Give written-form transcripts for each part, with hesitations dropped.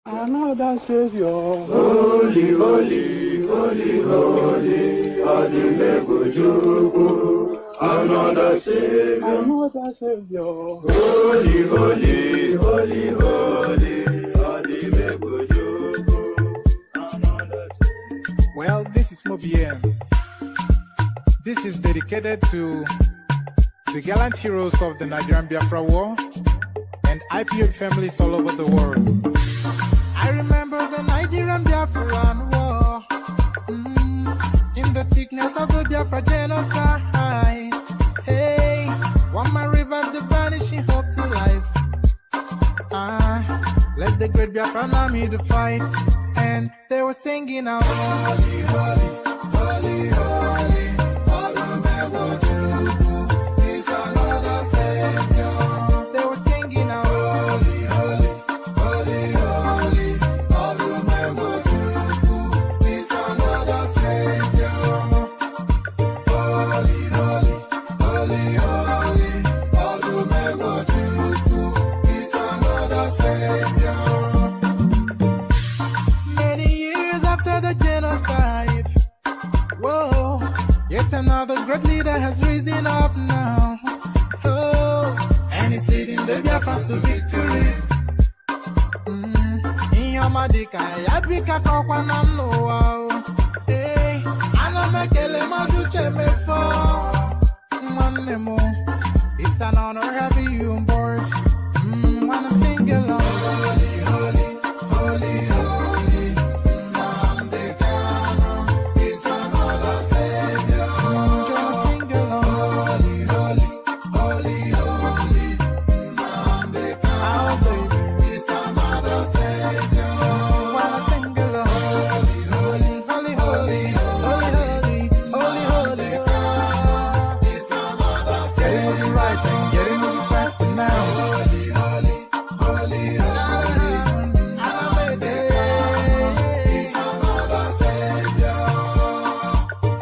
another Savior. Holy, holy, holy, holy, Adelekjee, another Savior. Another Savior. Holy, holy, holy, holy, Adelekjee, another Savior. Well, this is Mobien. This is dedicated to the gallant heroes of the Nigerian Biafra War and IPO families all over the world. I remember the Nigerian Biafran War, in the thickness of the Biafra genocide. Hey, one man revived the vanishing hope to life. Let the great Biafran army to fight, and they were singing out, holy, holy, holy, holy, all the never do is another Savior. They were singing out, holy, holy, holy, holy, all the never do is another Savior. Holy, holy, holy, holy, all the never do is another Savior. Many years after the genocide, whoa, yet another great leader has risen up now. Oh, and he's leading the Biafrans to victory. In your madika, yabika kokwa namno wow. Hey, anamekele maduche mefo. Manemo, it's an honor having you on board. When I'm singing along, holy, holy, holy, holy, Namdekano is another Savior. Sing along, holy, holy, holy, holy, Namdekano is another Savior. When I sing along, holy, holy, holy, holy, holy, holy, holy, holy, is another Savior. Getting moving right and getting moving fast now. Holy, holy, holy, holy, is another Savior.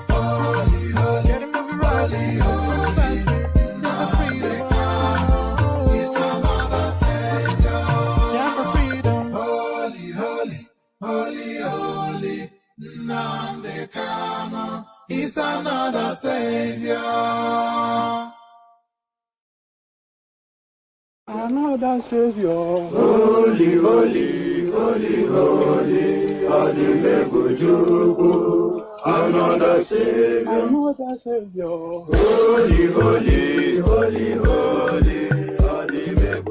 Holy, holy, getting moving right, moving fast, for freedom. Is another Savior. Yeah, for freedom. Holy, holy, holy, holy, Namdekano is another Savior. Another Savior. Holy, holy, holy, holy, Adelekjee, another Savior. Another Savior. Holy, holy, holy, holy, Adelekjee,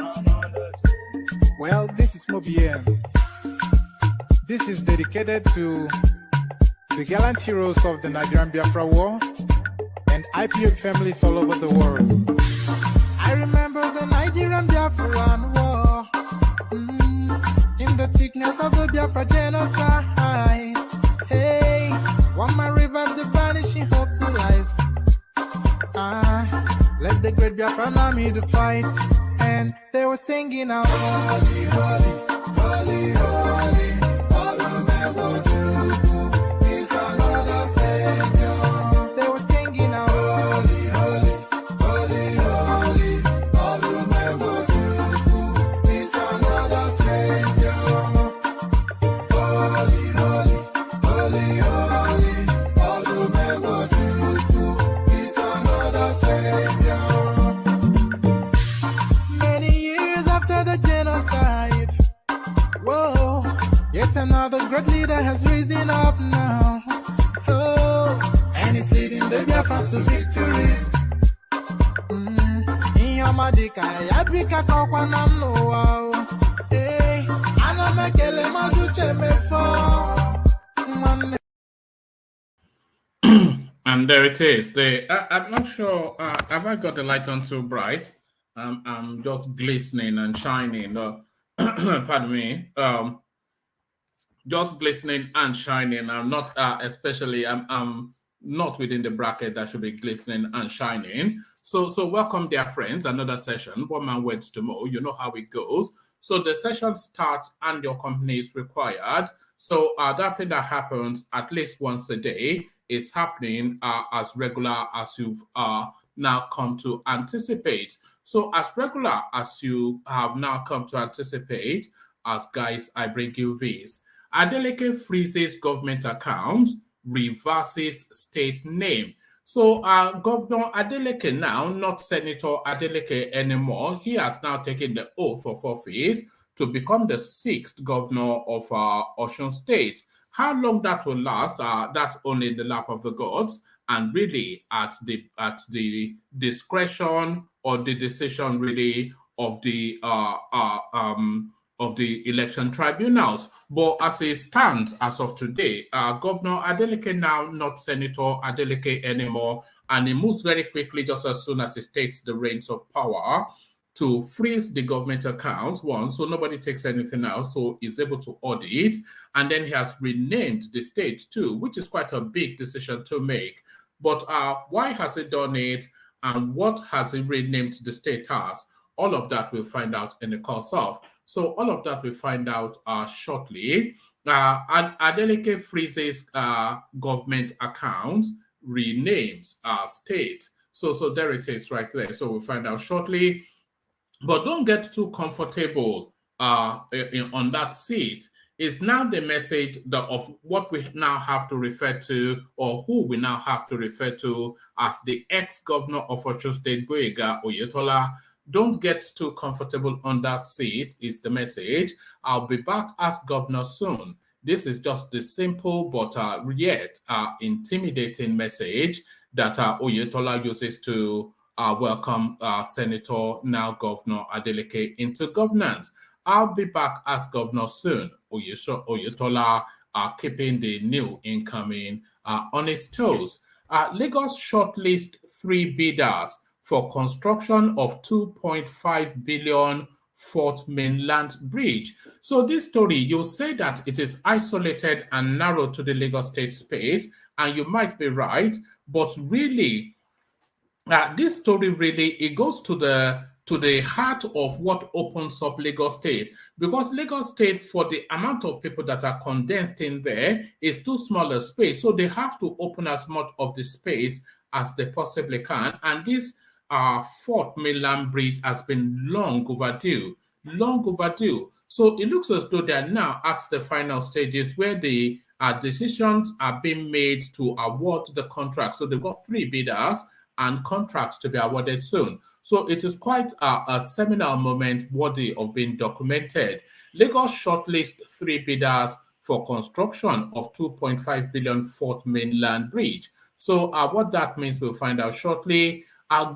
another Savior. Well, this is Mobien. This is dedicated to the gallant heroes of the Nigerian Biafra War and IPO families all over the world. I remember the Nigerian Biafran War, in the thickness of the Biafra genocide. Hey, one man revived the vanishing hope to life. Let the great Biafran army to fight, and they were singing out, holy, holy, holy, holy, all the never do is another Savior. They were singing out, holy, holy, holy, holy, all the never do is another Savior. Holy, holy, holy, holy, all the never do is another Savior. Many years after the genocide, whoa, yet another great leader has risen up now. Oh, and he's leading the Biafrans to victory. In your madika, yabika kokwa namno wow. Hey, anamekele maduche mefo. And there it is. I'm not sure. Have I got the light on too bright? I'm just glistening and shining. Pardon me. Just glistening and shining. I'm not especially. I'm not within the bracket that should be glistening and shining. So welcome, dear friends. Another session. One man went to mow. You know how it goes. So the session starts and your company is required. So that thing that happens at least once a day is happening as regular as you've now come to anticipate. So as regular as you have now come to anticipate, as guys, I bring you this. Adelekjee freezes government accounts, reverses state name. So Governor Adelekjee now, not Senator Adelekjee anymore, he has now taken the oath of office to become the 6th governor of Osun State. How long that will last, that's only in the lap of the gods, and really at the discretion or the decision really of the election tribunals. But as it stands as of today, Governor Adelekjee now not Senator Adelekjee anymore, and he moves very quickly just as soon as he takes the reins of power to freeze the government accounts, one, so nobody takes anything else, so he's able to audit, and then he has renamed the state too, which is quite a big decision to make. But why has he done it, and what has he renamed the state as? All of that we'll find out in the course of. So all of that we'll find out shortly. Adelekjee freezes government accounts, renames state. So there it is right there. So we'll find out shortly. But don't get too comfortable on that seat. Is now the message of what we now have to refer to, or who we now have to refer to as the ex-governor of Osun State, Gboyega Oyetola. Don't get too comfortable on that seat is the message. I'll be back as governor soon. This is just the simple but yet intimidating message that Oyetola uses to welcome Senator, now Governor Adelekjee into governance. I'll be back as governor soon. Oyetola keeping the new incoming on his toes. Lagos shortlist 3 bidders for construction of 2.5 billion Fourth Mainland Bridge. So this story, you'll say that it is isolated and narrow to the Lagos State space, and you might be right, but really, this story really, it goes to the heart of what opens up Lagos State, because Lagos State, for the amount of people that are condensed in there, is too small a space, so they have to open as much of the space as they possibly can, and this Fourth Mainland Bridge has been long overdue. So it looks as though they are now at the final stages where the decisions are being made to award the contract. So they've got 3 bidders and contracts to be awarded soon. So it is quite a seminal moment worthy of being documented. Lagos shortlist 3 bidders for construction of 2.5 billion Fourth Mainland Bridge. So what that means, we'll find out shortly.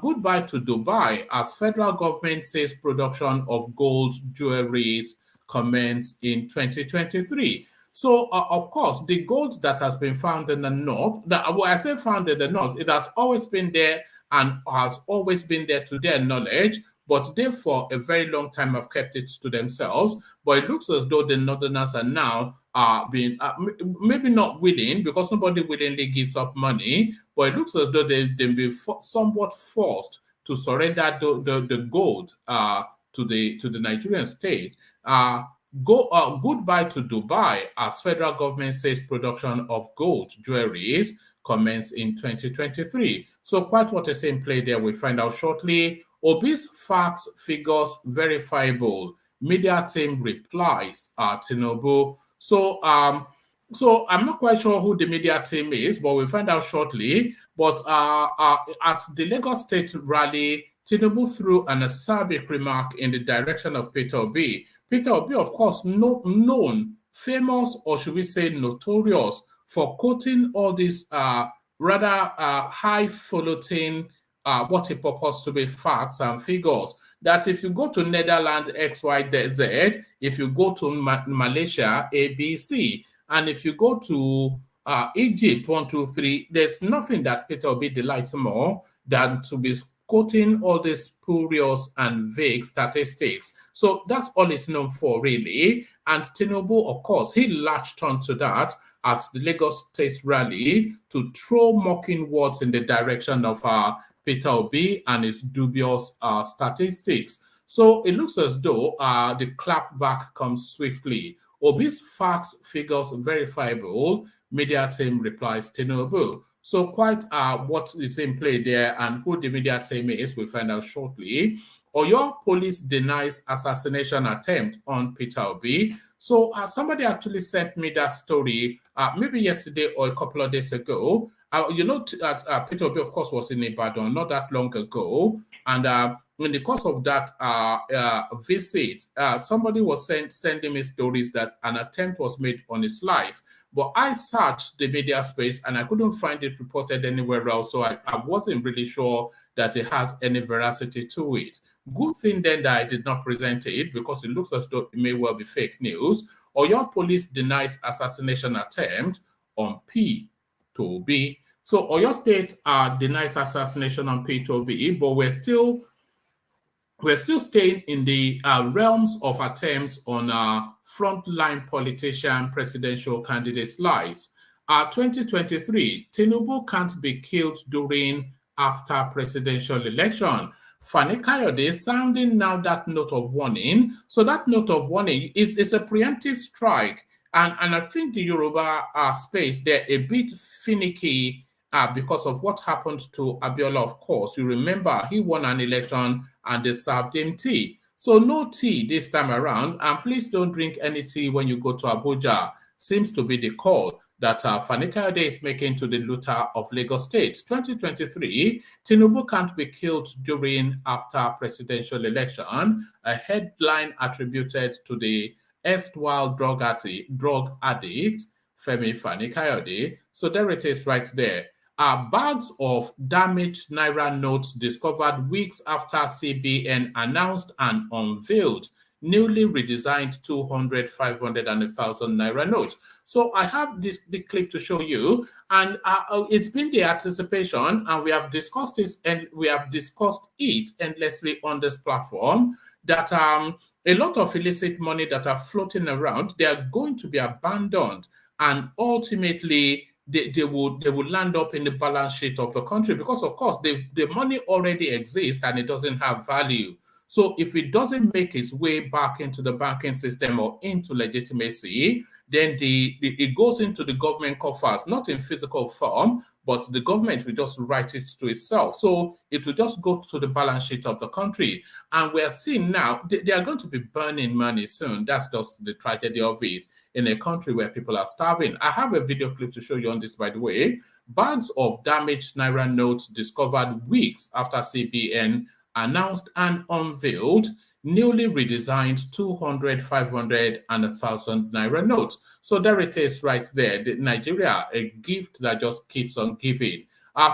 Goodbye to Dubai as federal government says production of gold jewelries commence in 2023. So, of course, the gold that has been found in the north, I say found in the north, it has always been there and has always been there to their knowledge, but they for a very long time have kept it to themselves. But it looks as though the northerners are now being, maybe not willing, because nobody willingly gives up money, but it looks as though they've been somewhat forced to surrender the gold to the Nigerian state. Goodbye to Dubai as federal government says production of gold jewelries commence in 2023. So quite what is in play there, we'll find out shortly. Obese facts, figures verifiable. Media team replies Tinubu. So I'm not quite sure who the media team is, but we'll find out shortly. But at the Lagos State rally, Tinubu threw an acerbic remark in the direction of Peter Obi. Peter Obi, of course, known, famous, or should we say notorious, for quoting all these rather highfalutin, what he purports to be facts and figures. That if you go to Netherlands, X, Y, Z, if you go to Malaysia, A, B, C, and if you go to Egypt, 1, 2, 3, there's nothing that Peter Obi delights more than to be quoting all these spurious and vague statistics. So that's all it's known for, really. And Tinubu, of course, he latched onto that at the Lagos State rally to throw mocking words in the direction of Peter Obi and his dubious statistics. So it looks as though the clapback comes swiftly. Obi's facts, figures verifiable. Media team replies Tinubu. So quite what is in play there and who the media team is, we'll find out shortly. Oyo police denies assassination attempt on Peter Obi. So somebody actually sent me that story maybe yesterday or a couple of days ago. Peter Obi, of course, was in Ibadan not that long ago. And in the course of that visit, somebody was sending me stories that an attempt was made on his life. But I searched the media space and I couldn't find it reported anywhere else. So I wasn't really sure that it has any veracity to it. Good thing then that I did not present it because it looks as though it may well be fake news. Oyo police denies assassination attempt on P to B. So Oyo State denies assassination on P to B, but we're still staying in the realms of attempts on frontline politician politician candidates' lives. 2023, Tinubu can't be killed during after presidential election. Fani Kayode sounding now that note of warning. So that note of warning is a preemptive strike. And I think the Yoruba space, they're a bit finicky because of what happened to Abiola, of course. You remember he won an election and they served him tea. So no tea this time around. And please don't drink any tea when you go to Abuja. Seems to be the call that Fani Kayode is making to the looter of Lagos State. 2023, Tinubu can't be killed during after presidential election. A headline attributed to the erstwhile drug addict, Femi Fani Kayode. So there it is right there. Bags of damaged Naira notes discovered weeks after CBN announced and unveiled newly redesigned 200, 500, and 1,000 Naira notes. So I have the clip to show you, and it's been the anticipation, and we have discussed this, and we have discussed it endlessly on this platform, that a lot of illicit money that are floating around, they are going to be abandoned, and ultimately they will land up in the balance sheet of the country because, of course, the money already exists and it doesn't have value. So if it doesn't make its way back into the banking system or into legitimacy, then it goes into the government coffers, not in physical form, but the government will just write it to itself. So it will just go to the balance sheet of the country. And we're seeing now, they are going to be burning money soon. That's just the tragedy of it in a country where people are starving. I have a video clip to show you on this, by the way. Bags of damaged Naira notes discovered weeks after CBN announced and unveiled newly redesigned 200, 500, and 1,000 Naira notes. So there it is right there. Nigeria, a gift that just keeps on giving.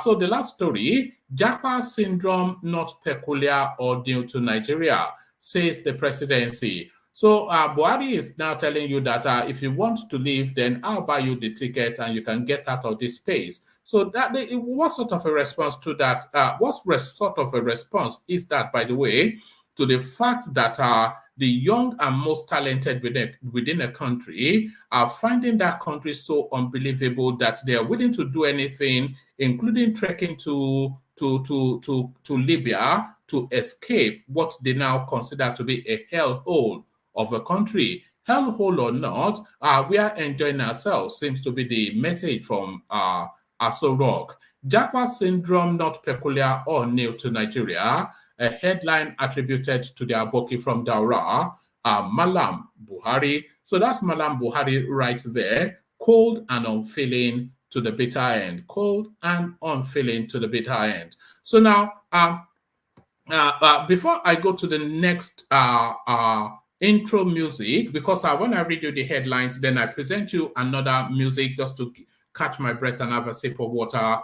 So the last story, Japa syndrome not peculiar or new to Nigeria, says the presidency. So Buhari is now telling you that if you want to leave, then I'll buy you the ticket and you can get out of this space. So what sort of a response to that? Sort of a response is that, by the way, to the fact that the young and most talented within a country are finding that country so unbelievable that they are willing to do anything, including trekking to Libya to escape what they now consider to be a hellhole of a country. Hellhole or not, we are enjoying ourselves, seems to be the message from Aso Rock. Japa syndrome not peculiar or new to Nigeria. A headline attributed to the Aboki from Daura, Malam Buhari. So that's Malam Buhari right there. Cold and unfeeling to the bitter end. Cold and unfeeling to the bitter end. So now, before I go to the next intro music, because when I read you the headlines, then I present you another music just to catch my breath and have a sip of water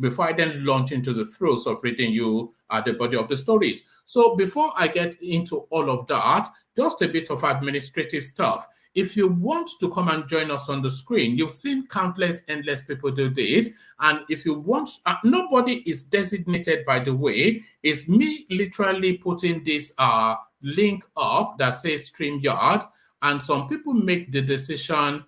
before I then launch into the throes of reading you the body of the stories. So before I get into all of that, just a bit of administrative stuff. If you want to come and join us on the screen, you've seen countless, endless people do this. And if you want, nobody is designated, by the way. It's me literally putting this link up that says StreamYard. And some people make the decision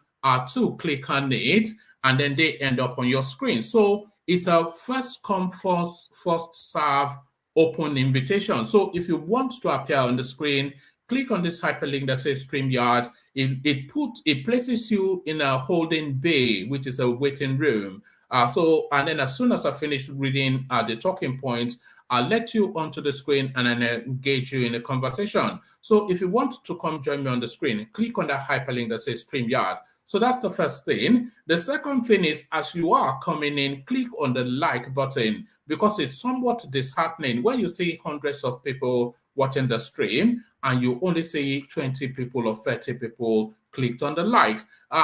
to click on it, and then they end up on your screen. So it's a first come, first serve open invitation. So if you want to appear on the screen, click on this hyperlink that says StreamYard. It places you in a holding bay, which is a waiting room. And then as soon as I finish reading the talking points, I'll let you onto the screen and then engage you in a conversation. So if you want to come join me on the screen, click on that hyperlink that says StreamYard. So that's the first thing. The second thing is, as you are coming in, click on the like button, because it's somewhat disheartening when you see hundreds of people watching the stream and you only see 20 people or 30 people clicked on the like.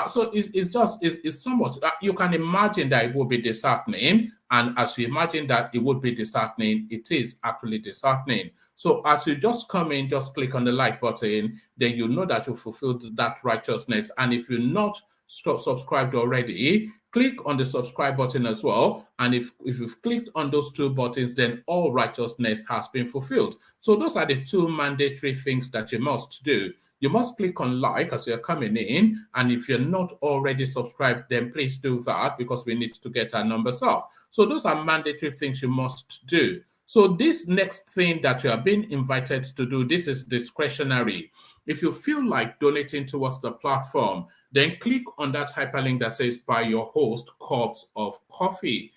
So it's somewhat, you can imagine that it will be disheartening. And as you imagine that it would be disheartening, it is actually disheartening. So as you just come in, just click on the like button, then you know that you fulfilled that righteousness. And if you're not subscribed already, click on the subscribe button as well. And if you've clicked on those two buttons, then all righteousness has been fulfilled. So those are the two mandatory things that you must do. You must click on like as you're coming in. And if you're not already subscribed, then please do that, because we need to get our numbers up. So those are mandatory things you must do. So this next thing that you are being invited to do, this is discretionary. If you feel like donating towards the platform, then click on that hyperlink that says buy your host cups of coffee.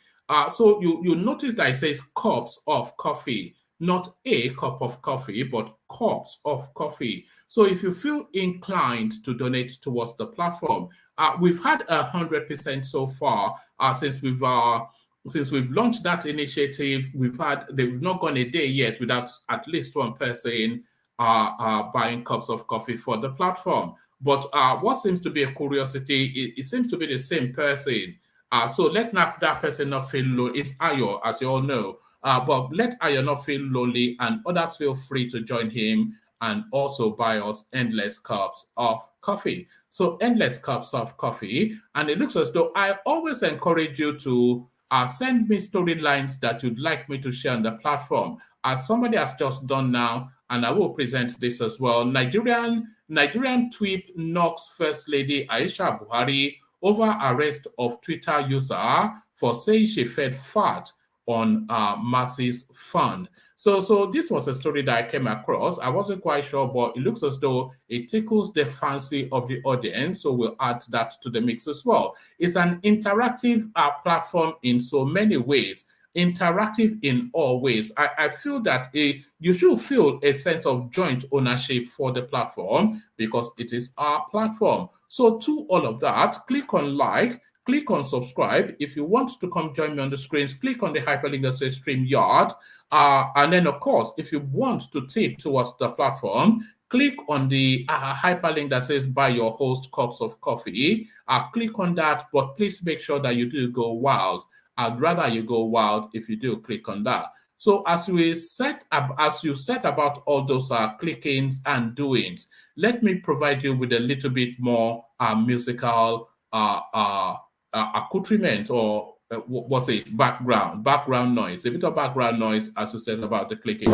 So you notice that it says cups of coffee, not a cup of coffee, but cups of coffee. So if you feel inclined to donate towards the platform, we've had 100% so far since we've launched that initiative. They've not gone a day yet without at least one person buying cups of coffee for the platform. But what seems to be a curiosity, it seems to be the same person. So let that person not feel low. It's Ayo, as you all know. But let Ayo not feel lonely, and others feel free to join him and also buy us endless cups of coffee. So endless cups of coffee. And it looks as though I always encourage you to send me storylines that you'd like me to share on the platform. As somebody has just done now, and I will present this as well. Nigerian tweet knocks First Lady Aisha Buhari over arrest of Twitter user for saying she fed fat on Mercy's fund. So this was a story that I came across. I wasn't quite sure, but it looks as though it tickles the fancy of the audience. So we'll add that to the mix as well. It's an interactive platform in so many ways. Interactive in all ways. I feel that you should feel a sense of joint ownership for the platform, because it is our platform. So to all of that, click on like, click on subscribe. If you want to come join me on the screens, click on the hyperlink that says StreamYard. And then, of course, if you want to tip towards the platform, click on the hyperlink that says buy your host cups of coffee. Click on that, but please make sure that you do go wild. I'd rather you go wild if you do click on that. So as you set about all those clickings and doings, let me provide you with a little bit more musical accoutrement, or what's it? Background noise. A bit of background noise as we said about the clicking.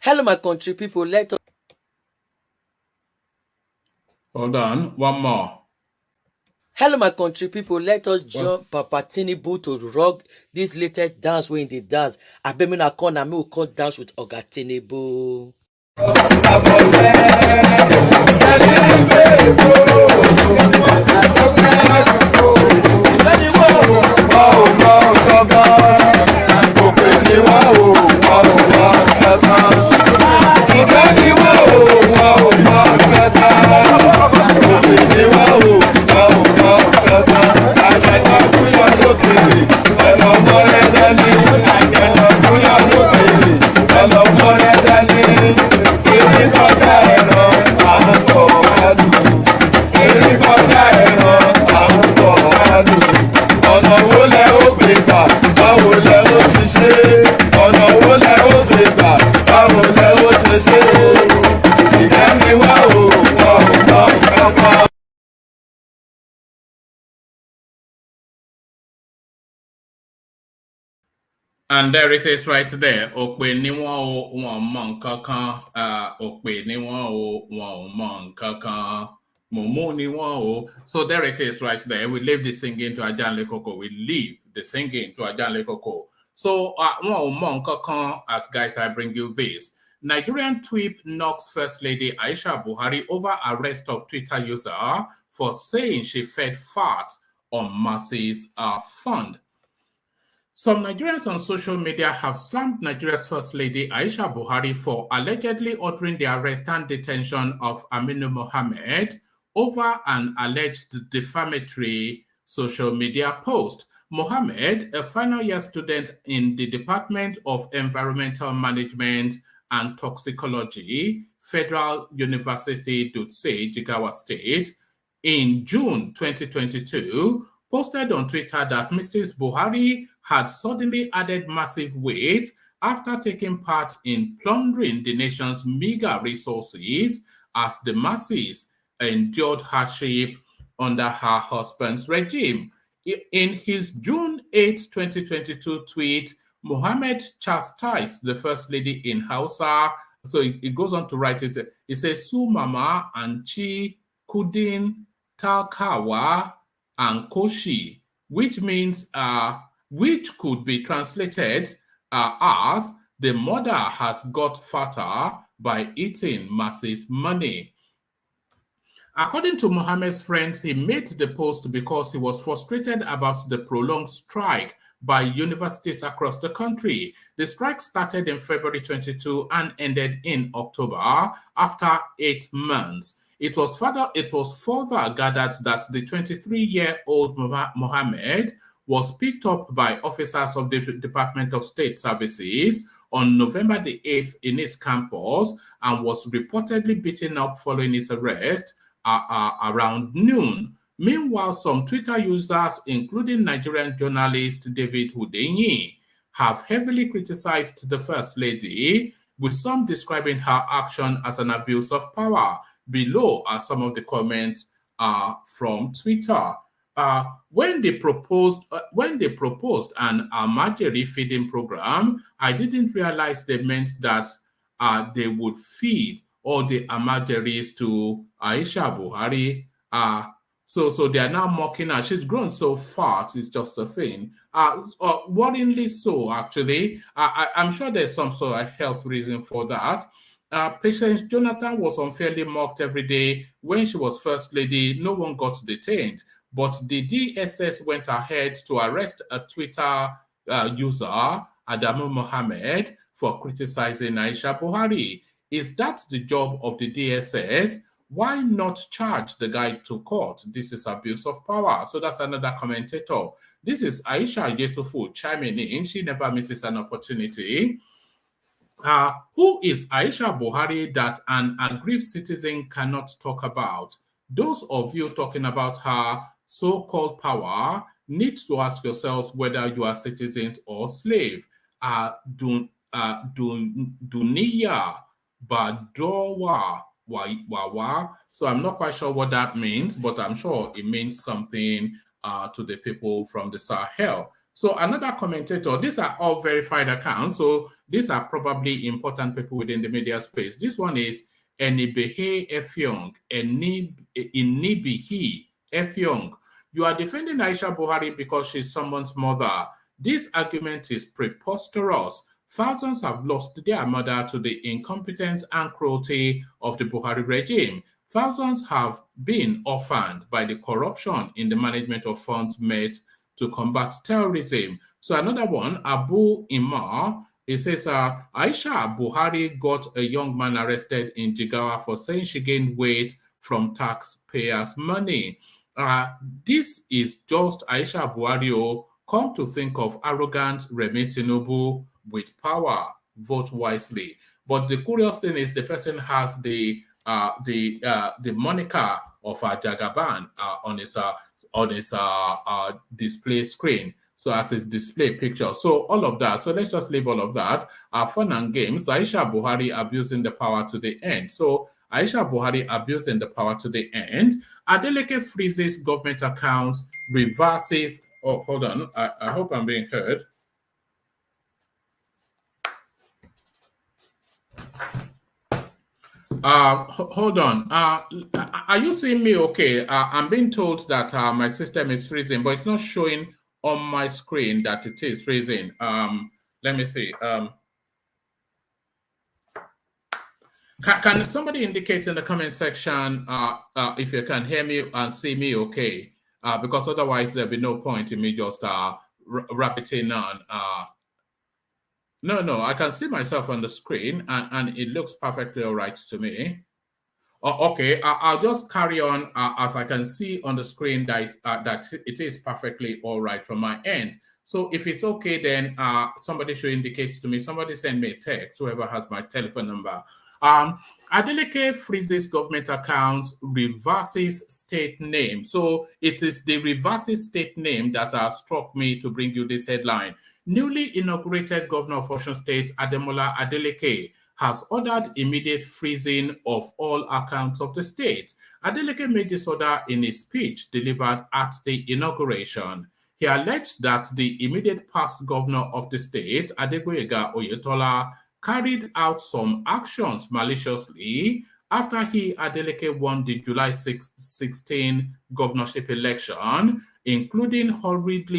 Hello, my country people. Let us. Hold on, one more. Hello, my country people. Let us join Papa Tinubu to rock this latest dance wey in the dance. Abemina corner, me will come dance with Oga Tinubu. And there it is right there. Okpe ni won o won mo nkankan. Okpe ni won o won mo nkankan. Momo ni won o. So there it is right there. We leave the singing to Ajanle Koko. We leave the singing to Ajanle Koko. So won o mo nkankan, as guys I bring you this. Nigerian tweet knocks First Lady Aisha Buhari over arrest of Twitter user for saying she fed fat on masses fund. Some Nigerians on social media have slammed Nigeria's First Lady Aisha Buhari for allegedly ordering the arrest and detention of Aminu Mohammed over an alleged defamatory social media post. Mohammed, a final year student in the Department of Environmental Management and Toxicology, Federal University, Dutse, Jigawa State, in June 2022, posted on Twitter that Mrs. Buhari had suddenly added massive weight after taking part in plundering the nation's meager resources as the masses endured hardship under her husband's regime. In his June 8, 2022 tweet, Mohammed chastised the First Lady in Hausa. So it goes on to write it. It says, Su Mama and Chi Kudin Talkawa and Koshi, which means which could be translated as the mother has got fatter by eating masses' money. According to Mohammed's friends, he made the post because he was frustrated about the prolonged strike by universities across the country. The strike started in February 22 and ended in October after 8 months. It was further gathered that the 23-year-old Mohammed was picked up by officers of the Department of State Services on November the 8th in his campus and was reportedly beaten up following his arrest around noon. Meanwhile, some Twitter users, including Nigerian journalist David Hudenyi, have heavily criticized the First Lady, with some describing her action as an abuse of power. Below are some of the comments from Twitter. When they proposed an Almajiri feeding program, I didn't realize they meant that they would feed all the Almajiris to Aisha Buhari. So they are now mocking her. She's grown so fat, it's just a thing. Worryingly so, actually. I'm sure there's some sort of health reason for that. Patience Jonathan was unfairly mocked every day. When she was First Lady, no one got detained. But the DSS went ahead to arrest a Twitter user, Adamu Mohammed, for criticizing Aisha Buhari. Is that the job of the DSS? Why not charge the guy to court? This is abuse of power. So that's another commentator. This is Aisha Yesufu chiming in. She never misses an opportunity. Who is Aisha Buhari that an aggrieved citizen cannot talk about? Those of you talking about her so-called power need to ask yourselves whether you are citizens or slave. Dunia Badowa Wawa. So I'm not quite sure what that means, but I'm sure it means something to the people from the Sahel. So another commentator, these are all verified accounts, so these are probably important people within the media space. This one is Enibehe Efyong, Enibihi Efyong. You are defending Aisha Buhari because she's someone's mother. This argument is preposterous. Thousands have lost their mother to the incompetence and cruelty of the Buhari regime. Thousands have been orphaned by the corruption in the management of funds made to combat terrorism. So another one, Abu Imar, it says, Aisha Buhari got a young man arrested in Jigawa for saying she gained weight from taxpayers' money. This is just Aisha Buhari. Come to think of arrogant Remi Tinubu with power, vote wisely. But the curious thing is the person has the moniker of Jagaban on his display screen. So as his display picture. So all of that. So let's just leave all of that. Fun and games. Aisha Buhari abusing the power to the end. So Aisha Buhari abusing the power to the end. Adelekjee freezes government accounts, reverses. Oh, hold on. I hope I'm being heard. Hold on. Are you seeing me okay? I'm being told that my system is freezing, but it's not showing on my screen that it is freezing. Let me see. Can somebody indicate in the comment section if you can hear me and see me okay? Because otherwise there'll be no point in me just repeating on. No, I can see myself on the screen and it looks perfectly all right to me. Okay, I'll just carry on as I can see on the screen that it is perfectly all right from my end. So if it's okay, then somebody should indicate to me. Somebody send me a text, whoever has my telephone number. Adelekjee freezes government accounts, reverses state name. So it is the reverses state name that has struck me to bring you this headline. Newly inaugurated governor of Osun State, Ademola Adelekjee, has ordered immediate freezing of all accounts of the state. Adelekjee made this order in a speech delivered at the inauguration. He alleged that the immediate past governor of the state, Adegboyega Oyetola, carried out some actions maliciously after he, Adelekjee, won the July 16 governorship election, including horrid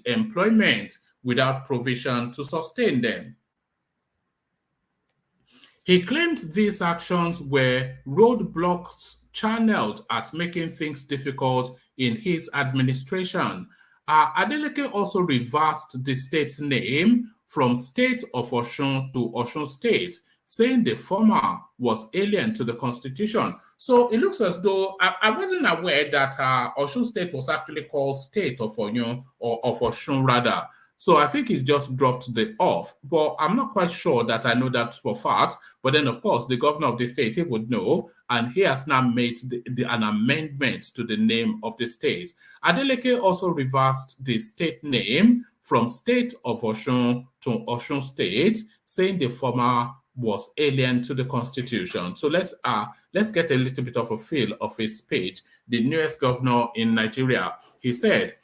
employment without provision to sustain them. He claimed these actions were roadblocks channeled at making things difficult in his administration. Adelekjee also reversed the state's name from State of Osun to Osun State, saying the former was alien to the constitution. So it looks as though I wasn't aware that Osun State was actually called State of Osun, or of Osun rather. So I think he's just dropped the off, but I'm not quite sure that I know that for fact. But then, of course, the governor of the state, he would know, and he has now made an amendment to the name of the state. Adelekjee also reversed the state name from State of Osun to Osun State, saying the former was alien to the constitution. So let's get a little bit of a feel of his speech. The newest governor in Nigeria, he said,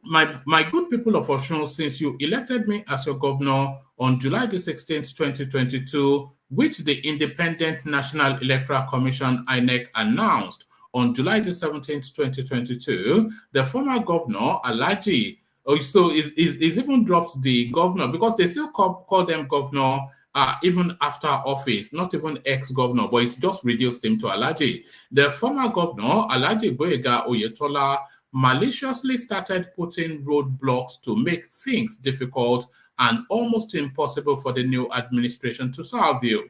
My good people of Osun, since you elected me as your governor on July the 16th, 2022, which the Independent National Electoral Commission, INEC, announced on July the 17th, 2022, the former governor, Adelekjee, Oh, so it's even dropped the governor because they still call them governor even after office, not even ex-governor, but it's just reduced him to Adelekjee. The former governor, Adelekjee Boyega Oyetola, maliciously started putting roadblocks to make things difficult and almost impossible for the new administration to serve you.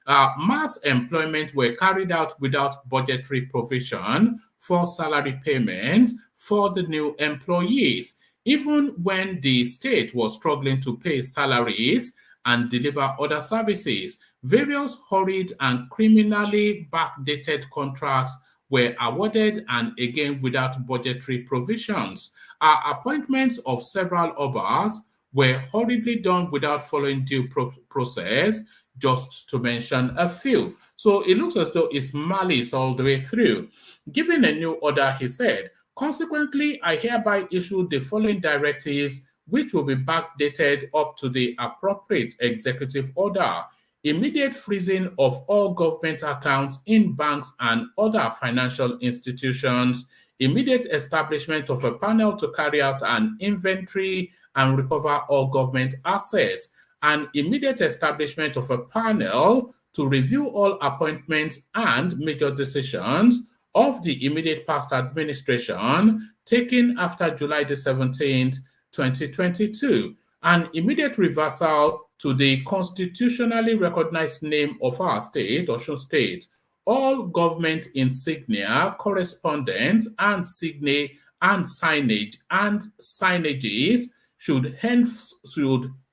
Mass employment were carried out without budgetary provision for salary payments for the new employees, even when the state was struggling to pay salaries and deliver other services. Various hurried and criminally backdated contracts were awarded and again without budgetary provisions. Appointments of several obas were hurriedly done without following due process, just to mention a few. So it looks as though it's malice all the way through. Given a new order, he said, consequently, I hereby issue the following directives, which will be backdated up to the appropriate executive order. Immediate freezing of all government accounts in banks and other financial institutions. Immediate establishment of a panel to carry out an inventory and recover all government assets. And immediate establishment of a panel to review all appointments and major decisions of the immediate past administration taken after July the 17th, 2022, an immediate reversal to the constitutionally recognized name of our state, Osun State, all government insignia, correspondence, and signages should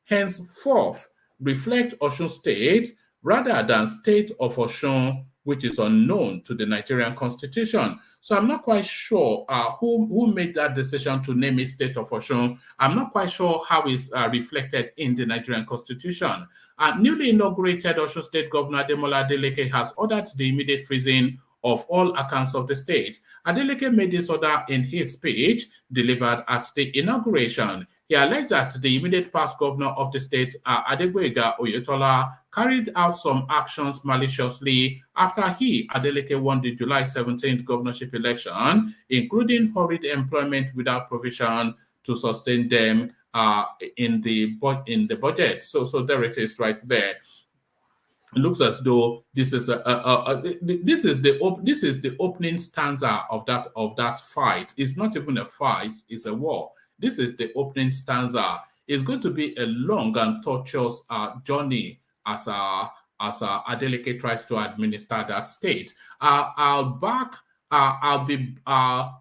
henceforth reflect Osun State rather than State of Osun, which is unknown to the Nigerian Constitution. So I'm not quite sure who made that decision to name it State of Osun. I'm not quite sure how it's reflected in the Nigerian Constitution. Newly inaugurated Osun State Governor Adelekjee has ordered the immediate freezing of all accounts of the state. Adelekjee made this order in his speech delivered at the inauguration. He alleged that the immediate past governor of the state, Adegboyega Oyetola, carried out some actions maliciously after he, Adelekjee, won the July 17th governorship election, including hurried employment without provision to sustain them in the budget. So there it is right there. It looks as though this is the opening stanza of that fight. It's not even a fight; it's a war. This is the opening stanza. It's going to be a long and tortuous journey as Adelekjee tries to administer that state. I'll be back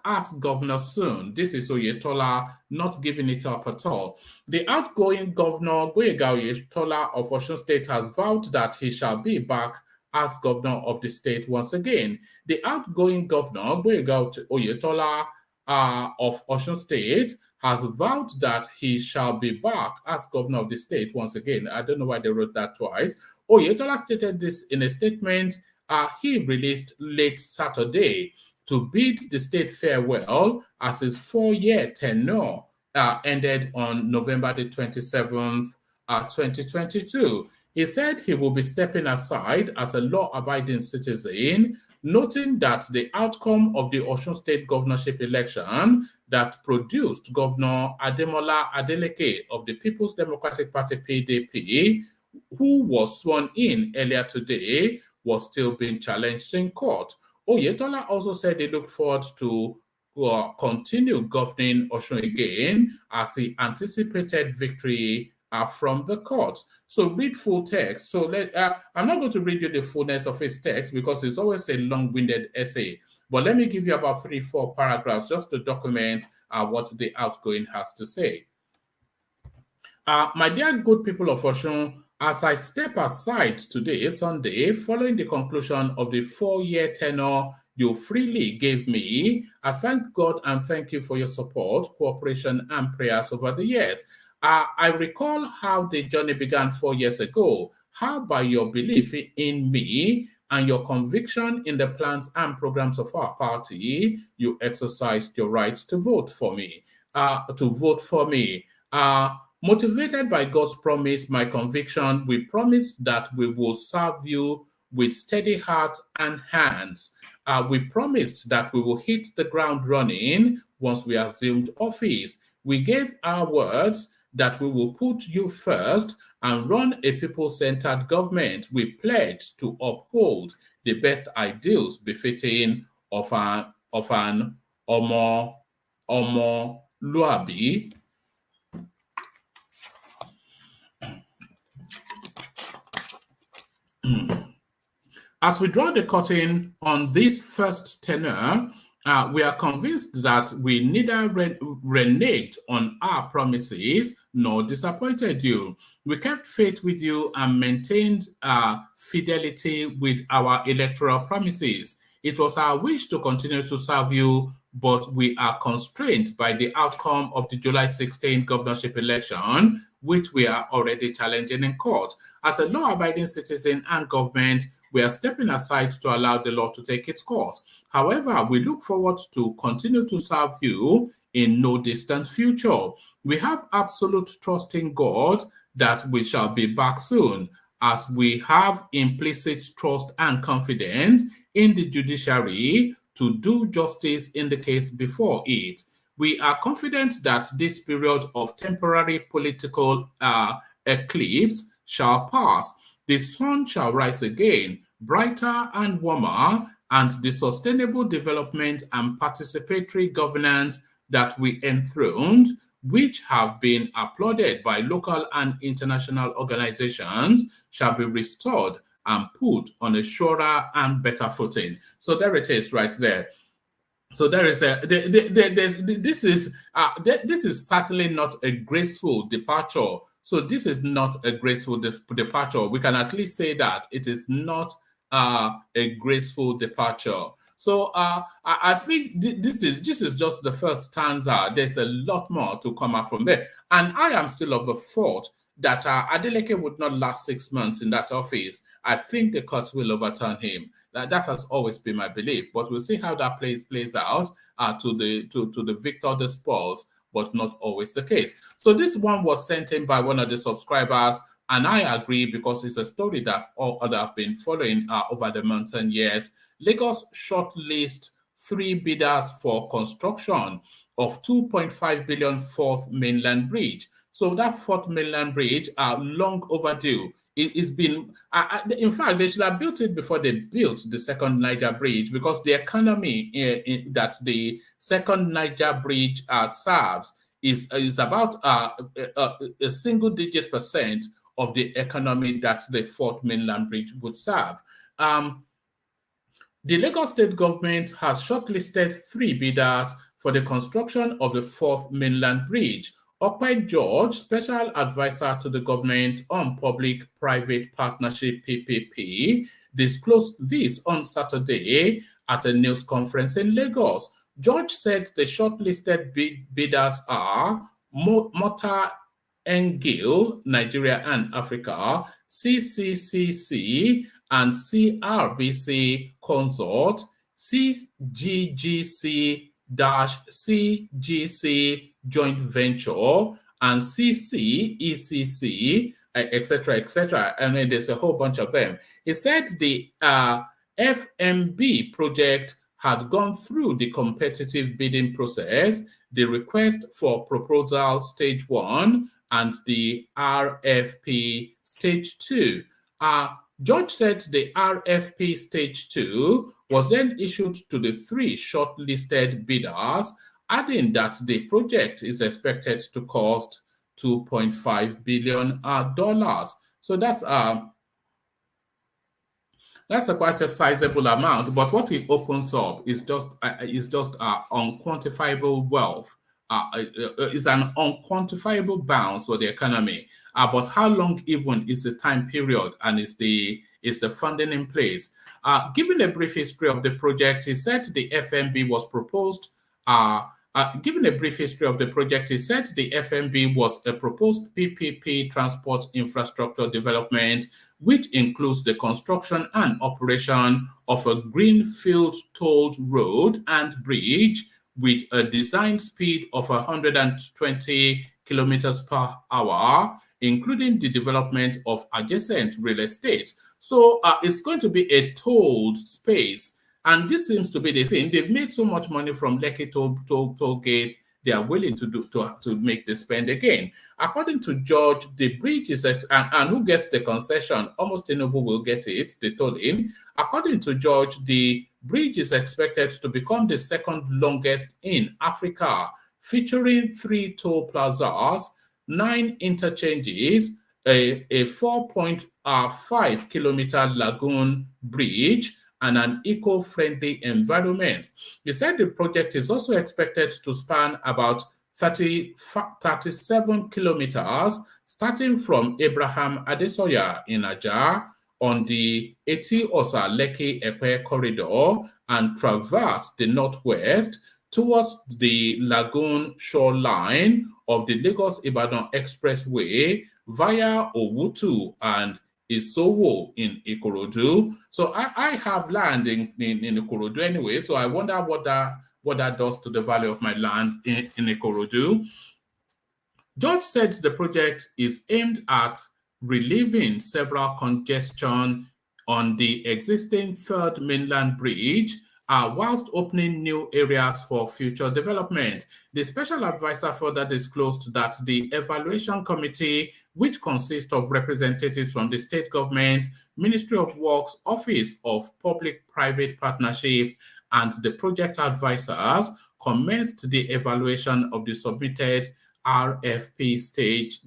as governor soon. This is Oyetola not giving it up at all. The outgoing governor, Boyega Oyetola of Osun State, has vowed that he shall be back as governor of the state once again. The outgoing governor, Boyega Oyetola of Osun State, has vowed that he shall be back as governor of the state once again. I don't know why they wrote that twice. Oyetola stated this in a statement he released late Saturday to bid the state farewell as his 4-year tenure ended on November the 27th, 2022. He said he will be stepping aside as a law-abiding citizen, noting that the outcome of the Osun State governorship election that produced Governor Ademola Adelekjee of the People's Democratic Party (PDP), who was sworn in earlier today, was still being challenged in court. Oyetola also said he looked forward to continue governing Osun again as he anticipated victory from the court. So read full text. So I'm not going to read you the fullness of his text because it's always a long-winded essay. But let me give you about 3-4 paragraphs just to document what the outgoing has to say. My dear good people of Osun, as I step aside today, Sunday, following the conclusion of the 4-year tenure you freely gave me, I thank God and thank you for your support, cooperation, and prayers over the years. I recall how the journey began 4 years ago, how by your belief in me and your conviction in the plans and programs of our party, you exercised your right to vote for me. Motivated by God's promise, my conviction, we promise that we will serve you with steady heart and hands. we promised that we will hit the ground running once we assumed office. We gave our words that we will put you first and run a people-centered government. We pledged to uphold the best ideals befitting of an Luabi. As we draw the curtain on this first tenure, we are convinced that we neither reneged on our promises nor disappointed you. We kept faith with you and maintained fidelity with our electoral promises. It was our wish to continue to serve you, but we are constrained by the outcome of the July 16 governorship election, which we are already challenging in court. As a law-abiding citizen and government, we are stepping aside to allow the law to take its course. However, we look forward to continue to serve you in no distant future. We have absolute trust in God that we shall be back soon, as we have implicit trust and confidence in the judiciary to do justice in the case before it. We are confident that this period of temporary political eclipse shall pass. The sun shall rise again, brighter and warmer, and the sustainable development and participatory governance that we enthroned, which have been applauded by local and international organizations, shall be restored and put on a surer and better footing. So there it is right there. So there is this is certainly not a graceful departure. So this is not a graceful departure. We can at least say that it is not a graceful departure. So I think this is just the first stanza. There's a lot more to come out from there. And I am still of the thought that Adelekjee would not last 6 months in that office. I think the courts will overturn him. That has always been my belief, but we'll see how that plays out to the victor the spoils, but not always the case. So this one was sent in by one of the subscribers, and I agree because it's a story that all others have been following over the months and years. Lagos shortlist 3 bidders for construction of 2.5 billion fourth mainland bridge. So that fourth mainland bridge are long overdue. It's been, in fact, they should have built it before they built the second Niger bridge, because the economy that the second Niger bridge serves is about a single-digit % of the economy that the fourth mainland bridge would serve. The Lagos state government has shortlisted 3 bidders for the construction of the fourth mainland bridge. Okpai George, special advisor to the government on public-private partnership PPP, disclosed this on Saturday at a news conference in Lagos. George said the shortlisted bidders are Mota Engil, Nigeria and Africa, CCCC and CRBC Consort, CGGC-CGC Joint Venture, and CCECC, etc., etc. I mean, there's a whole bunch of them. He said the FMB project had gone through the competitive bidding process, the request for proposal stage 1, and the RFP stage 2. George said the RFP stage 2 was then issued to the 3 shortlisted bidders, adding that the project is expected to cost $2.5 billion. So that's quite a sizable amount, but what it opens up is just unquantifiable wealth. Is an unquantifiable bounce for the economy. But how long even is the time period, and is the funding in place? Given a brief history of the project, he said the FMB was proposed. Given a brief history of the project, he said the FMB was a proposed PPP transport infrastructure development, which includes the construction and operation of a greenfield tolled road and bridge with a design speed of 120 kilometers per hour, including the development of adjacent real estate. So it's going to be a tolled space. And this seems to be the thing. They've made so much money from Lekki toll gates, they are willing to make the spend again. According to George, the bridge is, and who gets the concession? Almost Tinubu will get it, the tolling. According to George, the bridge is expected to become the second longest in Africa, featuring 3 toll plazas, 9 interchanges, a 4.5-kilometer lagoon bridge, and an eco-friendly environment. He said the project is also expected to span about 37 kilometers, starting from Abraham Adesoya in Ajah on the Eti-Osa-Lekki-Epe corridor and traverse the northwest towards the lagoon shoreline of the Lagos-Ibadan Expressway via Owutu and Isowo in Ikorodu. So I have land in Ikorodu anyway, so I wonder what that does to the value of my land in Ikorodu. George said the project is aimed at relieving several congestion on the existing third mainland bridge, whilst opening new areas for future development. The special advisor further disclosed that the evaluation committee, which consists of representatives from the state government, Ministry of Works, Office of Public-Private Partnership, and the project advisors, commenced the evaluation of the submitted RFP Stage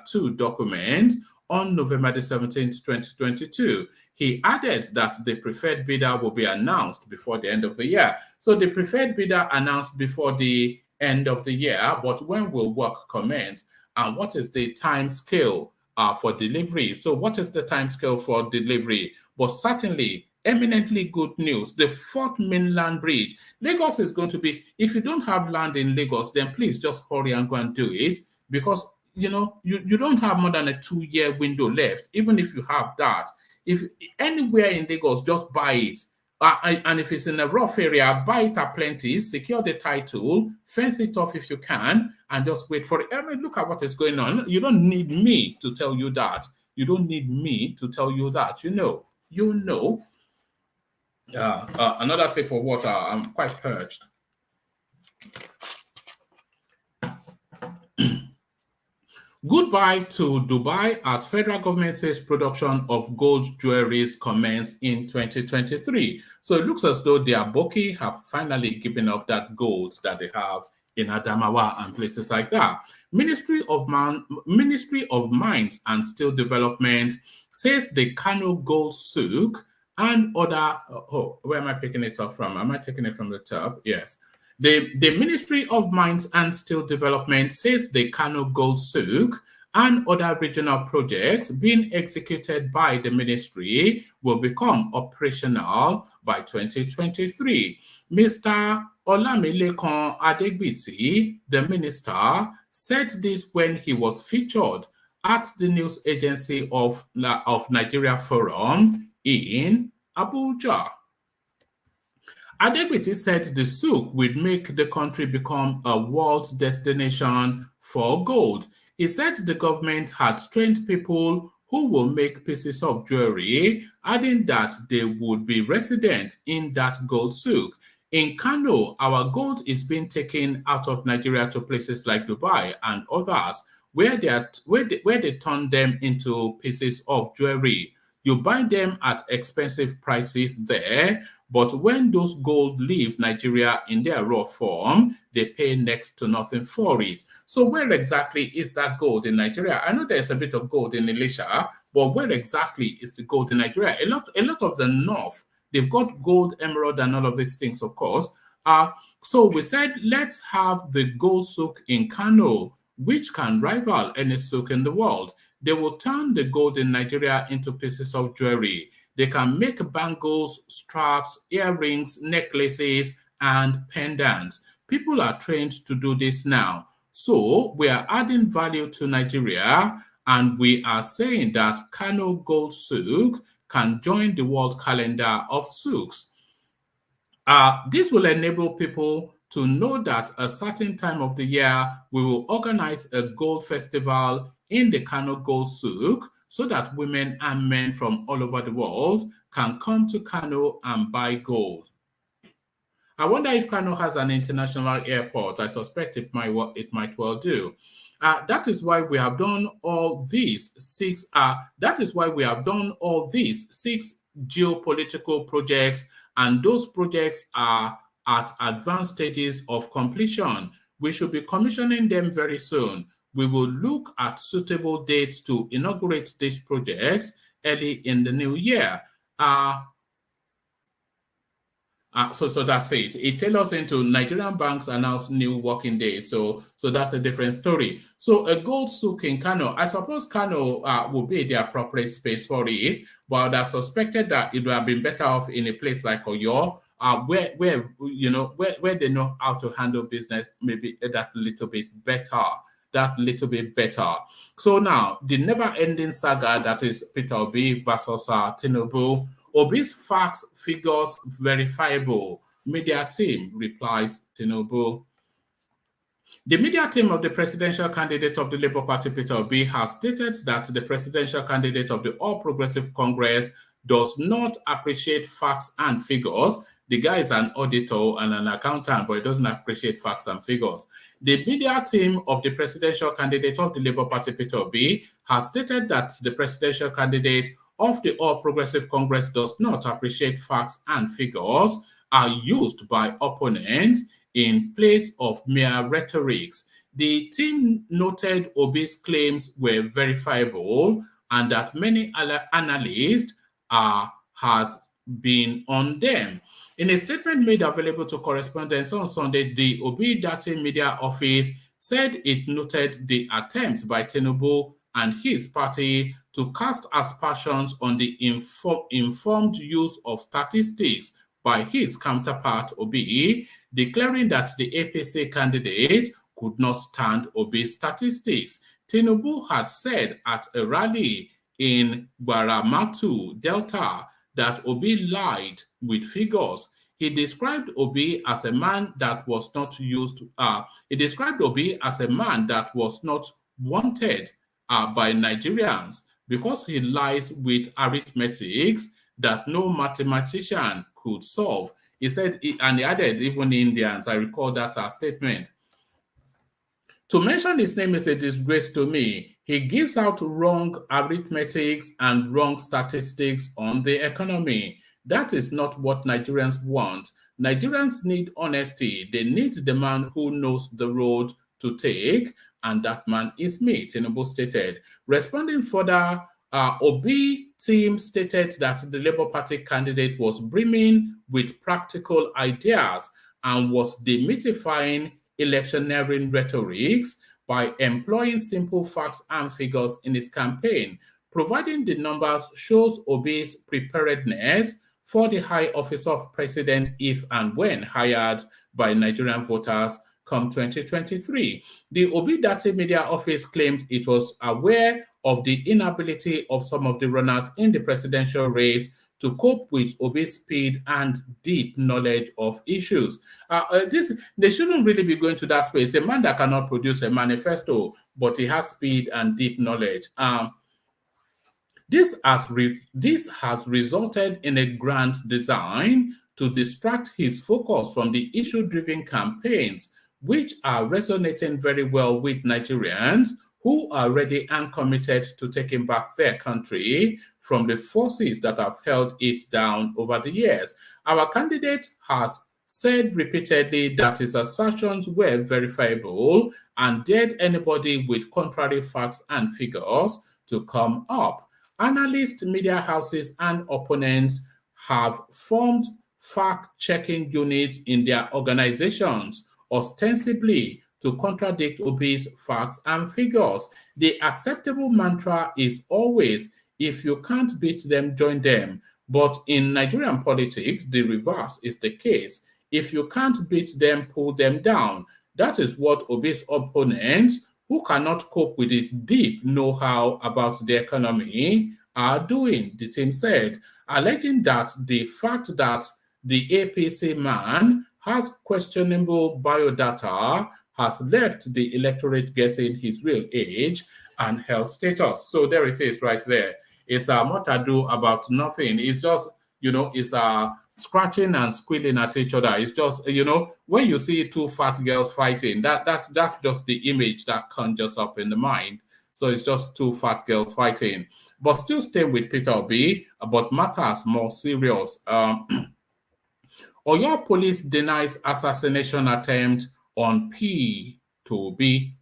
2 document on November the 17th, 2022. He added that the preferred bidder will be announced before the end of the year. So the preferred bidder announced before the end of the year, but when will work commence? And what is the time scale for delivery? So what is the time scale for delivery? But certainly, eminently good news, the fourth mainland bridge. Lagos is going to be, if you don't have land in Lagos, then please just hurry and go and do it, because you don't have more than a 2-year window left. Even if you have that, if anywhere in Lagos, just buy it. And if it's in a rough area, buy it at plenty, secure the title, fence it off if you can, and just wait for it. I mean, look at what is going on. You don't need me to tell you that. You don't need me to tell you that. You know. Another sip of water. I'm quite purged. Goodbye to Dubai as federal government says production of gold jewelries commence in 2023. So it looks as though the Aboki have finally given up that gold that they have in Adamawa and places like that. Ministry of Mines and Steel Development says the Kano Gold Souk and other, where am I picking it up from? Am I taking it from the top? Yes. The Ministry of Mines and Steel Development says the Kano Gold Souk and other regional projects being executed by the ministry will become operational by 2023. Mr. Olamilekan Adelekjee, the minister, said this when he was featured at the news agency of Nigeria Forum in Abuja. Adelekjee said the souk would make the country become a world destination for gold. He said the government had trained people who will make pieces of jewelry, adding that they would be resident in that gold souk. In Kano, our gold is being taken out of Nigeria to places like Dubai and others, where they turn them into pieces of jewelry. You buy them at expensive prices there, but when those gold leave Nigeria in their raw form, they pay next to nothing for it. So where exactly is that gold in Nigeria? I know there's a bit of gold in Elisha, but where exactly is the gold in Nigeria? A lot of the north, they've got gold, emerald, and all of these things, of course. So we said, let's have the gold souk in Kano, which can rival any souk in the world. They will turn the gold in Nigeria into pieces of jewelry. They can make bangles, straps, earrings, necklaces, and pendants. People are trained to do this now. So we are adding value to Nigeria, and we are saying that Kano Gold Souk can join the world calendar of souks. This will enable people to know that a certain time of the year we will organize a gold festival in the Kano Gold Souk so that women and men from all over the world can come to Kano and buy gold. I wonder if Kano has an international airport. I suspect it might well do. That is why we have done all these six. That is why we have done all these six geopolitical projects, and those projects are at advanced stages of completion. We should be commissioning them very soon. We will look at suitable dates to inaugurate these projects early in the new year. So that's it. It tailors into Nigerian banks announce new working days. So that's a different story. So a gold souk in Kano. I suppose Kano will be the appropriate space for it, but I suspected that it would have been better off in a place like Oyo, where they know how to handle business, maybe that little bit better. So now, the never-ending saga that is Peter Obi versus Tinubu. Obi's facts, figures verifiable. Media team replies Tinubu. The media team of the presidential candidate of the Labour Party, Peter Obi, has stated that the presidential candidate of the All Progressive Congress does not appreciate facts and figures. The guy is an auditor and an accountant, but he doesn't appreciate facts and figures. The media team of the presidential candidate of the Labour Party, Peter Obi, has stated that the presidential candidate of the All Progressive Congress does not appreciate facts and figures are used by opponents in place of mere rhetorics. The team noted Obi's claims were verifiable and that many analysts has been on them. In a statement made available to correspondents on Sunday, the Obi Data Media Office said it noted the attempts by Tinubu and his party to cast aspersions on the informed use of statistics by his counterpart Obi, declaring that the APC candidate could not stand Obi's statistics. Tinubu had said at a rally in Baramatu, Delta, that Obi lied with figures. He described Obi as a man that was not wanted by Nigerians because he lies with arithmetics that no mathematician could solve. He said, and he added, even Indians. I recall that statement. To mention his name is a disgrace to me. He gives out wrong arithmetics and wrong statistics on the economy. That is not what Nigerians want. Nigerians need honesty. They need the man who knows the road to take, and that man is me, Tinubu stated. Responding further, Obi team stated that the Labour Party candidate was brimming with practical ideas and was demystifying electioneering rhetorics by employing simple facts and figures in his campaign. Providing the numbers shows Obi's preparedness for the high office of president if and when hired by Nigerian voters come 2023. The Obi Data Media Office claimed it was aware of the inability of some of the runners in the presidential race to cope with Obi's speed and deep knowledge of issues. They shouldn't really be going to that space. A man that cannot produce a manifesto, but he has speed and deep knowledge. This has resulted in a grand design to distract his focus from the issue-driven campaigns, which are resonating very well with Nigerians who are ready and committed to taking back their country from the forces that have held it down over the years. Our candidate has said repeatedly that his assertions were verifiable and dared anybody with contrary facts and figures to come up. Analysts, media houses, and opponents have formed fact-checking units in their organizations, ostensibly to contradict Obi's facts and figures. The acceptable mantra is always, if you can't beat them, join them. But in Nigerian politics, the reverse is the case. If you can't beat them, pull them down. That is what Obi's opponents, who cannot cope with his deep know-how about the economy, are doing, the team said, alleging that the fact that the APC man has questionable biodata has left the electorate guessing his real age and health status. So there it is right there. It's a much ado about nothing. It's just, it's scratching and squealing at each other. It's just, when you see two fat girls fighting, that's just the image that conjures up in the mind. So it's just two fat girls fighting. But still staying with Peter Obi, but matters more serious. Oyo police denies assassination attempt on P2B.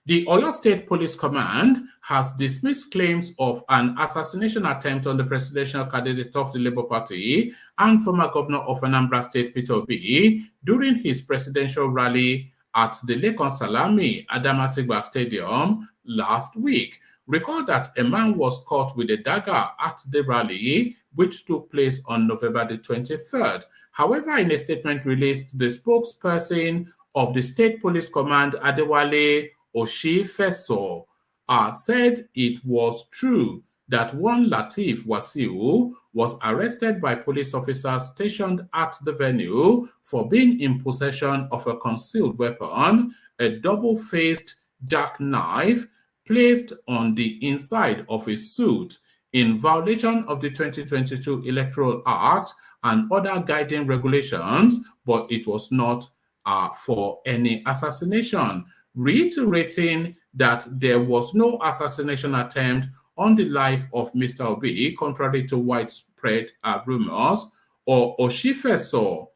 The Oyo State Police Command has dismissed claims of an assassination attempt on the presidential candidate of the Labour Party and former governor of Anambra State, Peter Obi, during his presidential rally at the Lekon Salami Adamasingba Stadium last week. Recall that a man was caught with a dagger at the rally, which took place on November the 23rd. However, in a statement released, the spokesperson of the State Police Command, Adelekjee Osun, said it was true that one Lateef Wasiu was arrested by police officers stationed at the venue for being in possession of a concealed weapon, a double-faced jackknife placed on the inside of his suit, in violation of the 2022 Electoral Act and other guiding regulations, but it was not for any assassination, reiterating that there was no assassination attempt on the life of Mr. Obi, contrary to widespread rumors. Or Oshifeso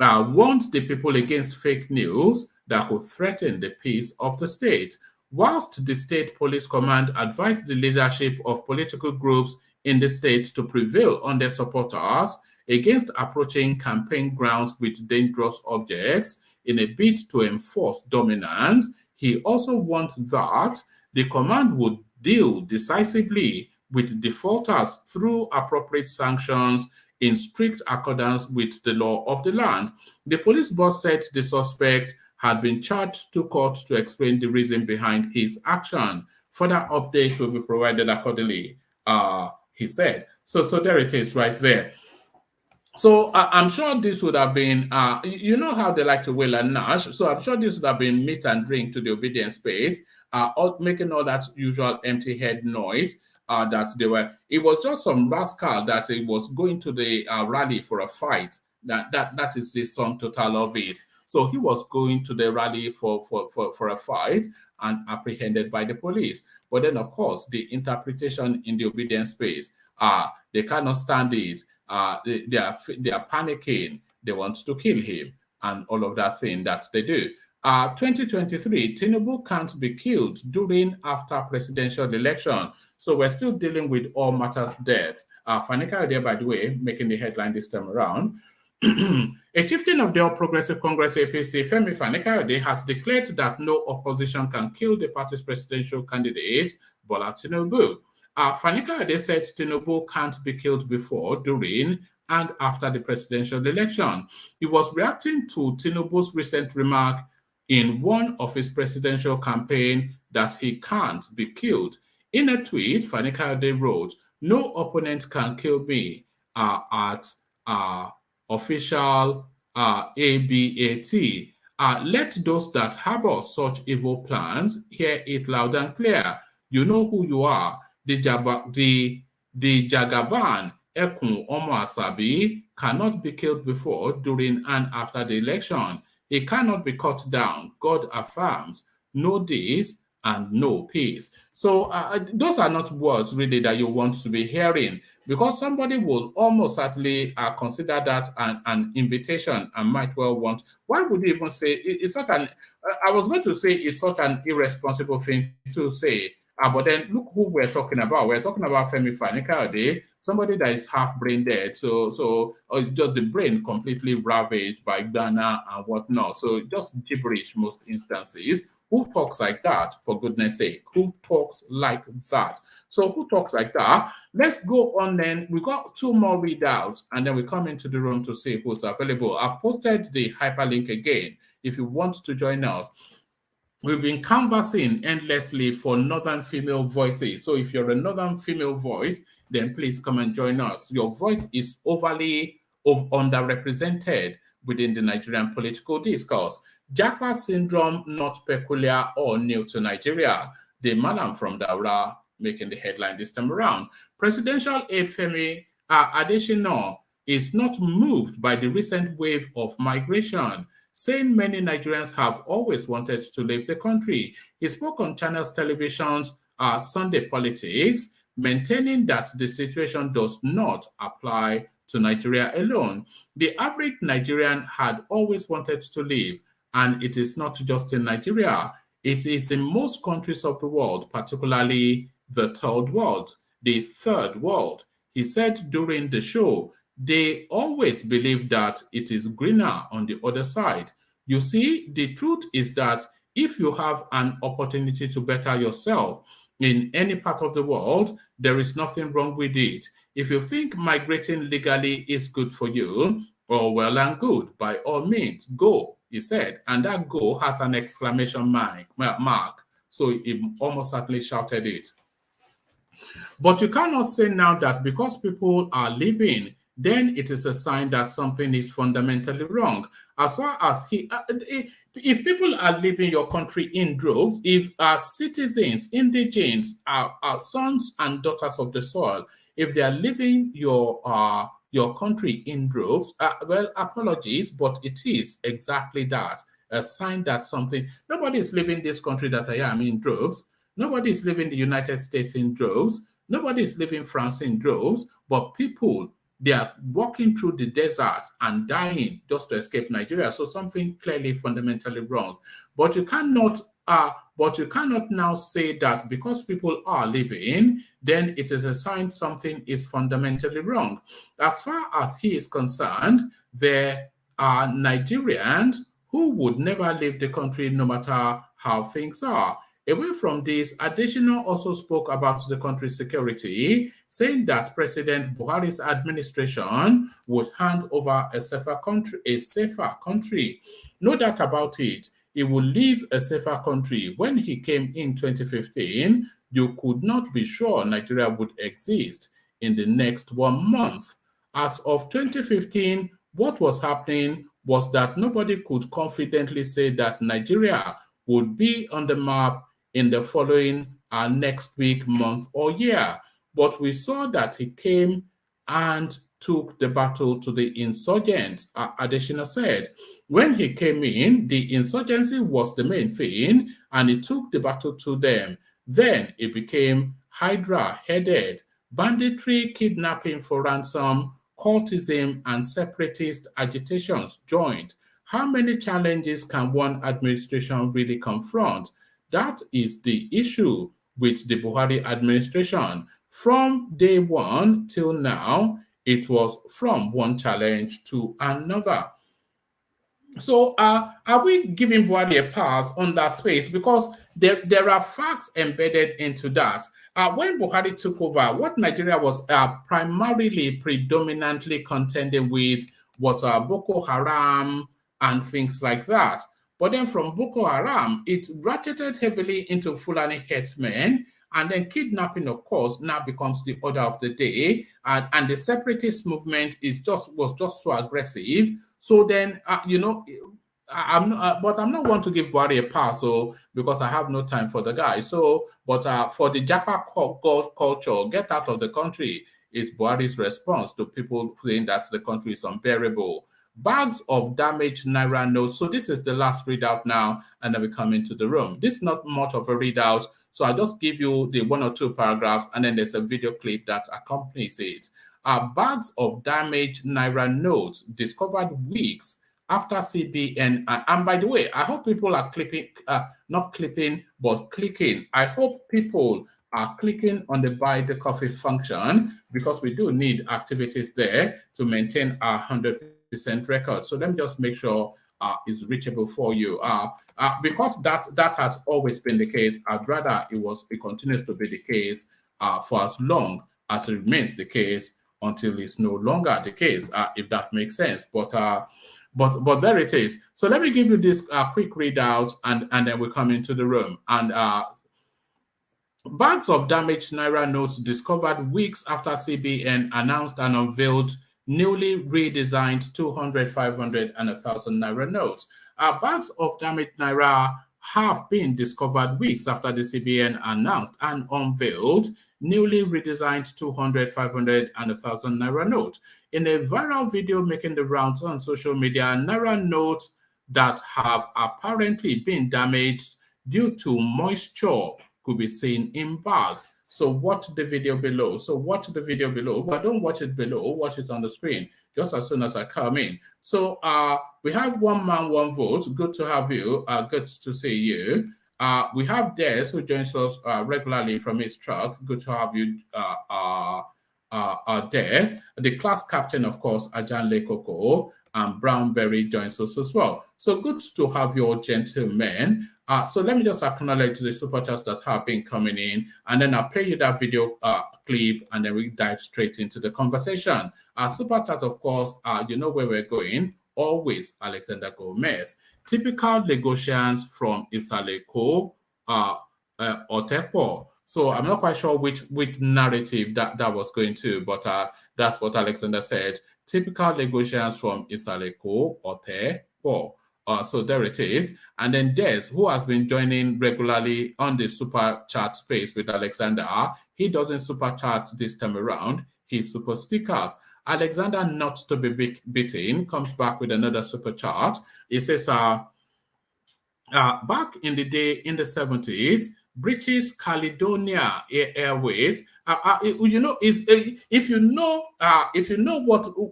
warned the people against fake news that could threaten the peace of the state, whilst the State Police Command advised the leadership of political groups in the state to prevail on their supporters against approaching campaign grounds with dangerous objects in a bid to enforce dominance. He also warned that the command would deal decisively with defaulters through appropriate sanctions in strict accordance with the law of the land. The police boss said the suspect had been charged to court to explain the reason behind his action. Further updates will be provided accordingly, he said. So there it is right there. So I'm sure this would have been, you know how they like to wail and gnash. So I'm sure this would have been meat and drink to the obedient space, making all that usual empty head noise that they were. It was just some rascal that he was going to the rally for a fight. That is the sum total of it. So he was going to the rally for a fight and apprehended by the police. But then, of course, the interpretation in the obedient space, they cannot stand it. They are panicking. They want to kill him and all of that thing that they do. 2023, Tinubu can't be killed during after presidential election. So we're still dealing with all matters death. Fanika there, by the way, making the headline this time around. A chieftain of the All Progressive Congress APC, Femi Fanikayode, has declared that no opposition can kill the party's presidential candidate, Bola Tinubu. Fanikayode said Tinubu can't be killed before, during, and after the presidential election. He was reacting to Tinubu's recent remark in one of his presidential campaign that he can't be killed. In a tweet, Fanikayode wrote, "No opponent can kill me," at official ABAT. Let those that harbor such evil plans hear it loud and clear. You know who you are. The Jagaban Ekun Omo Asabi cannot be killed before, during, and after the election. It cannot be cut down. God affirms. No this and no peace. So those are not words really that you want to be hearing, because somebody will almost certainly consider that an invitation and might well want. Why would you even say it's such an? I was going to say it's such an irresponsible thing to say. But then look who we're talking about. We're talking about Femi Fanikayode, somebody that is half brain dead. So just the brain completely ravaged by Ghana and whatnot. So just gibberish most instances. Who talks like that, for goodness sake? Who talks like that? So who talks like that? Let's go on then. We got two more readouts, and then we come into the room to see who's available. I've posted the hyperlink again if you want to join us. We've been canvassing endlessly for Northern female voices. So if you're a Northern female voice, then please come and join us. Your voice is overly underrepresented within the Nigerian political discourse. Japa syndrome, not peculiar or new to Nigeria. The madam from Daura making the headline this time around. Presidential aide Femi Adesina is not moved by the recent wave of migration, saying many Nigerians have always wanted to leave the country. He spoke on Channels Television's Sunday Politics, maintaining that the situation does not apply to Nigeria alone. The average Nigerian had always wanted to leave, and it is not just in Nigeria. It is in most countries of the world, particularly the third world. The third world. He said during the show, they always believe that it is greener on the other side. You see, the truth is that if you have an opportunity to better yourself in any part of the world, there is nothing wrong with it. If you think migrating legally is good for you, well and good, by all means, go, he said. And that go has an exclamation mark. So he almost certainly shouted it. But you cannot say now that because people are leaving, then it is a sign that something is fundamentally wrong. As far as if people are leaving your country in droves, if citizens, indigents, sons and daughters of the soil, if they are leaving your country in droves, well, apologies, but it is exactly that, a sign that something, nobody is leaving this country that I am in droves. Nobody is leaving the United States in droves. Nobody is leaving France in droves, but people, they are walking through the desert and dying just to escape Nigeria. So something clearly fundamentally wrong. But you cannot now say that because people are leaving, then it is a sign something is fundamentally wrong. As far as he is concerned, there are Nigerians who would never leave the country no matter how things are. Away from this, Adelekjee also spoke about the country's security, saying that President Buhari's administration would hand over a safer country. No doubt about it, he will leave a safer country. When he came in 2015, you could not be sure Nigeria would exist in the next 1 month. As of 2015, what was happening was that nobody could confidently say that Nigeria would be on the map in the following next week, month, or year. But we saw that he came and took the battle to the insurgents, Adelekjee said. When he came in, the insurgency was the main thing, and he took the battle to them. Then it became Hydra-headed, banditry, kidnapping for ransom, cultism, and separatist agitations joined. How many challenges can one administration really confront? That is the issue with the Buhari administration. From day one till now, it was from one challenge to another. So are we giving Buhari a pass on that space? Because there are facts embedded into that. When Buhari took over, what Nigeria was predominantly contending with was Boko Haram and things like that. But then from Boko Haram, it ratcheted heavily into Fulani headsmen, and then kidnapping, of course, now becomes the order of the day. And the separatist movement was just so aggressive. So then, I'm not one to give Buhari a pass, because I have no time for the guy. So, but for the Japa God culture, get out of the country is Buhari's response to people saying that the country is unbearable. Bags of damaged Naira notes. So this is the last readout now, and then we come into the room. This is not much of a readout, so I'll just give you the 1 or 2 paragraphs, and then there's a video clip that accompanies it. Bags of damaged Naira notes discovered weeks after CBN. And by the way, I hope people are not clipping, but clicking. I hope people are clicking on the buy the coffee function, because we do need activities there to maintain our 100% record. So let me just make sure it's reachable for you. Because that has always been the case. I'd rather it continues to be the case for as long as it remains the case until it's no longer the case, if that makes sense. But there it is. So let me give you this quick readout, and then we come into the room. And bags of damaged Naira notes discovered weeks after CBN announced and unveiled newly redesigned 200, 500, and 1,000 Naira notes. Bags of damaged Naira have been discovered weeks after the CBN announced and unveiled newly redesigned 200, 500, and 1,000 Naira note. In a viral video making the rounds on social media, Naira notes that have apparently been damaged due to moisture could be seen in bags. So watch the video below. But don't watch it below, watch it on the screen just as soon as I come in. So we have one man, one vote. Good to have you. Good to see you. We have Des who joins us regularly from his truck. Good to have you, Des. The class captain, of course, Adelekjee Koko, and Brownberry joins us as well. So good to have you all, gentlemen. So let me just acknowledge the super chats that have been coming in, and then I'll play you that video clip, and then we dive straight into the conversation. Super chat, of course, you know where we're going. Always Alexander Gomez. Typical Lagosians from Isaleko, Otepo. So I'm not quite sure which narrative that was going to, but that's what Alexander said. Typical Lagosians from Isaleko, Otepo. So there it is. And then Des, who has been joining regularly on the super chat space with Alexander, he doesn't super chat this time around. He super stickers. Alexander, not to be beaten, comes back with another super chat. He says, back in the day, in the 70s, British Caledonia Airways. You know, if you know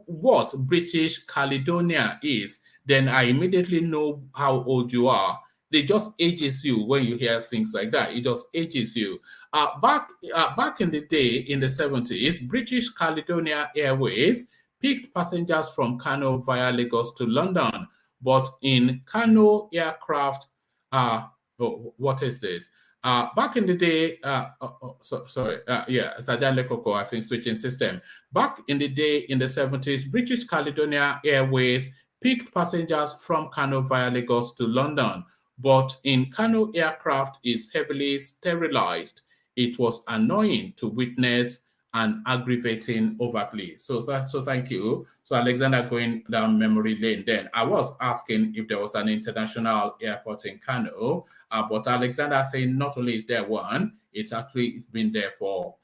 what British Caledonia is, then I immediately know how old you are. They just ages you when you hear things like that. It just ages you. Back in the day, in the 70s, British Caledonia Airways picked passengers from Kano via Lagos to London. But in Kano aircraft, what is this? Back in the day, it's Adelekjee Koko, I think, switching system. Back in the day, in the 70s, British Caledonia Airways picked passengers from Kano via Lagos to London, but in Kano aircraft is heavily sterilized. It was annoying to witness and aggravating overtly. So thank you. So Alexander, going down memory lane then, I was asking if there was an international airport in Kano, but Alexander saying not only is there one, it actually has been there for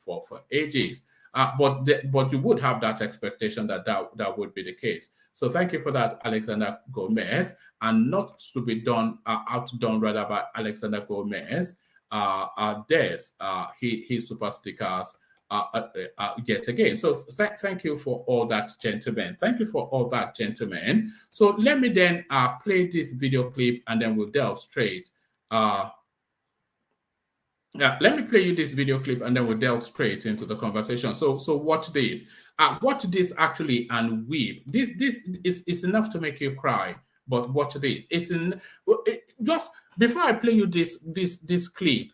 ages. But you would have that expectation that would be the case. So thank you for that, Alexander Gomez, and not to be outdone rather by Alexander Gomez. Des, he super stickers yet again. So thank you for all that, gentlemen. Thank you for all that, gentlemen. So let me then play this video clip, and then we'll delve straight. Let me play you this video clip, and then we'll delve straight into the conversation. So watch this. Watch this actually and weep. This is enough to make you cry. But watch this. Just before I play you this clip,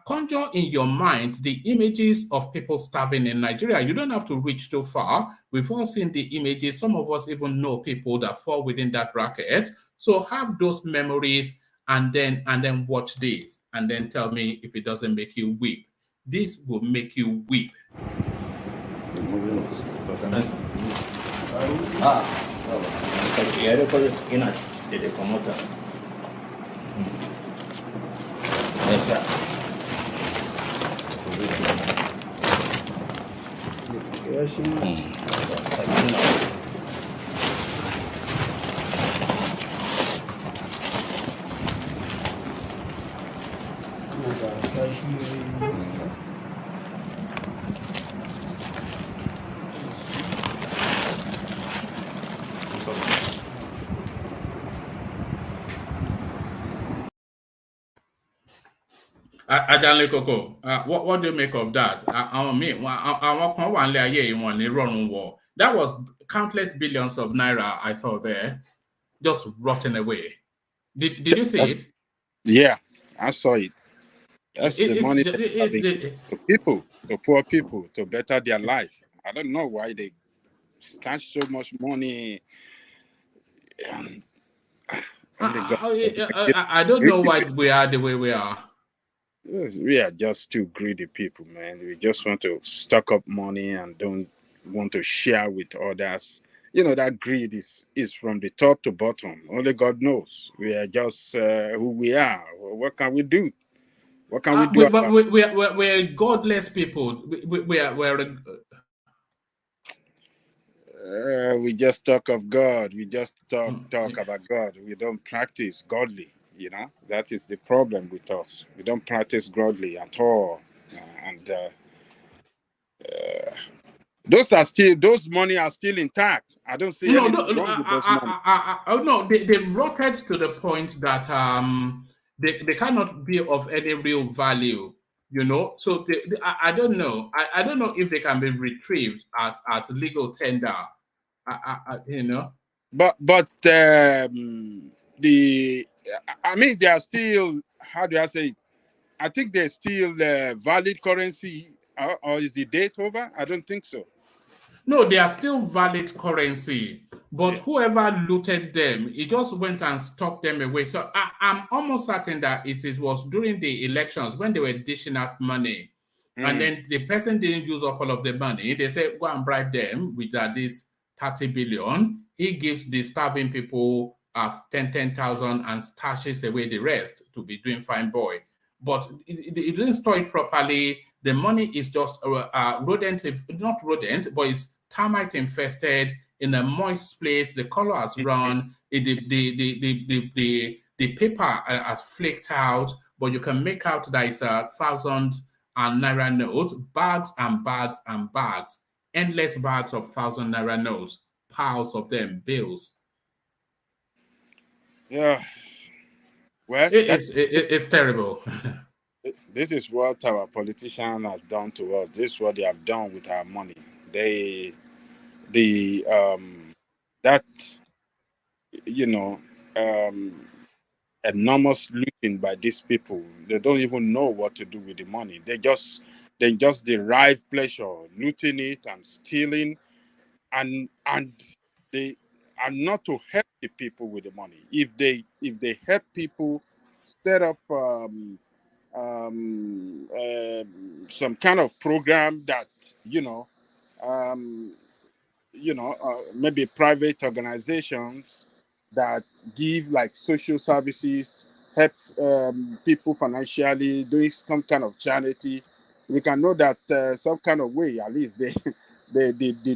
conjure in your mind the images of people starving in Nigeria. You don't have to reach too far. We've all seen the images. Some of us even know people that fall within that bracket. So have those memories, and then watch this, and then tell me if it doesn't make you weep. This will make you weep. Adelekjee Koko, what do you make of that? That was countless billions of naira I saw there, just rotting away. Did you see it? Yeah, I saw it. That's the money to people, to poor people, to better their life. I don't know why they stash so much money. I don't know why we are the way we are. We are just too greedy people, man. We just want to stock up money and don't want to share with others. that greed is from the top to bottom. Only God knows. We are just who we are. What can we do? What can we do about it? We're godless people. We're We just talk of God. We just talk mm, about God. We don't practice godly. That is the problem with us. We don't practice godly at all. And those money are still intact. I don't see no, anything wrong with those money. oh no, they rotted to the point that they cannot be of any real value. So I don't know. I don't know if they can be retrieved as legal tender. But they are still, how do I say it? I think they're still valid currency, or is the date over? I don't think so. No, they are still valid currency, but Yeah. whoever looted them, he just went and stocked them away. So I'm almost certain that it was during the elections when they were dishing out money, and Mm. then the person didn't use up all of the money. They said, go and bribe them with this 30 billion. He gives the starving people 10,000 and stashes away the rest to be doing fine boy. But it didn't store it properly. The money is just rodent, not rodent, but it's termite infested in a moist place. The color has run. The paper has flaked out, but you can make out that it's 1,000 and naira notes, bags and bags and bags, endless bags of 1,000 naira notes, piles of them, bills. Yeah. Well, It's terrible. this is what our politicians have done to us. This is what they have done with our money. That you know enormous looting by these people. They don't even know what to do with the money. They just derive pleasure looting it and stealing, and they are not to help the people with the money. If they help people set up some kind of program that um, maybe private organizations that give like social services, help people financially, doing some kind of charity. We can know that some kind of way, at least the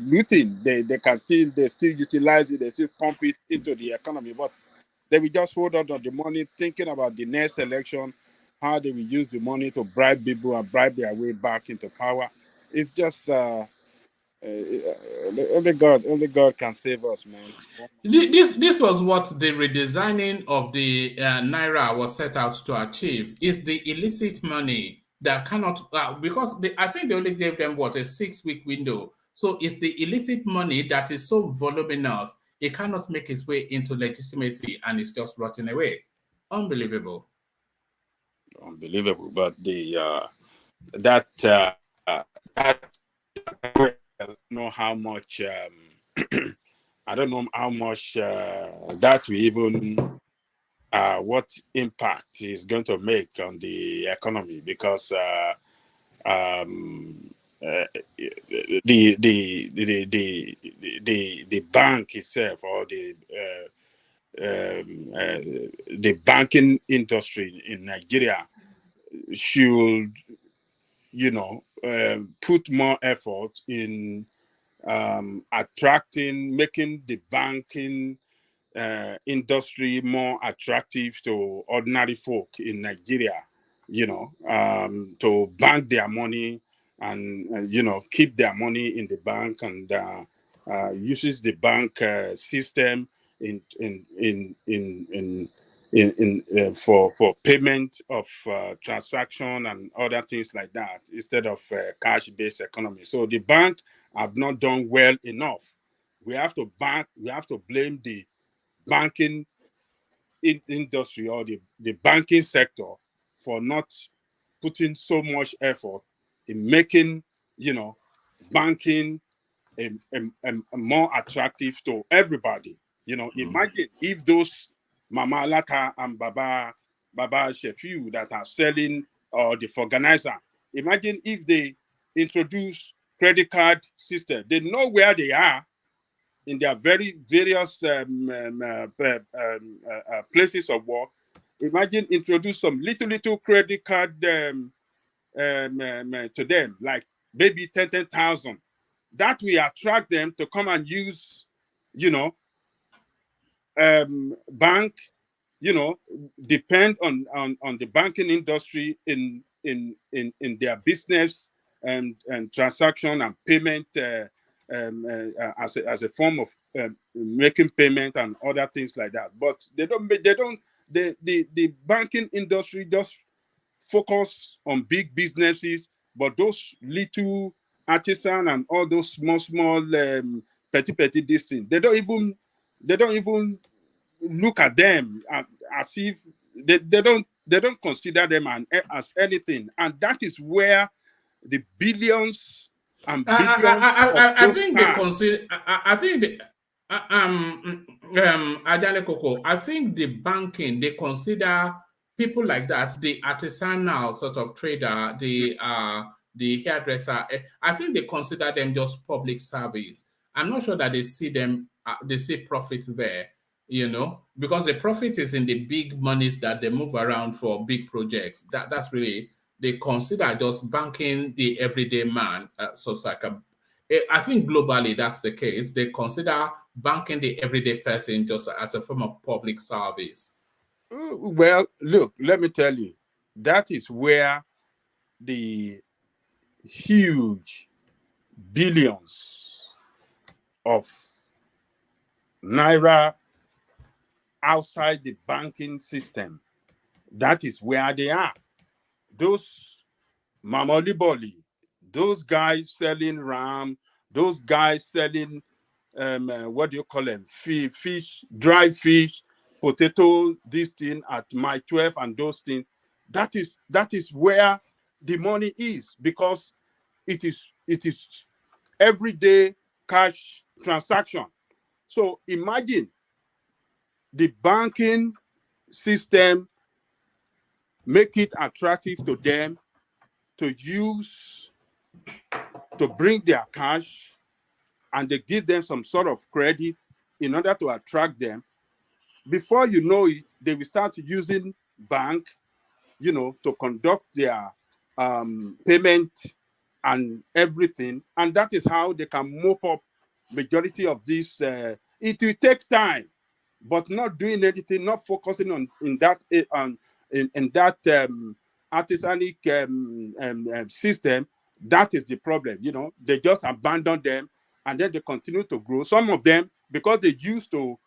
looting, they still utilize it, they still pump it into the economy, but they will just hold on to the money, thinking about the next election, how they will use the money to bribe people and bribe their way back into power. It's just only God can save us, man. This was what the redesigning of the naira was set out to achieve. Is the illicit money that cannot because I think they only gave them what, a 6-week window. So it's the illicit money that is so voluminous it cannot make its way into legitimacy and it's just rotting away. Unbelievable. Unbelievable. But that I don't know how much I don't know how much that will even what impact is going to make on the economy, because the bank itself, or the banking industry in Nigeria should put more effort in making the banking industry more attractive to ordinary folk in Nigeria, to bank their money and keep their money in the bank, and uses the bank system for payment of transaction and other things like that, instead of cash-based economy. So the bank have not done well enough. We have to blame the banking industry, or the banking sector, for not putting so much effort in making banking a more attractive to everybody. Imagine if those Mama Lata and Baba Shefiu that are selling, or the organizer, imagine if they introduce credit card system. They know where they are. in their very various places of work. Imagine introduce some little credit card to them, like maybe 10,000. That will attract them to come and use, bank, depend on the banking industry in their business and transaction and payment as a form of making payment and other things like that. But the banking industry just focus on big businesses, but those little artisan and all those small petty this thing, they don't even look at them as if they don't consider them as anything. And that is where the billions and billions I think they consider. I think the Adelekjee, I think the banking, they consider people like that, the artisanal sort of trader, the hairdresser. I think they consider them just public service. I'm not sure that they see them. They see profit there, because the profit is in the big monies that they move around for big projects. That's really, they consider just banking the everyday man. So it's like I think globally that's the case. They consider banking the everyday person just as a form of public service. Well, look, let me tell you, that is where the huge billions of naira outside the banking system, that is where they are. Those mamoliboli, those guys selling ram, those guys selling what do you call them? Fish, dry fish, potato, this thing at my 12 and those things. That is where the money is, because it is everyday cash transaction. So imagine the banking system make it attractive to them to use, to bring their cash, and they give them some sort of credit in order to attract them. Before you know it, they will start using bank, to conduct their payment and everything. And that is how they can mop up majority of this. It will take time, but not doing anything, not focusing on that artisanic system. That is the problem. They just abandon them, and then they continue to grow. Some of them, because they used to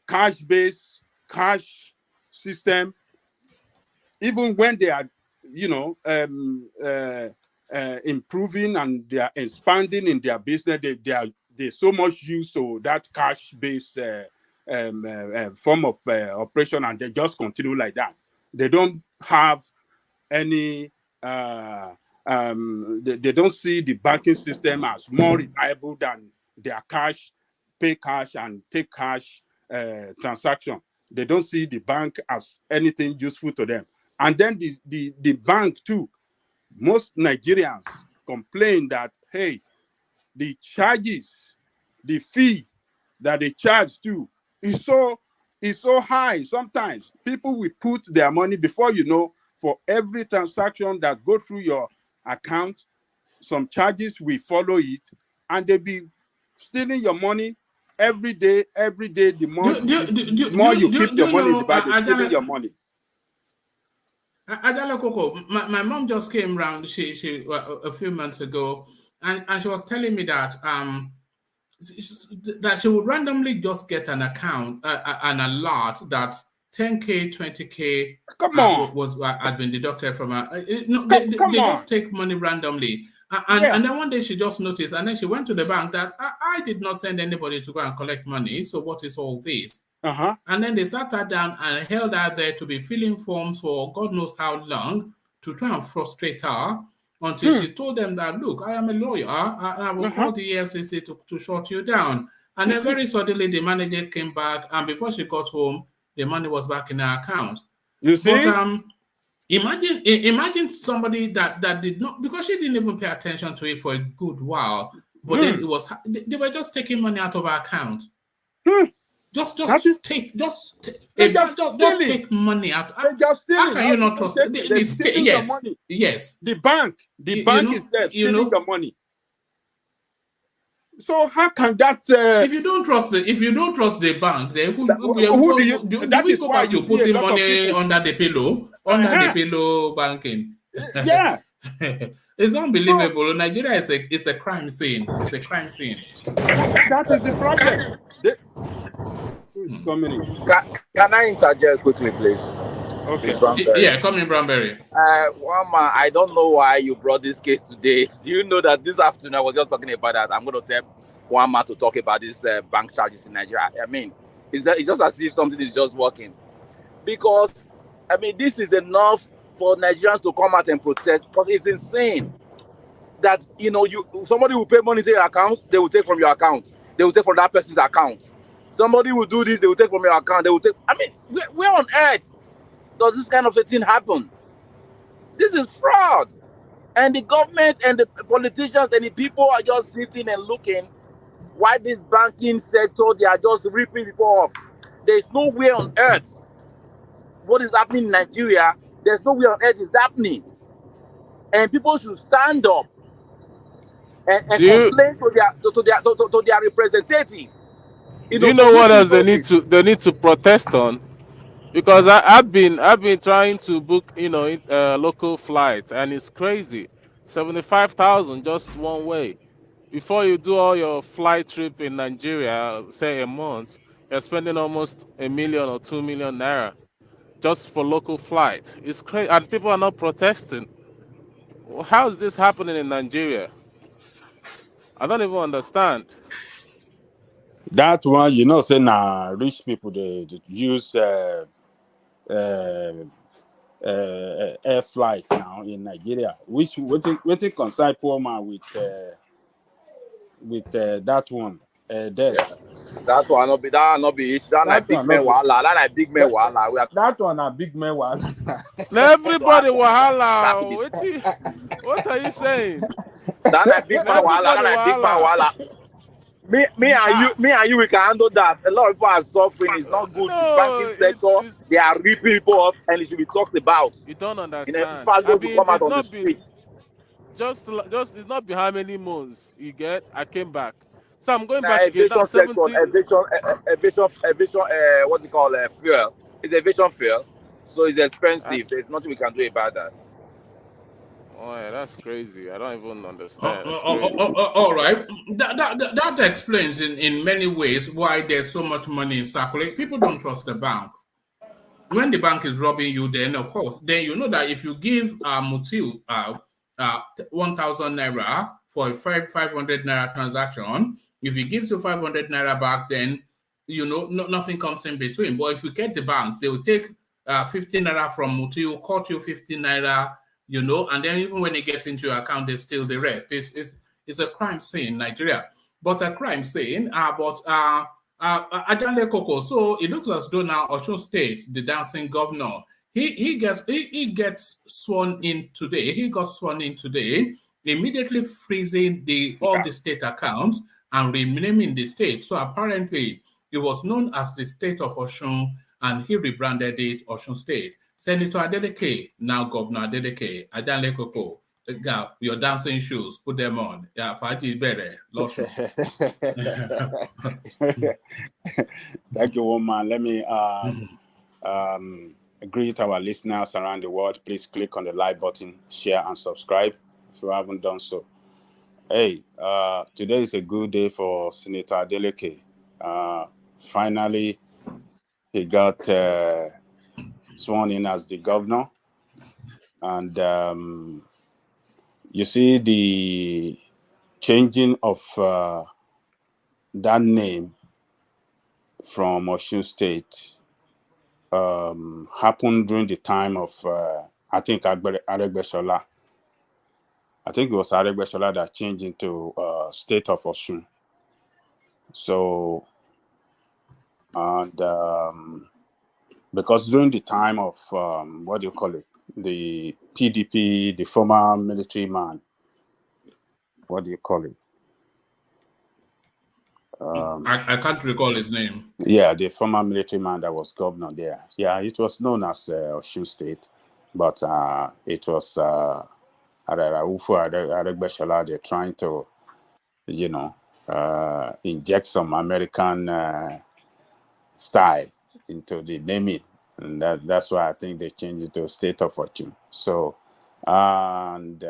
cash-based cash system, even when they are, improving and they are expanding in their business, they're so much used to that cash-based form of operation, and they just continue like that. They don't have any. They don't see the banking system as more reliable than their cash, pay cash and take cash transaction. They don't see the bank as anything useful to them. And then the bank too. Most Nigerians complain that, hey, the charges, the fee that they charge too is so high. Sometimes people will put their money, before for every transaction that go through your account, some charges will follow it, and they be stealing your money every day. The more you keep your money in the bank, they're stealing your money. Adelekjee, my mom just came around. She a few months ago, and she was telling me that that she would randomly just get an account, an alert that 10K, 20K had been deducted from her. They just take money randomly. And then one day she just noticed, and then she went to the bank that I did not send anybody to go and collect money. So what is all this? And then they sat her down and held her there to be filling forms for God knows how long, to try and frustrate her, until she told them that, look, I am a lawyer, and I will call the EFCC to shut you down. And then very suddenly the manager came back, and before she got home, the money was back in her account. You see? But imagine somebody that did not, because she didn't even pay attention to it for a good while. but then it was they were just taking money out of our account. Just take money out. How can you not trust it? Yes, money. Yes. The bank is there stealing the money. So how can that? If you don't trust the bank, then who do you go back to putting money under the pillow? Under the pillow banking. Yeah. It's unbelievable. Nigeria is a crime scene. It's a crime scene. That is the problem. Who is coming in? Can I interject quickly, please? Okay. Yeah, come in, Branberry. One man, I don't know why you brought this case today. Do you know that this afternoon I was just talking about that? I'm going to tell one man to talk about this bank charges in Nigeria. I mean, it's just as if something is just working. Because, I mean, this is enough for Nigerians to come out and protest, because it's insane that, you know, somebody will pay money to your account, they will take from your account. They will take from that person's account. Somebody will do this, they will take from your account. They will take. I mean, where on earth does this kind of a thing happen? This is fraud. And the government and the politicians and the people are just sitting and looking why this banking sector, they are just ripping people off. There's nowhere on earth what is happening in Nigeria. There's nowhere on earth is happening. And people should stand up and complain to their representative. Do you know what else they need to protest on? Because I've been trying to book, local flights, and it's crazy. 75,000 just one way. Before you do all your flight trip in Nigeria, say a month, you're spending almost 1 million or 2 million naira just for local flights. It's crazy, and people are not protesting. How is this happening in Nigeria? I don't even understand. That one, you know, say now rich people they use air flight now in Nigeria. What it concern poor man with that one? That one not be that like big man wahala. That like big man wahala. That one a big man wahala. Everybody wahala. What are you saying? That like big man wahala. That like big man wahala. Me and you, we can handle that. A lot of people are suffering. It's not good. No, the banking sector, they are ripping people off, and it should be talked about. You don't understand. You know, come out on the street. Just it's not be how many months you get. I came back, so I'm going back again. That's 70. Aviation, what's it called? Fuel. It's aviation fuel, so it's expensive. There's nothing we can do about that. Oh, yeah, that's crazy. I don't even understand. All right. That explains in many ways why there's so much money in circulation. People don't trust the banks. When the bank is robbing you, then of course, then you know that if you give Mutiu 1,000 naira for a 500 naira transaction, if he gives you 500 naira back, then you know nothing comes in between. But if you get the bank, they will take 15 naira from Mutiu, cut you 15 naira. You know, and then even when it gets into your account, they steal the rest. It's a crime scene in Nigeria. But a crime scene, Adelekjee, so it looks as though now Osun State, the dancing governor, he gets sworn in today. He got sworn in today, immediately freezing all the state accounts and renaming the state. So apparently it was known as the state of Osun, and he rebranded it Osun State. Senator Adelekjee, now Governor Adelekjee, Adelekjee, your dancing shoes, put them on. Yeah, Faji Bere, Thank you, woman. Let me greet our listeners around the world. Please click on the like button, share, and subscribe if you haven't done so. Hey, today is a good day for Senator Adelekjee. Finally, he got sworn in as the governor, and you see the changing of that name from Osun State happened during the time of I think Adelekjee. I think it was Adelekjee that changed into state of Osun. So, and because during the time of the PDP, the former military man, I can't recall his name. Yeah, the former military man that was governor there. Yeah, it was known as Osun State, but it was Adelekjee. They're trying to, inject some American style into the naming, and that's why I think they changed it to State of Fortune. So, and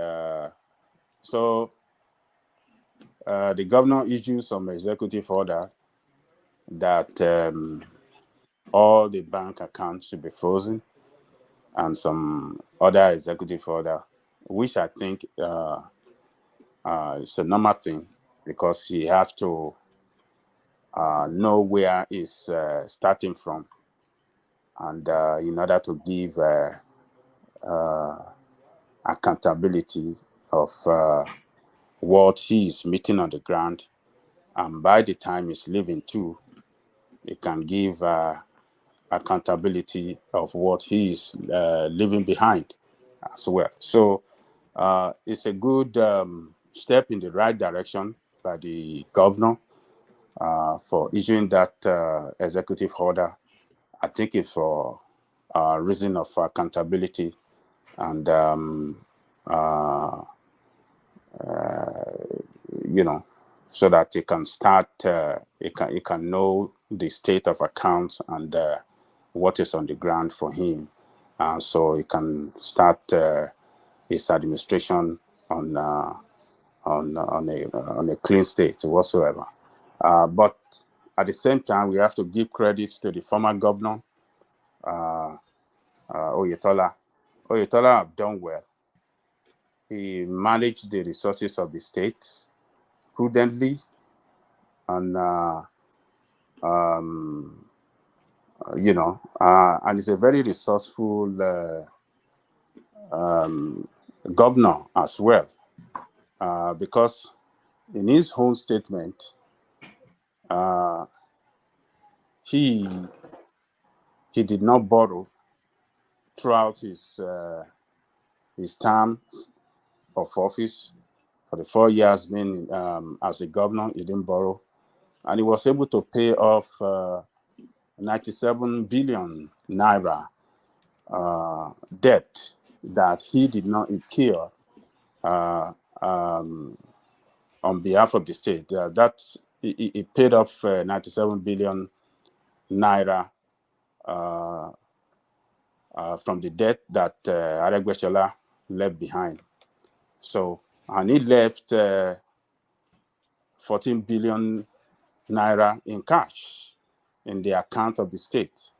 so the governor issued some executive order that all the bank accounts should be frozen, and some other executive order, which I think is a normal thing, because he has to know where he's starting from, and in order to give accountability of what he is meeting on the ground, and by the time he's leaving too, he can give accountability of what he is leaving behind as well. So it's a good step in the right direction by the governor for issuing that executive order. I think it's for a reason of accountability, and so that it can start, it can know the state of accounts and what is on the ground for him, so it can start his administration on a clean state whatsoever. But at the same time, we have to give credit to the former governor, Oyetola. Oyetola have done well. He managed the resources of the state prudently, and and he's a very resourceful governor as well, because in his own statement, he did not borrow throughout his term of office. For the 4 years being as a governor, he didn't borrow, and he was able to pay off 97 billion naira debt that he did not incur on behalf of the state. He paid off 97 billion naira from the debt that Adelekjee left behind. So, and he left 14 billion naira in cash in the account of the state.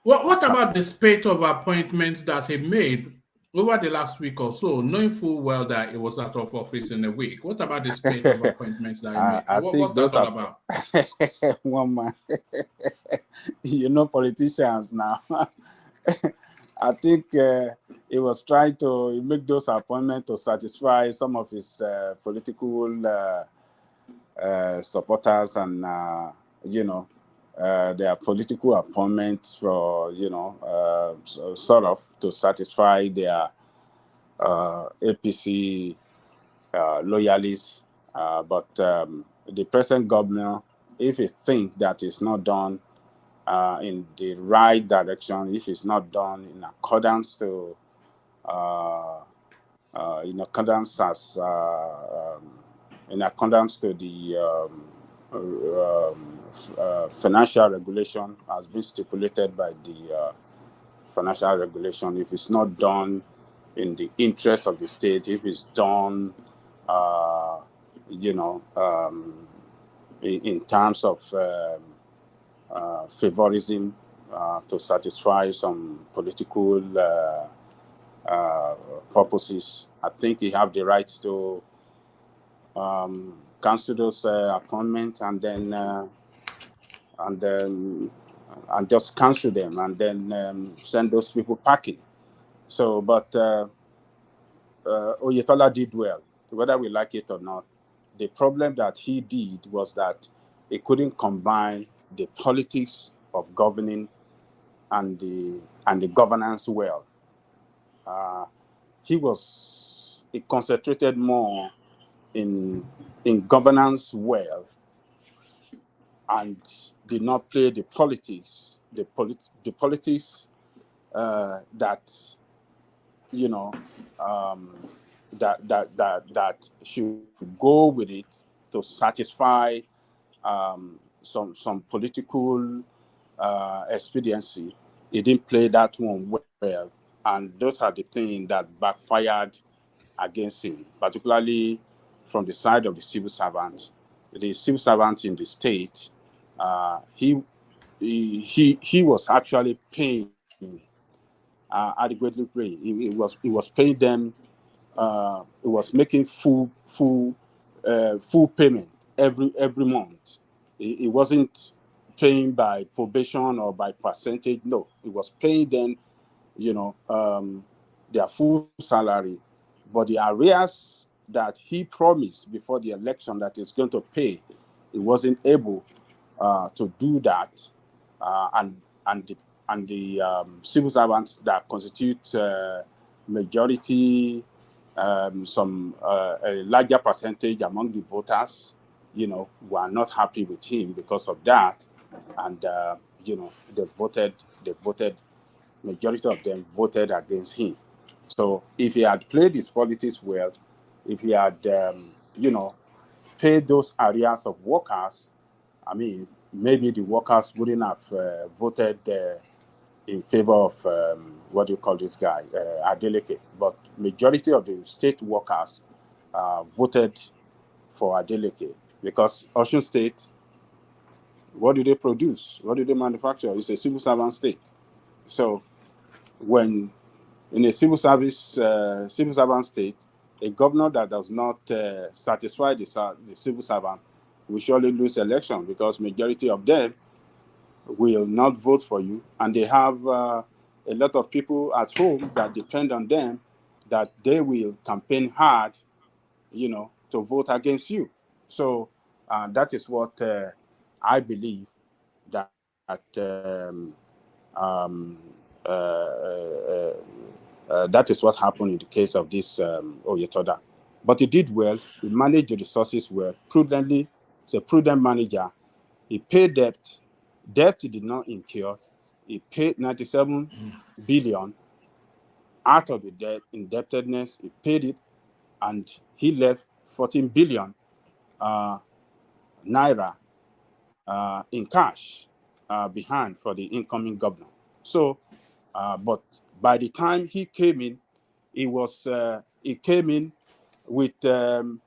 What about the spate of appointments that he made over the last week or so, knowing full well that he was out of office in a week? What about the spate of appointments that he made? What's that all about? One man, politicians now. I think he was trying to make those appointments to satisfy some of his political supporters, and their political appointments for sort of to satisfy their APC loyalists. But the present governor, if he thinks that it's not done in the right direction, if it's not done in accordance to in accordance to the financial regulation has been stipulated by the financial regulation, if it's not done in the interest of the state, if it's done in terms of favorism to satisfy some political purposes, I think he have the right to cancel those appointments, and just cancel them, and then send those people packing. So, but Oyetola did well, whether we like it or not. The problem that he did was that he couldn't combine the politics of governing and the governance well. He concentrated more in governance well, and did not play the politics, the politics that you know that should go with it to satisfy some political expediency. He didn't play that one well, and those are the things that backfired against him, particularly from the side of the civil servants. The civil servants in the state, he was actually paying adequately paying. He was paying them. He was making full payment every month. He wasn't paying by probation or by percentage. No, he was paying them, their full salary, but the arrears that he promised before the election that he's going to pay, he wasn't able to do that, and the civil servants that constitute majority, a larger percentage among the voters, were not happy with him because of that, and they voted. Majority of them voted against him. So if he had played his politics well, if he had paid those arrears of workers, I mean, maybe the workers wouldn't have voted in favor of what do you call this guy, Adelekjee. But majority of the state workers voted for Adelekjee because Osun State, what do they produce? What do they manufacture? It's a civil servant state. So when in a civil servant state, a governor that does not satisfy the civil servant will surely lose election because majority of them will not vote for you, and they have a lot of people at home that depend on them, that they will campaign hard, to vote against you. So that is what I believe that that is what happened in the case of this Oyetola. But he did well. He managed the resources well, prudently. He's a prudent manager. He paid debt. Debt he did not incur. He paid 97 billion out of the debt indebtedness. He paid it, and he left 14 billion naira in cash behind for the incoming governor. So, but by the time he came in, he came in with the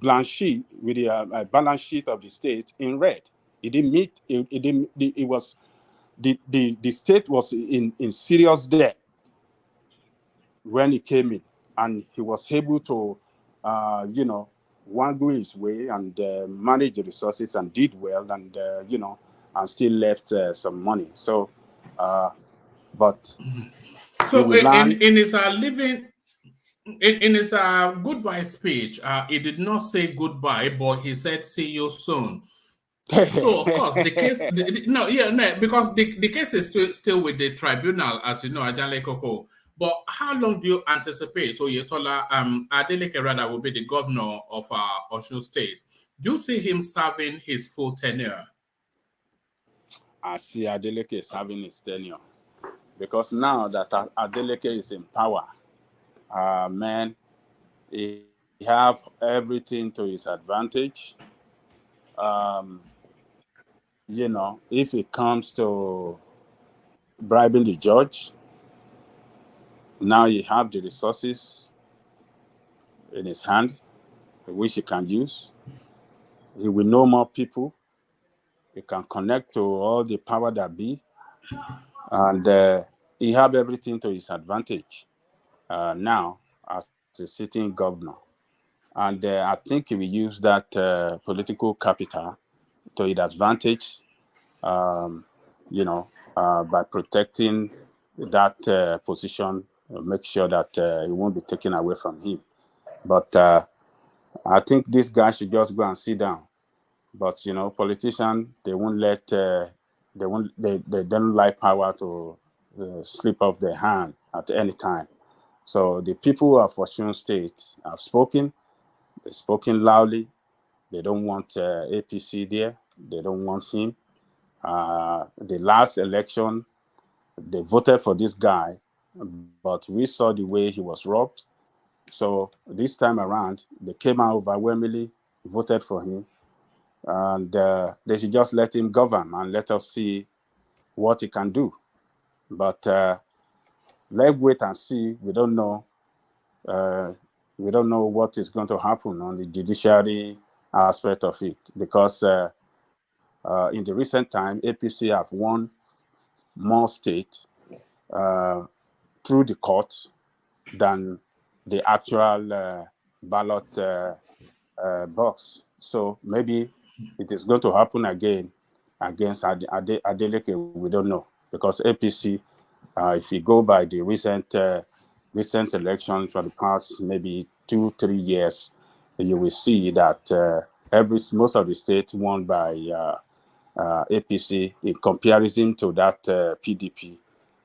balance sheet, with the balance sheet of the state in red. It didn't meet. It didn't. It was the state was in serious debt when he came in, and he was able to, wangle his way and manage the resources and did well, and and still left some money. So, but So learn. in his living. In his goodbye speech, he did not say goodbye, but he said "see you soon." So, of course, the case, because the case is still with the tribunal, as you know, Adelekjee. But how long do you anticipate Oyetola, Adelekjee rather, will be the governor of Osun State? Do you see him serving his full tenure? I see Adelekjee serving his tenure because now that Adelekjee is in power, man, he have everything to his advantage. If it comes to bribing the judge, now he have the resources in his hand, which he can use. He will know more people. He can connect to all the power that be, and he have everything to his advantage now as a sitting governor. And I think he will use that political capital to his advantage, by protecting that position, make sure that it won't be taken away from him. But I think this guy should just go and sit down. But politicians, they won't let they don't like power to slip off their hand at any time. So the people of Osun State have spoken. They've spoken loudly. They don't want APC there. They don't want him. The last election, they voted for this guy, but we saw the way he was robbed. So this time around, they came out overwhelmingly, voted for him, and they should just let him govern and let us see what he can do. But let's wait and see. We don't know. We don't know what is going to happen on the judiciary aspect of it, because in the recent time, APC have won more states through the courts than the actual ballot box. So maybe it is going to happen again against Adelekjee. We don't know, because APC, if you go by the recent election for the past maybe 2-3 years, you will see that most of the states won by APC in comparison to that PDP.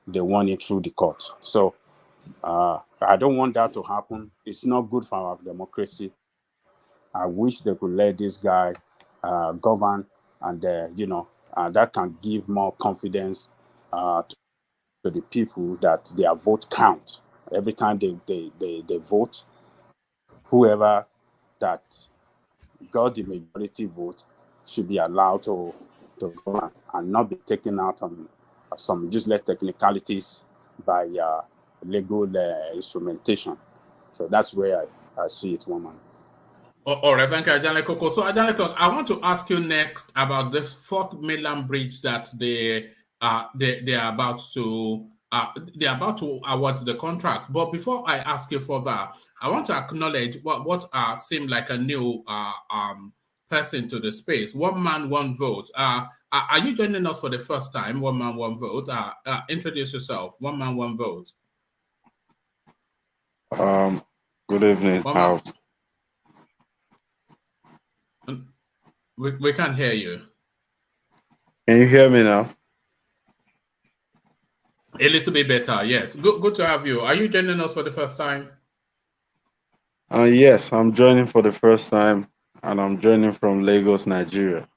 They won it through the court. So I don't want that to happen. It's not good for our democracy. I wish they could let this guy govern, and that can give more confidence to the people that their vote count. Every time they vote, whoever that got the majority vote should be allowed to govern and not be taken out on some useless technicalities by legal instrumentation. So that's where I see it, woman. All right, thank you, Adelekjee. So, Adelekjee, I want to ask you next about this fourth mainland bridge that they are about to award the contract. But before I ask you for that, I want to acknowledge what seemed like a new person to the space. One man, one vote. Are you joining us for the first time? One man, one vote. Introduce yourself. One man, one vote. Good evening, House. We can't hear you. Can you hear me now? A little bit better, yes. Good to have you. Are you joining us for the first time? Yes, I'm joining for the first time, and I'm joining from Lagos, Nigeria.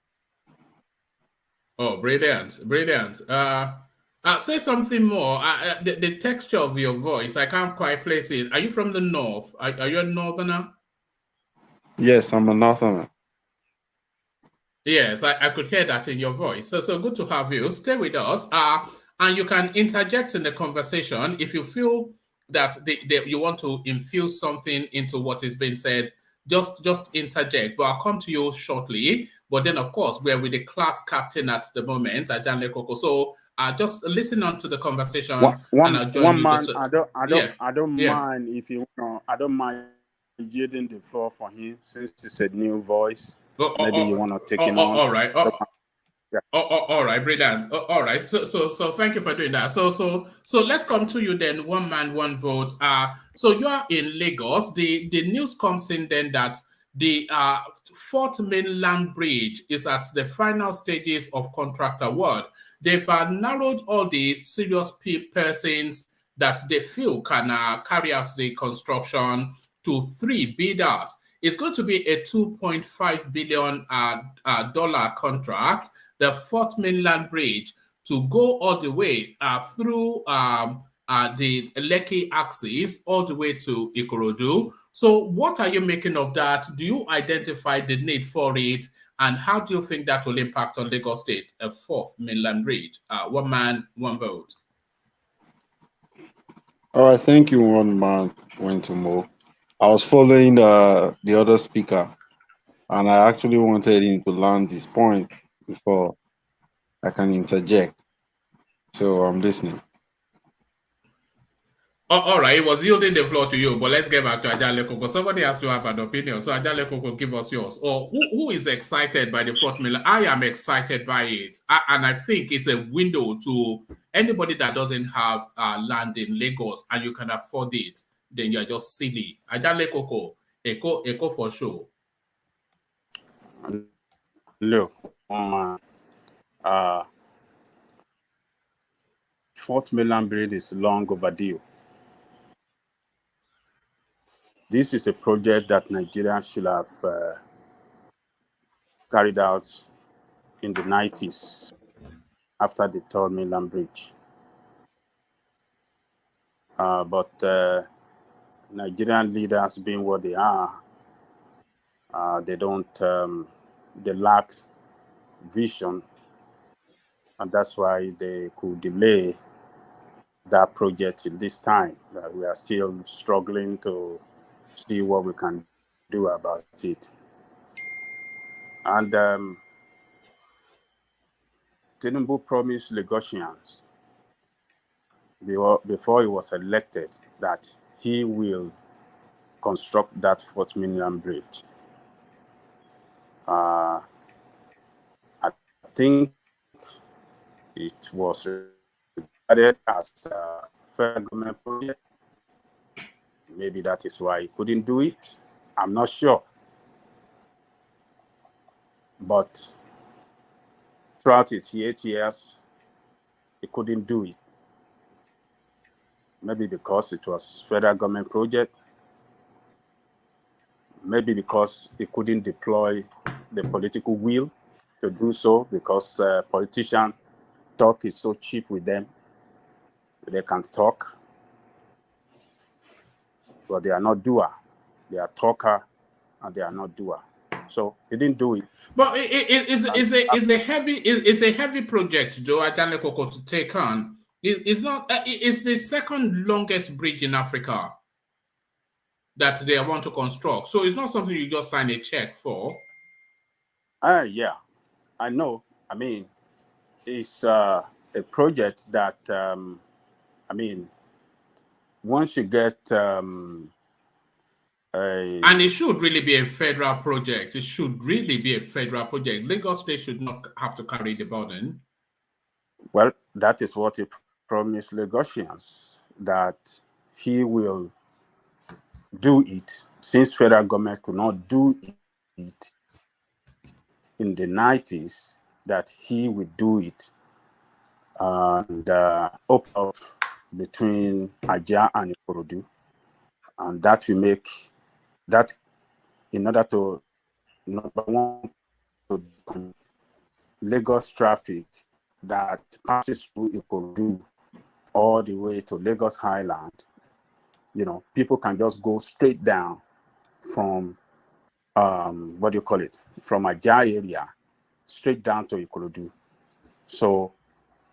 Oh, brilliant, brilliant. Say something more. The texture of your voice, I can't quite place it. Are you from the north? Are you a northerner? Yes, I'm a northerner. Yes, I could hear that in your voice. So good to have you. Stay with us. And you can interject in the conversation if you feel that you want to infuse something into what is being said. Just interject. But I'll come to you shortly. But then, of course, we're with the class captain at the moment, Adelekjee. So just listen on to the conversation, and I'll join you. Man, I don't mind if you know. I don't mind yielding the floor for him since it's a new voice. Maybe you want to take him on. All right. All right, brilliant. All right. So thank you for doing that. So let's come to you then. One man, one vote. So you are in Lagos. The news comes in then that the fourth mainland bridge is at the final stages of contract award. They've narrowed all the serious persons that they feel can carry out the construction to 3 bidders. It's going to be a $2.5 billion dollar contract, the fourth mainland bridge, to go all the way through the Adelekjee axis all the way to Ikorodu. So what are you making of that? Do you identify the need for it? And how do you think that will impact on Lagos State, a fourth mainland bridge? One man, one vote. All right, thank you, one man, went to Mo. I was following the other speaker, and I actually wanted him to land this point before I can interject. So I'm listening. All right, it was yielding the floor to you, but let's get back to Adelekjee. Somebody has to have an opinion. So Adelekjee, give us yours. Or who is excited by the fourth mainland? I am excited by it. And I think it's a window to anybody that doesn't have land in Lagos and you can afford it. Then you're just silly. Adelekjee, echo for sure. Look, fourth mainland bridge is long overdue. This is a project that Nigeria should have carried out in the 90s after the third mainland bridge. But Nigerian leaders being what they are, they don't, they lack vision, and that's why they could delay that project in this time. We are still struggling to see what we can do about it. And Tinubu promised Lagosians before he was elected that he will construct that fourth mainland bridge. I think it was regarded as a federal government project. Maybe that is why he couldn't do it. I'm not sure. But throughout its 8 years, he couldn't do it. Maybe because it was federal government project. Maybe because he couldn't deploy the political will to do so, because politicians talk is so cheap with them. They can talk, but they are not doer. They are talker, and they are not doer. So he didn't do it. But it's a heavy project, though, Adelekjee, to take on. It's not. It's the second longest bridge in Africa that they want to construct. So it's not something you just sign a check for. Yeah, I know. I mean, it's a project that, I mean, once you get and it should really be a federal project. It should really be a federal project. Lagos State should not have to carry the burden. Well, that is what he promised Lagosians, that he will do it, since federal government could not do it in the 90s, that he would do it and open up between Ajah and Ikorodu. And that will make that, in order to, number one, to Lagos traffic that passes through Ikorodu all the way to Lagos Highland, you know, people can just go straight down from, what do you call it, from Ajah area, straight down to Ikorodu. So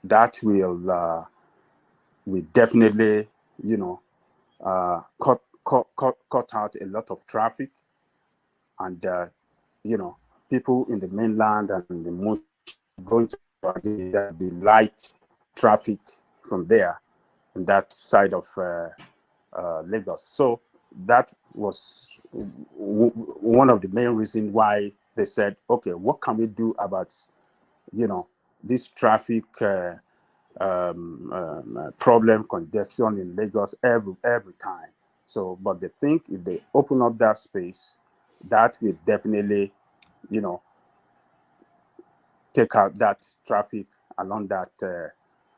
that will definitely, you know, cut out a lot of traffic, and you know, people in the mainland and the most going to be light traffic from there, on that side of Lagos. So that was one of the main reasons why they said, okay, what can we do about, you know, this traffic problem, congestion in Lagos every time. So, but they think if they open up that space, that will definitely, you know, take out that traffic along that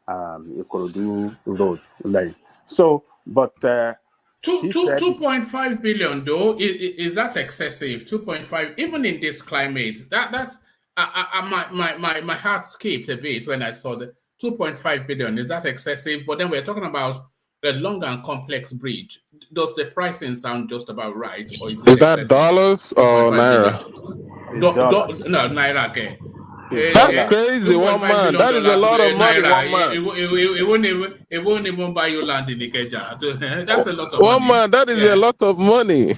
Ikorodu road lane. So, but 2.5 billion, though, is that excessive? 2.5, even in this climate, that's my heart skipped a bit when I saw the 2.5 billion. Is that excessive? But then we're talking about a long and complex bridge. Does the pricing sound just about right, or is it that excessive? dollars or naira? dollars. No, naira. Okay. That's crazy, one man. That is a lot of money, one man. It won't even buy you land in Ikeja. That's a lot of One money. man, that is a lot of money.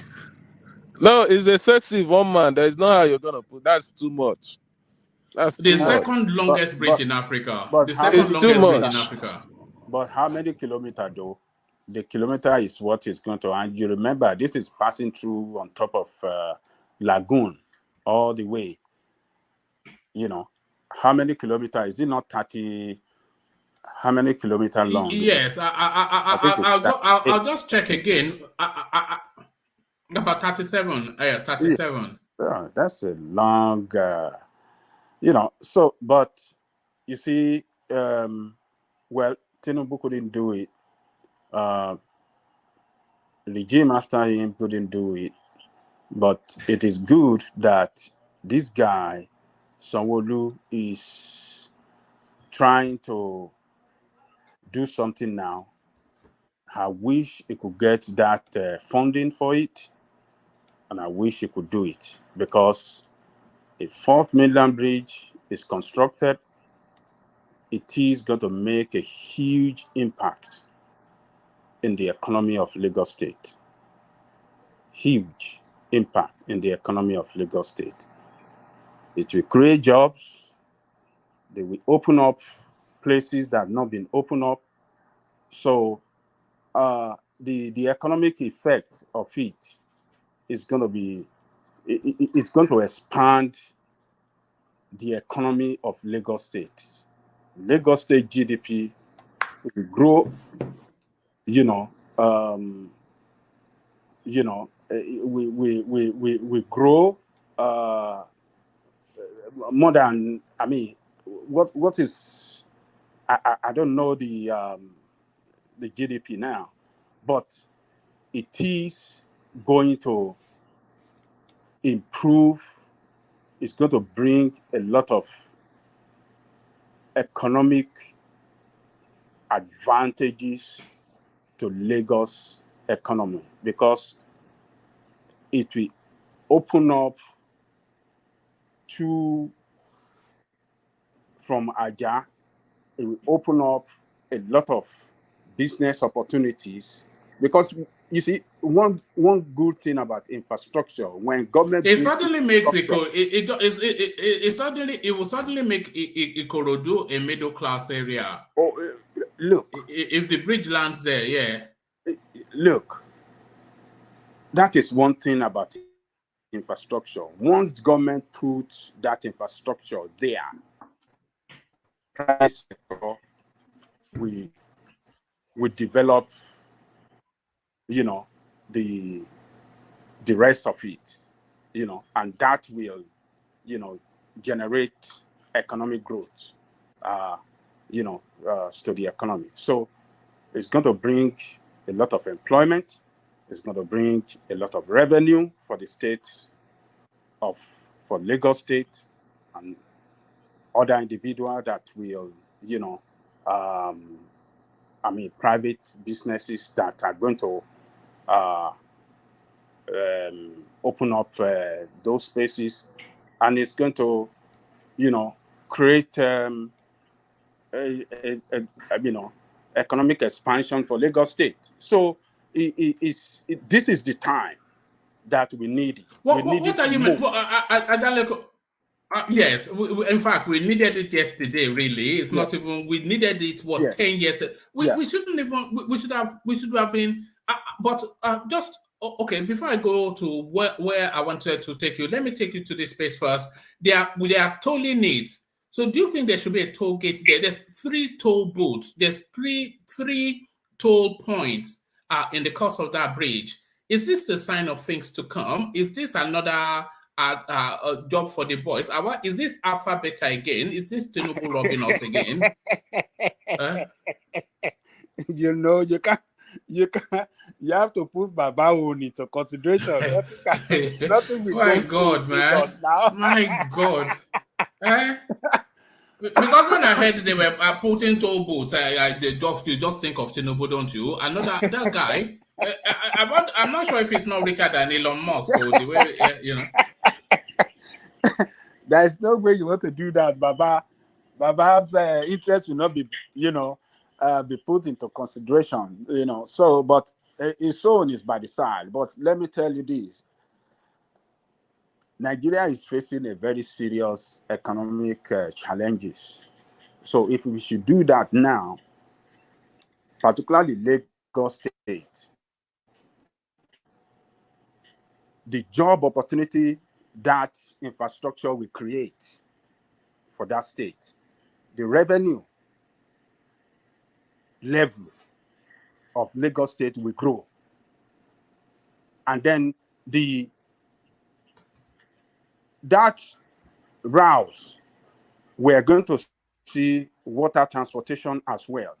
No, it's excessive, one man. That is not how you're gonna put. That's too much. That's the too second much. longest bridge in Africa. But The second It's longest too bridge in much. Africa. But how many kilometers though? The kilometer is what is going to, and you remember this is passing through on top of lagoon all the way. You know, how many kilometers? Is it not 30? How many kilometers long? Yes, I'll just check again. About 37. Yes, 37. Yeah, that's a long, you know. So, but you see, well, Tinubu couldn't do it. Regime after him couldn't do it. But it is good that this guy Sanwo-Olu is trying to do something now. I wish he could get that funding for it, and I wish he could do it, because if 4th mainland bridge is constructed, it is going to make a huge impact in the economy of Lagos State. Huge impact in the economy of Lagos State. It will create jobs. They will open up places that have not been opened up. So the economic effect of it is going to be, it's going to expand the economy of Lagos State. Lagos State GDP will grow, we grow more than, I mean, what is, I don't know the GDP now, but it is going to improve. It's going to bring a lot of economic advantages to Lagos economy, because it will open up from Aja, it will open up a lot of business opportunities, because you see, one good thing about infrastructure, when government it suddenly makes it will suddenly make Ikorodu a middle class area. Look, if the bridge lands there, yeah. Look, that is one thing about infrastructure. Once government puts that infrastructure there, private sector we develop, the rest of it, and that will, generate economic growth, to the economy. So it's going to bring a lot of employment. It's going to bring a lot of revenue for the state for Lagos State and other individuals that will, private businesses that are going to open up those spaces, and it's going to, create economic expansion for Lagos State. So this is the time that we need it. What are you mean? Yes, in fact, we needed it yesterday. Really, it's not even. We needed it 10 years. We shouldn't even. We should have been. But just okay. Before I go to where I wanted to take you, let me take you to this space first. There are tolling needs. So, do you think there should be a toll gate there? There's 3 toll booths. There's three toll points in the course of that bridge. Is this the sign of things to come? Is this another a job for the boys? Is this Alpha Beta again? Is this Tinubu robbing us again? You have to put Baba into consideration. Nothing will My God, man. Now. My God. Because when I heard they were putting toll booths, you just think of Tinubu, don't you? Another that guy. I'm not sure if he's not richer than Elon Musk or the way, There's no way you want to do that, Baba. Baba's interest will not be, be put into consideration, So, but his own is by the side. But let me tell you this: Nigeria is facing a very serious economic challenges. So, if we should do that now, particularly Lagos State, the job opportunity that infrastructure will create for that state, the revenue level of Lagos State will grow. And then that routes, we're going to see water transportation as well.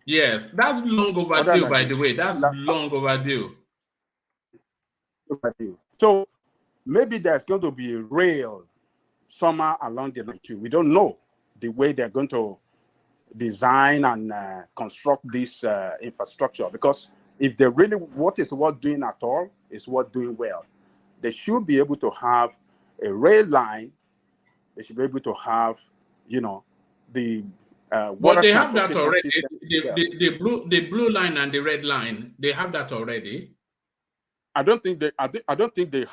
Yes, that's long overdue, by the way. That's long overdue. So maybe there's going to be rail somewhere along the line too. We don't know the way they're going to design and construct this infrastructure, because if they really what is worth doing at all is worth doing well, they should be able to have a rail line. They should be able to have, the water But they have that transportation already. system. The blue line and the red line, they have that already. I don't think they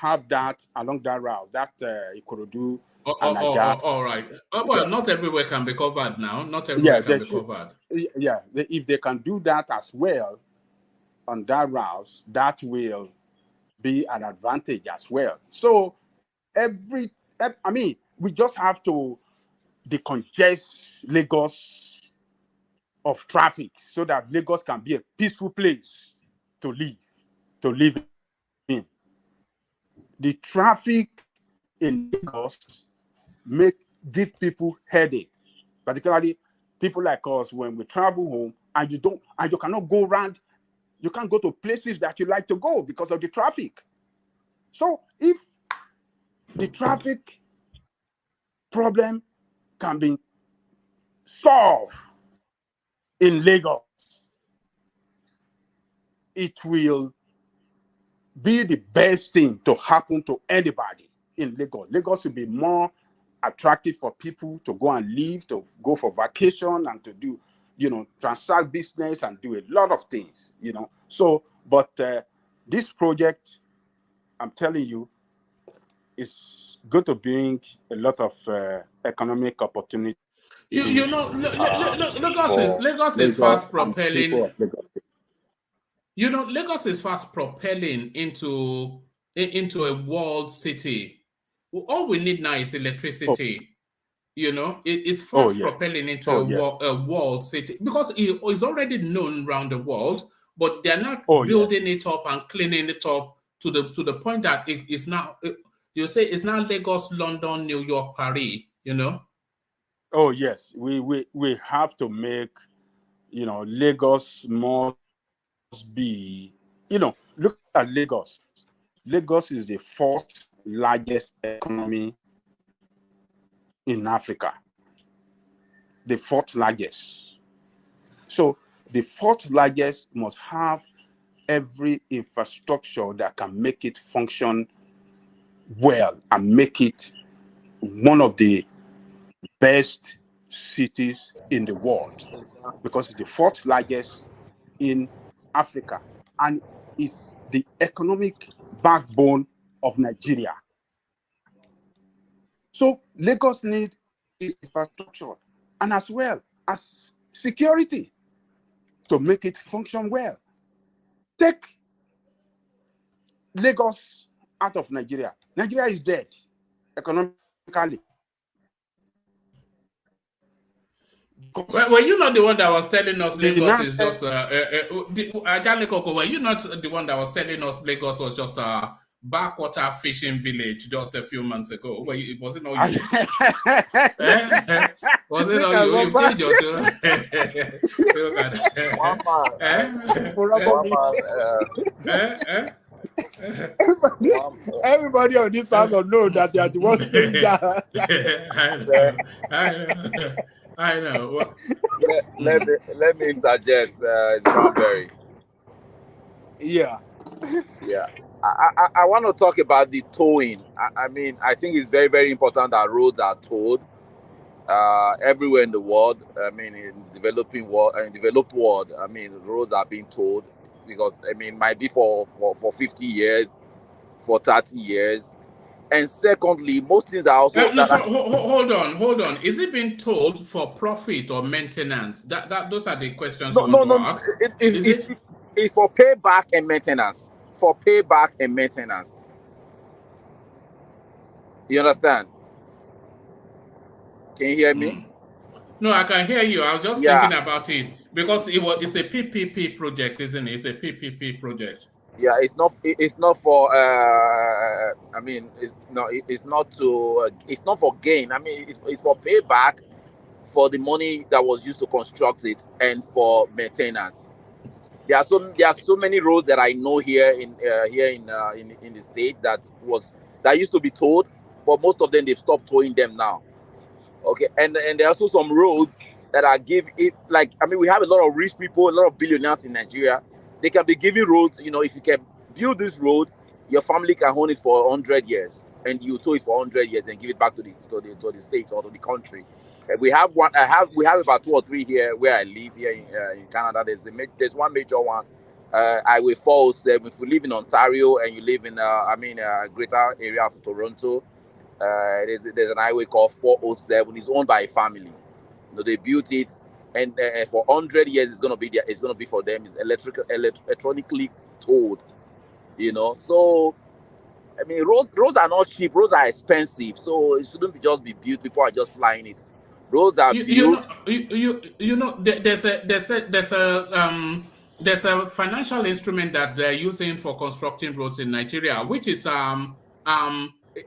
have that along that route. That Ikorodu and Naija. All right. Well, not everywhere can be covered now. Not everywhere can be covered. Yeah, if they can do that as well on that route, that will be an advantage as well. So we just have to decongest Lagos of traffic so that Lagos can be a peaceful place to live in. The traffic in Lagos give people headache, particularly people like us when we travel home and you cannot go around. You can't go to places that you like to go because of the traffic. So if the traffic problem can be solved in Lagos, it will be the best thing to happen to anybody in Lagos. Lagos will be more attractive for people to go and live, to go for vacation, and to do, transact business and do a lot of things, So, but this project, I'm telling you, is going to bring a lot of economic opportunity. Lagos is fast propelling. Lagos is fast propelling into a world city. All we need now is electricity. It's fast propelling into a world city, because it's already known around the world, but they're not building it up and cleaning it up to the point that it's now. You say it's now Lagos, London, New York, Paris. Oh yes, we have to make, Lagos must be, look at Lagos. Lagos is the fourth largest economy in Africa. The fourth largest. So the fourth largest must have every infrastructure that can make it function well and make it one of the best cities in the world, because it's the fourth largest in Africa and it's the economic backbone of Nigeria. So Lagos needs infrastructure and as well as security to make it function well. Take Lagos out of Nigeria. Nigeria is dead economically. Were you not the one that was telling us Lagos is just Adelekjee, were you not the one that was telling us Lagos was just a backwater fishing village just a few months ago? Was it not you? Was it not you? You killed yourself. Everybody on this house will know that they are the ones doing that. I know. Well, let me interject, Cranberry. Yeah. I want to talk about the towing. I think it's very, very important that roads are towed everywhere in the world. In developed world, roads are being towed because it might be for 50 years, for 30 years. And secondly, most things are also... hold on. Is it being told for profit or maintenance? Those are the questions I want to ask. It's for payback and maintenance. For payback and maintenance. You understand? Can you hear me? No, I can hear you. I was just thinking about it because it's a PPP project, isn't it? It's a PPP project. Yeah, it's not for it's not for gain. It's for payback for the money that was used to construct it and for maintenance. There are so many roads that I know here in the state that used to be towed, but most of them they've stopped towing them now. Okay, and there are also some roads that are like, I mean, we have a lot of rich people, a lot of billionaires in Nigeria. They can be giving roads. If you can build this road, your family can own it for 100 years, and you tow it for 100 years and give it back to the state or to the country. We have one. We have about 2 or 3 here where I live here in Canada. There's one major one, Highway 407. If you live in Ontario and you live in greater area of Toronto, there's an highway called 407. It's owned by a family. They built it, and for 100 years it's gonna be there. It's gonna be for them. It's electronically towed. So I mean, roads are not cheap. Roads are expensive. So it shouldn't just be built. People are just flying it. Roads are built. There's a financial instrument that they're using for constructing roads in Nigeria, which is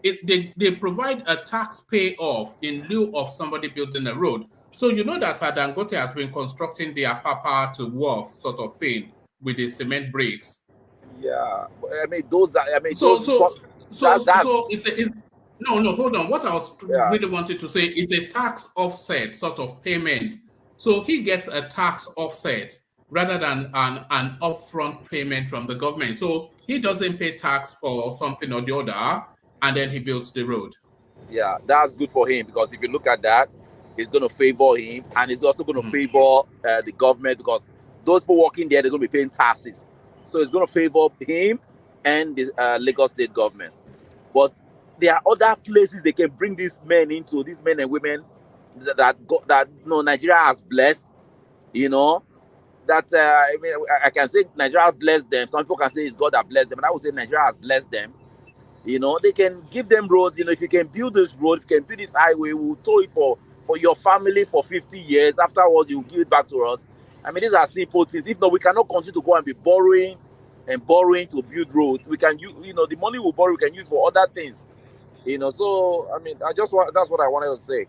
they provide a tax payoff in lieu of somebody building a road. So you know that Adelekjee has been constructing the Apapa to Wharf sort of thing with the cement bricks. Yeah, I mean those are. I mean So that's it's no, hold on. What I was really wanted to say is a tax offset sort of payment. So he gets a tax offset rather than an upfront payment from the government. So he doesn't pay tax for something or the other, and then he builds the road. Yeah, that's good for him, because if you look at that, it's going to favor him, and it's also going to favor the government, because those people working there, they're going to be paying taxes. So it's going to favor him and the Lagos state government. But there are other places they can bring these men and women that Nigeria has blessed. That I mean, I can say Nigeria has blessed them. Some people can say it's God that blessed them, and I would say Nigeria has blessed them. They can give them roads. If you can build this road, if you can build this highway, we'll tow it for your family for 50 years. Afterwards, you give it back to us. I mean, these are simple things. If not, we cannot continue to go and be borrowing to build roads. We can use, the money we borrow, we can use for other things. So I mean, that's what I wanted to say.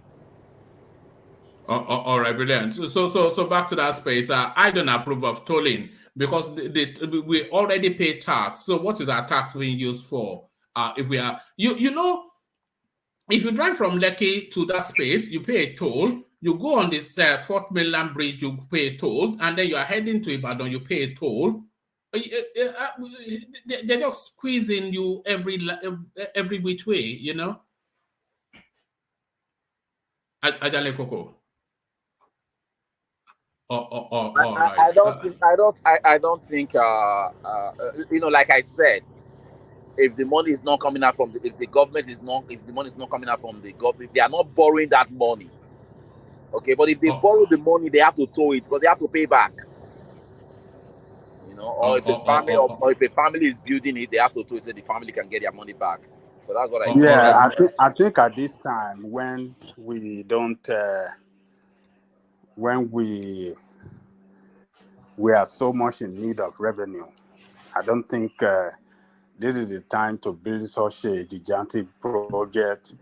All right, brilliant. So back to that space. I don't approve of tolling, because we already pay tax. So what is our tax being used for? If we are, if you drive from Lekki to that space, you pay a toll. You go on this Fort Mainland Bridge, you pay a toll, and then you are heading to Ibadan, you pay a toll. They're just squeezing you every which way, Adelekjee. All right. I don't think like I said, if the money is not coming out from if the money is not coming out from the government, they are not borrowing that money. Okay, but if they borrow the money, they have to tow it, because they have to pay back. Or if a family is building it, they have to tow it so the family can get their money back. So that's what I say. Yeah, I think at this time, when we don't, when we are so much in need of revenue, I don't think this is the time to build such a gigantic project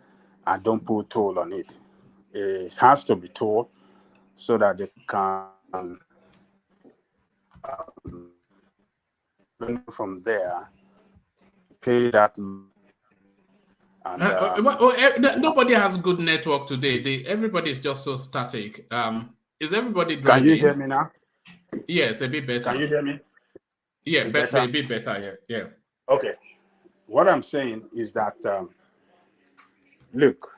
and don't put toll on it. It has to be told so that they can from there pay that. And, nobody has good network today. Everybody is just so static. Is everybody driving? Can you hear me now? Yes, a bit better. Can you hear me? Yeah, a bit better. Yeah. Okay. What I'm saying is that, look,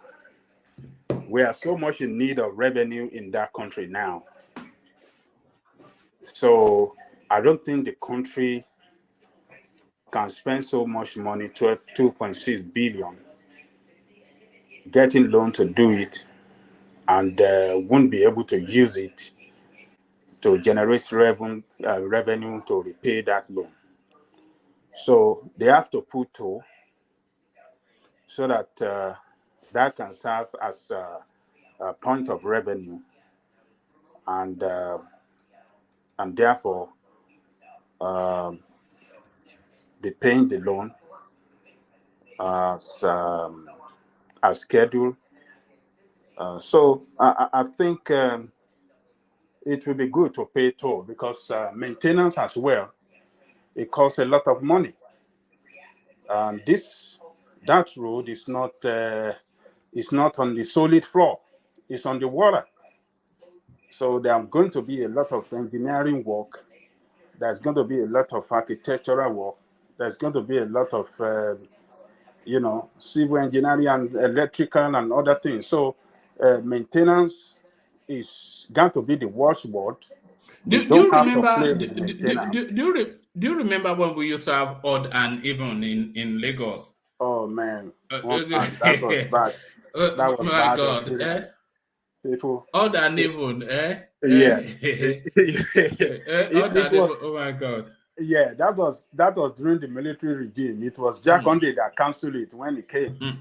we are so much in need of revenue in that country now. So I don't think the country can spend so much money, 2.6 billion, getting loan to do it, and won't be able to use it to generate revenue to repay that loan. So they have to put toll so that that can serve as a point of revenue, and therefore be paying the loan as scheduled. So I think it will be good to pay toll, because maintenance as well, it costs a lot of money. This that road is not on the solid floor. It's on the water. So there are going to be a lot of engineering work. There's going to be a lot of architectural work. There's going to be a lot of civil engineering and electrical and other things. So maintenance is going to be the watchword. We Do don't you have to remember? play with maintenance. Do you remember when we used to have odd and even in Lagos? Oh man, that was Uh, bad. That was my bad God, eh? experience. People, Odd and even, eh? yeah, Eh? Odd it and even. was. Oh my God. Yeah, that was during the military regime. It was Mm, Jakonde that cancelled it when it came. mm.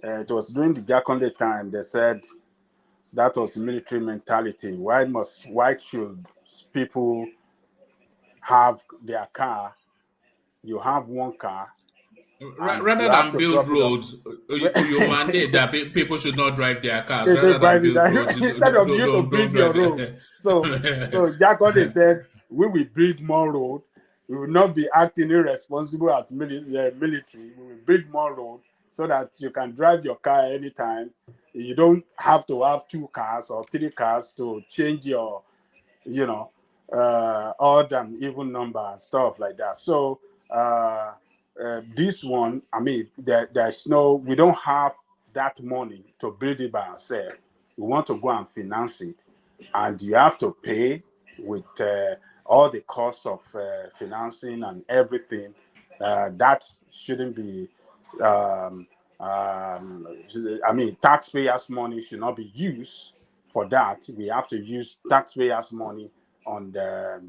It was during the Jakonde time. They said that was military mentality. Why should people have their car? You have one car and Rather you have than to build drop it off. roads, you mandate that people should not drive their cars. They Rather than buy build it roads, instead of you to build don't your drive. road. So Jakonde said, we will build more road. We will not be acting irresponsible as military. We will build more road so that you can drive your car anytime. You don't have to have 2 cars or 3 cars to change your, you know, odd and even number and stuff like that. So this one, I mean, we don't have that money to build it by ourselves. We want to go and finance it, and you have to pay with all the costs of financing and everything. That shouldn't be. Um, I mean, taxpayers' money should not be used for that. We have to use taxpayers' money on the,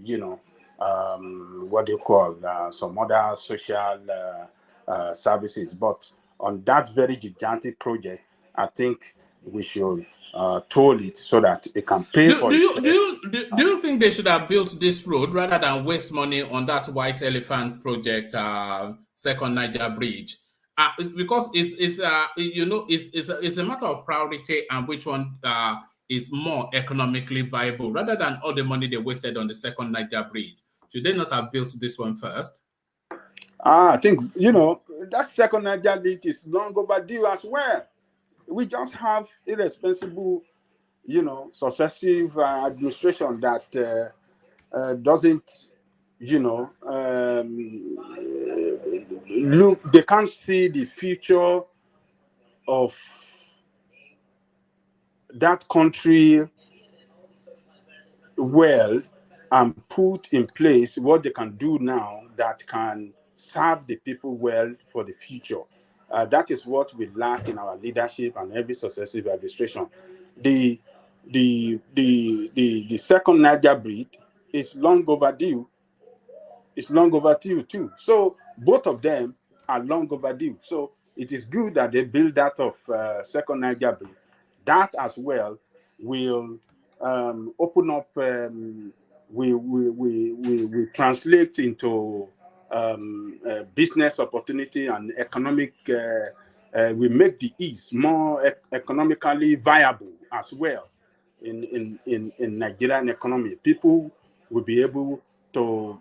what do you call, some other social services. But on that very gigantic project, I think we should toll it so that it can pay Do, for do you do itself. you do you think they should have built this road rather than waste money on that white elephant project, second Niger bridge? Because it's a matter of priority and which one is more economically viable rather than all the money they wasted on the second Niger bridge. Should they not have built this one first? I think, that second Niger leak is long overdue as well. We just have irresponsible, successive administration that doesn't, look, they can't see the future of that country well and put in place what they can do now that can serve the people well for the future. That is what we lack in our leadership and every successive administration. The the second Niger bridge is long overdue. It's long overdue too. So both of them are long overdue. So it is good that they build that of second Niger bridge. That as well will open up. We translate into business opportunity and economic. We make the East more economically viable as well in Nigerian economy. People will be able to,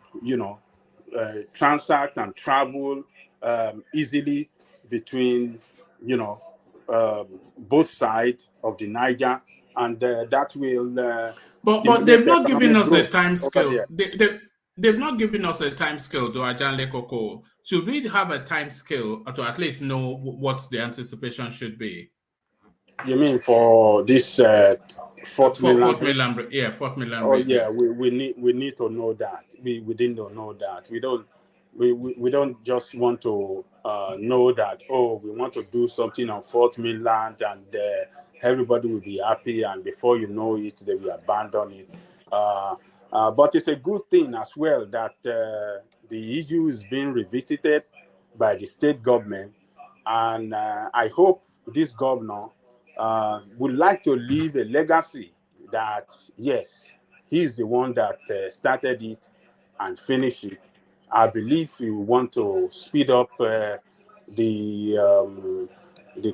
transact and travel easily between, both sides of the Niger, and that will But stimulate they've not given economic us a growth time over scale. there. They've not given us a time scale to Ajanle Koko. Should we have a time scale to at least know what the anticipation should be? You mean for this fourth mainland Fort bridge? Milan, yeah, Fort Milan Oh Bridge, yeah, yeah. we need to know that. We didn't know that. We don't just want to know that, oh, we want to do something on Fourth Mainland, and everybody will be happy, and before you know it they will abandon it. Uh, but it's a good thing as well that the issue is being revisited by the state government, and I hope this governor would like to leave a legacy that, yes, he's the one that started it and finished it. I believe we want to speed up the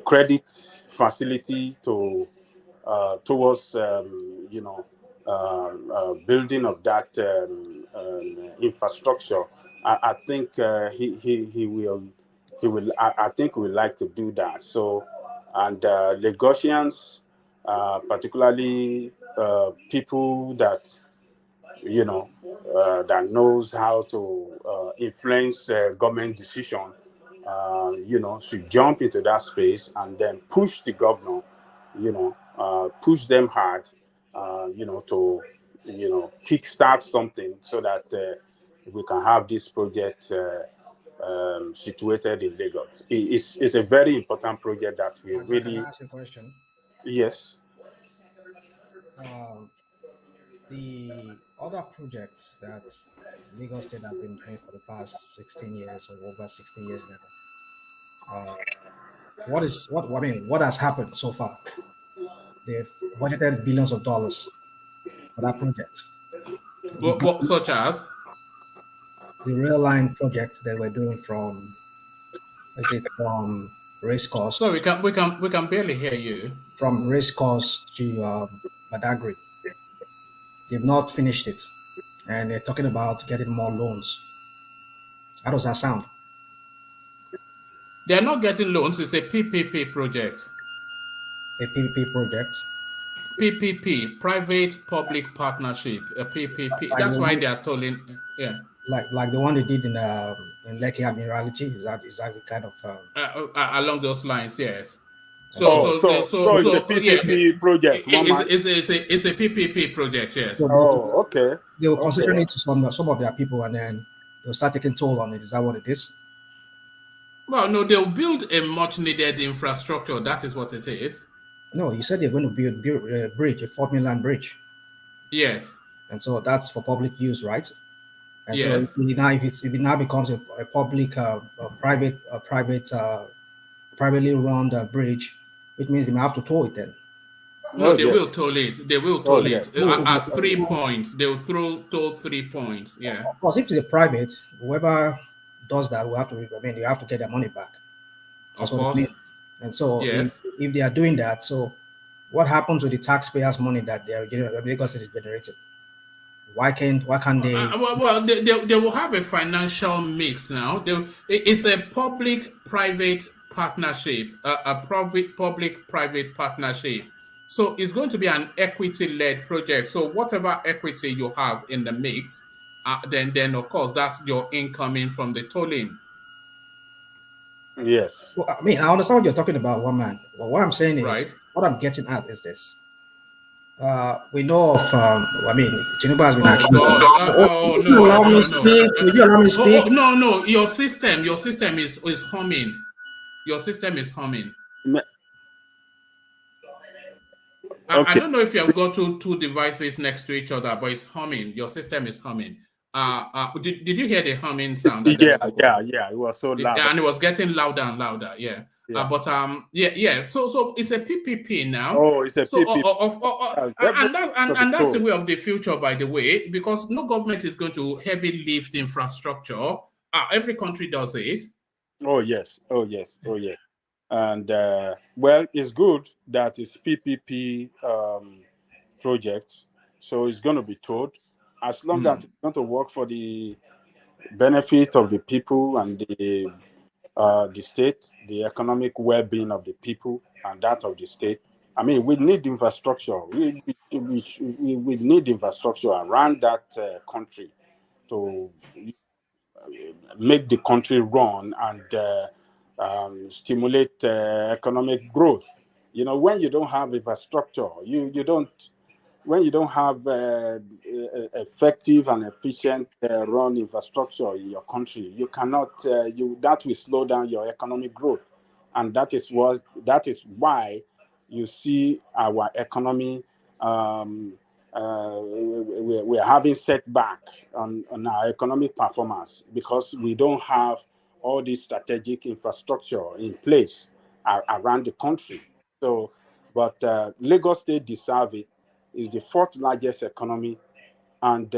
credit facility towards building of that infrastructure. I think he will I think we would like to do that. So, and Lagosians, particularly people that that knows how to influence government decision, should jump into that space and then push the governor, push them hard, to, kickstart something so that we can have this project situated in Lagos. It's a very important project that we Can really, I ask you a question? yes. The other projects that Lagos State have been doing for the past 16 years or over 16 years now, what has happened so far? They've budgeted billions of dollars for that project. What such as? The rail line project that we're doing from, is it from race course? So we can barely hear you. From race course to Badagry. They've not finished it, and they're talking about getting more loans. How does that sound? They're not getting loans. It's a PPP project. A PPP project. PPP, private public partnership. A PPP. Like That's the why one- they are tolling. Yeah. Like the one they did in Lekki Admiralty. Is that the kind of Along those lines, yes. So it's a PPP project. It's a PPP project, yes. So okay. They were considering it to some of their people, and then they'll start taking toll on it. Is that what it is? Well, no, they'll build a much needed infrastructure. That is what it is. No, you said they're going to build a bridge, a 4 million bridge. Yes. And so that's for public use, right? And yes. So if it now becomes a public, privately run bridge, it means they may have to toll it then. No, they will toll it. They will toll it yes. at 3 points. They will toll 3 points. Yeah. Of course, if it's a private, whoever does that will have to. They have to get their money back. That's of course. And so, yes. if they are doing that, so what happens with the taxpayers' money that they are Lagos is generated? Why can't they? Well, they will have a financial mix now. It's a public-private partnership, a public-private partnership. So it's going to be an equity-led project. So whatever equity you have in the mix, then of course that's your income in from the tolling. Yes. Well, I understand what you're talking about, one man. Well, what I'm saying is, right. What I'm getting at is this. We know of, Tinubu has been accused. Would you allow me to speak? Would you allow me to speak? No, your system is humming. Your system is humming. Okay. I don't know if you have got two devices next to each other, but it's humming. Your system is humming. Did you hear the humming sound? Yeah. It was so loud. And it was getting louder and louder. Yeah. So it's a PPP now. Oh, it's a PPP. And that's the way of the future, by the way, because no government is going to heavy lift infrastructure. Every country does it. Oh yes. And well, it's good that it's PPP project, so it's going to be told as long as it's going to work for the benefit of the people and the state, the economic well-being of the people and that of the state. I mean, we need infrastructure. We need infrastructure around that country to make the country run and stimulate economic growth. When you don't have infrastructure, when you don't have effective and efficient run infrastructure in your country, you cannot. That will slow down your economic growth, and that is why you see our economy. We're having setback on our economic performance because we don't have all this strategic infrastructure in place around the country. So, but Lagos State deserve it. Is the fourth largest economy, and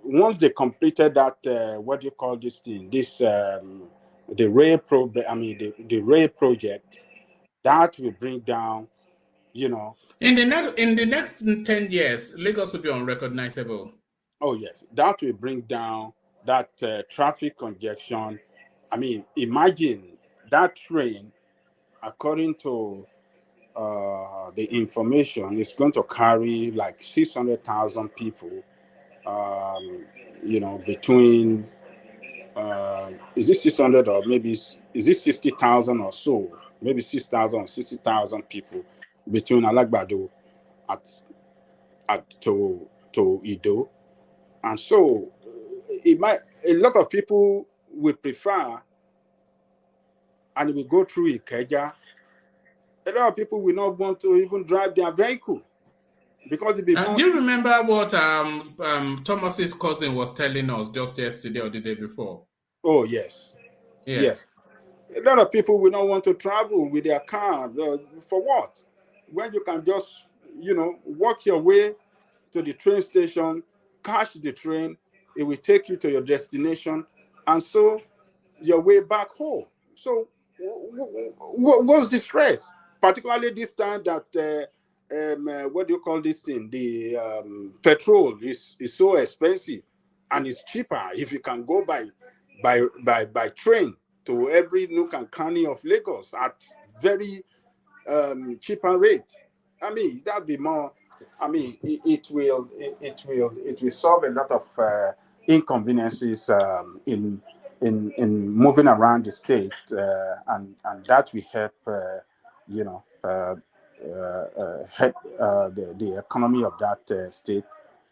once they completed that, what do you call this thing? The rail the rail project, that will bring down, In the next 10 years, Lagos will be unrecognizable. Oh yes, that will bring down that traffic congestion. I mean, imagine that train, according to the information, is going to carry like 600,000 people, between, is it 600 or maybe, is it 60,000 or so? Maybe 6,000 or 60,000 people between Alagbado to Ido. And so it might, a lot of people will prefer, and we go through Ikeja, a lot of people will not want to even drive their vehicle because it becomes. Do you remember what Thomas's cousin was telling us just yesterday or the day before? Oh, yes. Yes. A lot of people will not want to travel with their car. For what? When you can just, walk your way to the train station, catch the train, it will take you to your destination, and so your way back home. So what's the stress? Particularly this time that, what do you call this thing? The petrol is so expensive, and it's cheaper if you can go by train to every nook and cranny of Lagos at very cheaper rate. I mean, that'd be more. I mean, it will solve a lot of inconveniences in moving around the state, and that will help help the economy of that state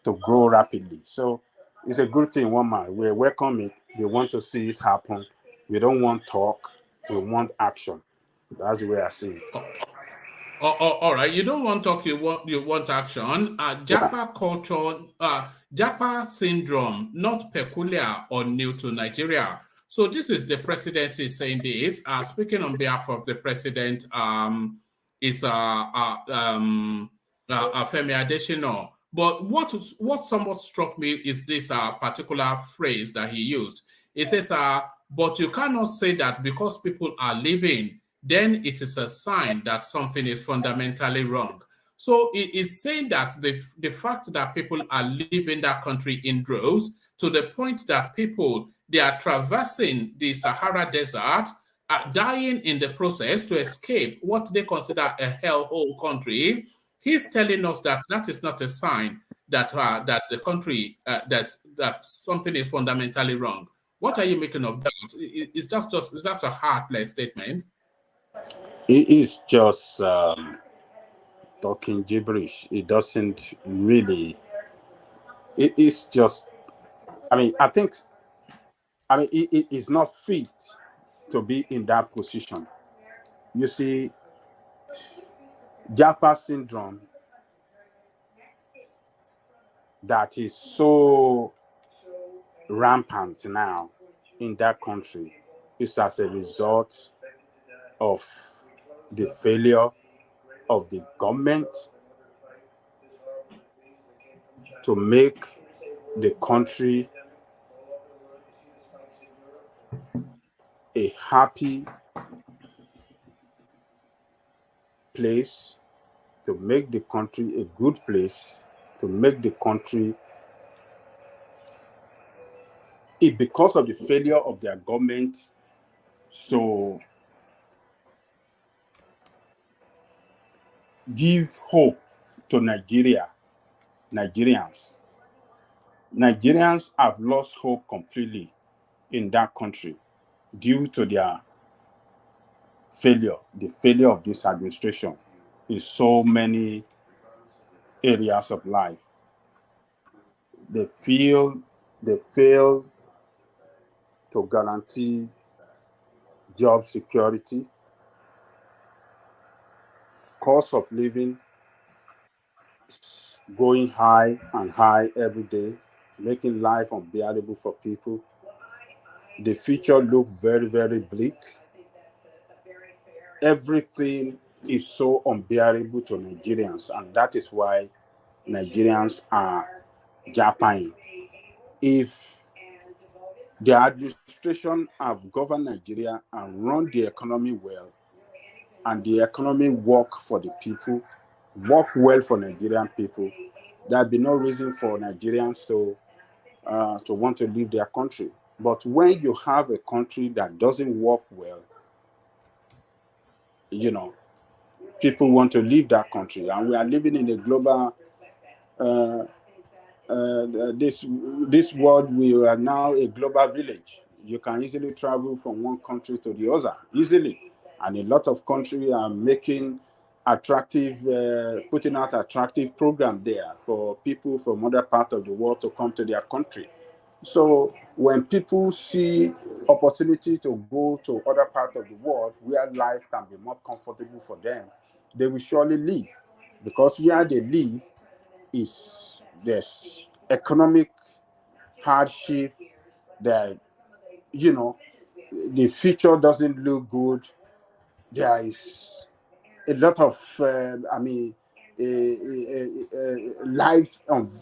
to grow rapidly. So it's a good thing, one man. We welcome it. We want to see it happen. We don't want talk. We want action. That's the way I see it. All right. You don't want talk. You want action. Japa culture, Japa syndrome, not peculiar or new to Nigeria. So this is the presidency saying this. Speaking on behalf of the president, is Femi Adesina. But what somewhat struck me is this particular phrase that he used. It says, "But you cannot say that because people are leaving, then it is a sign that something is fundamentally wrong." So it is saying that the fact that people are leaving that country in droves, to the point that they are traversing the Sahara Desert, dying in the process to escape what they consider a hellhole country. He's telling us that is not a sign that the country that something is fundamentally wrong. What are you making of that? Is that a heartless statement? It is just talking gibberish. It doesn't really. It is just. I mean, it is not fit to be in that position. You see, Japa syndrome that is so rampant now in that country is as a result of the failure of the government to make the country a happy place, to make the country a good place, to make the country, because of the failure of their government to give hope to Nigerians. Nigerians have lost hope completely in that country due to their failure, the failure of this administration in so many areas of life. They fail to guarantee job security. Cost of living going high and high every day, making life unbearable for people. The future looks very, very bleak. Everything is so unbearable to Nigerians, and that is why Nigerians are japping. If the administration have governed Nigeria and run the economy well, and the economy work for the people, work well for Nigerian people, there'd be no reason for Nigerians to to want to leave their country. But when you have a country that doesn't work well, you know, people want to leave that country, and we are living in a global uh, this world. We are now a global village. You can easily travel from one country to the other easily, and a lot of countries are making attractive, putting out attractive program there for people from other parts of the world to come to their country. So when people see opportunity to go to other parts of the world where life can be more comfortable for them, they will surely leave, because where they live is there's economic hardship, that, you know, the future doesn't look good. There is a lot of life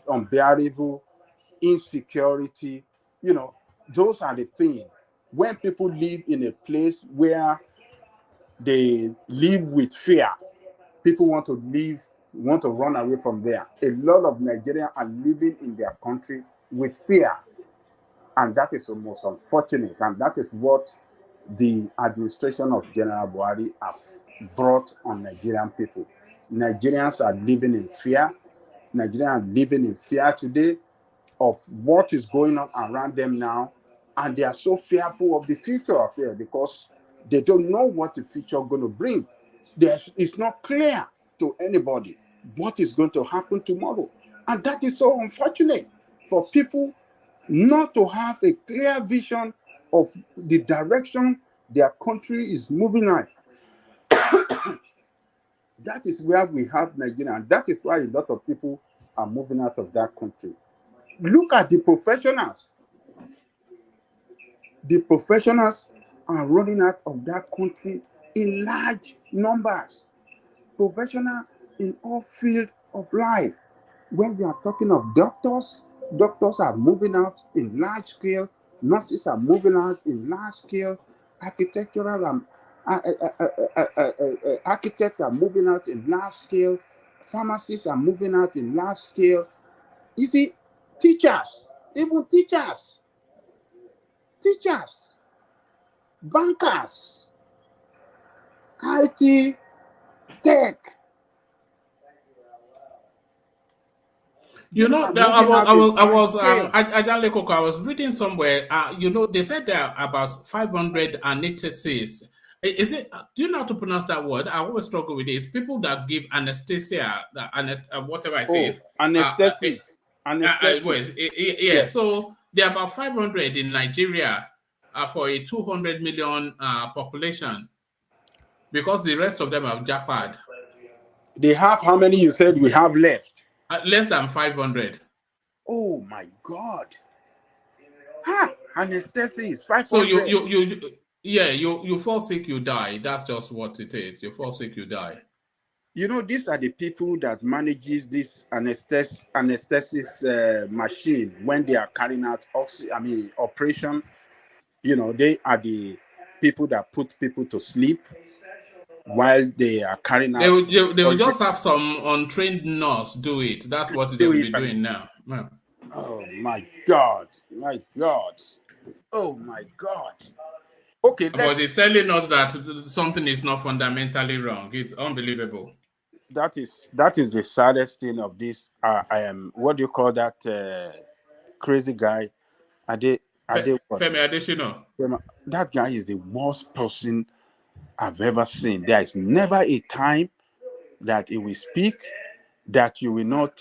unbearable, insecurity. You know, those are the things. When people live in a place where they live with fear, people want to leave, want to run away from there. A lot of Nigerians are living in their country with fear, and that is the most unfortunate. And that is what the administration of General Buhari has brought on Nigerian people. Nigerians are living in fear. Nigerians are living in fear today of what is going on around them now, and they are so fearful of the future of there, because they don't know what the future is going to bring. It's not clear to anybody what is going to happen tomorrow, and that is so unfortunate for people not to have a clear vision of the direction their country is moving at. That is where we have Nigeria, and that is why a lot of people are moving out of that country. Look at the professionals. The professionals are running out of that country in large numbers. Professionals in all fields of life. When we are talking of doctors, doctors are moving out in large scale. Nurses are moving out in large scale. Architectural architects are moving out in large scale. Pharmacists are moving out in large scale. You see, teachers, even teachers, bankers, IT, tech. You People know, are moving out in large scale. Adelekjee, I was reading somewhere, you know, they said there are about 586. Is it, do you know how to pronounce that word? I always struggle with this. People that give anesthesia, whatever it Oh, is. anesthesis. Well, Anesthesis. yeah, Yes. so there are about 500 in Nigeria for a 200 million population, because the rest of them are jackpot. They have how many you said we have left? Less than 500. Oh my God. Anesthesis, So 500. you fall sick, you die. That's just what it is. You fall sick, you die. You know, these are the people that manages this anesthesis machine when they are carrying out operation. You know, they are the people that put people to sleep while they are carrying They out will, they will surgery. just have some untrained nurse do it. That's what they Do will it. be doing now. Yeah. Oh my God. My God. Oh my God. Okay, But it's telling us that something is not fundamentally wrong. It's unbelievable. that is the saddest thing of this. I am, what do you call that crazy guy? What? Femi Adesina. That guy is the worst person I've ever seen. There is never a time that he will speak that you will not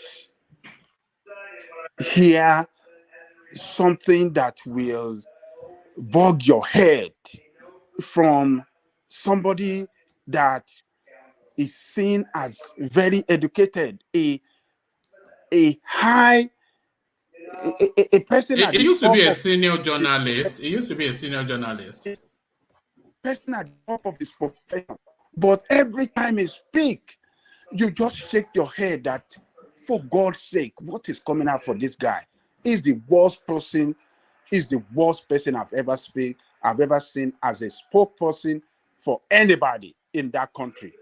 hear something that will bug your head from somebody that is seen as very educated, a high, a person at He the used to top be a of senior his journalist. He used to be a senior journalist. person at the top of his profession. But every time he speak, you just shake your head that, for God's sake, what is coming out for this guy? He's the worst person. He's the worst person I've ever seen as a spokesperson for anybody in that country.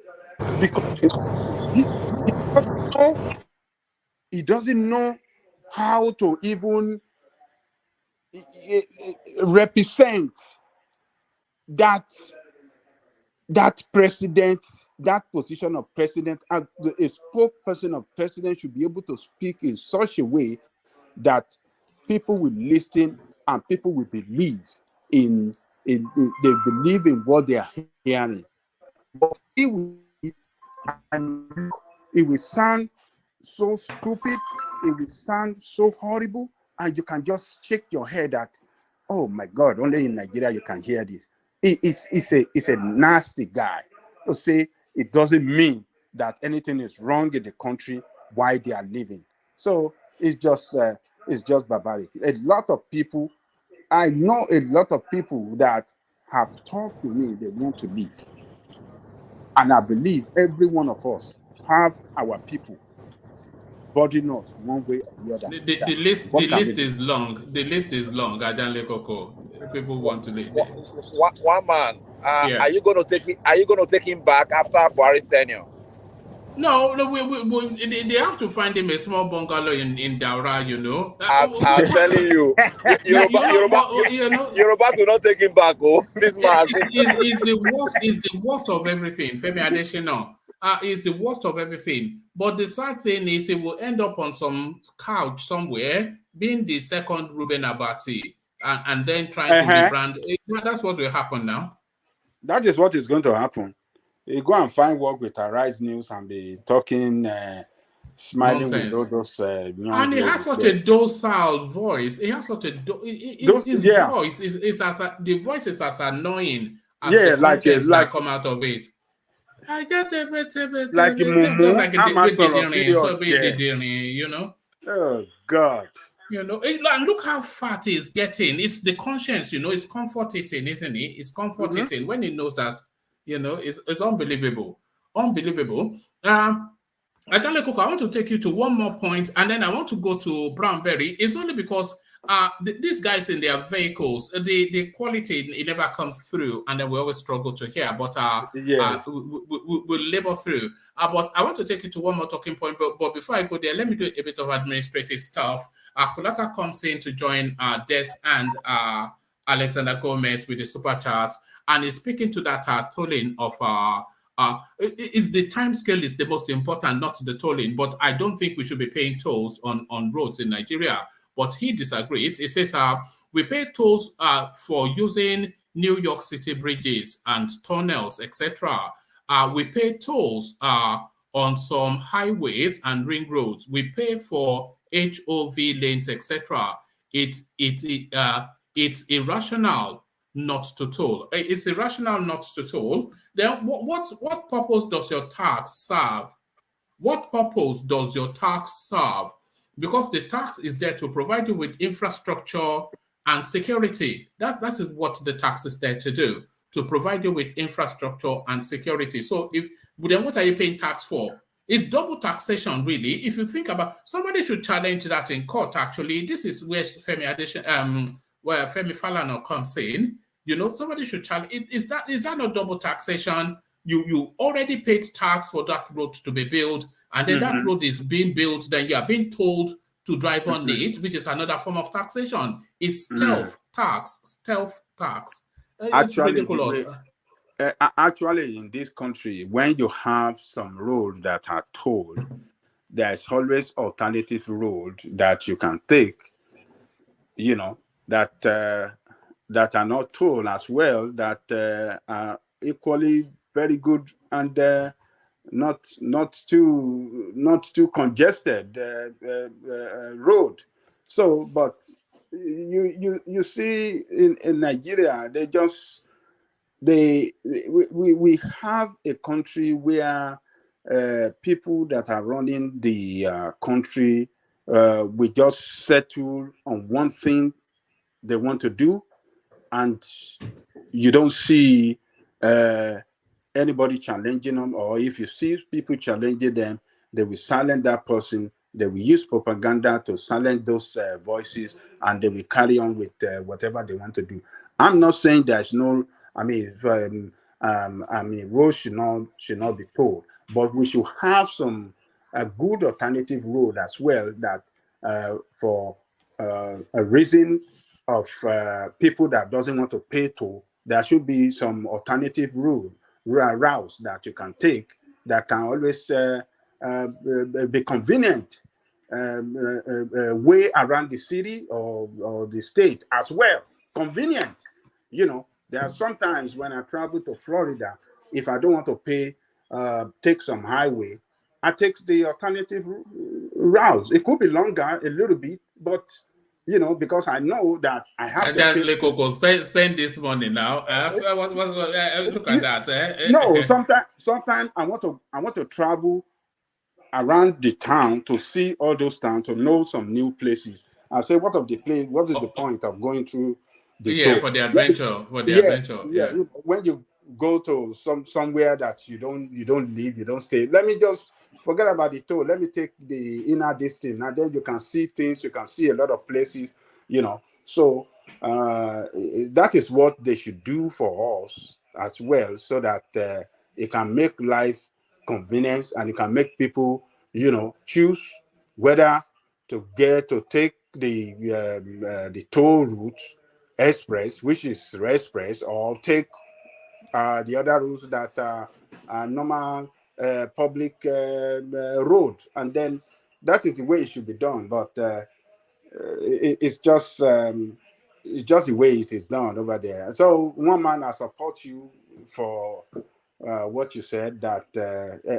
Because he, he doesn't know how to even represent that president, that position of president, and a spokesperson of president should be able to speak in such a way that people will listen and people will believe in they believe in what they are hearing. But he will say it, and look, it will sound so stupid, it will sound so horrible, and you can just shake your head at, oh my God, only in Nigeria you can hear this. It's a nasty guy. To say it doesn't mean that anything is wrong in the country while they are living. So it's just barbaric. A lot of people, I know a lot of people that have talked to me, they want to leave. And I believe every one of us have our people burden us one way or the other. That The what can we list do? is long. The list is long. Adanle Koko. People want to leave. One man. Yeah. Are you going to take it? Are you going to take him back after Buhari's tenure? No, they have to find him a small bungalow in Daura, you know. I'm telling you, Yorubas will not take him back. Oh, this man is the worst. Is the worst of everything. Femi Adesina is the worst of everything. But the sad thing is, he will end up on some couch somewhere, being the second Ruben Abati, and then trying to rebrand. That's what will happen now. That is what is going to happen. You go and find work with Arise News and be talking, smiling Nonsense. with all those young And he has such a docile voice. He has such a his voice is as the voice is as annoying as the contents that come out of it. I get a bit like just like a you know. Oh God. You know, and look how fat he's getting. It's the conscience, you know, it's comforting, isn't it? It's comforting when he knows that, you know, it's unbelievable. Unbelievable. Adelekee, I want to take you to one more point, and then I want to go to Brownberry. It's only because these guys in their vehicles, the quality it never comes through, and then we always struggle to hear. But we'll labor through. But I want to take you to one more talking point. But before I go there, let me do a bit of administrative stuff. Kulata comes in to join Des and Alexander Gomez with the super chats, and is speaking to that tolling of is the time scale is the most important, not the tolling. But I don't think we should be paying tolls on roads in Nigeria. But he disagrees. He says we pay tolls for using New York City bridges and tunnels, etc. We pay tolls on some highways and ring roads. We pay for HOV lanes, etc. It's irrational not to toll. It's irrational not to toll. Then what purpose does your tax serve? What purpose does your tax serve? Because the tax is there to provide you with infrastructure and security. That is what the tax is there to do, to provide you with infrastructure and security. So then what are you paying tax for? It's double taxation, really. If you think about, somebody should challenge that in court. Actually, this is where where Femi Falana comes in. You know, somebody should challenge. Is that not double taxation? You already paid tax for that road to be built, and then that road is being built. Then you are being told to drive on it, which is another form of taxation. It's stealth tax. It's ridiculous. Actually, in this country, when you have some roads that are tolled, there's always alternative road that you can take, you know, that are not tolled as well, that are equally very good and not too congested road. So, but you see in Nigeria, we have a country where people that are running the country we just settle on one thing they want to do, and you don't see anybody challenging them, or if you see people challenging them, they will silence that person. They will use propaganda to silence those voices, and they will carry on with whatever they want to do. I'm not saying there's no. Roads should not be told, but we should have some good alternative road as well. That for a reason of people that doesn't want to pay toll, there should be some alternative routes that you can take that can always be convenient way around the city or the state as well. Convenient. There are sometimes when I travel to Florida, if I don't want to pay, take some highway, I take the alternative routes. It could be longer a little bit, but because I know that I have And to then pay. Lekoko, spend this money now. Look at that. No, sometimes I want to travel around the town to see all those towns, to know some new places. I say, what is the point of going through the Yeah, tour? for the Let me- adventure. For the Yes, adventure. yeah. Yeah. When you go to somewhere that you don't live, you don't stay. Let me just forget about the tour. Let me take the inner distance, and then you can see things. You can see a lot of places. So that is what they should do for us as well, so that it can make life convenience, and it can make people choose whether to take the toll route express, which is express, or take the other routes that are normal public road. And then that is the way it should be done. But it's just the way it is done over there. So one man, I support you for what you said, that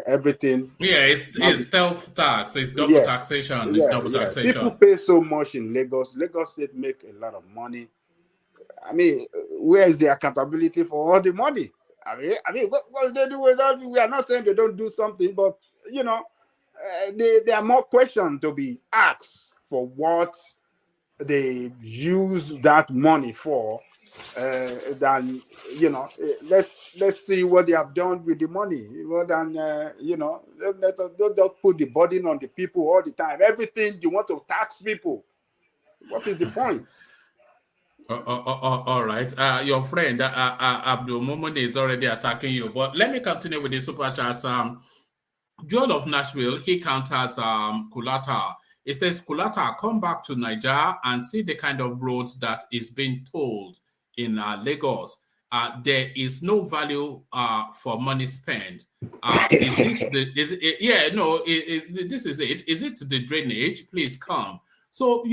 everything Yeah, not be, it's self tax. It's double yeah, taxation. It's double people taxation. pay so much in Lagos State make a lot of money. I mean, where is the accountability for all the money? I mean, what do they do with that? We are not saying they don't do something, but there are more questions to be asked for what they use that money for, than let's see what they have done with the money, more than don't just put the burden on the people all the time. Everything you want to tax people. What is the point? All right. Your friend Abdul Momone is already attacking you, but let me continue with the super chat. Joel of Nashville, he counters Kulata. He says, Kulata, come back to Niger and see the kind of roads that is being told in Lagos. There is no value for money spent. This is it. Is it the drainage? Please come. So,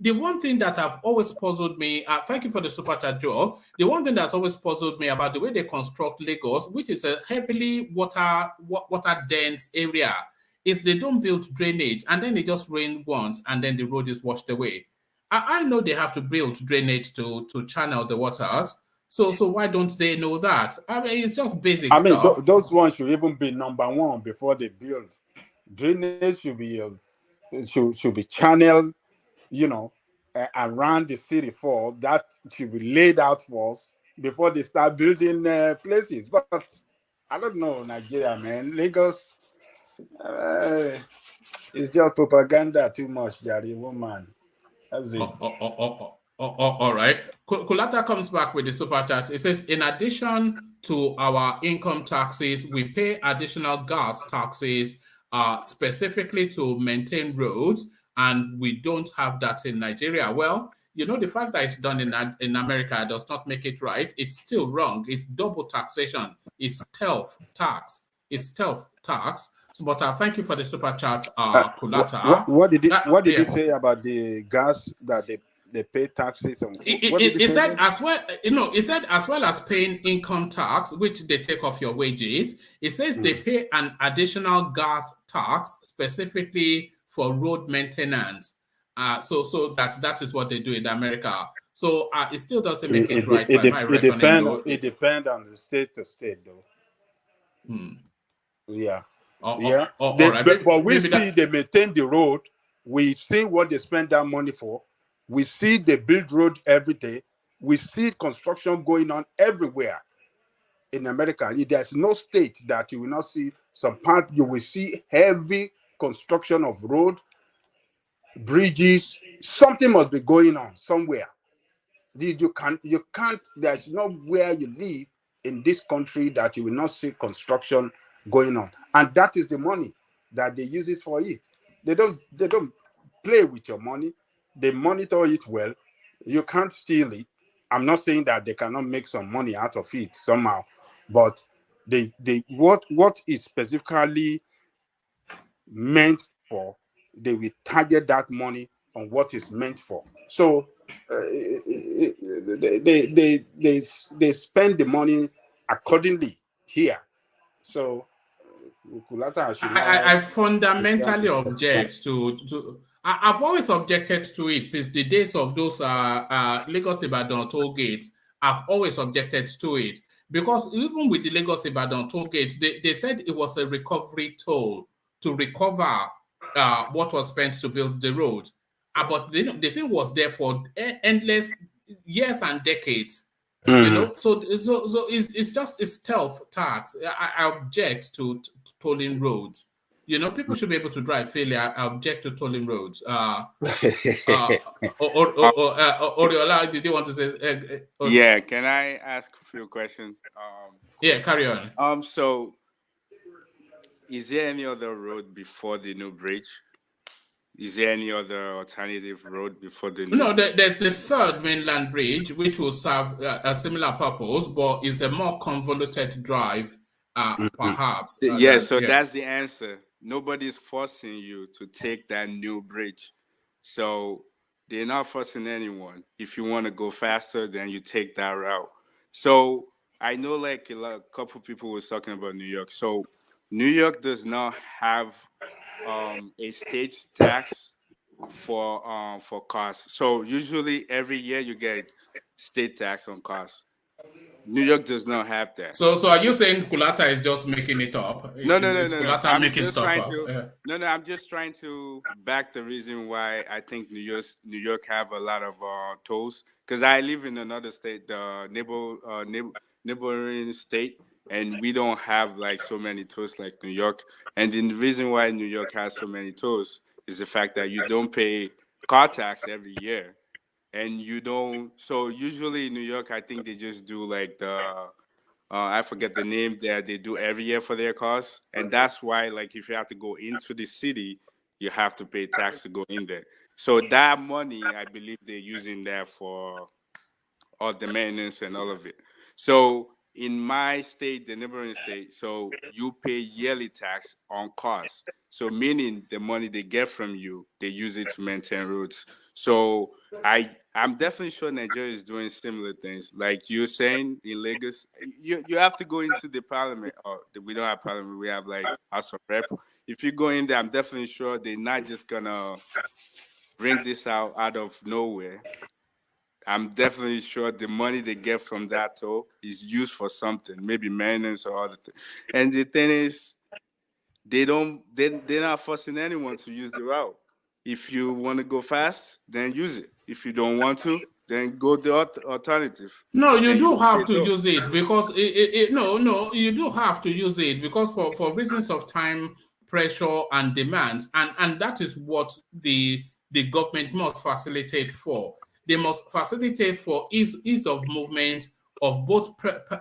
the one thing that have always puzzled me, thank you for the super chat, Joel. The one thing that's always puzzled me about the way they construct Lagos, which is a heavily water dense area, is they don't build drainage and then it just rain once and then the road is washed away. I know they have to build drainage to channel the waters. So why don't they know that? I mean, it's just basic I mean, stuff. those ones should even be number one before they build. Drainage should be channeled, around the city, for that should be laid out for us before they start building places. But I don't know, Nigeria, man. Lagos, uh, it's just propaganda too much, Jerry, woman. That's it. All right. Kulata comes back with the super tax. It says, in addition to our income taxes, we pay additional gas taxes specifically to maintain roads, and we don't have that in Nigeria. Well, the fact that it's done in America does not make it right. It's still wrong. It's double taxation. It's stealth tax. It's stealth tax. So, but thank you for the super chat, Kulata. What did he Yeah. say about the gas that they pay taxes on? What did he It say said there? as well, it said as well as paying income tax, which they take off your wages. It says they pay an additional gas tax specifically for road maintenance. So that is what they do in America. So it still doesn't make it right by my reckoning, though. It depends on the state to state, though. Yeah. Yeah. All right, But we maybe see that. they maintain the road. We see what they spend that money for. We see they build road every day. We see construction going on everywhere in America. There's no state that you will not see some part. You will see heavy construction of road, bridges. Something must be going on somewhere. You can't. There's nowhere you live in this country that you will not see construction going on, and that is the money that they use it for. They don't play with your money. They monitor it well. You can't steal it. I'm not saying that they cannot make some money out of it somehow, but what is specifically meant for, they will target that money on what is meant for. So they spend the money accordingly here. So Kulata should not I be trying to fundamentally specify. object to. I've always objected to it since the days of those Lagos Ibadan toll gates. I've always objected to it because even with the Lagos Ibadan toll gates, they said it was a recovery toll to recover what was spent to build the road. But the thing was there for endless years and decades. You Mhm. know, so it's just a stealth tax. I object to tolling roads. You know, people should be able to drive fairly. I object to tolling roads. Uh, Um, Oriola, did you want to say? yeah, can I ask a few questions? Yeah, Quick. carry on. So is there any other road before the new bridge? Is there any other alternative road before the new No, bridge? there's the third mainland bridge, which will serve a similar purpose, but is a more convoluted drive, Mhm. perhaps. Yeah, Than so yeah. that's the answer. Nobody's forcing you to take that new bridge. So they're not forcing anyone. If you want to go faster, then you take that route. So I know like a couple people was talking about New York. So New York does not have a state tax for cars. So usually every year you get state tax on cars. New York does not have that. So are you saying Kulata is just making it up? No, no, no, Is no, no. Kulata making stuff up? I'm just trying to back the reason why I think New York have a lot of tolls. Because I live in another state, the neighboring state, and we don't have like so many tolls like New York. And the reason why New York has so many tolls is the fact that you don't pay car tax every year, and you don't. So usually in New York, I think they just do like the I forget the name that they do every year for their cars, and that's why, like, if you have to go into the city, you have to pay tax to go in there. So that money, I believe they're using that for all the maintenance and all of it. So in my state, the neighboring state, so you pay yearly tax on cars. So meaning the money they get from you, they use it to maintain roads. So I'm definitely sure Nigeria is doing similar things. Like you're saying in Lagos, you have to go into the parliament. Or we don't have parliament, we have like House of Rep. If you go in there, I'm definitely sure they're not just gonna bring this out of nowhere. I'm definitely sure the money they get from that toll is used for something, maybe maintenance or other things. And the thing is, they're not forcing anyone to use the route. If you want to go fast, then use it. If you don't want to, then go the alternative. No, you Then you do don't pay have to toll. use it because no, you do have to use it because for reasons of time, pressure, and demands, and that is what the government must facilitate for. They must facilitate for ease of movement of both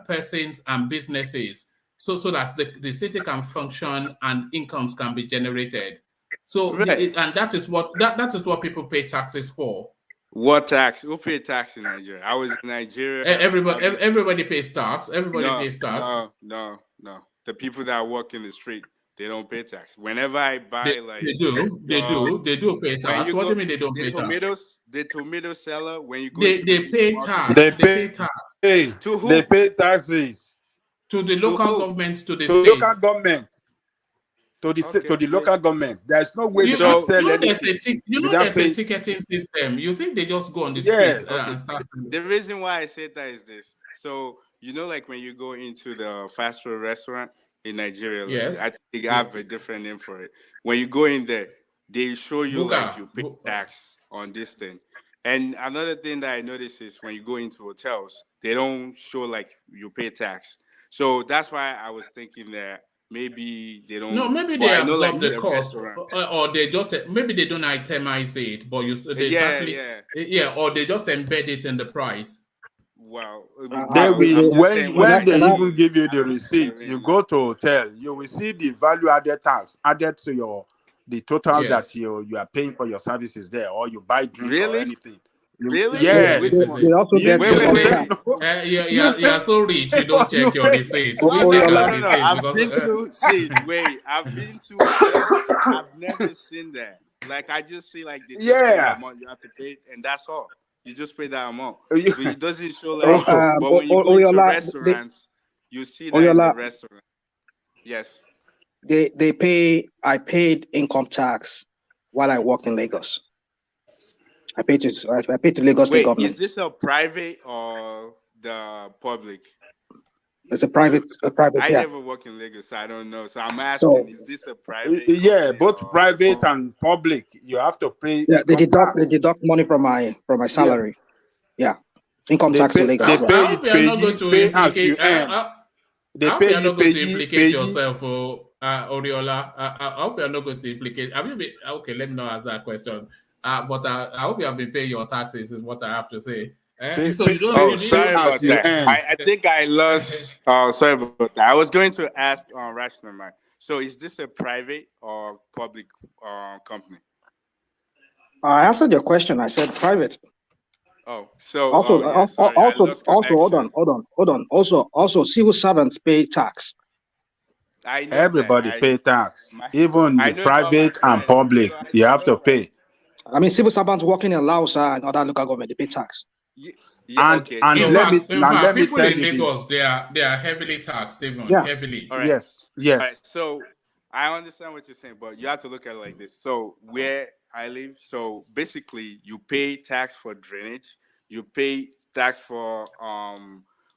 persons and businesses, so that the city can function and incomes can be generated. So Right. and that is what people pay taxes for. What tax? Who pay tax in Nigeria? I was in Nigeria. Everybody pays tax. Everybody No, pays tax. no. The people that work in the street, they don't pay tax. Whenever I buy like They do pay when tax. you What do go you mean they don't pay tax? the tomato seller, when you go They into the pay supermarket, tax. They They pay pay, tax to they who? pay taxes to the To local who? government, to the to local state. government, to Okay. the local government. There's no way they can So sell anything without there's a paying. ticketing system. You think they just go on the street Yes, okay. and start selling? The reason why I said that is this. So like when you go into the fast food restaurant in Nigeria, Yes. I think they have a different name for it. When you go in there, they show you like Buka. you pay tax on this thing. And another thing that I noticed is when you go into hotels, they don't show like you pay tax. So that's why I was thinking that maybe they No, don't. maybe But they I know like absorb in the the cost, restaurant, or they just maybe they don't itemize it, but they exactly yeah. or they just embed it in the price. Wow. they Well, I'm will just saying what I when they even see. give you I the don't see the receipt, you real. go to hotel, you will see the value added tax added to the total that Yes. you are paying for your services there, or you buy drink or Really? anything. Really? Yes. Which They one? also You, get Wait, you wait, income wait. pay tax. no. You're so rich, you don't check You your pay. receipts. O- We No, check no, our no, Oriola, no, no. receipts I've because been to see. Wait, I've been to hotels. I've never seen that. Like I just see like they just say the Yeah. amount you have to pay, and that's all. You just pay that amount, You- but it doesn't show like. oh, But when you go into Oriola, restaurants, you see that in the Oriola, restaurant. Yes. they pay. I paid income tax while I worked in Lagos. I paid to Lagos State Wait, is government. this a private or the public? It's a private, I yeah. never work in Lagos, so I don't know. So I'm asking, So is this a private yeah, company both or private and public, you have to pay yeah, they income tax. deduct money from my Yeah, salary. Yeah, income they tax to pay. Lagos. They Yeah. pay I you, hope you are not going to pay as you implicate. earn. They I hope pay you are you, not going to pay implicate you. yourself, Oriola. I hope you are not going to implicate. Have you been okay? Let me not ask that question. But I hope you have been paying your taxes. Is what I have to say. So you don't. Oh, You sorry Pay as about you that. earn. I think I lost. Oh, sorry about that. I was going to ask on Rational Mind. So, is this a private or public company? I answered your question. I said private. Oh, so Also, yeah. Sorry, I lost connection. hold on. Also, civil servants pay tax. I know that. Everybody pay tax, My, even I the know it about my private and friends. public. So I You don't have to know. Like, pay. I mean, civil servants working in Laos and other local government, they pay tax. yeah, And okay. and In So, fact, let me people tell in you this. Lagos they are heavily taxed, even Yeah. heavily. all right. Yes, All right, yes. so I understand what you're saying, but you have to look at it like this. So where I live, so basically you pay tax for drainage, you pay tax for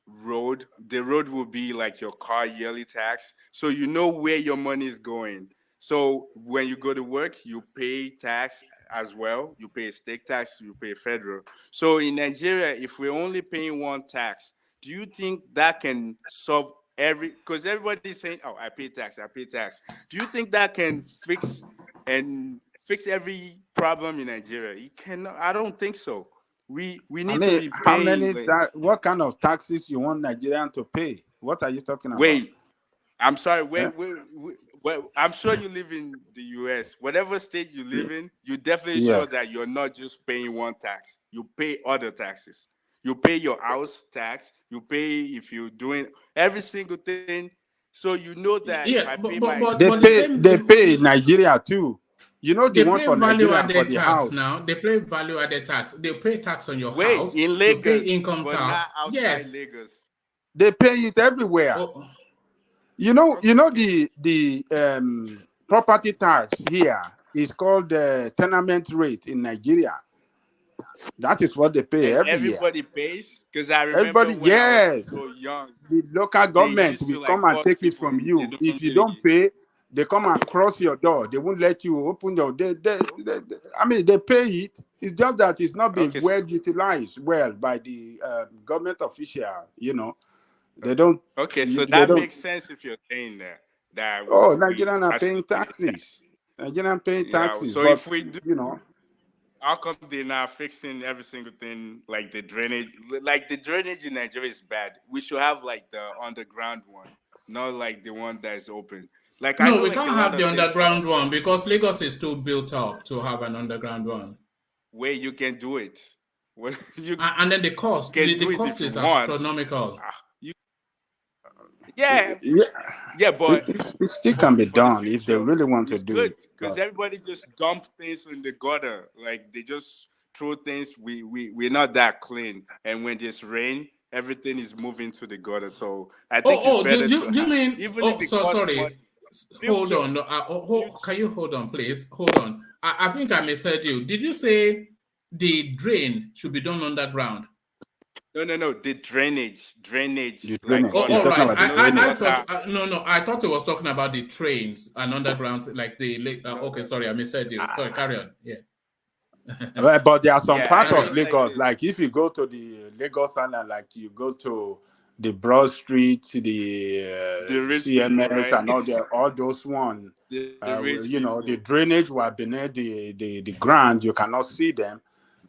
road. The road will be like your car yearly tax. So you know where your money is going. So when you go to work, you pay tax as well. You pay state tax, you pay federal. So in Nigeria, if we're only paying one tax, do you think that can solve because everybody's saying, oh, I pay tax, I pay tax. Do you think that can fix every problem in Nigeria? It cannot. I don't think so. We I need to mean, be how paying many? like, What kind of taxes you want Nigerian to pay? What are you talking about? wait, I'm sorry, Eh? I'm sure you live in the US. Whatever state you live in, you definitely Yeah. sure that you're not just paying one tax. You pay other taxes. You pay your house tax. You pay if you're doing every single thing. So you know that if Yeah, I pay my They but the pay. same They pay in Nigeria too. You know the they one pay for value Nigeria for added the tax house. now. They pay value added tax. They pay tax on your wait house. in You pay Lagos, income but not tax. outside Yes. Lagos. They pay it everywhere. Oh, You know Okay. the property tax here is called the tenement rate in Nigeria. That is what they pay And every year. everybody pays because I remember Everybody, when I was yes. so young, The local they government used will to like come and force take it people. from They you. If don't you don't really. pay, they come and cross your door. They won't let you open your. I mean, they pay it. It's just that it's not being Okay. well utilized well by the government official. You know, they don't. Okay, so They that don't. makes sense if you're saying that Oh, we Nigerians are paying actually pay tax. taxes. Nigerian paying Yeah. taxes, So but if we do, you know, how come they're not fixing every single thing like the drainage? Like the drainage in Nigeria is bad. We should have like the underground one, not like the one that is open. Like I no, know we like a can't lot have the of things underground one because Lagos is too built up to have an underground one. where you can do it. Well, you And then the cost, can the do it if cost you is want. astronomical. You, yeah, yeah, yeah, but it still can be for the done if they future, really want to it's do good it. because everybody just dump things in the gutter. Like they just throw things. We're not that clean, and when there's rain, everything is moving to the gutter. So I think it's better to Do you have, mean? even if Oh, it so costs money. sorry. Hold Future, on. future. Can you hold on, please? Hold on. I think I misheard you. Did you say the drain should be done underground? No. The drainage, The like drainage. Oh, He's all gutter. talking right. about You the know, the I drainage. gutter. thought no. I thought it was talking about the trains and undergrounds, like the. Okay, No. sorry, I misheard you. Sorry, carry on. Yeah. But there are some Yeah, I parts of mean like Lagos, like if you go to the Lagos Island, like you go to the Broad Street, the the rich people, CMS, right? and all those one, The rich you know, the people. drainage were beneath the ground. You cannot see them,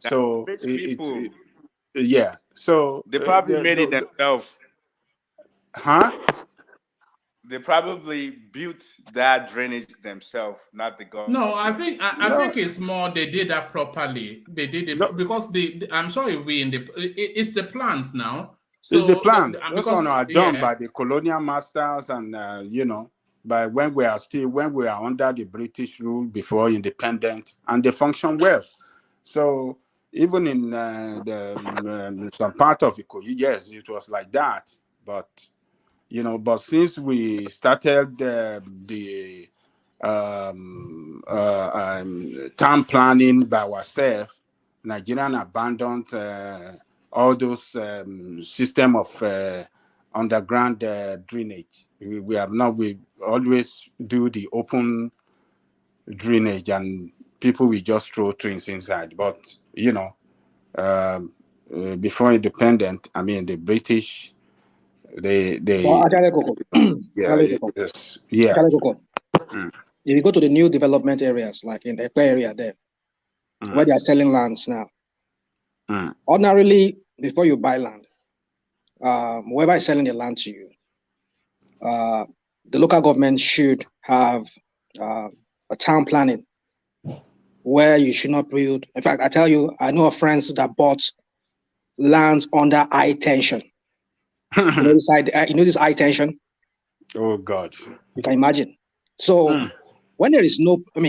That so rich people. yeah. So They probably made it themselves. huh? They probably built that drainage themselves, not the government. No, I think it's more they did that properly. They did it because I'm sorry it's the plans now. So It's the plan. Those because ones are done by the colonial masters and by when we are under the British rule before independent, and they function well. So even in some part of Ikoyi, yes, it was like that. But but since we started the town planning by ourselves, Nigerian abandoned all those system of underground drainage. We always do the open drainage, and people will just throw things inside. But before independent, I mean the British, they Well, yeah, yeah. Mm. If you go to the new development areas, like in the Ekpe area there, where they are selling lands now, ordinarily, before you buy land, whoever is selling the land to you, the local government should have a town planning where you should not build. In fact, I tell you, I know of friends that bought lands under high tension. You know this high tension? Oh God. You can imagine. So when there is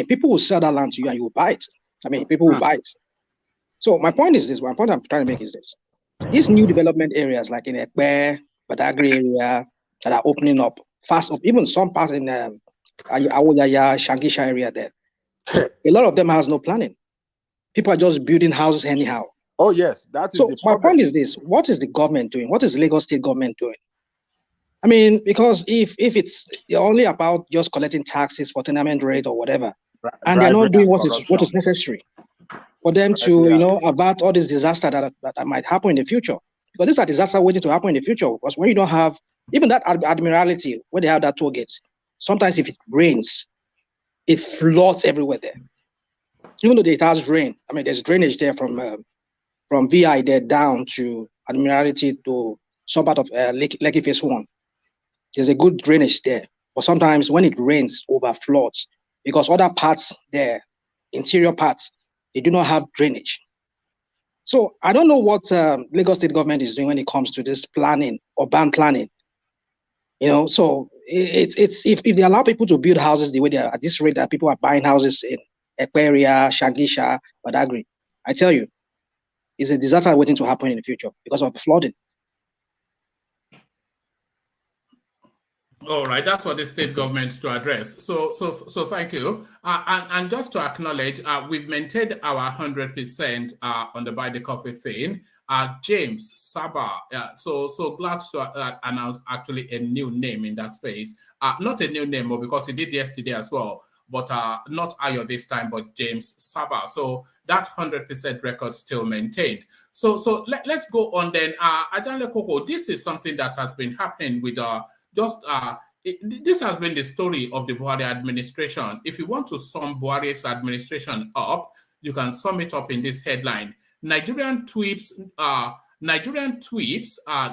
people will sell that land to you and you will buy it. People will buy it. So my point is this. My point I'm trying to make is this. These new development areas like in Ekpe, Badagry area that are opening up fast up, even some parts in Awoyaya, Shangisha area there. A lot of them has no planning. People are just building houses anyhow. Oh yes, that is the problem. My point is this: what is the government doing? What is the Lagos State government doing? Because if it's only about just collecting taxes for tenement rate or whatever, and they're not doing what is necessary for them to avert all this disaster that might happen in the future, because these are disasters waiting to happen in the future. Because when you don't have even that Admiralty, where they have that toll gate, sometimes if it rains, it floods everywhere there. Even though it has rain, there's drainage there from VI there down to Admiralty to some part of Lekki Phase 1. There's a good drainage there. But sometimes when it rains, overfloods because other parts there, interior parts, they do not have drainage. So I don't know what Lagos State government is doing when it comes to this planning, urban planning. So it's if they allow people to build houses the way they are at this rate that people are buying houses in Ekperia, Shangisha, Badagry, I tell you, it's a disaster waiting to happen in the future because of the flooding. All right, that's what the state government to address. So thank you. And just to acknowledge, we've maintained our 100% on the Buy the Coffee thing. James Saba, so glad to announce actually a new name in that space. Not a new name, but because he did yesterday as well, but not Ayo this time, but James Saba. So that 100% record still maintained. So let's go on then. Adelekjee, this is something that has been happening with this has been the story of the Buhari administration. If you want to sum Buhari's administration up, you can sum it up in this headline. Nigerian tweets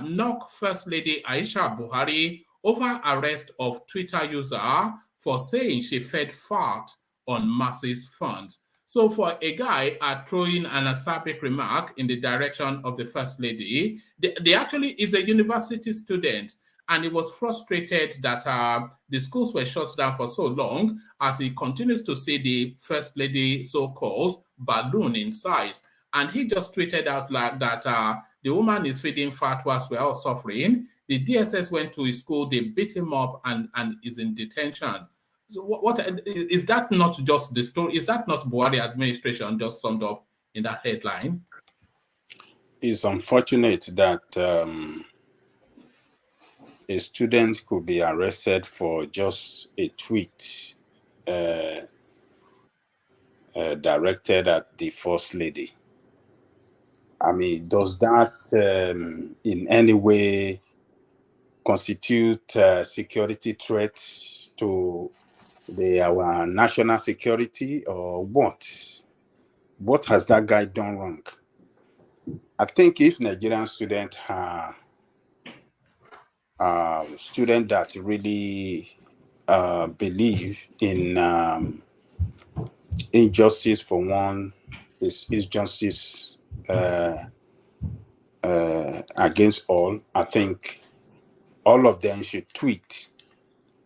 knock First Lady Aisha Buhari over arrest of Twitter user for saying she fed fart on masses funds. So for a guy throwing an acerbic remark in the direction of the First Lady, they actually is a university student, and he was frustrated that the schools were shut down for so long as he continues to see the First Lady so-called balloon in size. And he just tweeted out like that the woman is feeding fat whilst we're all suffering. The DSS went to his school, they beat him up and is in detention. So what is that not just the story? Is that not Buhari administration just summed up in that headline? It's unfortunate that a student could be arrested for just a tweet directed at the First Lady. Does that in any way constitute security threats to our national security, or what? What has that guy done wrong? I think if Nigerian students are students that really believe in injustice for one, is justice against all. I think all of them should tweet.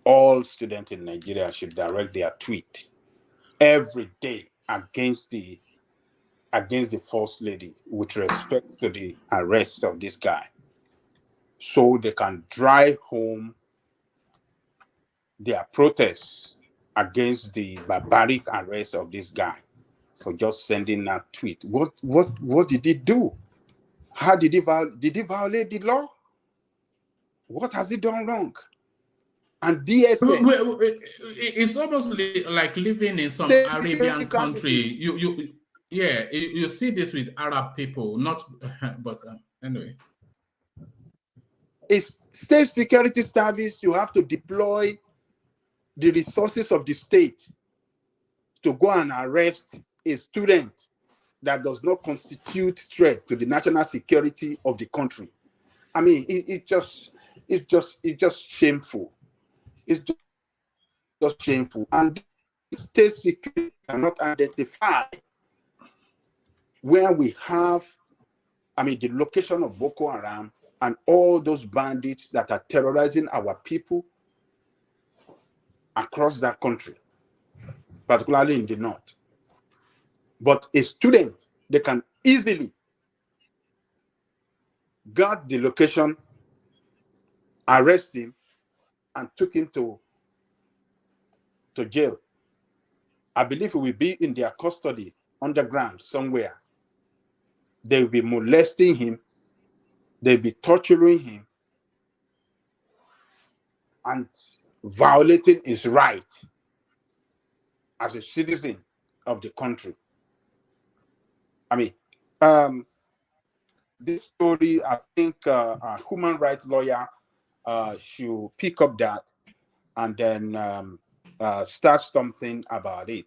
All students in Nigeria should direct their tweet every day against the first lady with respect to the arrest of this guy, so they can drive home their protests against the barbaric arrest of this guy for just sending that tweet. What did he do? How did he violate the law? What has he done wrong? And DSS, it's almost like living in some Arabian country. You see this with Arab people, not but anyway. It's state security service. You have to deploy the resources of the state to go and arrest a student that does not constitute threat to the national security of the country. I mean, it's just shameful. It's just shameful. And state security cannot identify where we have, the location of Boko Haram and all those bandits that are terrorizing our people across that country, particularly in the north. But a student, they can easily guard the location, arrest him, and took him to jail. I believe he will be in their custody underground somewhere. They will be molesting him, they'll be torturing him, and violating his right as a citizen of the country. This story, I think a human rights lawyer should pick up that and then start something about it.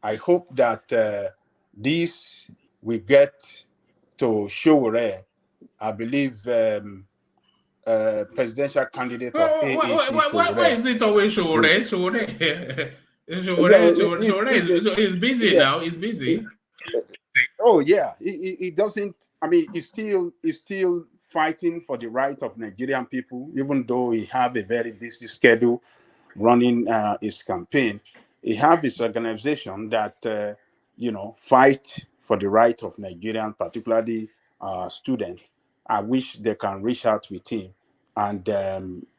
I hope that this will get to Showore. I believe presidential candidate of AAC. Why is it always Showore? He's busy now. He's busy. Oh yeah, he doesn't. He's still fighting for the right of Nigerian people, even though he have a very busy schedule running his campaign. He have his organization that fight for the right of Nigerian, particularly students. I wish they can reach out with him, and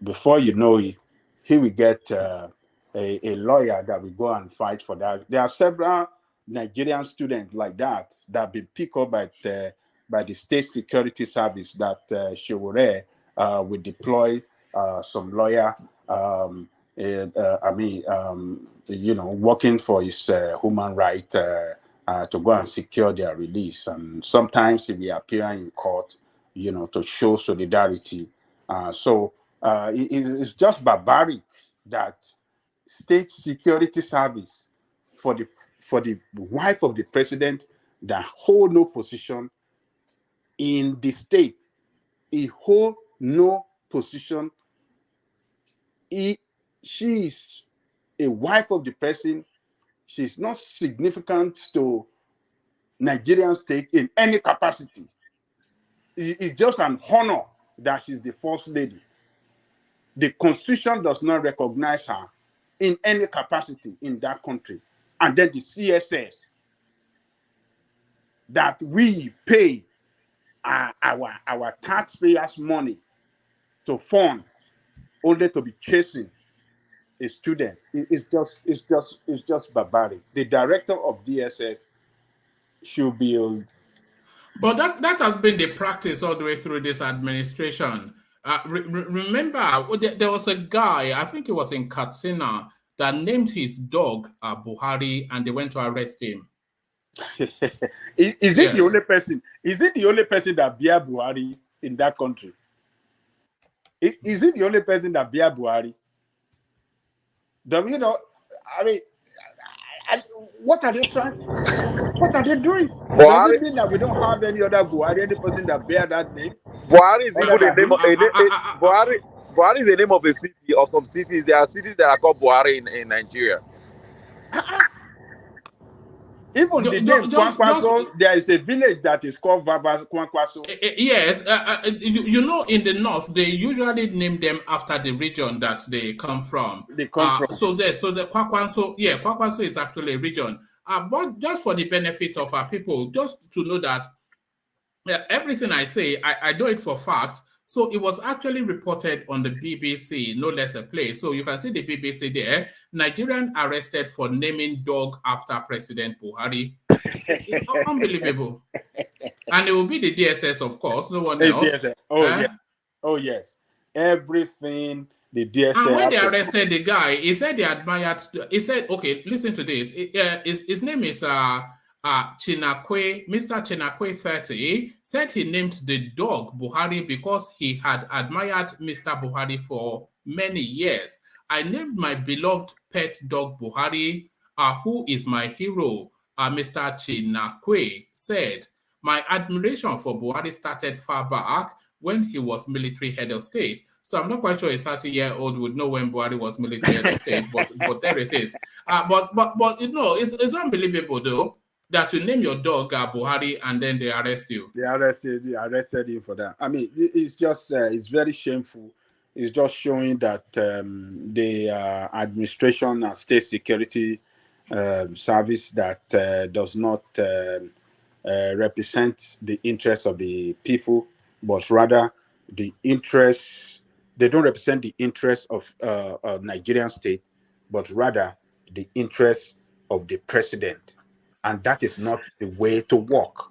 before you know it, he will get a lawyer that will go and fight for that. There are several Nigerian students like that have been picked up by the state security service that Showore will deploy some lawyer. Working for his human right to go and secure their release, and sometimes he will appear in court, to show solidarity. It's just barbaric that state security service for the wife of the president that hold no position in the state, he hold no position. She is a wife of the president. She's not significant to Nigerian state in any capacity. It's just an honor that she's the first lady. The constitution does not recognize her in any capacity in that country. And then the CSS that we pay our taxpayers' money to fund, only to be chasing a student. It's just barbaric. The director of DSS should be. But that has been the practice all the way through this administration. Remember, there was a guy, I think it was in Katsina, that named his dog Buhari, and they went to arrest him. Is it the only person? Is it the only person that bear Buhari in that country? Is it the only person that bear Buhari? What are they trying? What are they doing? Does it mean that we don't have any other Buhari, any person that bear that name? Buhari is even a name. Buhari Buhari is the name of a city or some cities. There are cities that are called Buhari in Nigeria. Even the name Kwankwaso, there is a village that is called Kwankwaso. Yes, you know, in the north they usually name them after the region that they come from. They come from. So the Kwakwanso, yeah, Kwakwanso is actually a region. But just for the benefit of our people, just to know that everything I say, I do it for fact. So it was actually reported on the BBC, no less a place. So you can see the BBC there. Nigerian arrested for naming dog after President Buhari. Unbelievable. And it will be the DSS, of course, no one else. DSS. Oh, yeah. Oh, yes. Everything the DSS. And when they arrested the guy, he said they admired. He said, okay, listen to this. His name is Chinakwe, Mr. Chinakwe 30, said he named the dog Buhari because he had admired Mr. Buhari for many years. I named my beloved pet dog Buhari, who is my hero, Mr. Chinakwe said. My admiration for Buhari started far back when he was military head of state. So I'm not quite sure a 30-year-old would know when Buhari was military head of state, but there it is. But you know, it's unbelievable though that you name your dog Buhari and then they arrest you. They arrested him for that. I mean, it's just it's very shameful. It's just showing that the administration and state security service that does not represent the interests of the people, but rather the interests. They don't represent the interests of Nigerian state, but rather the interests of the president, and that is not the way to work.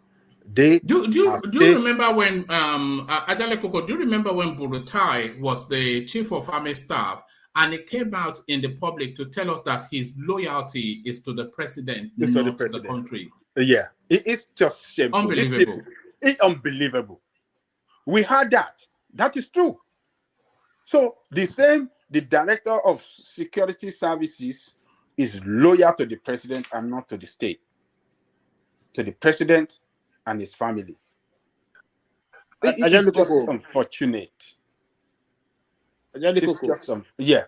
Do you remember when Adelekjee, do you remember when Burutai was the chief of army staff and he came out in the public to tell us that his loyalty is to the president, not to the country? Yeah, it's just shameful. Unbelievable. It's unbelievable. We heard that. That is true. So the director of security services is loyal to the president and not to the state, to the president and his family. It's just unfortunate. It's just yeah.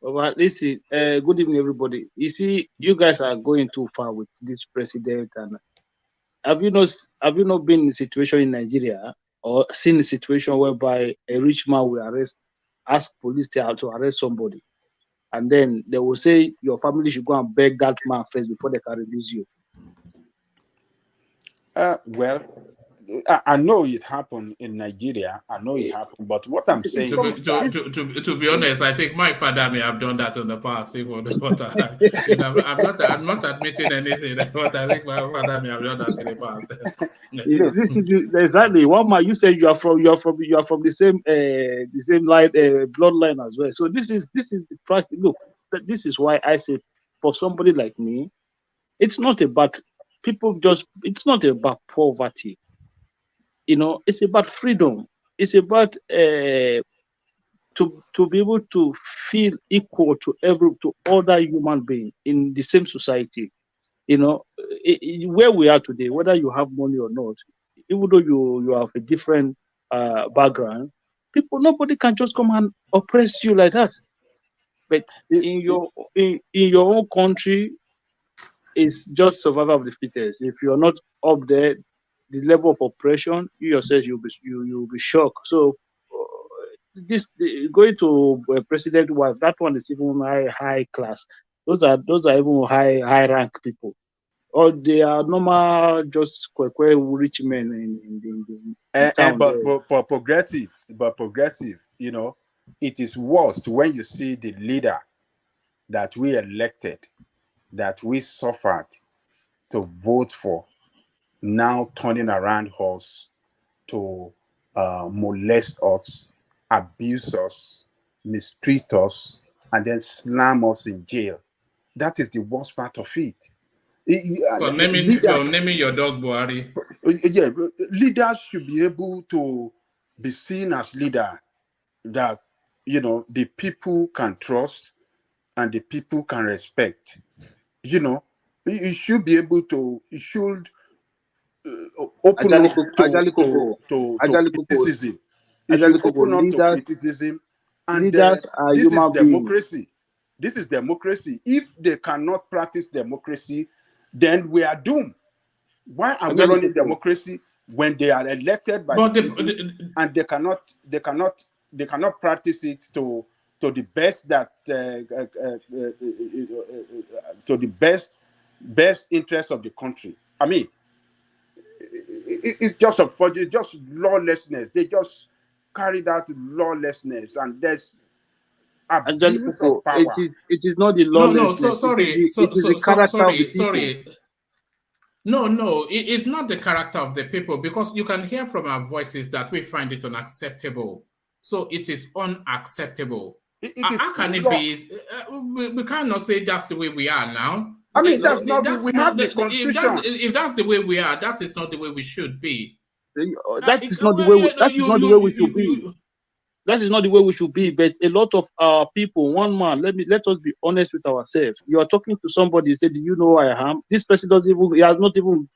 Well, listen, good evening, everybody. You see, you guys are going too far with this president. And have you not been in a situation in Nigeria or seen a situation whereby a rich man will ask police to arrest somebody, and then they will say your family should go and beg that man first before they can release you? Well, I know it happened in Nigeria. I know it happened, but what I'm saying, to be honest, I think my father may have done that in the past. Even but I'm not admitting anything. But I think my father may have done that in the past. This is exactly one man. You said you are from the same line, bloodline as well. So this is the practice. Look, this is why I say for somebody like me, it's not about it's not about poverty. You know, it's about freedom. It's about to be able to feel equal to other human beings in the same society. You know, where we are today, whether you have money or not, even though you have a different background, nobody can just come and oppress you like that. But in your own country, it's just survival of the fittest. If you're not up there, the level of oppression, you yourself you'll be shocked. So going to a president wife, that one is even high class. Those are even high rank people, or they are normal just rich men in town. But progressive, you know, it is worst when you see the leader that we elected, that we suffered to vote for, now turning around us to molest us, abuse us, mistreat us, and then slam us in jail. That is the worst part of it. For naming your dog Buhari. Yeah, leaders should be able to be seen as leader that, you know, the people can trust and the people can respect. You know, you should be able to. You should open up to criticism. It should open up to criticism. And leaders are this is human beings. democracy. This is democracy. If they cannot practice democracy, then we are doomed. Why are we running democracy when they are elected by the people and they cannot practice it to the best that to the best interest of the country? I mean, it's just it's just lawlessness. They just carried out lawlessness, and there's abuse of power. It is not the lawlessness. No, sorry. It is the character of the people. Sorry. No, it's not the character of the people, because you can hear from our voices that we find it unacceptable. So it is unacceptable. How can it be? We cannot say that's the way we are now. I mean, that's not. We have the constitution. If that's the way we are, that is not the way we should be. That is not the way. That is not the way we should be. That is not the way we should be. But a lot of our people, one man. Let us be honest with ourselves. You are talking to somebody. You say, "Do you know who I am?" This person doesn't even. He has not even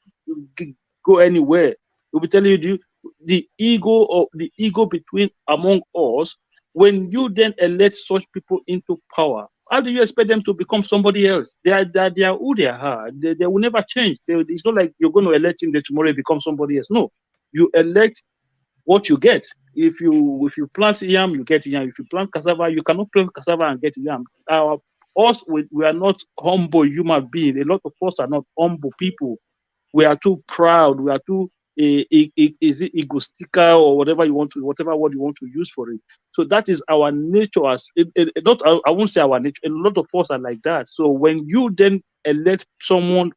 go anywhere. He'll be telling you the ego between among us. When you then elect such people into power, how do you expect them to become somebody else? They are who they are. They will never change. It's not like you're going to elect him that tomorrow become somebody else. No, you elect what you get. If you plant yam, you get yam. If you plant cassava, you cannot plant cassava and get yam. We are not humble human beings. A lot of us are not humble people. We are too proud. We are too is it egotistical or whatever word you want to use for it. So that is our nature. I won't say our nature. A lot of us are like that. So when you then elect someone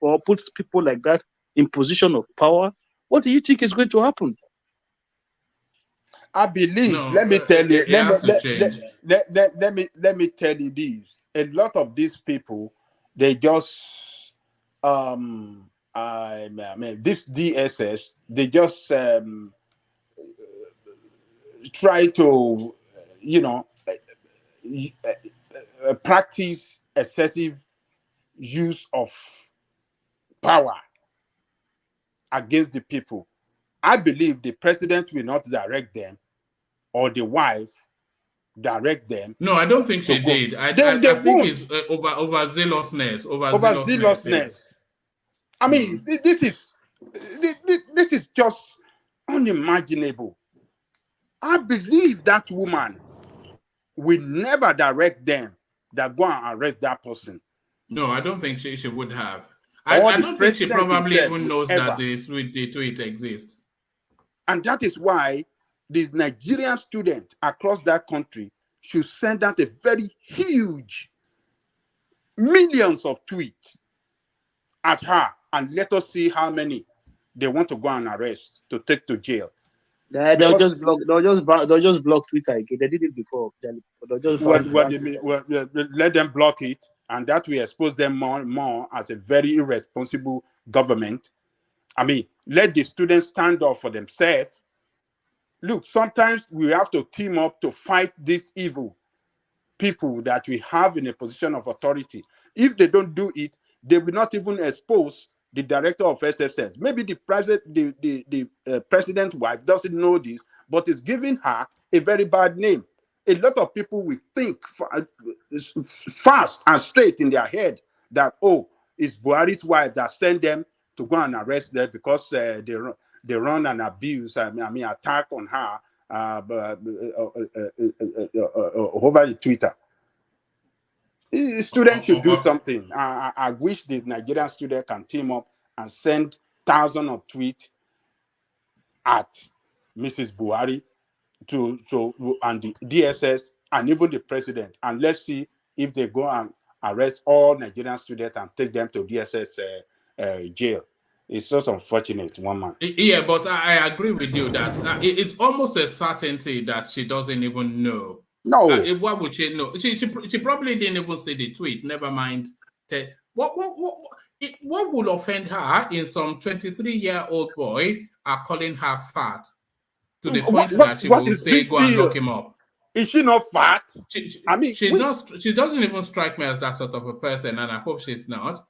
or put people like that in position of power, what do you think is going to happen? I believe. Let me tell you. Let me tell you this. A lot of these people, they just this DSS, they just try to, practice excessive use of power against the people. I believe the president will not direct them, or the wife direct them. No, I don't think she did. I think it's over zealousness. Over zealousness. I mean, this is just unimaginable. I believe that woman will never direct them that go and arrest that person. No, I don't think she would have. I don't think she probably even knows that the tweet exists. And that is why the Nigerian students across that country should send out a very huge millions of tweets at her, and let us see how many they want to go and arrest to take to jail. They'll just block Twitter again. They did it before. Let them block it, and that will expose them more as a very irresponsible government. I mean, let the students stand up for themselves. Look, sometimes we have to team up to fight these evil people that we have in a position of authority. If they don't do it, they will not even expose the director of SSS. Maybe the president's wife doesn't know this, but it's giving her a very bad name. A lot of people will think fast and straight in their head that, oh, it's Buhari's wife that sent them to go and arrest them because they run an abuse, attack on her over the Twitter. Students should do something. I wish the Nigerian student can team up and send thousands of tweets at Mrs. Buhari and the DSS and even the president, and let's see if they go and arrest all Nigerian students and take them to DSS jail. It's just unfortunate, one man. Yeah, but I agree with you that it's almost a certainty that she doesn't even know. No. What would she know? She probably didn't even see the tweet. Never mind. What would offend her in some 23-year-old boy are calling her fat to the point that she will say, go and lock him up? Is she not fat? She doesn't even strike me as that sort of a person, and I hope she's not.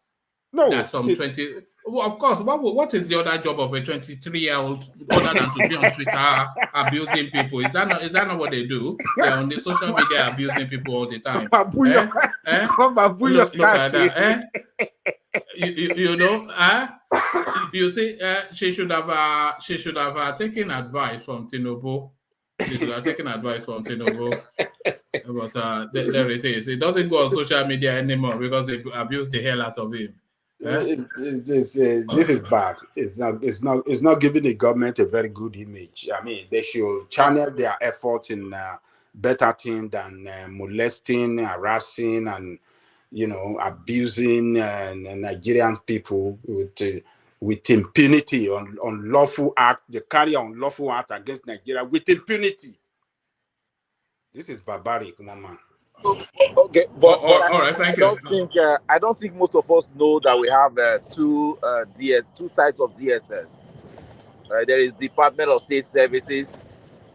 No. That some 20. Well, of course, what is the other job of a 23-year-old other than to be on Twitter abusing people? Is that not what they do? They're on the social media abusing people all the time. Eh? Eh? Look at that. Eh? You know, you see, she should have taken advice from Tinubu. She should have taken advice from Tinubu. But there it is. It doesn't go on social media anymore because they abuse the hell out of him. This is bad. It's not giving the government a very good image. I mean, they should channel their efforts in better thing than molesting, harassing, and abusing Nigerian people with impunity on unlawful act. They carry on unlawful act against Nigeria with impunity. This is barbaric, man. Okay, but all right, thank you. I don't think most of us know that we have two types of DSS. There is Department of State Services,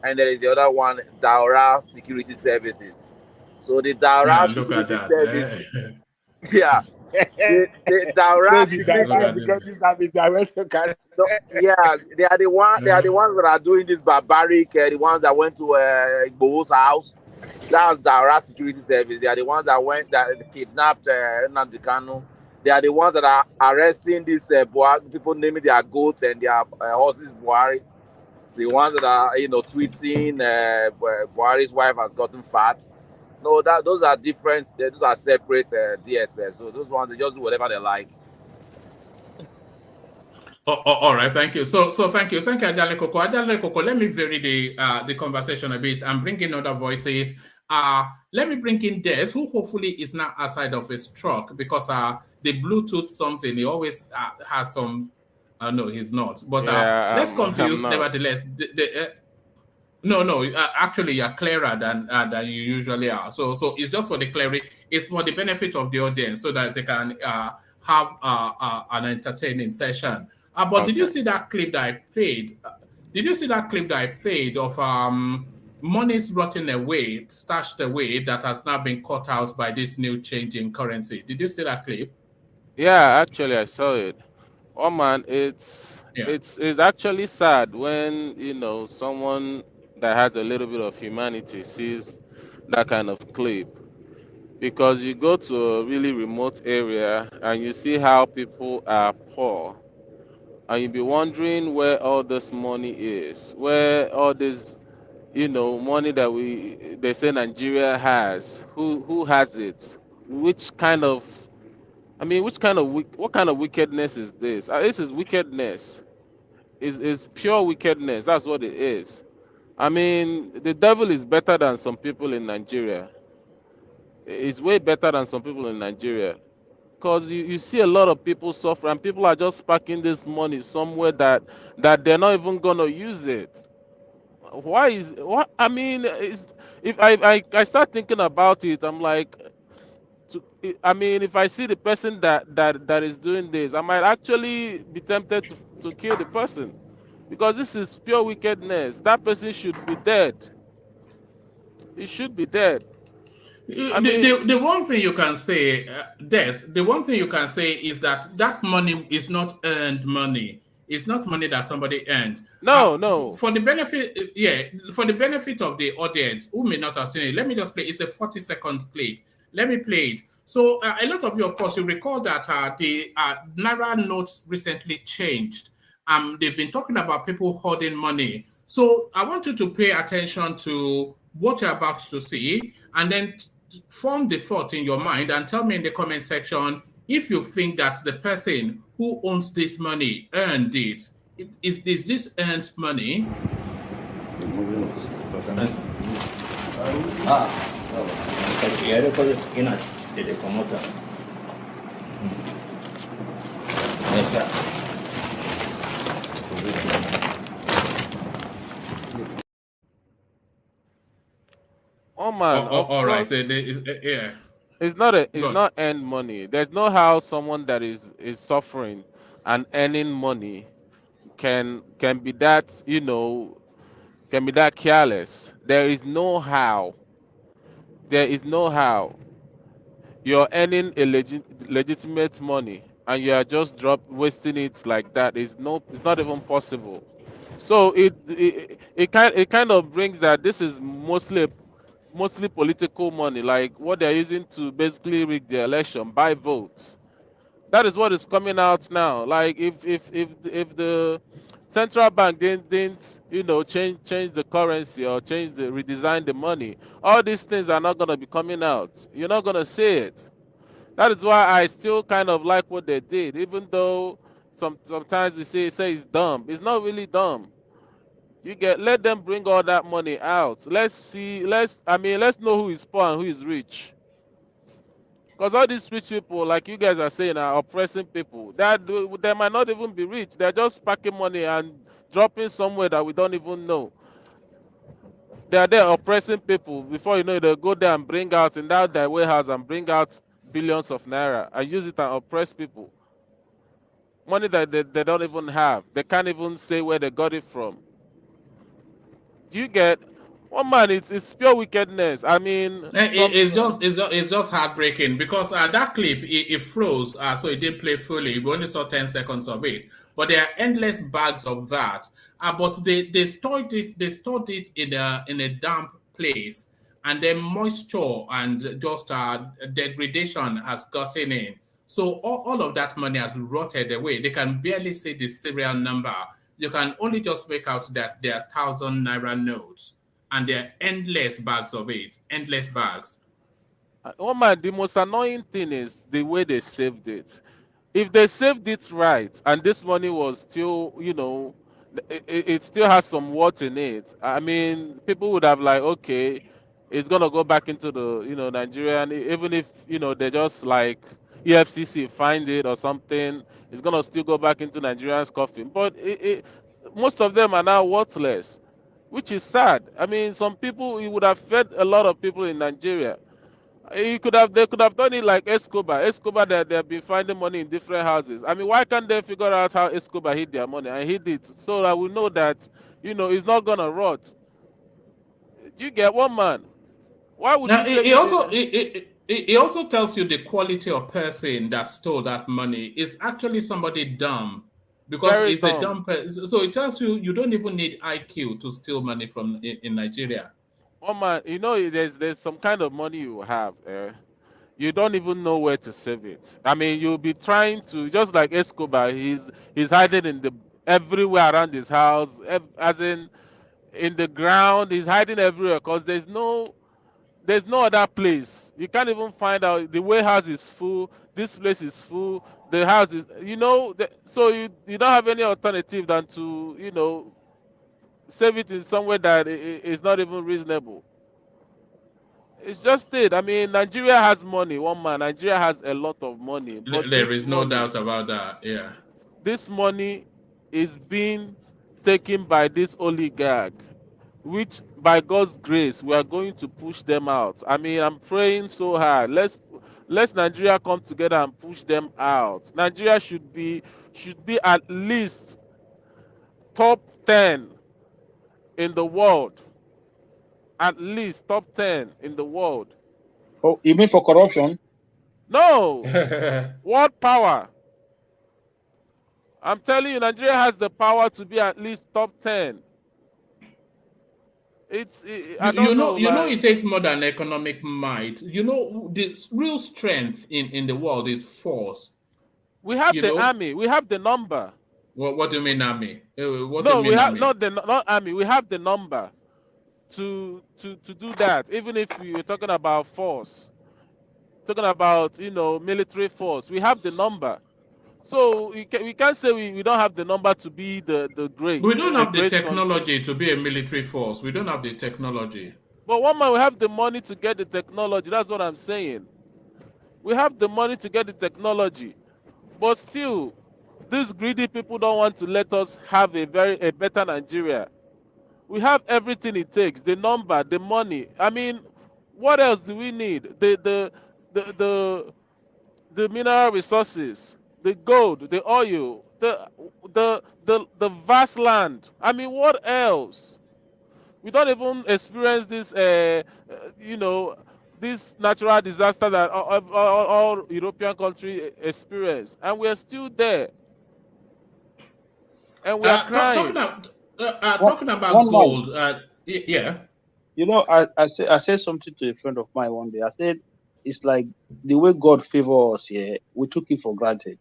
and there is the other one, Daura Security Services. So the Daura Security Services, yeah, the Daura Security Services. So, yeah, they are the ones that are doing this barbaric. The ones that went to Igbo's house. That's Daura Security Service. They are the ones that kidnapped Nnamdi Kanu. They are the ones that are arresting these people naming their goats and their horses Buhari. The ones that are tweeting Buhari's wife has gotten fat. No, those are different. Those are separate DSS. So those ones, they just do whatever they like. All right, thank you. So thank you, Adelekjee. Adelekjee, let me vary the conversation a bit and bring in other voices. Let me bring in Des, who hopefully is not outside of his truck because the Bluetooth something he always has some. No, he's not. But let's come to you nevertheless. No, actually you're clearer than you usually are. So it's just for the clarity. It's for the benefit of the audience so that they can have an entertaining session. But did you see that clip that I played? Did you see that clip that I played of monies rotting away, stashed away, that has now been cut out by this new change in currency? Did you see that clip? Yeah, actually, I saw it. Oh man, it's actually sad when someone that has a little bit of humanity sees that kind of clip, because you go to a really remote area and you see how people are poor, and you be wondering where all this money is, where all this money that they say Nigeria has, who has it, what kind of wickedness is this? This is wickedness. Is pure wickedness. That's what it is. I mean, the devil is better than some people in Nigeria. It's way better than some people in Nigeria. Because you see a lot of people suffer, and people are just parking this money somewhere that they're not even gonna use it. I mean, if I start thinking about it, I'm like, if I see the person that is doing this, I might actually be tempted to kill the person, because this is pure wickedness. That person should be dead. He should be dead. The one thing you can say, the one thing you can say is that money is not earned money. It's not money that somebody earned. No. For the benefit, for the benefit of the audience who may not have seen it, let me just play. It's a 40-second clip. Let me play it. So a lot of you, of course, you recall that the Naira notes recently changed. They've been talking about people hoarding money. So I want you to pay attention to what you're about to see, and then form the thought in your mind and tell me in the comment section if you think that the person who owns this money earned it. Is this earned money? Oh man, all right. Yeah. It's not earned money. There's no how someone that is suffering and earning money can be that can be that careless. There is no how. There is no how. You're earning a legitimate money, and you are just wasting it like that. It's not even possible. So it kind of brings that this is mostly political money, like what they're using to basically rig the election, buy votes. That is what is coming out now. Like if the central bank didn't change the currency or redesign the money, all these things are not gonna be coming out. You're not gonna see it. That is why I still kind of like what they did, even though sometimes we say it's dumb. It's not really dumb. Let them bring all that money out. Let's see. Let's know who is poor and who is rich. Because all these rich people, like you guys are saying, are oppressing people. They might not even be rich. They're just packing money and dropping somewhere that we don't even know. They are there oppressing people. Before you know it, they'll go there and bring out in that their warehouse and bring out billions of naira and use it and oppress people. Money that they don't even have. They can't even say where they got it from. Do you get? One man, it's pure wickedness. I mean, It's just heartbreaking because that clip it froze, so it didn't play fully. We only saw 10 seconds of it, but there are endless bags of that. But they stored it in a damp place, and then moisture and just degradation has gotten in. So all of that money has rotted away. They can barely see the serial number. You can only just make out that there are 1,000 naira notes, and there are endless bags of it, endless bags. Oh man, the most annoying thing is the way they saved it. If they saved it right and this money was still, it still has some worth in it. I mean, people would have like, okay, it's gonna go back into the, Nigerian, even if, they just like EFCC find it or something, it's gonna still go back into Nigerian's coffin. But most of them are now worthless, which is sad. I mean, some people, it would have fed a lot of people in Nigeria. They could have done it like Escobar. Escobar, that they have been finding money in different houses. I mean, why can't they figure out how Escobar hid their money and hid it so that we know that it's not gonna rot? Do you get? One man? Why would Now, you save it in? it also tells you the quality of person that stole that money is actually somebody dumb, because Very it's a dumb. dumb person. So it tells you you don't even need IQ to steal money from in Nigeria. One man, there's some kind of money you have. You don't even know where to save it. I mean, you'll be trying to, just like Escobar. He's hiding everywhere around his house, as in the ground. He's hiding everywhere because there's no other place. You can't even find out. The warehouse is full. This place is full. The house is, so you don't have any alternative than to, save it in somewhere that is not even reasonable. It's just it. I mean, Nigeria has money. One man, Nigeria has a lot of money, but There is no doubt about that. Yeah. this money is being taken by this oligarch, which by God's grace we are going to push them out. I mean, I'm praying so hard. Let's Nigeria come together and push them out. Nigeria should be at least top 10 in the world. At least top 10 in the world. Oh, you mean for corruption? No, world power. I'm telling you, Nigeria has the power to be at least top 10. I don't know. It takes more than economic might. The real strength in the world is force. We have the army. We have the number. What do you mean army? We have not army. We have the number to do that. Even if we were talking about force, talking about military force, we have the number. So we can't say we don't have the number to be the great. We don't have the technology country to be a military force. We don't have the technology. But one man, we have the money to get the technology. That's what I'm saying. We have the money to get the technology, but still, these greedy people don't want to let us have a better Nigeria. We have everything it takes: the number, the money. I mean, what else do we need? The mineral resources, the gold, the oil, the vast land. I mean, what else? We don't even experience this, this natural disaster that all European countries experience, and we're still there, and we are crying. Talking about One man, gold. Yeah. you know, I said something to a friend of mine one day. I said it's like the way God favor us here, we took it for granted.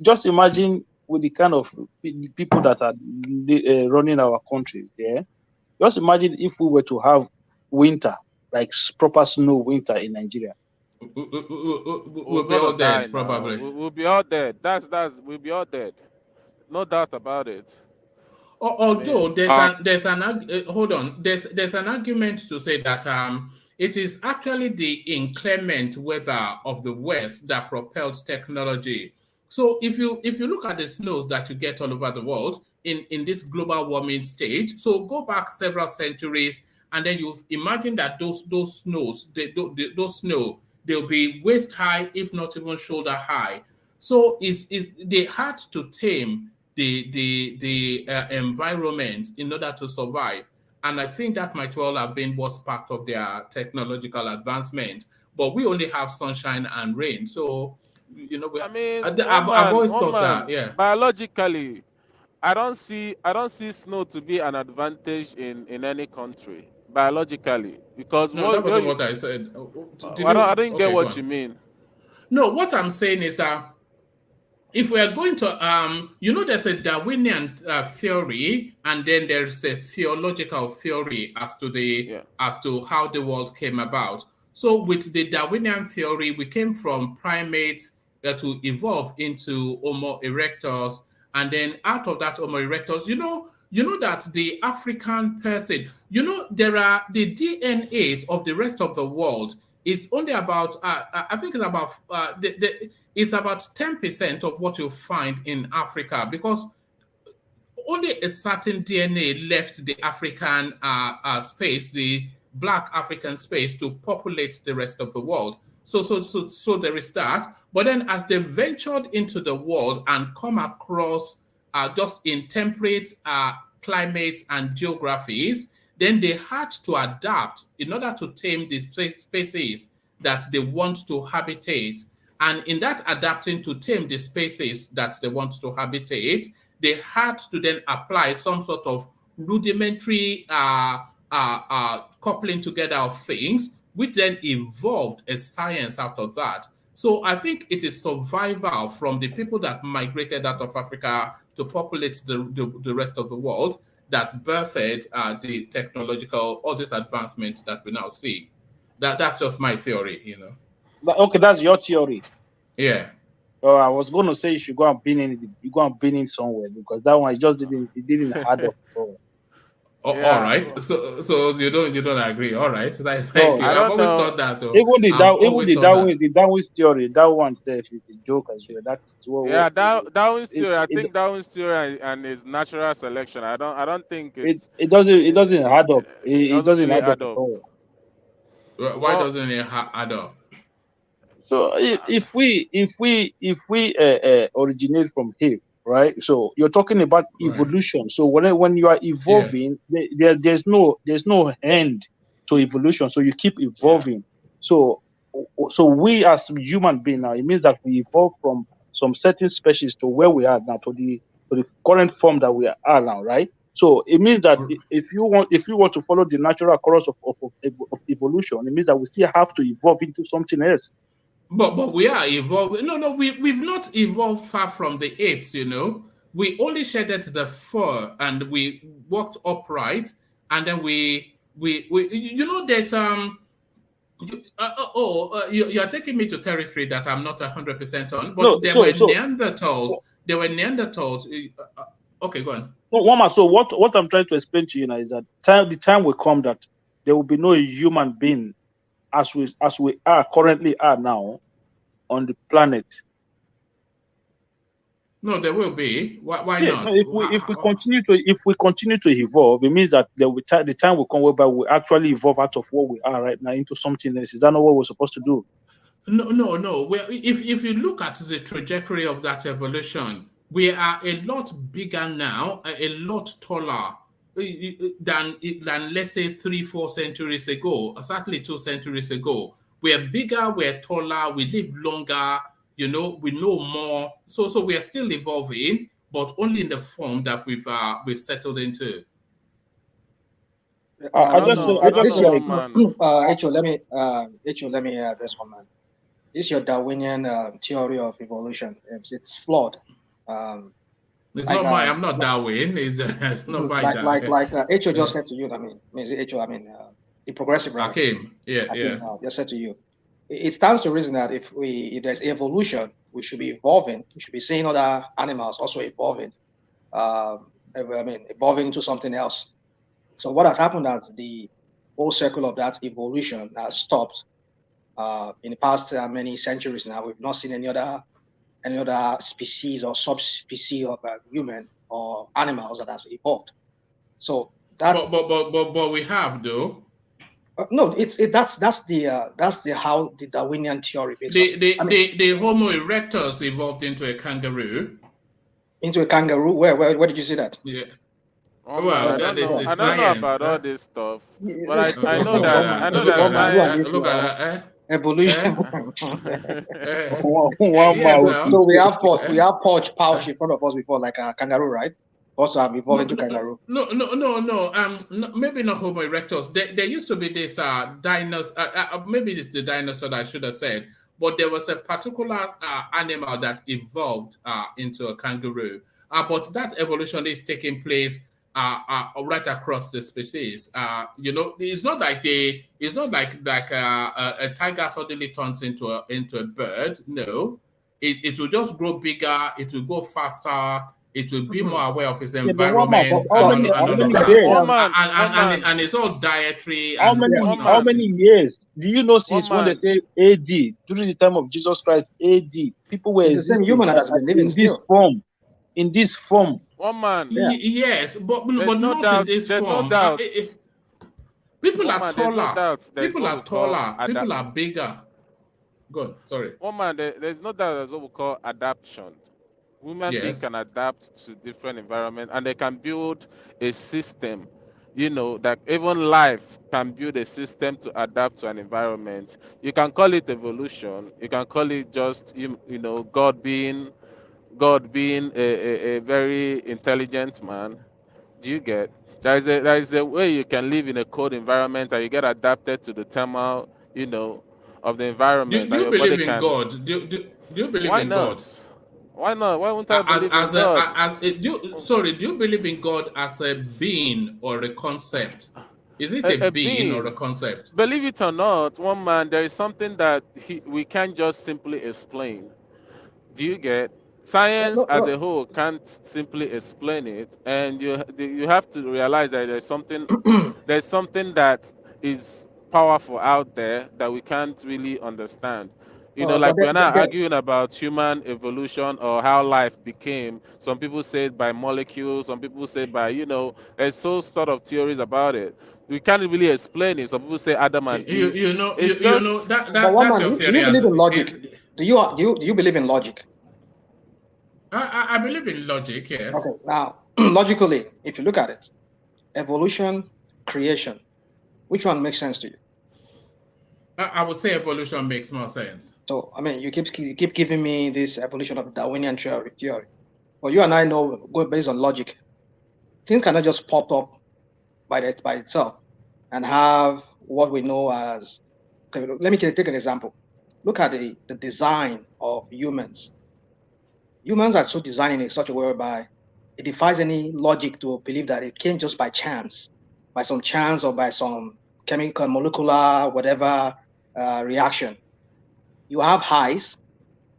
Just imagine with the kind of people that are running our country. Yeah, just imagine if we were to have winter, like proper snow winter in Nigeria. We're We'll be gonna all die dead, now. probably. We'll be all dead. We'll be all dead. No doubt about it. I mean, Although hold on, there's an argument to say that it is actually the inclement weather of the West that propels technology. So if you look at the snows that you get all over the world in this global warming stage, so go back several centuries and then you imagine that those snows, those snow, they'll be waist high, if not even shoulder high. So is they had to tame the environment in order to survive. And I think that might well have been what's part of their technological advancement. But we only have sunshine and rain. So, I mean, I've always one thought that, man, yeah. biologically, I don't see snow to be an advantage in any country biologically, because No, that what wasn't you, what I said. Did I you? didn't get Okay, go what you on. mean. No, what I'm saying is that if we are going to there's a Darwinian theory and then there's a theological theory Yeah. as to how the world came about. So with the Darwinian theory, we came from primates to evolve into Homo erectus, and then out of that Homo erectus, you know that the African person, there are the DNAs of the rest of the world is only about I think it's about it's about 10% of what you find in Africa, because only a certain DNA left the African space, the black African space, to populate the rest of the world. So there is that. But then, as they ventured into the world and come across just in temperate climates and geographies, then they had to adapt in order to tame the species that they want to habitate. And in that adapting to tame the species that they want to habitate, they had to then apply some sort of rudimentary coupling together of things, which then evolved a science out of that. So I think it is survival from the people that migrated out of Africa to populate the rest of the world that birthed the technological, all these advancements that we now see. That's just my theory. Okay, that's your theory. Yeah. I was going to say you should go and bin in somewhere, because that one it didn't add up. All Yeah. right. So you don't agree. All right. Thank No, you. I I've don't always know. thought that. even the I've even always the thought that. Darwin's theory, that one self is a joke as well. That's Yeah, Darwin's it, theory. I it, think Darwin's theory and his natural selection. I don't think it, it doesn't add up. it It doesn't doesn't really add up add at up. all. Why But doesn't it add up? So if we originate from here, right? So you're talking about Right. evolution. So when you are Yeah. evolving, there's no end to evolution. So you keep yeah, evolving. So so we as human being now, it means that we evolve from some certain species to where we are now, to the current form that we are now, right? So it means that if you want to follow the natural course of evolution, it means that we still have to evolve into something else. But we are evolving. No, we've not evolved far from the apes. We only shedded the fur and we walked upright, and then there's you're taking me to territory that I'm not 100% on, No, but there so were so Neanderthals. There were Neanderthals. Okay, go on. no, Mama, so what I'm trying to explain to you now is that the time will come that there will be no human being as we currently are now on the planet. No, there will be. Why Yeah, no, not? if we continue to evolve, it means that the time will come whereby we actually evolve out of what we are right now into something else. Is that not what we're supposed to do? No. Well, if you look at the trajectory of that evolution, we are a lot bigger now, a lot taller. than let's say 3-4 centuries ago, or certainly 2 centuries ago. We're bigger, we're taller, we live longer, we know more. So we are still evolving, but only in the form that we've settled into. I I just I don't just know, like one man. H.O., let me address one man. This is your Darwinian theory of evolution. It's flawed. It's Like not mine. I'm not Darwin. It's not mine. H.O. just said to you. The progressive, right? Hakim. Yeah. Just said to you. It stands to reason that if there's evolution, we should be evolving. We should be seeing other animals also evolving. Evolving into something else. So what has happened is the whole circle of that evolution has stopped. In the past many centuries now, we've not seen any other species or subspecies of human or animals that has evolved. So that. But we have though. No, that's the how the Darwinian theory makes the Homo erectus evolved into a kangaroo. Into a kangaroo? Where did you see that? Yeah. Well, I don't know about all this stuff, but I know that science. Look at that. Evolution. Yes, so we have pouch in front of us before, like a kangaroo, right? Also, I'm evolving to kangaroo. No. Maybe not Homo erectus. There used to be this dinosaur. Maybe it's the dinosaur that I should have said. But there was a particular animal that evolved into a kangaroo. But that evolution is taking place right across the species. It's not like a tiger suddenly turns into a bird. No, it will just grow bigger. It will go faster. It will be more aware of its environment. And it's all dietary. How many years? Do you know since when they say AD, during the time of Jesus Christ, AD, people were the same human that has been living in this form. One man. Yes, but not in this form. People are taller. People are taller. People are bigger. Go on, sorry. One man, there's no doubt there's what we call adaptation. Human beings can adapt to different environments, and they can build a system. That even life can build a system to adapt to an environment. You can call it evolution. You can call it just God being a very intelligent man. Do you get? There is a way you can live in a cold environment and you get adapted to the thermal, of the environment. Do you believe in God? Do you believe in God? Why not? Why won't I believe in God? Do you believe in God as a being or a concept? Is it a being or a concept? Believe it or not, one man, there is something that we can't just simply explain. Do you get? Science as a whole can't simply explain it, and you have to realize that there's something that is powerful out there that we can't really understand. We're not arguing about human evolution or how life became. Some people say it by molecules, some people say by, there's so sort of theories about it. We can't really explain it. Some people say Adam and Eve. But do you believe in logic? Do you believe in logic? I believe in logic, yes. Okay, now, logically, if you look at it, evolution, creation, which one makes sense to you? I would say evolution makes more sense. So, you keep giving me this evolution of Darwinian theory. But you and I know, based on logic, things cannot just pop up by itself and have what we know as. Okay, let me take an example. Look at the design of humans. Humans are so designed in such a way whereby it defies any logic to believe that it came just by chance or by some chemical, molecular, whatever reaction. You have eyes,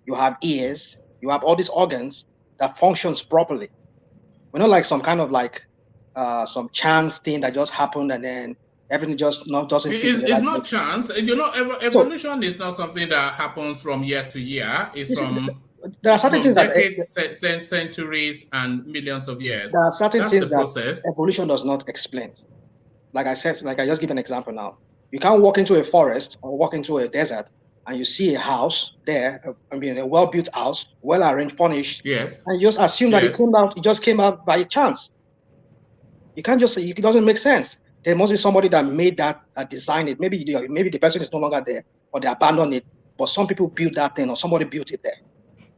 you have ears, you have all these organs that functions properly. We're not like some kind of some chance thing that just happened and then everything just doesn't fit. It's not chance. Evolution is not something that happens from year to year. It's from there are certain things decades, centuries, and millions of years. There are certain things that evolution does not explain. Like I said, I just give an example now. You can't walk into a forest or walk into a desert and you see a house there, a well-built house, well-arranged, furnished. Yes. And you just assume that it just came out by chance. You can't just say it doesn't make sense. There must be somebody that made that, designed it. Maybe the person is no longer there, or they abandoned it. But some people built that thing, or somebody built it there.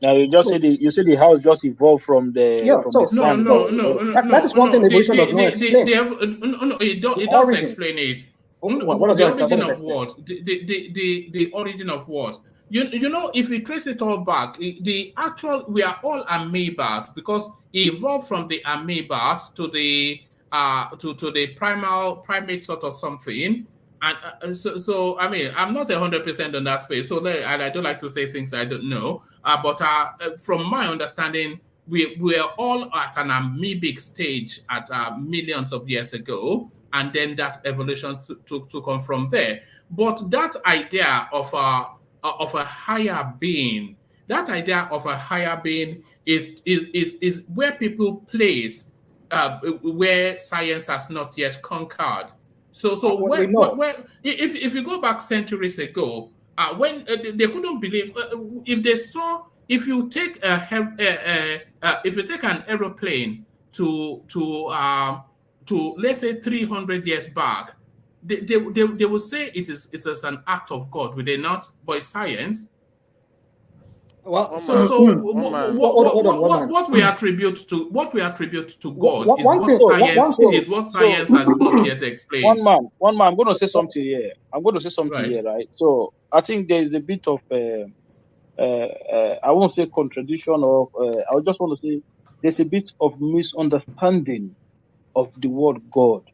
Now you just say the house just evolved from Yeah. the So sand. that is one thing evolution does not explain. It does Origin. explain it. What The does origin it of explain? what? The origin of what? You know, if we trace it all back, the actual we are all amoebas because it evolved from the amoebas to the primate sort of something. And so I mean, I'm not 100% on that space, so I don't like to say things I don't know. But from my understanding, we are all at an amoebic stage at millions of years ago, and then that evolution to come from there. But that idea of a higher being, that idea of a higher being is where people place where science has not yet conquered. So We know. if you go back centuries ago, when they couldn't believe if they saw if you take if you take an aeroplane to let's say 300 years back, they will say it is an act of God, will they not? By science. Well, So hold on, one man. what we attribute to God is One thing. is what science has not yet explained. One man. I'm going to say something here. Right? So I think there is a bit of I won't say contradiction, or I just want to say there's a bit of misunderstanding of the word God,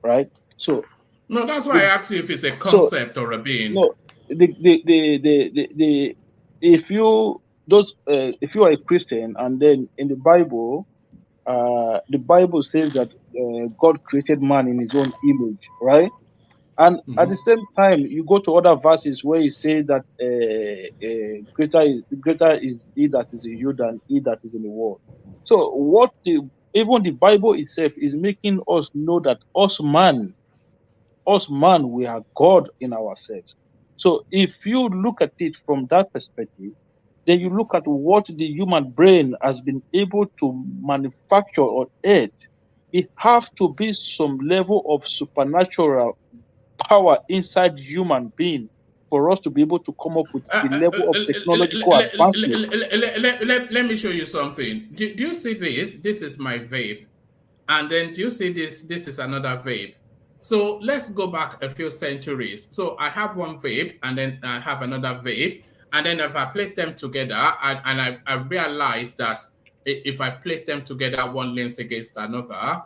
right? So no, that's why I asked you if it's a concept or a being. No, if you are a Christian, and then in the Bible says that God created man in his own image, right? And at the same time, you go to other verses where he says that greater is he that is in you than he that is in the world. So even the Bible itself is making us know that us man, we are God in ourselves. So if you look at it from that perspective, then you look at what the human brain has been able to manufacture on earth. It has to be some level of supernatural power inside human being for us to be able to come up with the level of technological advancement. Let me show you something. Do you see this? This is my vape. And then do you see this? This is another vape. So let's go back a few centuries. So I have one vape, and then I have another vape. And then if I place them together, I realize that if I place them together, one leans against another,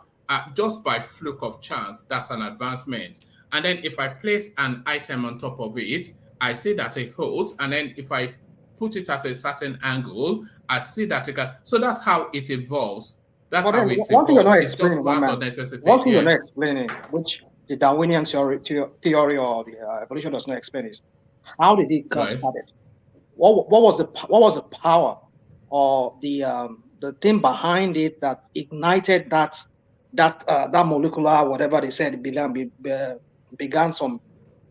just by fluke of chance, that's an advancement. And then if I place an item on top of it, I see that it holds. And then if I put it at a certain angle, I see that it can. So that's how it evolves. That's how it evolves. One thing you're not It's just explaining, one man. necessity. One thing you're not explaining, which the Darwinian theory or the evolution does not explain, is how did it get started? What was the power or the thing behind it that ignited that molecular whatever they said began some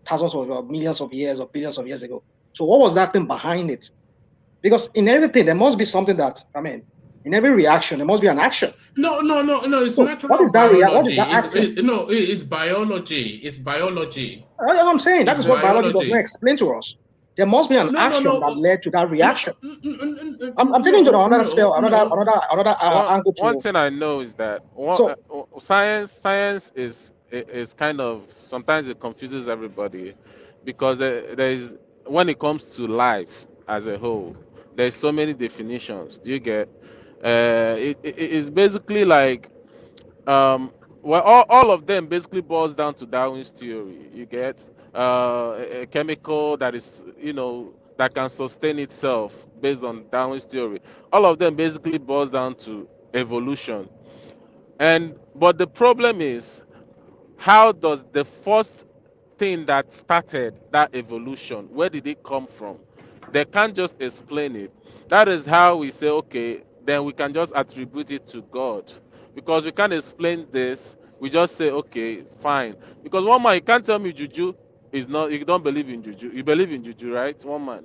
thousands of millions of years or billions of years ago. So what was that thing behind it? Because in everything there must be something that, I mean, in every reaction there must be an action. No. It's so natural what is biology. What is that action? It's biology. It's biology. That's what I'm saying. That is what biology does not explain to us. There must be an action that led to that reaction. I'm taking to another angle. One thing I know is that science is kind of, sometimes it confuses everybody, because there is, when it comes to life as a whole, there's so many definitions. Do you get? It's basically like well, all of them basically boils down to Darwin's theory. You get a chemical that is, that can sustain itself based on Darwin's theory. All of them basically boils down to evolution. But the problem is, how does the first thing that started that evolution, where did it come from? They can't just explain it. That is how we say, okay, then we can just attribute it to God. Because we can't explain this, we just say, okay, fine. Because one man, you can't tell me juju is not, you don't believe in juju. You believe in juju, right? One man.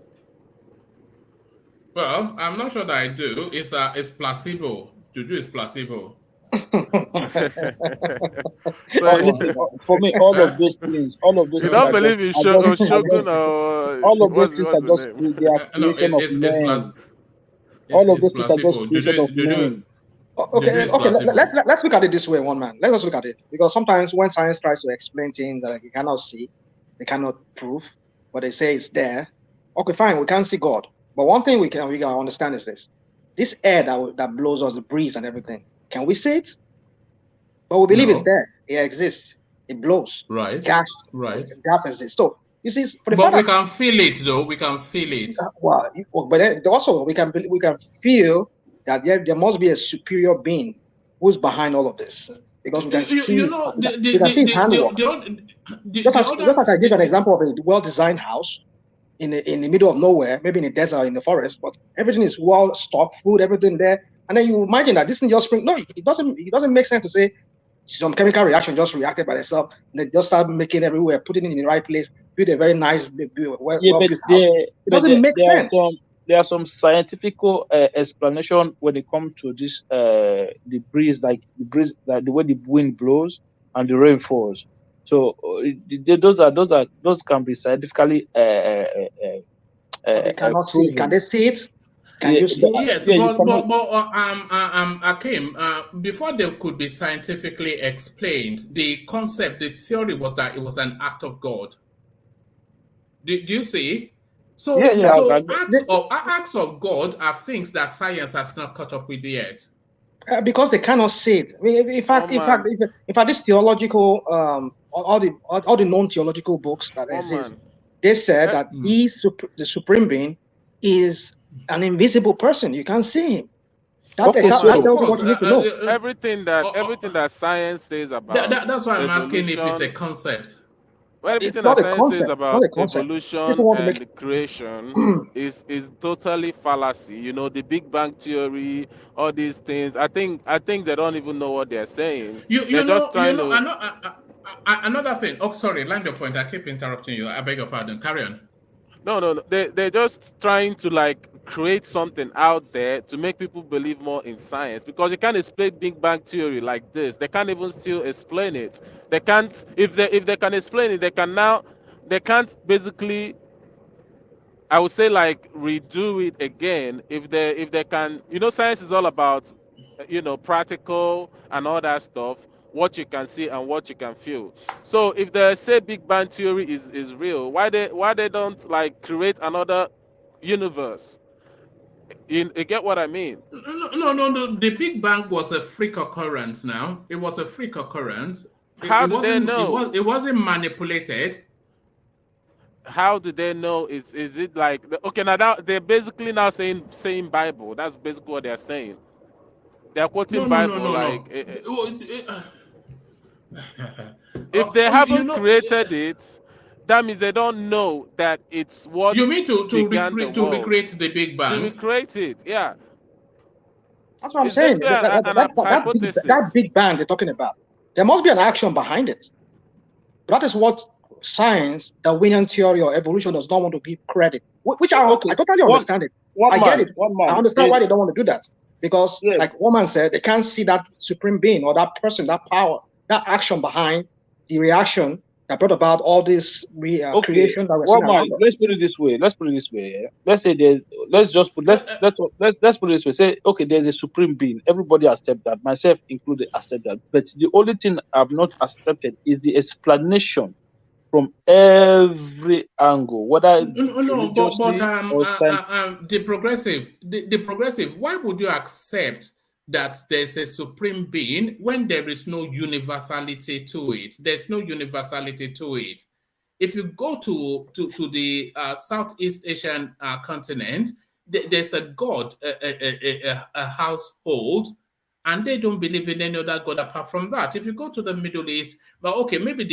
Well, I'm not sure that I do. It's placebo. Juju is placebo. So Listen, for me, all of those things you don't are just, believe in Shogun or all of those what's things what's are the just name? they are No, creation of it's plus men. All of it's those things are just placebo. creation of Do men. Okay, it's okay. placebo. Let's look at it this way, one man. Let us look at it because sometimes when science tries to explain things that you cannot see, they cannot prove, but they say it's there. Okay, fine. We can't see God, but one thing we can understand is this: this air that blows us, the breeze and everything. Can we see it? But we believe it's No. there. It exists. It blows. Right. Gas, Right. gas exists. So you see, for the But fact we that can feel it though. We can feel it. but then also we can feel that there must be a superior being who's behind all of this because we can see You his, know we can see his handwork. the other Just as I gave an example of a well-designed house in the middle of nowhere, maybe in a desert, in the forest, but everything is well stocked, food, everything there. And then you imagine that this thing just spring. No, it doesn't make sense to say some chemical reaction just reacted by itself, and they just start making everywhere, putting it in the right place, build a very nice, Yeah, well-built house. It doesn't make sense. there are some scientific explanation when it comes to this the breeze, like the way the wind blows and the rain falls. So those can be scientifically But they cannot see it. Can proven. they see it? Can Yeah, you see it? Yes, yeah, you cannot. but Akim, before they could be scientifically explained, the concept, the theory was that it was an act of God. Do you see? Yeah, So yeah, so acts of God are things that science has not caught up with yet. Because they cannot see it. I mean, in fact, this theological, all the known theological books that exist, they said that the supreme being is an invisible person. You can't see him. That tells you what you need to know. Everything that science says about That's why I'm asking if it's a evolution. concept. Well, It's everything that not a science says concept. It's not about a concept. evolution People want to make and creation is totally fallacy. You know, the Big Bang theory, all these things. I think they don't even know what they're saying. They're just trying to. Another thing. Oh, sorry, land your point. I keep interrupting you. I beg your pardon. Carry on. No. They're just trying to like create something out there to make people believe more in science because you can't explain Big Bang theory like this. They can't even still explain it. They can't. If they can explain it, they can't basically, I would say, like redo it again. If they can, science is all about practical and all that stuff, what you can see and what you can feel. So if they say Big Bang theory is real, why they don't like create another universe? You get what I mean? No. The Big Bang was a freak occurrence. Now it was a freak occurrence. How do they know? It wasn't manipulated. How do they know? Is it like okay? Now they're basically now saying Bible. That's basically what they're saying. They're quoting Bible like. If they haven't created it, that means they don't know that it's what you mean to began the world. recreate the Big Bang. To recreate it, yeah. That's what I'm saying. That Big Bang they're talking about, there must be an action behind it. That is what science, Darwinian theory or evolution does not want to give credit. Which I totally understand it. I get it. I understand why they don't want to do that. Because, like one man said, they can't see that supreme being or that person, that power, that action behind the reaction that brought about all this creation that we're seeing around us. Let's put it this way. Yeah? Let's say let's put it this way. Say, okay, there's a supreme being. Everybody accept that. Myself included accept that. But the only thing I've not accepted is the explanation from every angle, whether the progressive. Why would you accept that there's a supreme being when there is no universality to it? There's no universality to it. If you go to the Southeast Asian continent, there's a god, a household, and they don't believe in any other god apart from that. If you go to the Middle East, well, okay, maybe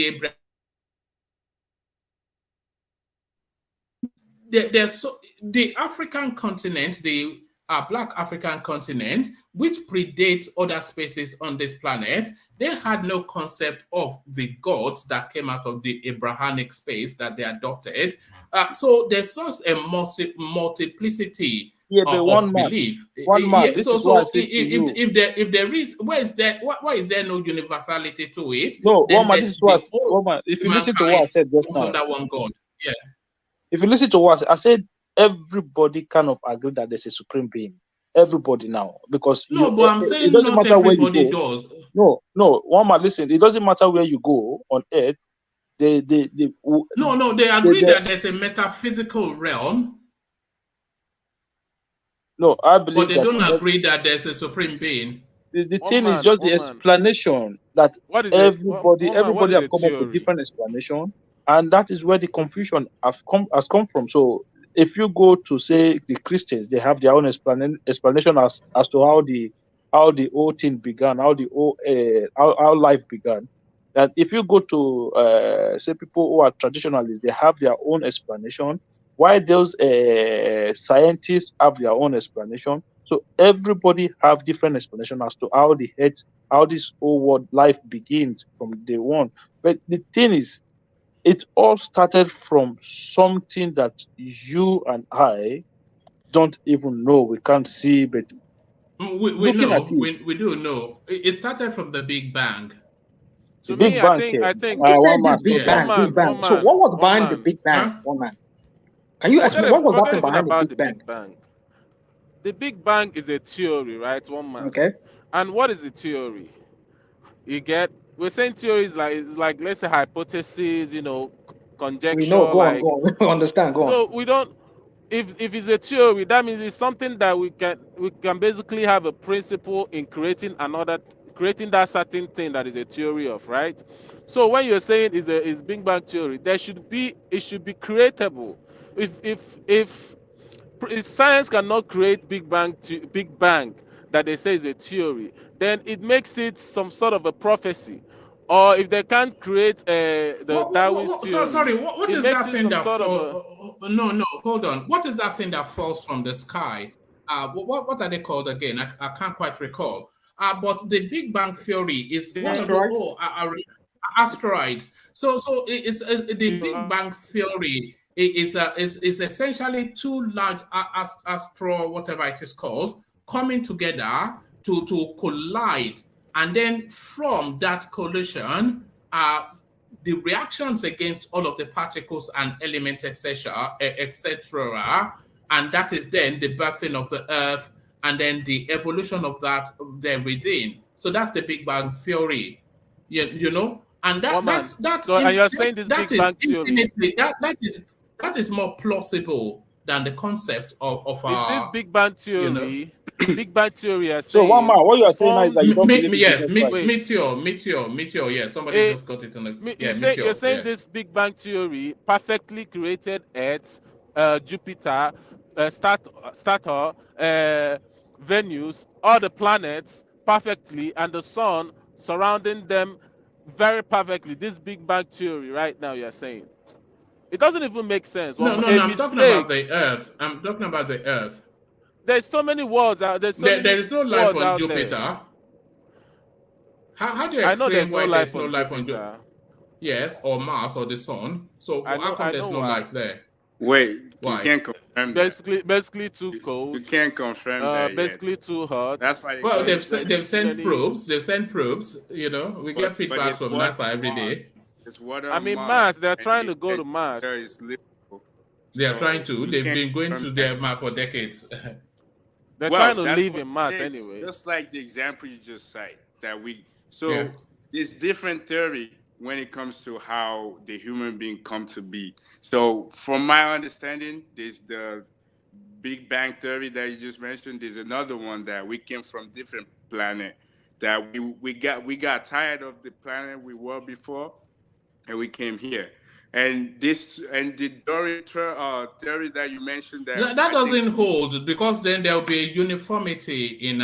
the African continent, the Black African continent, which predates other species on this planet, they had no concept of the gods that came out of the Abrahamic space that they adopted. So there's such a multiplicity Yeah, but one man. belief. One man. Yeah, This so is why I so said to you. if there is, why is there no universality to it? No, one Then man. This is what whole one man. If you listen to what I mankind said just comes now, under one God. Yeah. if you listen to what I said, everybody kind of agree that there's a supreme being. Everybody now, because No, but I'm it saying doesn't not matter where you everybody go. does. No, one man. Listen, it doesn't matter where you go on earth. They No, they agree that there's a metaphysical realm. No, I But believe they that don't agree that there's a supreme being. the thing is just the explanation that What is it? everybody What is have a come up with theory? different explanation, and that is where the confusion has come from. So if you go to say the Christians, they have their own explanation as to how the whole thing began, how the whole how life began. That if you go to say people who are traditionalists, they have their own explanation. Why those scientists have their own explanation. So everybody have different explanation as to how how this whole world life begins from day one. But the thing is, it all started from something that you and I don't even know. We can't see, but We looking at know, it, we do know. It started from the Big Bang. the To Big me, Bang I came. think You said One this man, Big stop that. Bang, Big Bang. one So man, what was one behind the man. Big Bang? Huh? One man. Can you explain what was Forget that thing even behind the about Big the Bang? Big Bang. The Big Bang is a theory, right? One man. Okay. And what is the theory? You get, we're saying theories like it's like, let's say, hypothesis, We know. conjecture, Go on, like, go on. We understand. Go on. so we don't. If it's a theory, that means it's something that we can basically have a principle in creating that certain thing that is a theory of, right? So when you're saying is Big Bang theory, it should be creatable. If science cannot create Big Bang that they say is a theory, then it makes it some sort of a prophecy. Or if they can't create the Darwin's Sorry, theory, what it is makes that it thing some that sort of a. falls? No, hold on. What is that thing that falls from the sky? What are they called again? I can't quite recall. But the Big Bang theory is one of the Asteroids. asteroids. So it's the Big Bang theory is essentially two large whatever it is called, coming together to collide, and then from that collision, the reactions against all of the particles and elements, etc., and that is then the birthing of the Earth, and then the evolution of that there within. So that's the Big Bang theory, you know, and One man. that So, and you're saying this that Big is Bang theory. infinitely that is more plausible than the concept of Is this our, Big Bang you know. theory? Big Bang theory are So one man, saying what you are saying now is formed. that you don't believe in Yes, Jesus Christ. Wait. meteor. Yeah, somebody just got it on the You're meteors. saying Yeah. this Big Bang theory perfectly created Earth, Jupiter, Saturn, Venus, all the planets perfectly, and the sun surrounding them very perfectly. This Big Bang theory, right now, you're saying it doesn't even make sense. No, A I'm talking about mistake. the Earth. I'm talking about the Earth. There's so many worlds out. There's so There many is no life worlds on out there. Jupiter. How do you I know explain there's no why there's life no on life on Jupiter? Jupiter. Yes, or Mars or the Sun. So how come I there's know no why. life there? Wait, you Why? can't confirm that. Basically too You cold. can't confirm that yet. Basically too hot. That's why they Well, call it There's they've too sent many. probes. They've sent probes. You know, we get but feedback it's from water NASA on every Mars. day. It's water I on mean, Mars, Mars. They're and trying to go to there Mars. is livable. They are trying So to. you They've can't been going confirm to that their Mars for decades. They're trying Well, to that's live what in it Mars is. anyway. Just like the example you just cited, that we Yeah. there's different theory when it comes to how the human being come to be. So from my understanding, there's the Big Bang theory that you just mentioned. There's another one that we came from different planet, that we got tired of the planet we were before, and we came here. And the Dorian theory that you mentioned, that That I think, doesn't hold, because then there will be a uniformity well, in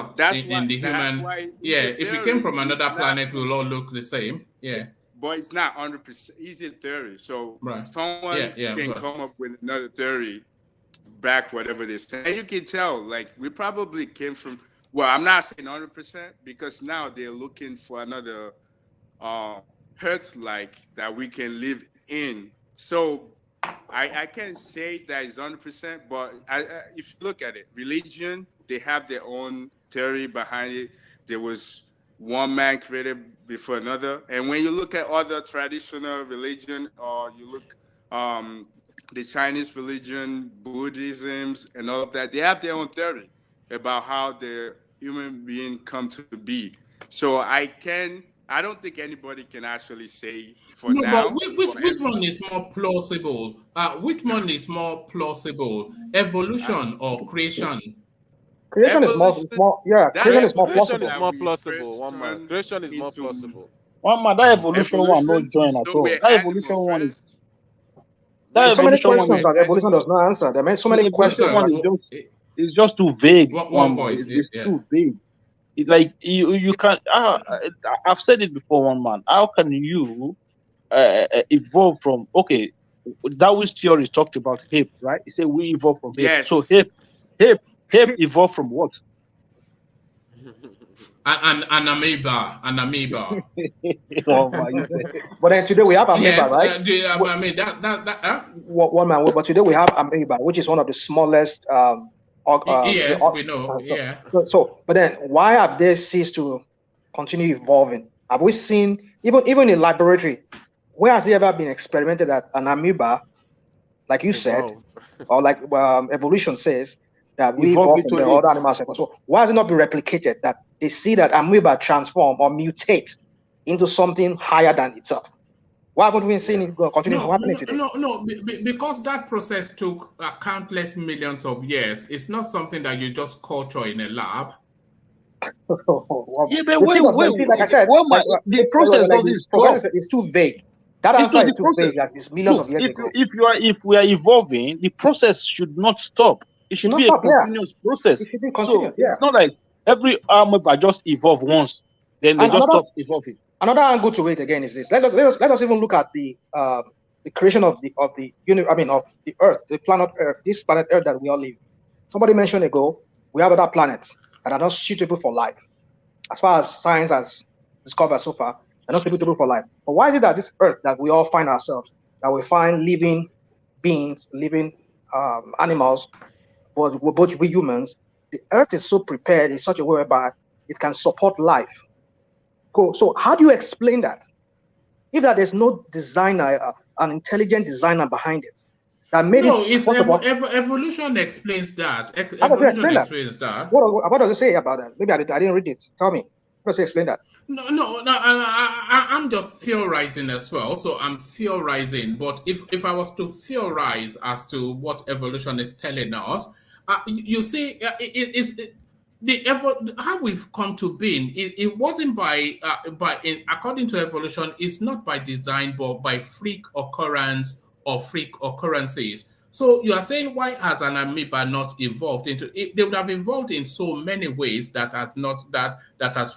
the that's human. why Yeah, it's a if we came theory. from It's another not planet, we'll all look the same. Yeah. but it's not 100% easy theory. So Right. someone can come up with another theory, back whatever they say, and you can tell, like, we probably came from. Well, I'm not saying 100%, because now they're looking for another Earth like that we can live in. So I can't say that it's 100%, but if you look at it, religion, they have their own theory behind it. There was one man created before another, and when you look at other traditional religion, or you look the Chinese religion, Buddhisms, and all of that, they have their own theory about how the human being come to be. So I don't think anybody can actually say for No, now. but which one is more plausible? Which one is more plausible? Evolution or creation? Creation is more creation is more Creation possible. is more plausible, one man. Creation is more plausible. One man, that evolution one no join at all. That evolution one is so many questions that evolution does not answer. There are so many questions. It's just too vague. One voice. It's too vague. It's like you can't. I've said it before, one man. How can you evolve from Darwin's theory talked about ape, right? He said we evolved from ape. Yes. So ape evolved from what? An amoeba. But then today we have amoeba, right? I mean one man. But today we have amoeba, which is one of the smallest. Yes, we know. But then why have they ceased to continue evolving? Have we seen even in laboratory? Where has it ever been experimented that an amoeba, like you said, or like evolution says, that we evolve from the other animals? So why has it not been replicated that they see that amoeba transform or mutate into something higher than itself? Why haven't we seen it continue happening today? No, because that process took countless millions of years. It's not something that you just culture in a lab. Yeah, but wait, like I said, the process is too vague. That answer is too vague. That is millions of years ago. If we are evolving, the process should not stop. It should be a continuous process. It should be continuous. It's not like every amoeba just evolve once, then they just stop evolving. Another angle to it again is this. Let us even look at the creation of the Earth, the planet Earth, this planet Earth that we all live. Somebody mentioned ago, we have other planets that are not suitable for life. As far as science has discovered so far, they're not suitable for life. But why is it that this Earth that we all find ourselves, that we find living beings, living animals, both we humans, the Earth is so prepared in such a way whereby it can support life? Cool. So how do you explain that? If that there's no designer, an intelligent designer behind it, that made evolution explains that. Evolution explains that. What does it say about that? Maybe I didn't read it. Tell me. What does it explain that? No. I'm just theorizing as well. So I'm theorizing. But if I was to theorize as to what evolution is telling us, you see, how we've come to being, it wasn't according to evolution, it's not by design, but by freak occurrence or freak occurrences. So you are saying, why has an amoeba not evolved into it? They would have evolved in so many ways that has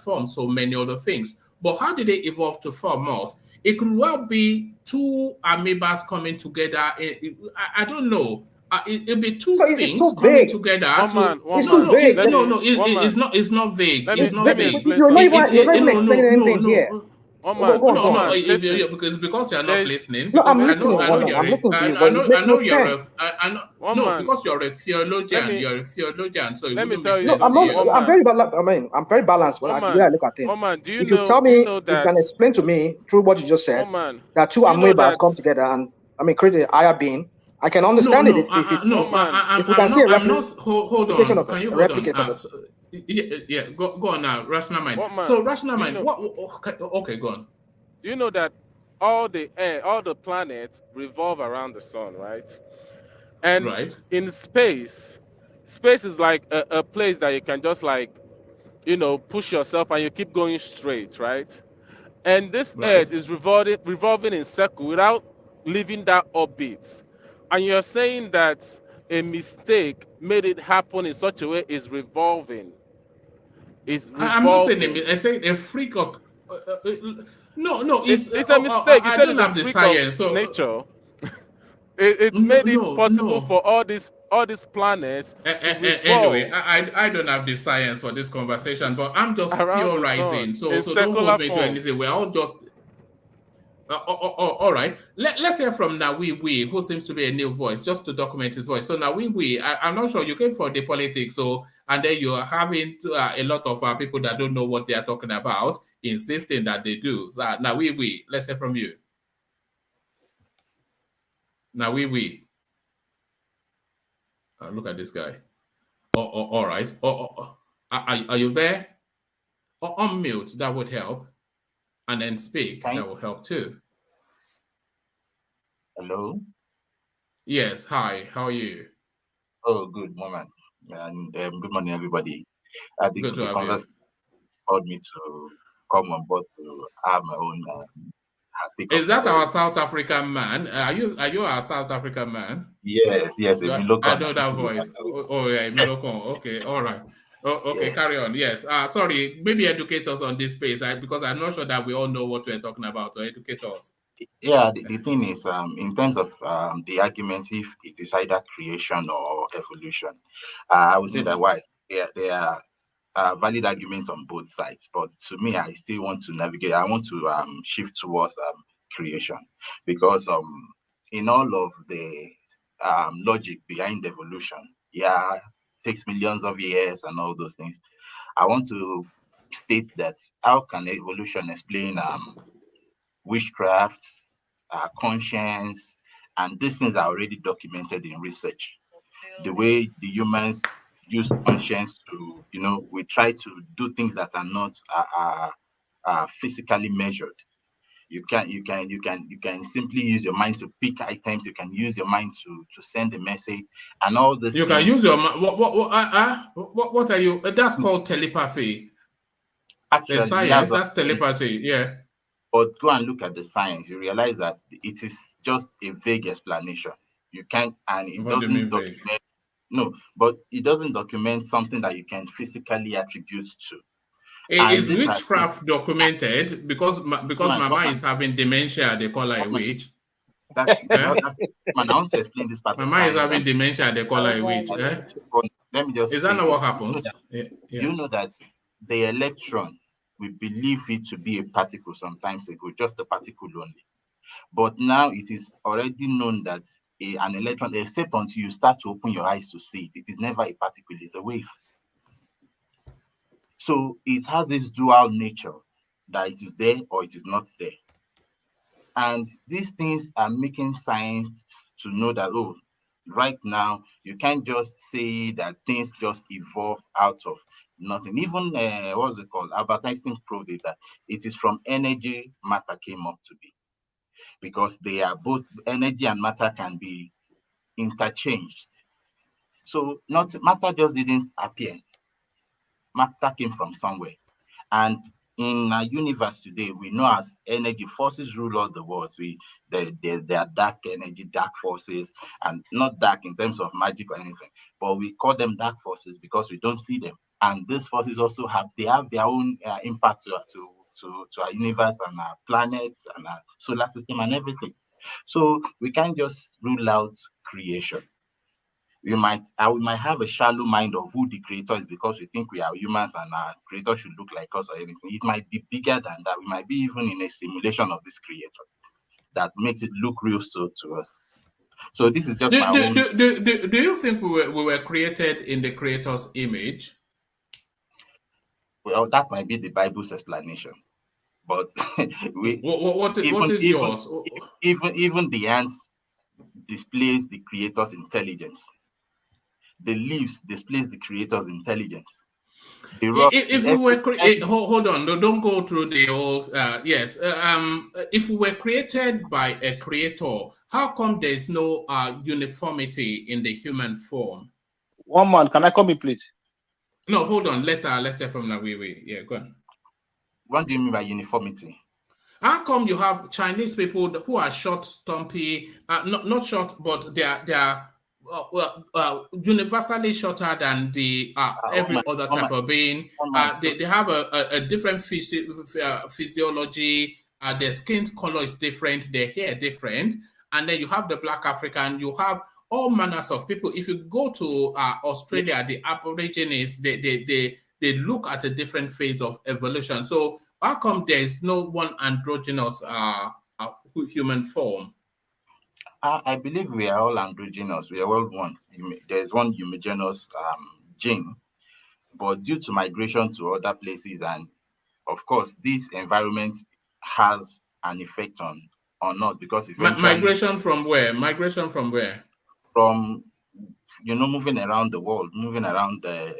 formed so many other things. But how did they evolve to form us? It could well be two amoebas coming together. I don't know. It'll be two things coming together. It's too vague. No, it's not vague. It's not vague. You're not even explaining anything here. Because you're not listening. No, I'm listening. I know because you're a theologian. You're a theologian. So let me tell you. I'm very balanced. The way I look at things. If you tell me, you can explain to me through what you just said that two amoebas come together and create a higher being. I can understand it if we can see a replication of it. Yeah, go on now, rational mind. So rational mind. Okay, go on. Do you know that all the planets revolve around the sun, right? And in space is like a place that you can just push yourself and you keep going straight, right? And this Earth is revolving in circle without leaving that orbit. And you're saying that a mistake made it happen in such a way is revolving. I'm not saying I say a freak of no. It's a mistake. You said don't it's have a the freak science. Of nature. It's made it possible for all these planets. Anyway, I don't have the science for this conversation, but I'm just theorizing. So don't hold me to anything. We're all just All right. Let's hear from Nawiwi, who seems to be a new voice, just to document his voice. So Nawiwi, I'm not sure you came for the politics, and then you are having a lot of people that don't know what they are talking about, insisting that they do. So, Nawiwi, let's hear from you. Nawiwi. Look at this guy. All right. Are you there? Unmute, that would help. And then speak, that will help too. Hello. Yes. Hi. How are you? Oh, good morning, and good morning, everybody. I think Good to the have conversation called me to come on board to have my own pick Is of that story. our South African man? Are you our South African man? Yes, I know that voice. Yeah, Milokon. Okay, all right. Okay, yeah. carry on. Yes. Sorry, maybe educate us on this space, because I'm not sure that we all know what we're talking about. So educate us. Yeah, the thing is, in terms of the argument, if it is either creation or evolution, I would say that why there are valid arguments on both sides. But to me, I still want to navigate. I want to shift towards creation, because in all of the logic behind evolution, yeah, takes millions of years and all those things. I want to state that how can evolution explain witchcraft, conscience, and these things are already documented in research. The way the humans use conscience to, we try to do things that are not physically measured. You can simply use your mind to pick items. You can use your mind to send a message, and all these You things. can use your mind. What are you? That's called telepathy. Actually, science. That's telepathy. Yeah. But go and look at the science. You realize that it is just a vague explanation. You can't, and it doesn't document. No, but it doesn't document something that you can physically attribute to. Is witchcraft documented? Because Mama is having dementia, they call her a witch. That's man, I want to explain this part of Mama science. is having dementia, they call her a witch. Let me just. Is that not what happens? You know that the electron, we believe it to be a particle sometimes ago, just a particle only. But now it is already known that an electron, except until you start to open your eyes to see it, it is never a particle, it's a wave. So it has this dual nature, that it is there or it is not there. And these things are making science to know that, right now, you can't just say that things just evolve out of nothing. Even, what's it called? Albert Einstein proved it, that it is from energy matter came up to be. Because they are both, energy and matter can be interchanged. So matter just didn't appear. Matter came from somewhere. And in our universe today, we know as energy forces rule all the world. There are dark energy, dark forces, and not dark in terms of magic or anything, but we call them dark forces because we don't see them. And these forces also have their own impact to our universe and our planets and our solar system and everything. So we can't just rule out creation. We might have a shallow mind of who the creator is because we think we are humans and our creator should look like us or anything. It might be bigger than that. We might be even in a simulation of this creator that makes it look real so to us. So this is just my own. Do you think we were created in the creator's image? Well, that might be the Bible's explanation. But what is yours? Even the ants displays the creator's intelligence. The leaves displays the creator's intelligence. The rock, if we were hold on, don't go through the whole. Yes, if we were created by a creator, how come there is no uniformity in the human form? One man, can I come in, please? No, hold on. Let's hear from Nawiwi. Yeah, go on. What do you mean by uniformity? How come you have Chinese people who are short, stumpy, not short, but they are universally shorter than the every other type of being. They have a different physiology. Their skin color is different. Their hair different. And then you have the Black African. You have all manners of people. If you go to Australia, the Aborigines, they look at a different phase of evolution. So how come there is no one androgynous human form? I believe we are all androgynous. We are all one. There's one homogeneous gene, but due to migration to other places, and of course, this environment has an effect on us, because eventually Migration from where? Migration from where? from moving around the world, moving around the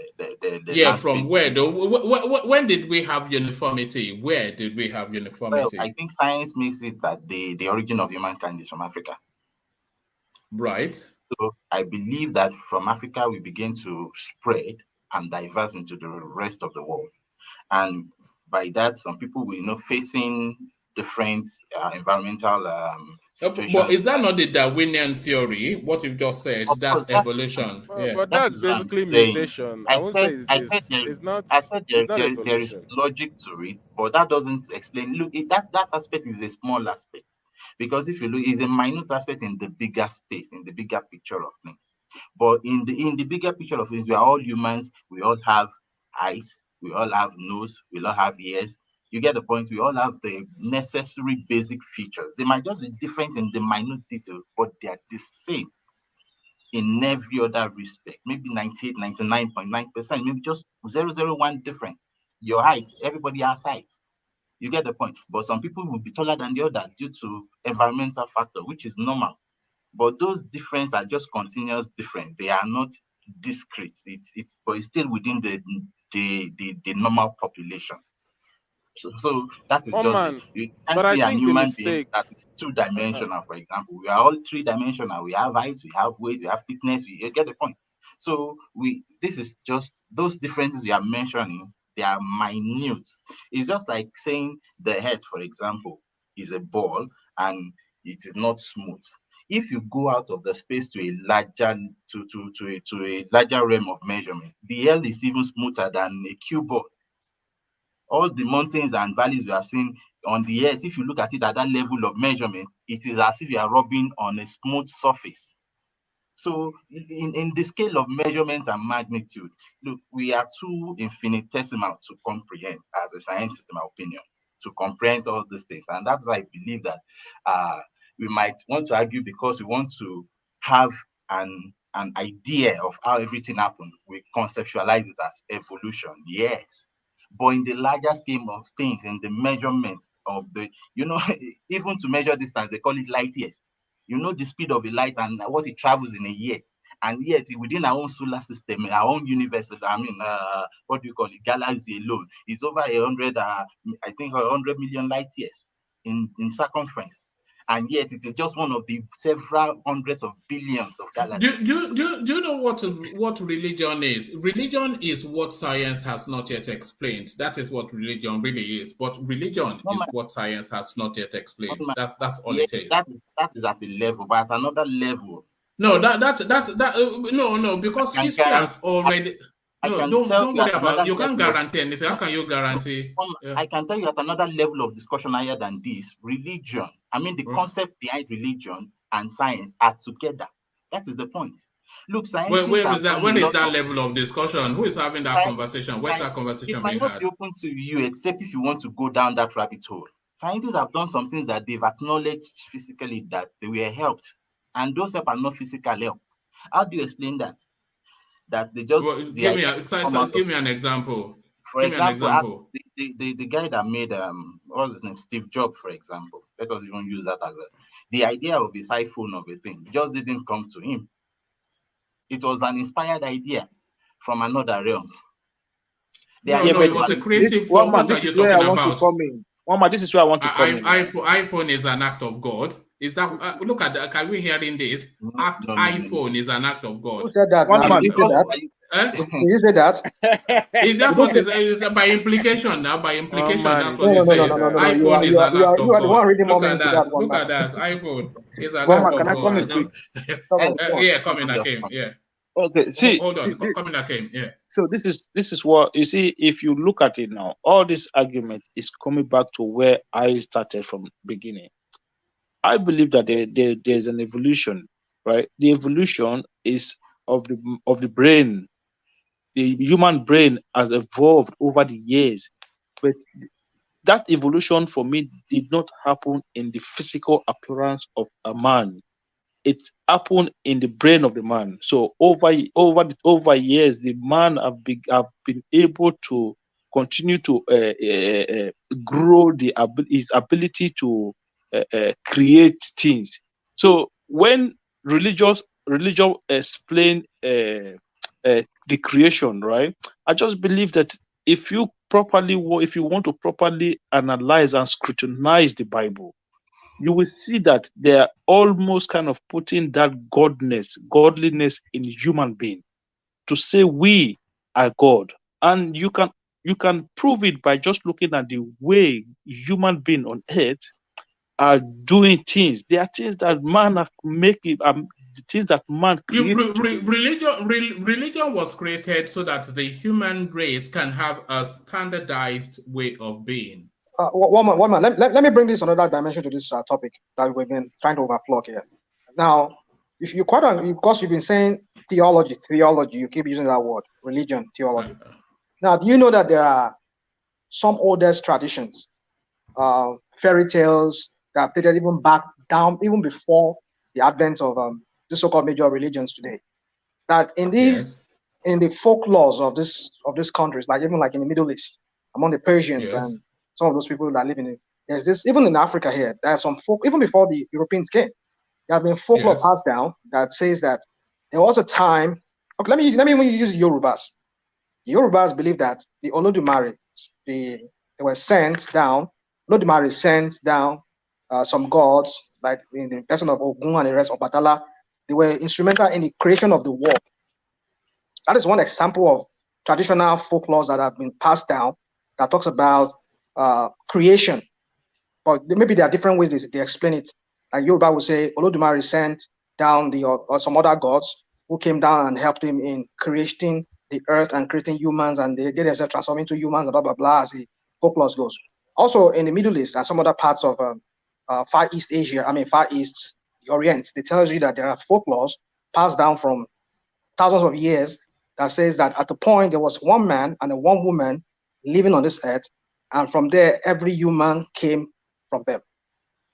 Yeah, from landscape. where though? When did we have uniformity? Where did we have Well, uniformity? I think science makes it that the origin of humankind is from Africa. Right. So I believe that from Africa we begin to spread and diverse into the rest of the world. And by that, some people will facing different environmental But situations. is that not the Darwinian theory? What you've just said, Of course, that evolution? Yeah. But that that's is what I'm basically saying. mutation. I I won't say said, I said there, it's not I said it's there, not there is evolution. logic to it, but that doesn't explain. Look, that aspect is a small aspect, because if you look, it's a minute aspect in the bigger space, in the bigger picture of things. But in the bigger picture of things, we are all humans. We all have eyes. We all have nose. We all have ears. You get the point. We all have the necessary basic features. They might just be different in the minute detail, but they are the same in every other respect. Maybe 98, 99.9%, maybe just 001 different. Your height, everybody has height. You get the point. But some people will be taller than the other due to environmental factor, which is normal. But those differences are just continuous difference. They are not discrete. But it's still within the normal population. So that is Oh just it. man, You but can't I see an think the human being mistake. that is two-dimensional, for example. We are all three-dimensional. We have height, we have weight, we have thickness. You get the point. So this is just those differences you are mentioning, they are minute. It's just like saying the head, for example, is a ball and it is not smooth. If you go out of the space to a larger to a larger realm of measurement, the L is even smoother than a cue ball. All the mountains and valleys we have seen on the earth, if you look at it at that level of measurement, it is as if you are rubbing on a smooth surface. So in the scale of measurement and magnitude, look, we are too infinitesimal to comprehend as a scientist, in my opinion, to comprehend all these things. And that's why I believe that we might want to argue, because we want to have an idea of how everything happened. We conceptualize it as evolution, yes. But in the larger scheme of things, in the measurements of even to measure distance, they call it light years. The speed of a light and what it travels in a year. And yet, within our own solar system, our own universe, what do you call it, galaxy alone, is over 100, I think 100 million light years in circumference. And yet, it is just one of the several hundreds of billions of galaxies. Do you know what religion is? Religion is what science has not yet explained. That is what religion really is. But religion is what science has not yet explained. That's all it is. That is at a level, but at another level. No, no, because history has already. No, don't worry about. You can't guarantee anything. How can you guarantee? I can tell you at another level of discussion higher than this. Religion. I mean, the concept behind religion and science are together. That is the point. Look, scientists. Where is that? When is that level of discussion? Who is having that conversation? Where's that conversation being had? It might not be open to you, except if you want to go down that rabbit hole. Scientists have done something that they've acknowledged physically that they were helped, and those help are not physical help. How do you explain that? That they just give me an example. For example, the guy that made what's his name, Steve Jobs, for example. Let us even use that as the idea of his iPhone of a thing just didn't come to him. It was an inspired idea from another realm. It was a creative form. What are you talking about? Mama, this is where I want to come in. iPhone is an act of God. Is that look at that? Can we hear in this? iPhone is an act of God. Who said that? Did you say that? That's what is by implication now. By implication, that's what he said. No. iPhone is an act of God. The one reading Look at that. iPhone is an act of God. Yeah, coming Akeem. Yeah. Okay, see, hold on, coming Akeem. Yeah. So this is what you see. If you look at it now, all this argument is coming back to where I started from beginning. I believe that there's an evolution, right? The evolution is of the brain. The human brain has evolved over the years, but that evolution for me did not happen in the physical appearance of a man. It happened in the brain of the man. So over years, the man have been able to continue to grow his ability to create things. So when religion explain the creation, right? I just believe that if you want to properly analyze and scrutinize the Bible, you will see that they are almost kind of putting that godliness in human being to say we are God. And you can prove it by just looking at the way human beings on earth are doing things. There are things that man have making things that man creates. Religion was created so that the human race can have a standardized way of being. One man. Let me bring this another dimension to this topic that we've been trying to overflow here. Now, if you because you've been saying theology, you keep using that word, religion, theology. Now, do you know that there are some oldest traditions, fairy tales that dated even back down, even before the advent of the so-called major religions today? That in these, in the folklores of this countries, like even like in the Middle East, among the Persians and some of those people that live in it, there's this, even in Africa here, there's some folk, even before the Europeans came, there have been folklore passed down that says that there was a time. Okay, let me use Yorubas. Yorubas believe that the Olodumare, they were sent down. Olodumare sent down some gods, like in the person of Ogun and the rest of Batala. They were instrumental in the creation of the world. That is one example of traditional folklores that have been passed down that talks about creation. But maybe there are different ways they explain it. Like Yoruba would say, Olodumare sent down or some other gods who came down and helped him in creating the earth and creating humans, and they get themselves transformed into humans, blah, blah, blah, as the folklore goes. Also, in the Middle East and some other parts of Far East the Orient, they tell you that there are folklores passed down from thousands of years that says that at the point there was one man and one woman living on this earth, and from there every human came from them.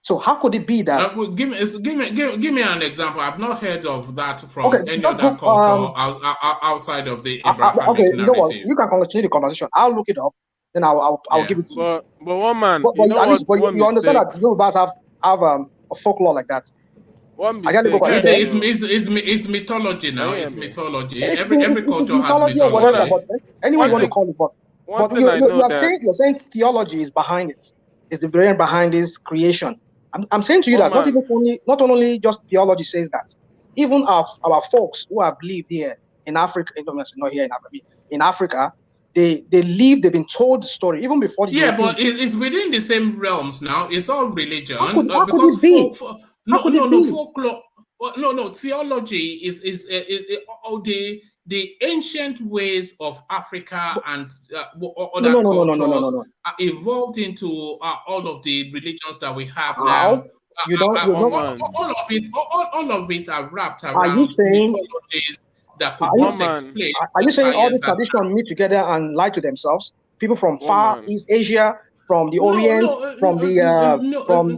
So how could it be that? Give me an example. I've not heard of that from any other culture outside of the Abrahamic narrative. You know what? You can continue the conversation. I'll look it up. Then I'll give it to you. But one man, but you understand that Yorubas have a folklore like that. One mistake. It's mythology now. It's mythology. Every culture has mythology. Or whatever, but anyway you want to call it. But you're saying theology is behind it. Is the brain behind this creation? I'm saying to you that not only just theology says that, even our folks who have lived here in Africa, not here in Africa, in Africa, they've been told the story even before the Europeans. But it's within the same realms now. It's all religion. How could it be? Folklore. No, theology is the ancient ways of Africa and other cultures evolved into all of the religions that we have now. All of it are wrapped around mythologies that could not explain. Are you saying all these traditions meet together and lie to themselves? People from Far East Asia, from the Orient, from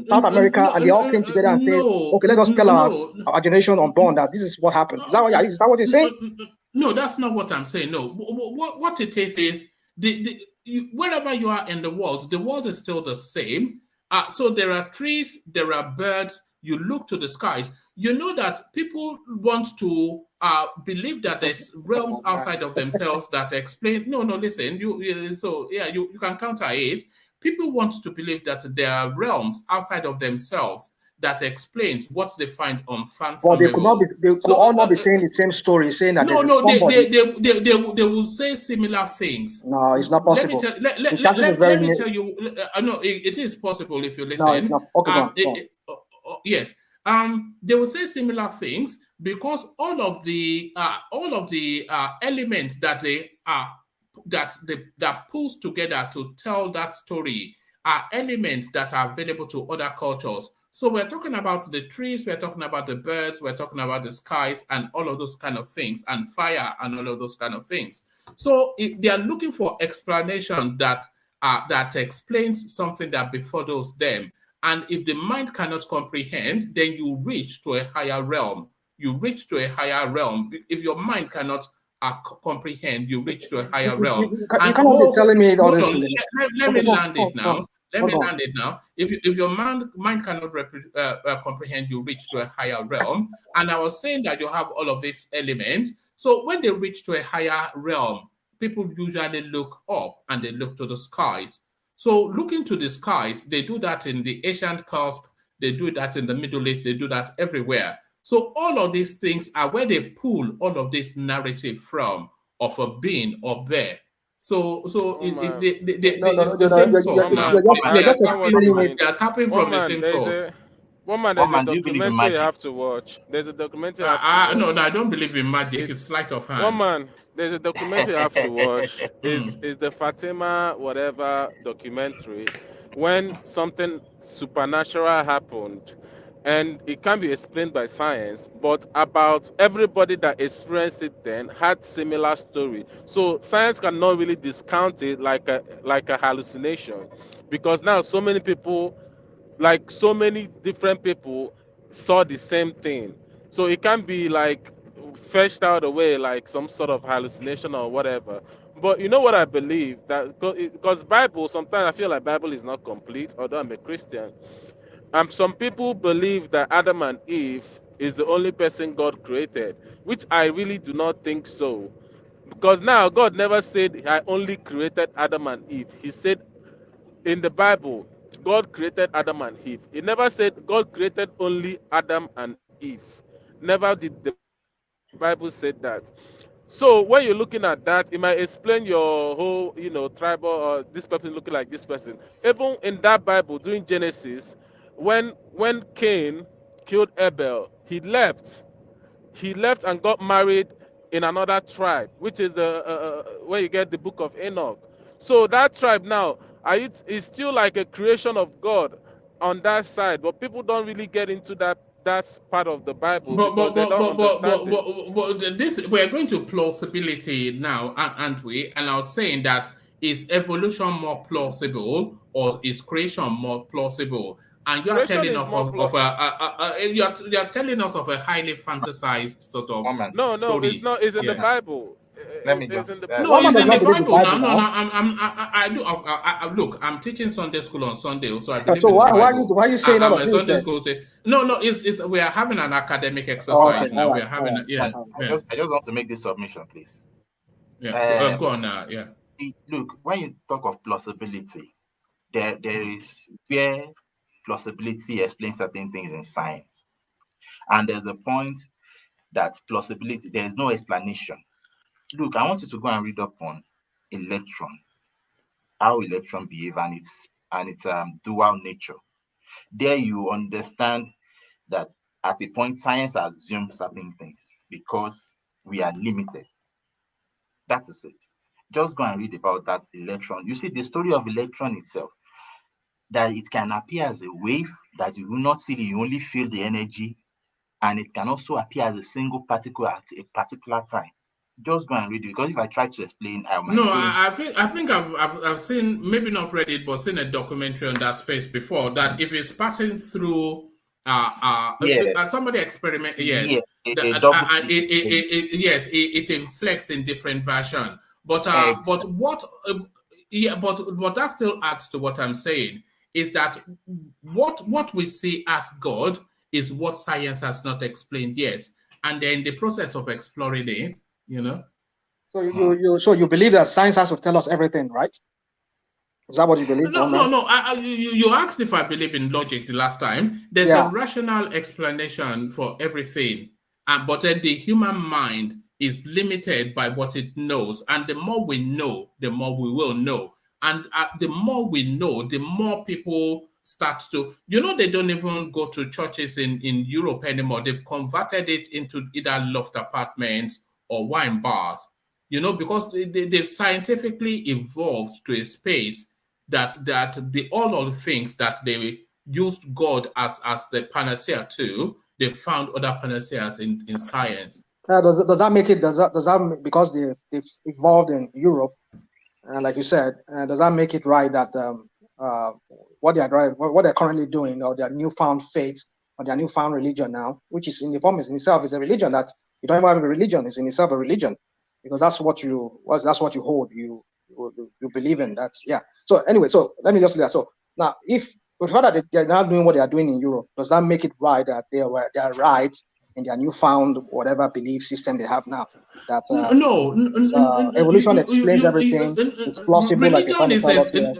South America, and they all came together and said, "Okay, let us tell our generation unborn that this is what happened." Is that what you're saying? No, that's not what I'm saying. No, what it is wherever you are in the world is still the same. So there are trees, there are birds. You look to the skies. You know that people want to believe that there's realms outside of themselves that explain. No, listen. You can counter it. People want to believe that there are realms outside of themselves that explains what they find on fan. But they could all not be saying the same story, saying that they will say similar things. No, it's not possible. Let me tell you. No, it is possible if you listen. No, it's not. Okay, yes. They will say similar things because all of the elements that that pulls together to tell that story are elements that are available to other cultures. So we're talking about the trees, we're talking about the birds, we're talking about the skies and all of those kind of things, and fire and all of those kind of things. So they are looking for explanation that that explains something that befuddles them. And if the mind cannot comprehend, then you reach to a higher realm. You reach to a higher realm. If your mind cannot comprehend, you reach to a higher realm. You And cannot be telling me all hold this. on, let me land it now. Let me Hold on. land it now. If your mind cannot comprehend, you reach to a higher realm. And I was saying that you have all of these elements. So when they reach to a higher realm, people usually look up and they look to the skies. So looking to the skies, they do that in the Asian cusp, they do that in the Middle East, they do that everywhere. So all of these things are where they pull all of this narrative from of a being up there. So it's the same source now. They are tapping from the same source. There's a do you believe in documentary you magic? have to watch. There's a documentary you have to watch. No, I don't believe in magic. It's sleight of hand. There's a documentary you have to watch. It's the Fatima whatever documentary. When something supernatural happened, and it can be explained by science, but about everybody that experienced it then had similar story. So science cannot really discount it like a hallucination, because now so many people, like so many different people, saw the same thing. So it can be like fetched out away like some sort of hallucination or whatever. But you know what I believe, that because Bible, sometimes I feel like Bible is not complete, although I'm a Christian. Some people believe that Adam and Eve is the only person God created, which I really do not think so. Because now God never said I only created Adam and Eve. He said in the Bible, God created Adam and Eve. He never said God created only Adam and Eve. Never did the Bible say that. So when you're looking at that, it might explain your whole, tribal, or this person looking like this person. Even in that Bible, during Genesis, when Cain killed Abel, he left. He left and got married in another tribe, which is the where you get the book of Enoch. So that tribe now, is still like a creation of God on that side, but people don't really get into that part of the Bible because they don't understand it. But this, we're going to plausibility now, aren't we? And I was saying that, is evolution more plausible or is creation more plausible? And you are Creation telling is us more you are telling us of a highly fantasized sort of No, it's story. not. It's in the Yeah. Bible. Let me It's just in the No, Woman it's does in not the believe the Bible now. Bible No, now. I do. Look, I'm teaching Sunday school on Sunday, so I So believe in the why Bible. are you saying all I'm of a this Sunday then? school. No, it's we are having an academic Oh, okay, exercise now. all We right, are having, I just want to make this submission, please. Go on now. Yeah. Look, when you talk of plausibility, there is where plausibility explains certain things in science, and there's a point that plausibility, there is no explanation. Look, I want you to go and read up on electron, how electron behave, and its dual nature. There you understand that at a point science assumes certain things because we are limited. That is it. Just go and read about that electron. You see the story of electron itself, that it can appear as a wave that you will not see, you only feel the energy, and it can also appear as a single particle at a particular time. Just go and read it, because if I try to explain, I might No, go into. I think I've seen, maybe not read it, but seen a documentary on that space before. That if it's passing through, Yes, somebody experiment, yes, yeah, a double slit. yes, it inflects in different version. But Exactly. but that still adds to what I'm saying, is that what we see as God is what science has not explained yet, and they're in the process of exploring it. So you believe that science has to tell us everything, right? Is that what you believe, No, woman? you asked if I believe in logic the last time. There's a Yeah. rational explanation for everything, but then the human mind is limited by what it knows. And the more we know, the more we will know. And the more we know, the more people start to, they don't even go to churches in Europe anymore. They've converted it into either loft apartments or wine bars, because they've scientifically evolved to a space that all of the things that they used God as the panacea to, they found other panaceas in science. Does that make it? Does that because they've evolved in Europe? And like you said, does that make it right that what they're currently doing, or their newfound faith, or their newfound religion now, which is in the form in itself is a religion that you don't even have a religion, is in itself a religion, because that's what you hold, you believe in. That's yeah. So anyway, so let me just do that. So now, if with that they're not doing what they are doing in Europe, does that make it right that they are right in their newfound whatever belief system they have now? That evolution explains everything. It's plausible, like you're trying to tell us here.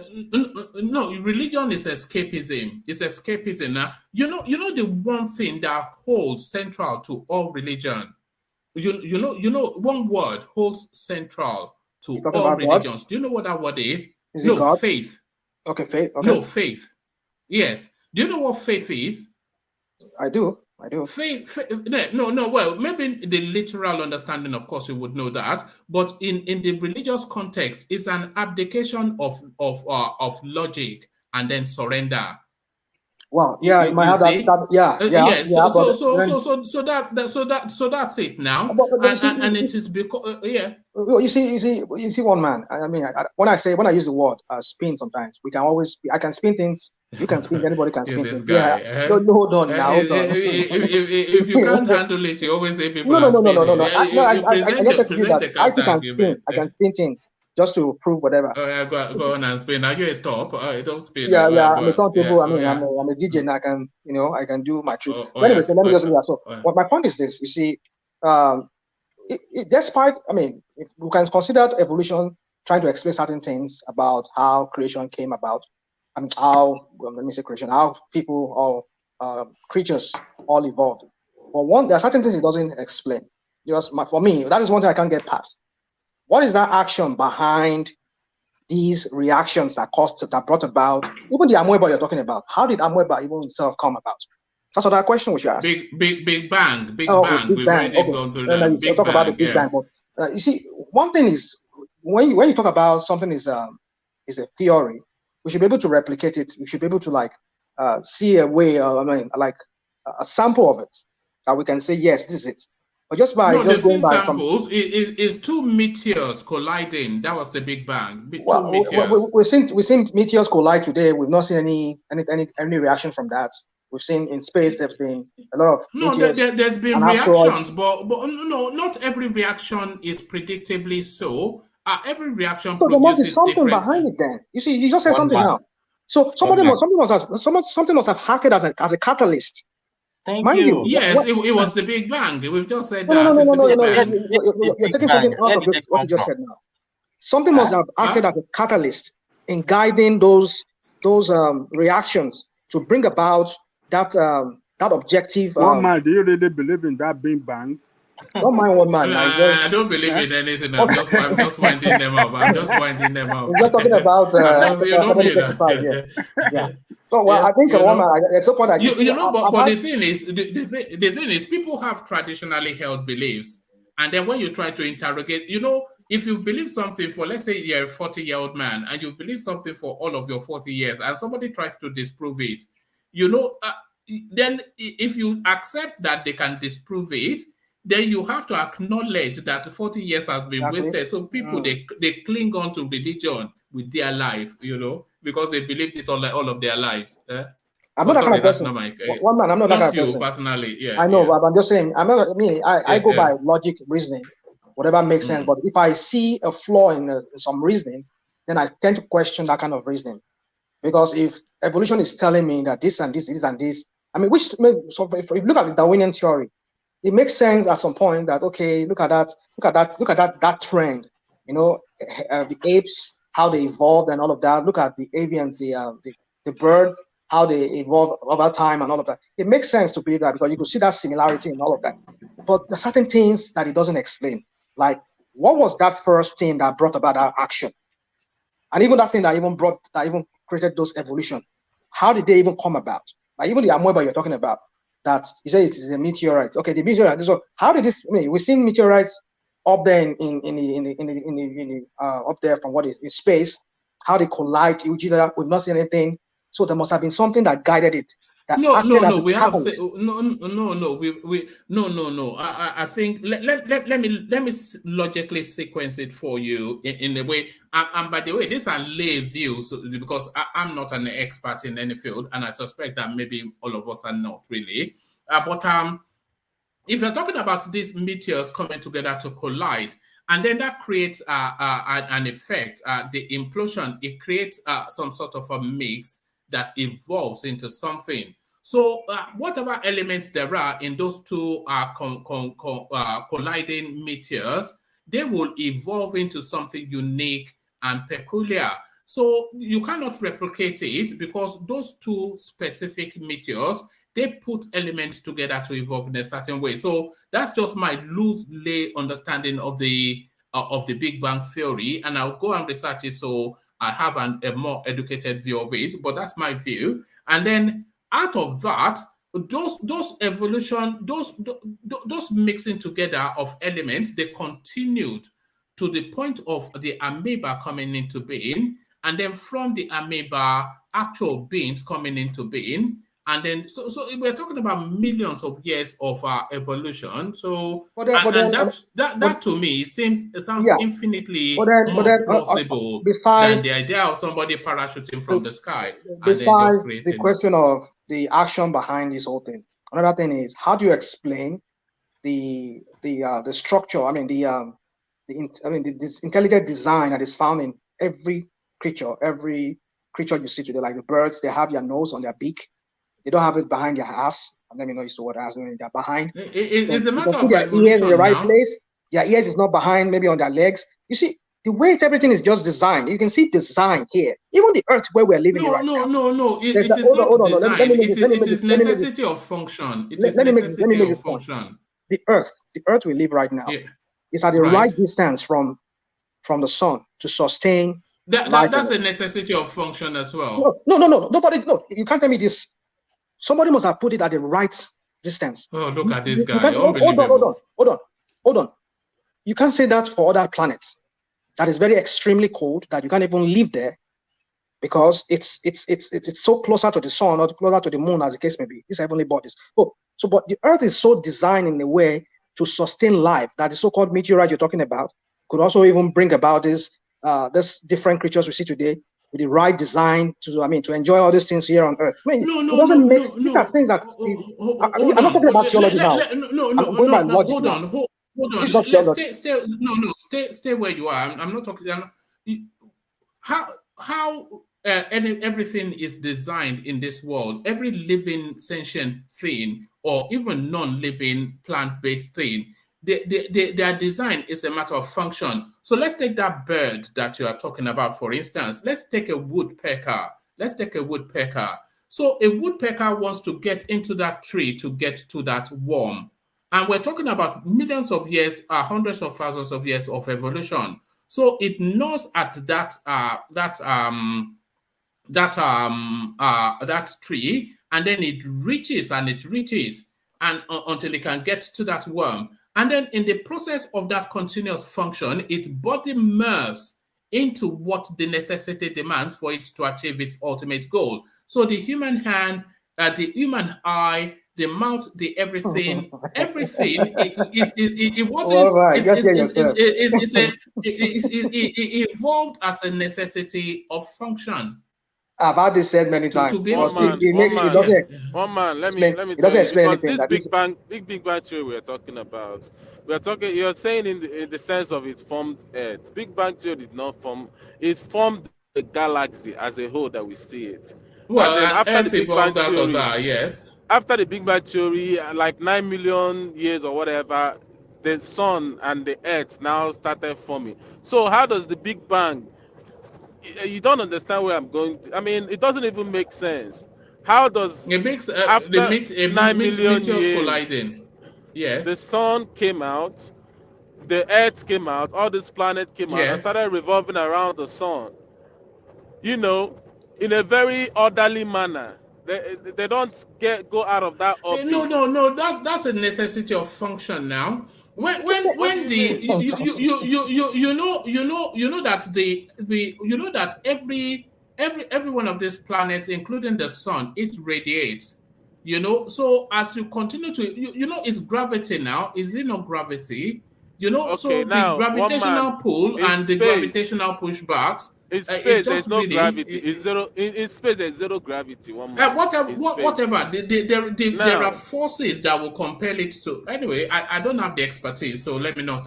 No, religion is escapism. It's escapism. Now, you know the one thing that holds central to all religion. You know, one word holds central to all religions. What? Do you know what that word is? Is it God? Faith. Okay, faith. Okay. No, faith. Yes. Do you know what faith is? I do. Faith, no. Well, maybe the literal understanding, of course, you would know that. But in the religious context, it's an abdication of logic and then surrender. Well, yeah, you might have that. So that's it now. And it is because You see, one man. I mean, when I use the word spin, sometimes I can spin things. You can spin. Anybody can spin things. Guy, No, hold on now. If you can't handle it, you always say people no. are spinning. I can spin things just to prove whatever. Go on and spin. Are you a top? Don't spin. Yeah, I'm a turntable. I'm a DJ, and I can do my tricks. So anyway, so let me just do that. So, what my point is this: you see, despite, if we can consider evolution trying to explain certain things about how creation came about, how people or creatures all evolved. But there are certain things it doesn't explain. For me, that is one thing I can't get past. What is that action behind these reactions that brought about even the amoeba you're talking about? How did amoeba even itself come about? That's what that question we should ask. Big bang. We've already gone through that. You talk about the Big Bang, but you see, one thing is when you talk about something is a theory, we should be able to replicate it. We should be able to see a way, like a sample of it that we can say yes, this is it. But just by going by samples, it's two meteors colliding. That was the Big Bang. We've seen meteors collide today. We've not seen any reaction from that. We've seen in space there's been a lot of there's been reactions, but no, not every reaction is predictably so. Every reaction. So there must be something behind it. Then you see, you just said something now. So something must have acted as a catalyst. Thank you. Yes, it was the Big Bang. We've just said that. No. You're taking something out of this, what you just said now. Something must have acted as a catalyst in guiding those reactions to bring about that objective. One man, do you really believe in that Big Bang? Don't mind one man. I don't believe in anything. I'm just winding them up. We're just talking about academic exercise here. Yeah. So I think one man. At some point, but the thing is, people have traditionally held beliefs, and then when you try to interrogate, if you believe something for, let's say you're a 40-year-old man, and you believe something for all of your 40 years, and somebody tries to disprove it, then if you accept that they can disprove it, then you have to acknowledge that 40 years has been wasted. So people, they cling on to religion with their life, because they believed it all of their lives. I'm not that kind of person. One man, I'm not that kind of person. Personally, yeah. I know, but I'm just saying, I go by logic, reasoning, whatever makes sense. But if I see a flaw in some reasoning, then I tend to question that kind of reasoning. Because if evolution is telling me that this and this, and this, if you look at the Darwinian theory, it makes sense at some point that, okay, look at that trend, the apes, how they evolved and all of that. Look at the avians, the birds, how they evolve over time and all of that. It makes sense to believe that because you could see that similarity and all of that. But there are certain things that it doesn't explain. Like, what was that first thing that brought about that action? And even that thing that even created those evolution. How did they even come about? Like even the amoeba you're talking about, that you say it is a meteorite. Okay, the meteorite. So how did this? We've seen meteorites up there up there from in space. How they collide each other. We've not seen anything. So there must have been something that guided it. No, acted no, as no. a We have catalyst. no. We no. I think let me logically sequence it for you in a way. And by the way, these are lay views because I'm not an expert in any field, and I suspect that maybe all of us are not really. But if you're talking about these meteors coming together to collide, and then that creates an effect, the implosion, it creates some sort of a mix that evolves into something. So whatever elements there are in those two colliding meteors, they will evolve into something unique and peculiar. So you cannot replicate it because those two specific meteors, they put elements together to evolve in a certain way. So that's just my loose lay understanding of the Big Bang theory, and I'll go and research it so I have a more educated view of it. But that's my view. And then out of that, those evolution, those mixing together of elements, they continued to the point of the amoeba coming into being, and then from the amoeba, actual beings coming into being. And then, so we're talking about millions of years of evolution. So, and that to me, it sounds yeah. infinitely But then, more plausible than besides the idea of somebody parachuting from the sky and then just besides the creating. question of the action behind this whole thing, another thing is, how do you explain the structure? I mean, this intelligent design that is found in every creature you see today, like the birds, they have their nose on their beak. They don't have it behind their ass. And let me know the word ass when they're behind. It's a You matter can see of their ears in the evolution right now. place. Their ears is not behind, maybe on their legs. You see, the way everything is just designed. You can see design here. Even the earth where we're living in right now. No. It There's a, is hold on, not hold on. Let design. me make this. Let me It make this. is Let me make this. necessity of function. It is Let me make necessity of this point. function. The earth we live right now Yeah. is at the Right. right distance from the sun to sustain life. That's a necessity of function as well. No. Nobody. No, you can't tell me this. Somebody must have put it at the right distance. Oh, look at this You guy. can't, Unbelievable. hold on. You can't say that for other planets that is very extremely cold that you can't even live there because it's so closer to the sun or closer to the moon as the case may be. These heavenly bodies. But the earth is so designed in a way to sustain life that the so-called meteorite you're talking about could also even bring about this different creatures we see today with the right design to enjoy all these things here on earth. I mean, it doesn't make sense. These are things that I'm not talking about theology now. I'm going by logic hold now. on. Hold on. It's not Let's theology. stay where you are. I'm not talking. How everything is designed in this world, every living sentient thing or even non-living plant-based thing, their design is a matter of function. So let's take that bird that you are talking about, for instance. Let's take a woodpecker. So a woodpecker wants to get into that tree to get to that worm. And we're talking about millions of years, hundreds of thousands of years of evolution. So it gnaws at that tree, and then it reaches and until it can get to that worm. And then in the process of that continuous function, its body merges into what the necessity demands for it to achieve its ultimate goal. So the human hand, the human eye, the mouth, the everything, it wasn't. It evolved as a necessity of function. I've had this said many times. One man. Let me tell you, because this Big Bang theory we're talking about, you're saying in the sense of it formed Earth. Big Bang theory did not form. It formed the galaxy as a whole that we see it. Well, after the Big Bang theory, yes. After the Big Bang theory, like 9 million years or whatever, the sun and the Earth now started forming. So how does the Big Bang? You don't understand where I'm going to. I mean, it doesn't even make sense. How does after 9 million years colliding? Yes. The sun came out, the Earth came out, all this planet came out and started revolving around the sun. In a very orderly manner. They don't go out of that orbit. No. That's a necessity of function now. When that every one of these planets, including the sun, it radiates. You know, so as you continue to, you know, it's gravity now. Is it not gravity? You know, Okay, so the now one gravitational man pull in and the space. gravitational pushbacks, In it's space, just there's no really gravity. It's zero. In space, there's zero gravity. One man whatever, in space. whatever. There are Now, forces that will compel it to. Anyway, I don't have the expertise, so let me not.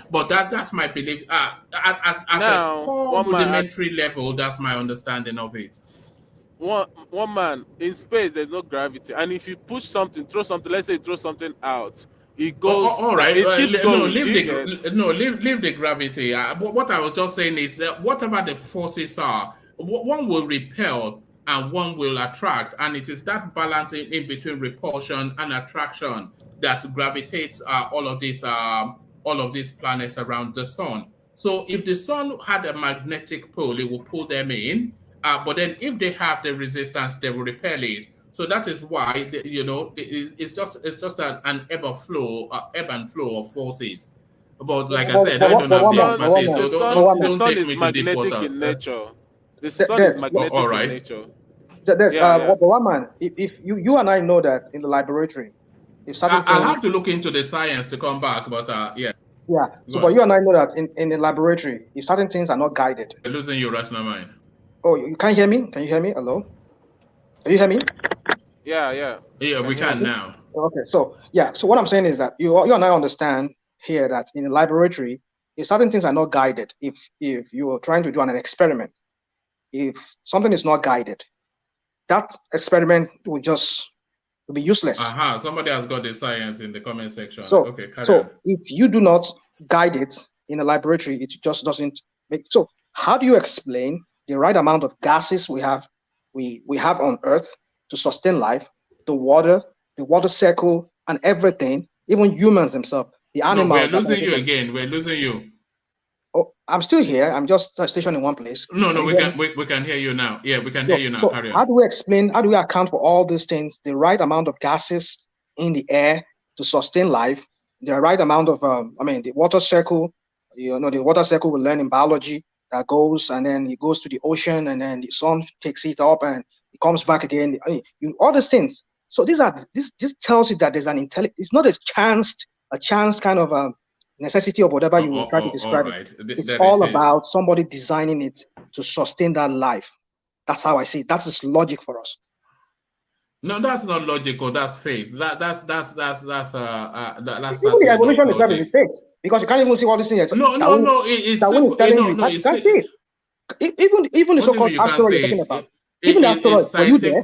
But that's my belief. At a now, core one man, rudimentary level, that's my understanding of it. one man in space, there's no gravity. And if you push something, throw something. Let's say you throw something out, it goes. All right. It keeps No, going. Do you get? leave the gravity. What I was just saying is that whatever the forces are, one will repel and one will attract, and it is that balancing in between repulsion and attraction that gravitates all of these planets around the sun. So if the sun had a magnetic pole, it will pull them in. But then if they have the resistance, they will repel it. So that is why you know it's just an ebb and flow of forces. But like I said, I don't The have the sun, expertise, so the don't sun take is me to deep magnetic waters. in nature. The sun is All magnetic in right. nature. There's Yeah, yeah. but one man, if you and I know that in the laboratory, if certain I'll things, have to look into the science to come back, but yeah. yeah. Go So, on. but you and I know that in the laboratory, if certain things are not guided. You're losing your rational mind. Oh, you can't hear me? Can you hear me? Hello? Can you hear me? Yeah, yeah. Yeah, we can now. Okay, so yeah, so what I'm saying is that you and I understand here that in the laboratory, if certain things are not guided, if you are trying to do an experiment, if something is not guided, that experiment will be useless. Aha, somebody has got the science in the comment section. So, Okay, carry on. if you do not guide it in a laboratory, it just doesn't make. So, how do you explain the right amount of gases we have on Earth to sustain life, the water cycle, and everything, even humans themselves, the animals? No, we're losing you again. We're losing you. Oh, I'm still here. I'm just stationed in one place. No, we can hear you now. Yeah, we can hear you now. Carry on. How do we explain? How do we account for all these things? The right amount of gases in the air to sustain life, the right amount of the water cycle. You know, the water cycle we learn in biology that goes and then it goes to the ocean and then the sun takes it up and it comes back again. All these things. So this tells you that there's an intelligence. It's not a chance kind of necessity of whatever you try to describe it. It's all about somebody designing it to sustain that life. That's how I see it. That's just logic for us. No, that's not logical. That's faith. That's even the evolution itself is faith because you can't even see all these things. No. It's simple. You can't see it. Even the so-called asteroid you're talking about. Even the asteroid. Were you there?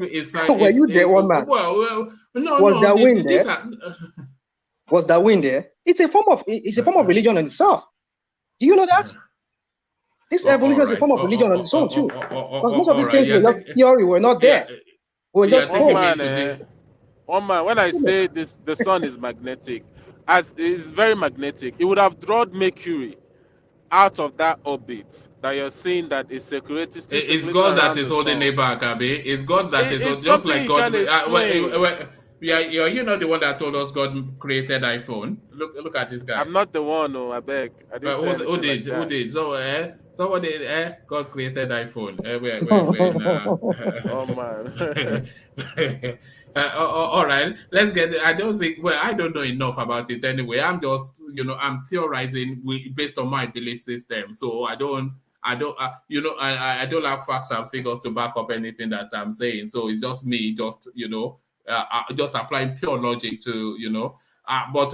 Were you there, one man? Well, no. Was there wind there? Was that wind there? It's a form of religion in itself. Do you know that? This evolution is a form of religion on its own too. Because most of these things were just theory, were not there. We're just one man. When I say this, the sun is magnetic, as it's very magnetic. It would have drawn Mercury out of that orbit that you're seeing that is circulating. It's God that is holding it back, Abi. It's God that is just like God. You're not the one that told us God created iPhone. Look at this guy. I'm not the one. No, I beg. I didn't who did? So somebody God created iPhone. Oh man. All right. Let's get it. I don't know enough about it anyway. I'm just I'm theorizing based on my belief system. So I don't have facts and figures to back up anything that I'm saying. So it's just me, just applying pure logic to but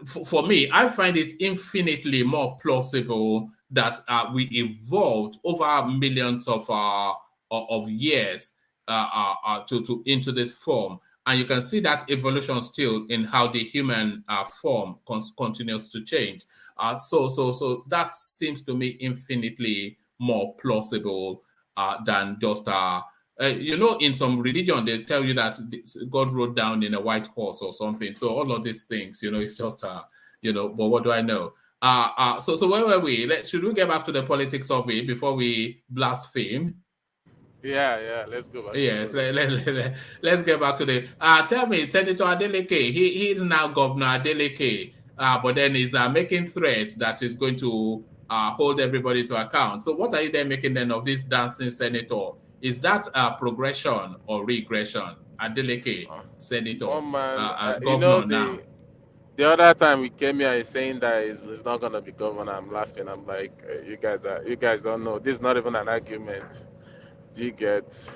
for me, I find it infinitely more plausible that we evolved over millions of years to into this form, and you can see that evolution still in how the human form continues to change. So that seems to me infinitely more plausible than just in some religion, they tell you that God rode down in a white horse or something. So all of these things, it's just, but what do I know? So where were we? Should we get back to the politics of it before we blaspheme? Yeah. Let's go back. Yes, let's get back to the. Tell me, Senator Adelekjee, he is now Governor Adelekjee, but then he's making threats that is going to hold everybody to account. So what are you then making then of this dancing senator? Is that a progression or regression? Adelekjee, senator, One man, governor now. the other time we came here, he's saying that he's not gonna be governor. I'm laughing. I'm like, you guys don't know. This is not even an argument. Do you get?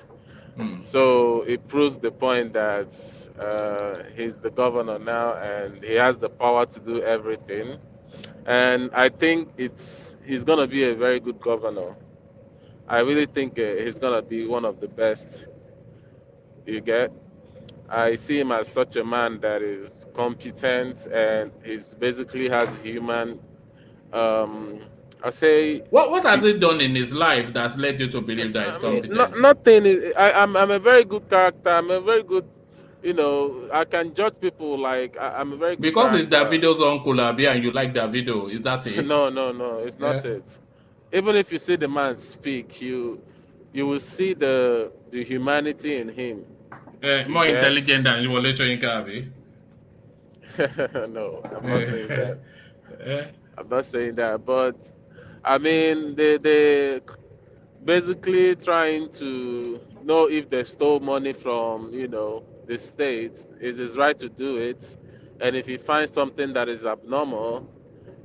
So it proves the point that he's the governor now and he has the power to do everything. And I think he's gonna be a very good governor. I really think he's gonna be one of the best. You get? I see him as such a man that is competent and he's basically has human. I say. What has he done in his life that's led you to believe that he's competent? Nothing. I'm a very good character. I'm a very good. I can judge people like I'm a very good Because it's character. Davido's uncle, Abi, and you like Davido. Is that it? No. It's not it. Even if you see the man speak, you will see the humanity in him. More intelligent than you will later in Abi. No, I'm not saying that. I'm not saying that, but I mean they basically trying to know if they stole money from the state. Is his right to do it, and if he finds something that is abnormal,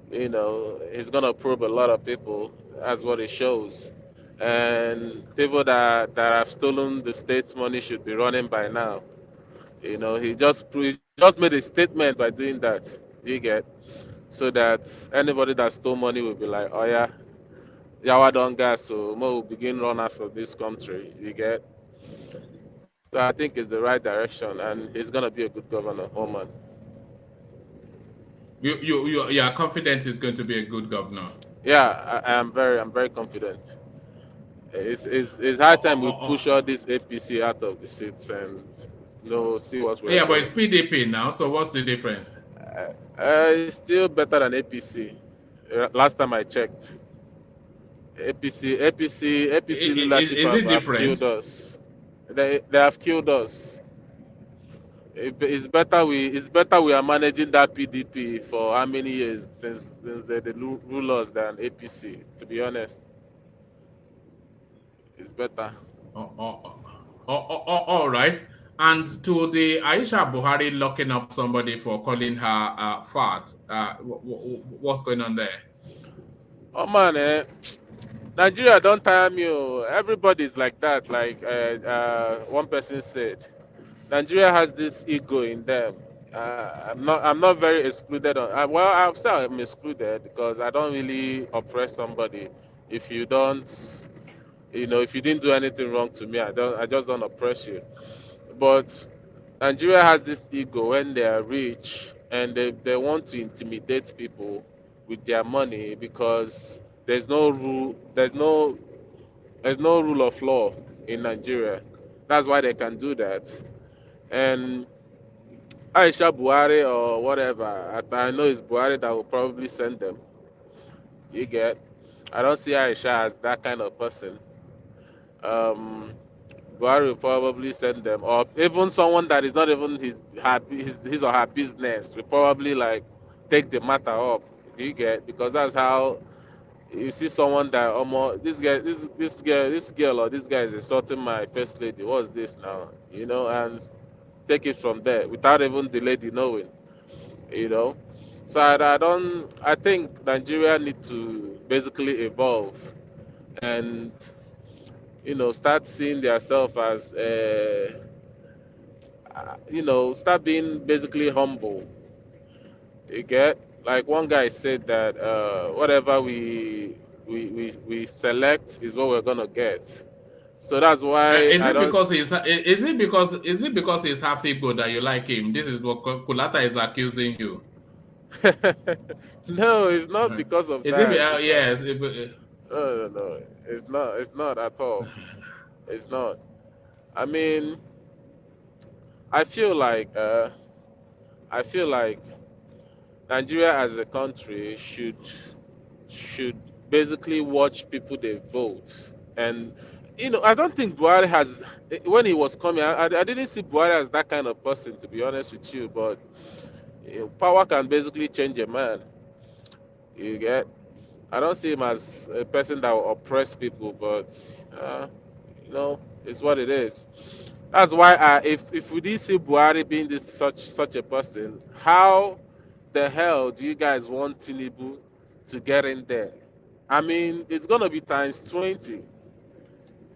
he's gonna probe a lot of people. That's what it shows, and people that have stolen the state's money should be running by now. He just made a statement by doing that. Do you get? So that anybody that stole money will be like, oh yeah, Yawa don't gas, so Mo will begin run out of this country. You get? So I think it's the right direction, and he's gonna be a good governor. Oh man. You are confident he's going to be a good governor. Yeah, I'm very confident. It's high time we push all this APC out of the seats and see what we're doing. But it's PDP now, so what's the difference? It's still better than APC. Last time I checked. APC leadership have killed us. They have killed us. It's better we are managing that PDP for how many years since they rule us than APC. To be honest, it's better. All right. And to the Aisha Buhari locking up somebody for calling her fat, what's going on there? Oh man, Nigeria don't tire me. Everybody's like that. Like one person said, Nigeria has this ego in them. I'm not very excluded on. Well, I'll say I'm excluded because I don't really oppress somebody. If you don't, if you didn't do anything wrong to me, I just don't oppress you. But Nigeria has this ego when they are rich and they want to intimidate people with their money because there's no rule of law in Nigeria. That's why they can do that. And Aisha Buhari or whatever, I know it's Buhari that will probably send them. You get? I don't see Aisha as that kind of person. Buhari will probably send them, or even someone that is not even his or her business will probably like take the matter up. You get? Because that's how you see someone that almost this girl or this guy is insulting my first lady. What's this now? And take it from there without even the lady knowing. So I think Nigeria need to basically evolve and start seeing themselves as start being basically humble. You get? Like one guy said that whatever we select is what we're gonna get. So that's why is it because he's half Igbo that you like him? This is what Kulata is accusing you. No, it's not because of is that. Yes. No. It's not at all. It's not. I mean, I feel like Nigeria as a country should basically watch people they vote. And I don't think Buhari has, when he was coming, I didn't see Buhari as that kind of person, to be honest with you. But power can basically change a man. You get? I don't see him as a person that will oppress people, but it's what it is. That's why if we did see Buhari being this such a person, how the hell do you guys want Tinubu to get in there? I mean, it's gonna be times 20.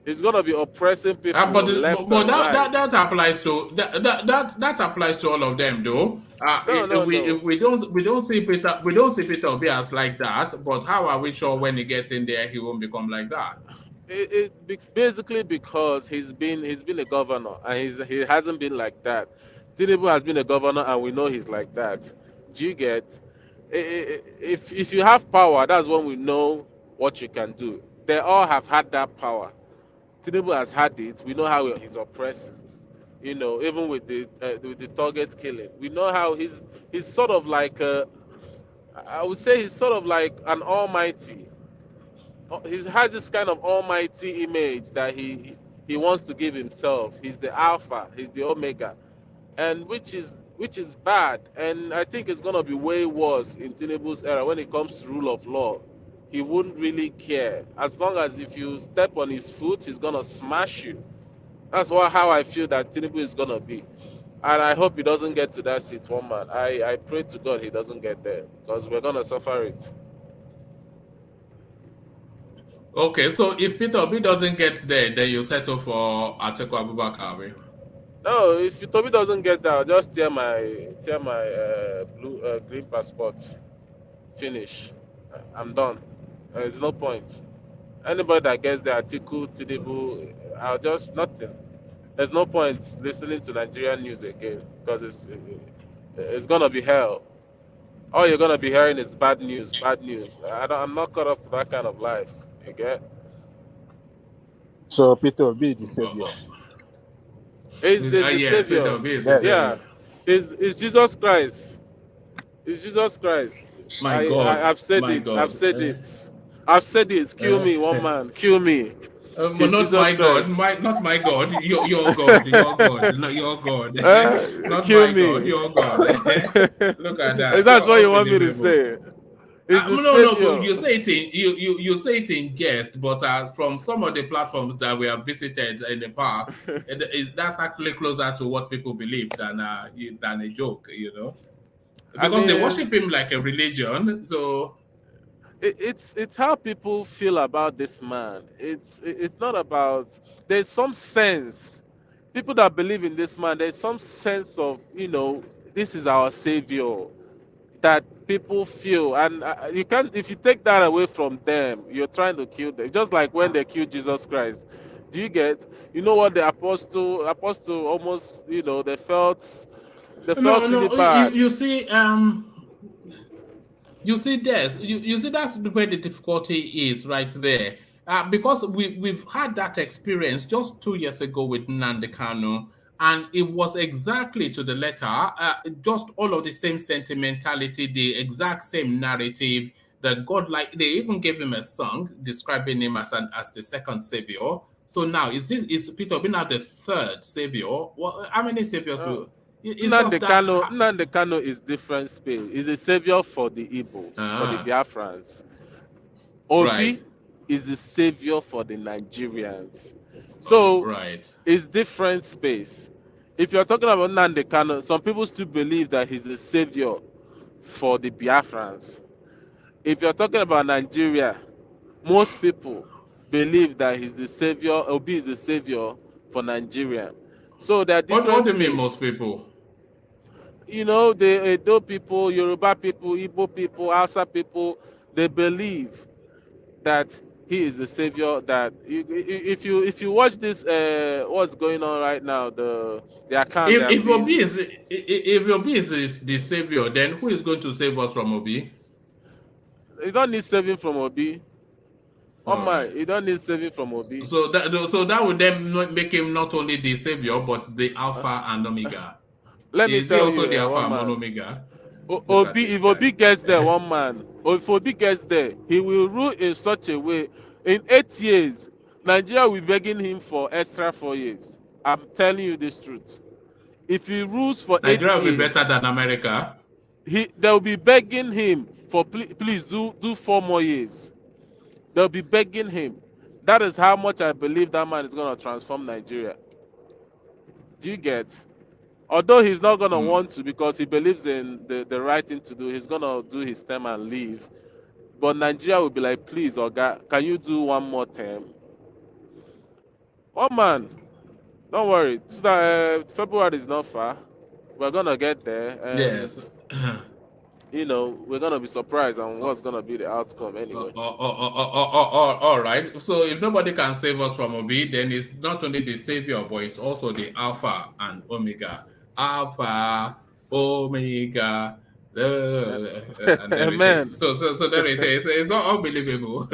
It's gonna be oppressing But, people left but and that, right. that applies to that applies to all of them though. No, no, no. If we don't see Peter Obi as like that. But how are we sure when he gets in there he won't become like that? Basically because he's been a governor and he hasn't been like that. Tinubu has been a governor and we know he's like that. Do you get? If you have power, that's when we know what you can do. They all have had that power. Tinubu has had it. We know how he's oppressed. Even with the target killing, we know how he's sort of like I would say he's sort of like an almighty. He has this kind of almighty image that he wants to give himself. He's the alpha, he's the omega, and which is bad. And I think it's gonna be way worse in Tinubu's era when it comes to rule of law. He wouldn't really care as long as if you step on his foot, he's gonna smash you. That's how I feel that Tinubu is gonna be, and I hope he doesn't get to that seat, one man. I pray to God he doesn't get there because we're gonna suffer it. Okay, so if Peter Obi doesn't get there, then you settle for Atiku Abubakar. No, if Toby doesn't get there, I'll just tear my green passport. Finish. I'm done. There's no point. Anybody that gets there, Atiku, Tinubu, I'll just nothing. There's no point listening to Nigerian news again because it's gonna be hell. All you're gonna be hearing is bad news, bad news. I'm not caught up for that kind of life. You get? So Peter will be the savior. He's the yes, savior. Peter Obi is the Yeah, savior. it's Jesus Christ. It's Jesus Christ. My God. I've said My it. God. I've said it. I've said it. Kill me, one man. Kill me. But It's not Jesus my God, Christ. not my God. Your God, your God, not your God. Not Kill my God, me. your God. Look at that. That's what you want me to Unbelievable. say. It's the No, but savior. you say it in you say it in jest, but from some of the platforms that we have visited in the past, that's actually closer to what people believe than a joke, I because they mean, worship him like a religion. So it's how people feel about this man. It's not about. There's some sense. People that believe in this man, there's some sense of this is our savior that people feel, and you can't. If you take that away from them, you're trying to kill them. Just like when they killed Jesus Christ. Do you get? You know what the apostle almost they felt really no, bad. you see this. You see that's where the difficulty is right there. Because we've had that experience just 2 years ago with Nnamdi Kanu, and it was exactly to the letter, just all of the same sentimentality, the exact same narrative that God like. They even gave him a song describing him as the second savior. So now is Peter Obi now the third savior? How many saviors will? It's just that. Nnamdi Kanu is different space. He's the savior for the Igbos, for the Ah, Biafrans. Obi right, is the savior for the Nigerians. So right. it's different space. If you're talking about Nnamdi Kanu, some people still believe that he's the savior for the Biafrans. If you're talking about Nigeria, most people believe that he's the savior. Obi is the savior for Nigeria. So there are What different do you mean, space. most people? The Edo people, Yoruba people, Igbo people, Hausa people, they believe that he is the savior. That if you watch this, what's going on right now, the account they If have if Obi been. is if Obi is the savior, then who is going to save us from Obi? You don't need saving from Obi. Oh All my, right. you don't need saving from Obi. So that would then make him not only the savior but the Uh, Alpha and Omega. Let me Is he tell also you, the Alpha one and man. Omega? Look at Obi, this if Obi guy. gets there, one man, or if Obi gets there, he will rule in such a way. In 8 years, Nigeria will be begging him for extra 4 years. I'm telling you this truth. If he rules for eight Nigeria will be better years, than America. they'll be begging him for please do 4 more years. They'll be begging him. That is how much I believe that man is going to transform Nigeria. Do you get? Although he's not gonna Mm. want to because he believes in the right thing to do, he's gonna do his term and leave. But Nigeria will be like, please, Oga, can you do one more term? Oh man, don't worry. February is not far. We're gonna get there, and Yes. we're gonna be surprised on what's gonna be the outcome anyway. All right. So if nobody can save us from Obi, then it's not only the savior, but it's also the Alpha and Omega. Alpha, Omega, and there it Amen. is. So there it is. It's unbelievable.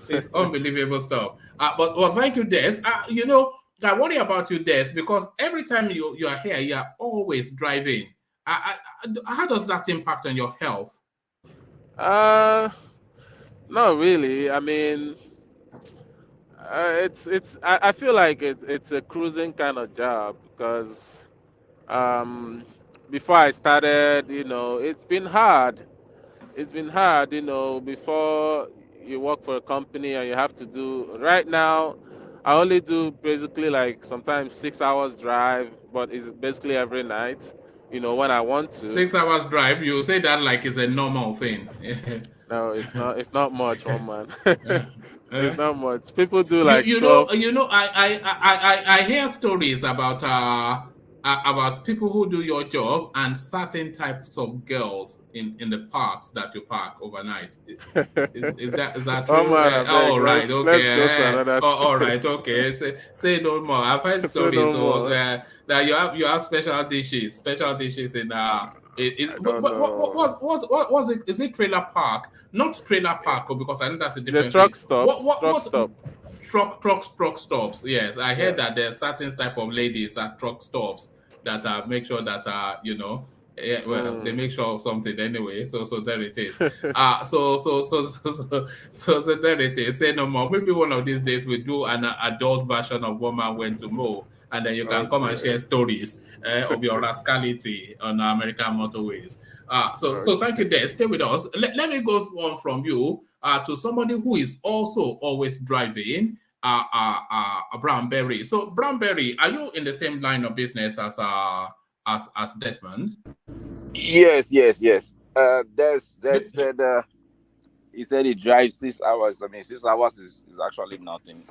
It's unbelievable stuff. But well, thank you, Des. I worry about you, Des, because every time you are here, you are always driving. How does that impact on your health? Uh, Not really. I mean, I feel like it's a cruising kind of job because um, before I started, it's been hard. It's been hard, before you work for a company and you have to do. Right now, I only do basically like sometimes 6 hours drive, but it's basically every night, when I want to. 6 hours drive, you say that like it's a normal thing. No, it's not. It's not much, one man. Uh, It's uh, not much. People do you like you know 12. you know I hear stories about people who do your job and certain types of girls in the parks that you park overnight. Is that Oh true? man, I beg. Right, Let's go to okay. another Oh, all right, space. okay. Say no more. I've heard Say stories no so more. that you have special dishes in I what don't know. what was it? Is it trailer park? Not trailer park, because I know that's a The different truck thing. stops. Truck What stop. truck stops? Yes, I heard Yeah. that there are certain type of ladies at truck stops that make sure that yeah, well, they Mm. make sure of something anyway. So there it is. So there it is. Say no more. Maybe one of these days we do an adult version of Woman Went to Mow, and then you can come and Okay. share stories of your rascality on American motorways. So thank you, Okay. there. Stay with us. Let me go on from you to somebody who is also always driving. Brownberry. So Brownberry, are you in the same line of business as Desmond? Yes, yes, yes. There's said he said he drives 6 hours. I mean, 6 hours is actually nothing.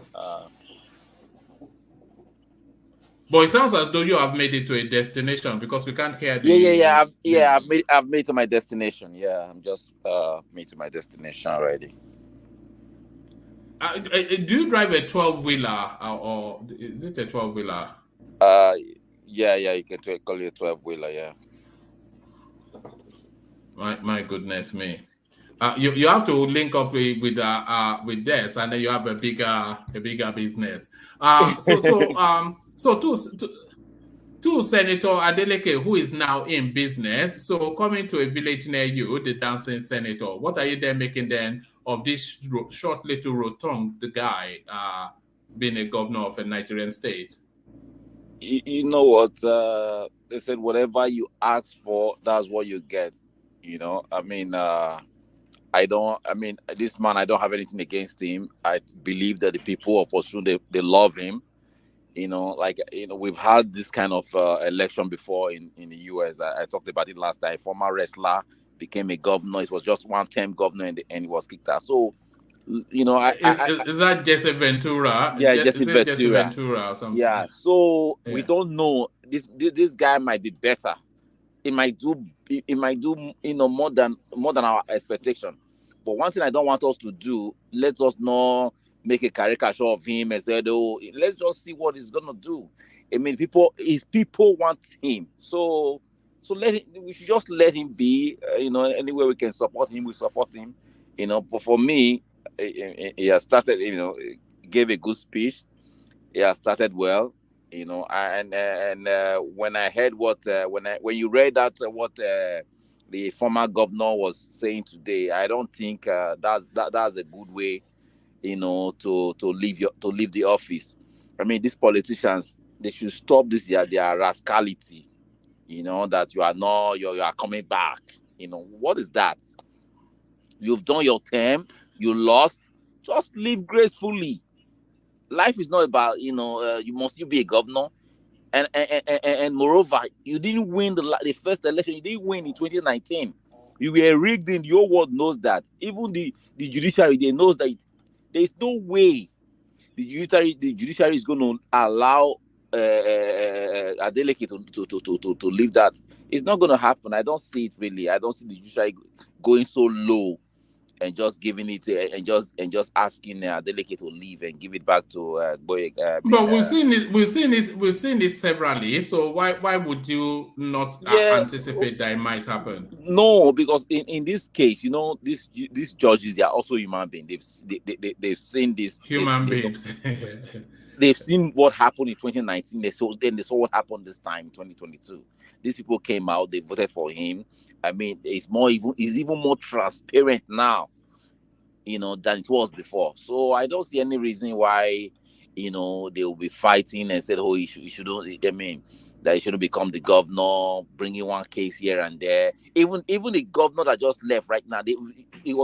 But it sounds as though you have made it to a destination because we can't hear Yeah, yeah, yeah. the Yeah, I've made to my destination. Yeah, I'm just made to my destination already. Do you drive a 12-wheeler or is it a 12-wheeler? Uh, yeah, yeah. You can call it a 12-wheeler. Yeah. My goodness me. You have to link up with this, and then you have a bigger business. So to Senator Adelekjee, who is now in business, so coming to a village near you, the dancing senator, what are you then making then of this short little rotund guy being a governor of a Nigerian state? You know what? They said whatever you ask for, that's what you get. I mean, this man, I don't have anything against him. I believe that the people of Osun, they love him. We've had this kind of election before in the US. I talked about it last time. Former wrestler became a governor. It was just one term governor and he was kicked out. So, Is that Jesse Ventura? yeah, Jesse Is it Jesse Ventura. Ventura or something? Yeah. So we Yeah. don't know. This guy might be better. It might do more than our expectation. But one thing I don't want us to do, let us not make a caricature of him and say, oh, let's just see what he's gonna do. I mean, his people want him. So we should just let him be. Anywhere we can support him, we support him. But for me, he has started. Gave a good speech. He has started well. And when I heard when you read that what the former governor was saying today, I don't think that's a good way, to leave the office. I mean, these politicians, they should stop their rascality. That you are coming back. What is that? You've done your term, you lost. Just live gracefully. Life is not about you be a governor. And moreover, you didn't win the first election. You didn't win in 2019. You were rigged in. The whole world knows that. Even the judiciary, they knows that there's no way the judiciary is going to allow Adelekjee to leave that. It's not going to happen. I don't see it really. I don't see the judiciary going so low and just giving it and just asking Adelekjee to leave and give it back to Boy. But we've seen it severally. So why would you not Yeah. anticipate that it might happen? No, because in this case, you know, these judges, they are also human beings. They've seen this Human beings. They've seen what happened in 2019. They saw what happened this time in 2022. These people came out, they voted for him. I mean, it's even more transparent now, you know, than it was before. So I don't see any reason why, you know, they will be fighting and said, oh, he shouldn't. I mean, that he shouldn't become the governor, bringing one case here and there. Even the governor that just left right now, he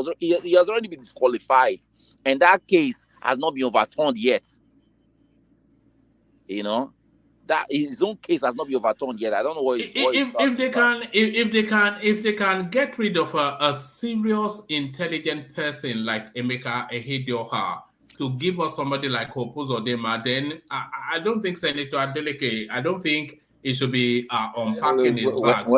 has already been disqualified, and that case has not been overturned yet. You know, that his own case has not been overturned yet. I don't know what if they can get rid of a serious, intelligent person like Emeka Ehidioha to give us somebody like Hope Uzodinma, then I don't think Senator Adelekjee, I don't think he should be unpacking his bags.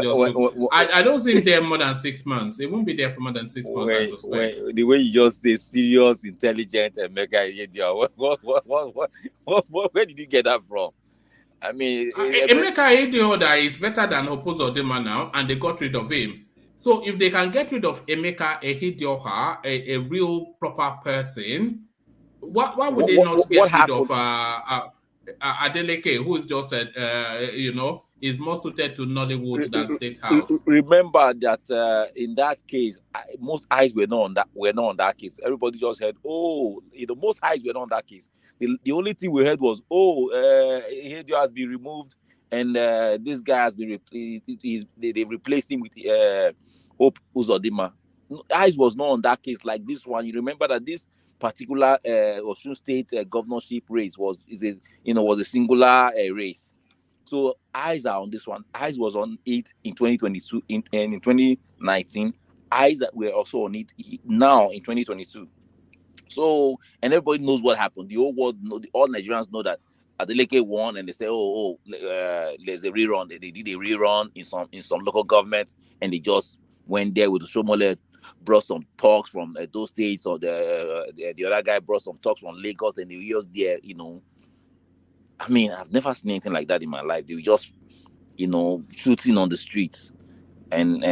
I don't think there more than 6 months. It won't be there for more than 6 months, I suspect. The way you just say serious, intelligent, Emeka Ehidioha, where did you get that from? I mean, Emeka Ehidioha is better than Hope Uzodinma now, and they got rid of him. So if they can get rid of Emeka Ehidioha, a real proper person, why would they not get rid of Adelekjee, who is just you know, is more suited to Nollywood than State House? Remember that in that case, most eyes were not on that case. Everybody just heard, oh, you know, most eyes were not on that case. The only thing we heard was, oh, Ehidioha has been removed, and this guy has been replaced. They replaced him with Hope Uzodinma. Eyes was not on that case like this one. You remember that this particular Osun State governorship race was a singular race. So eyes are on this one. Eyes was on it in 2022 and in 2019. Eyes were also on it now in 2022. So, and everybody knows what happened. The whole world, all Nigerians know that Adelekjee won, and they say, there's a rerun. They did a rerun in some local governments, and they just went there with the Shomole, brought some talks from those states, or the other guy brought some talks from Lagos, and they were just there, you know. I mean, I've never seen anything like that in my life. They were just, you know, shooting on the streets, and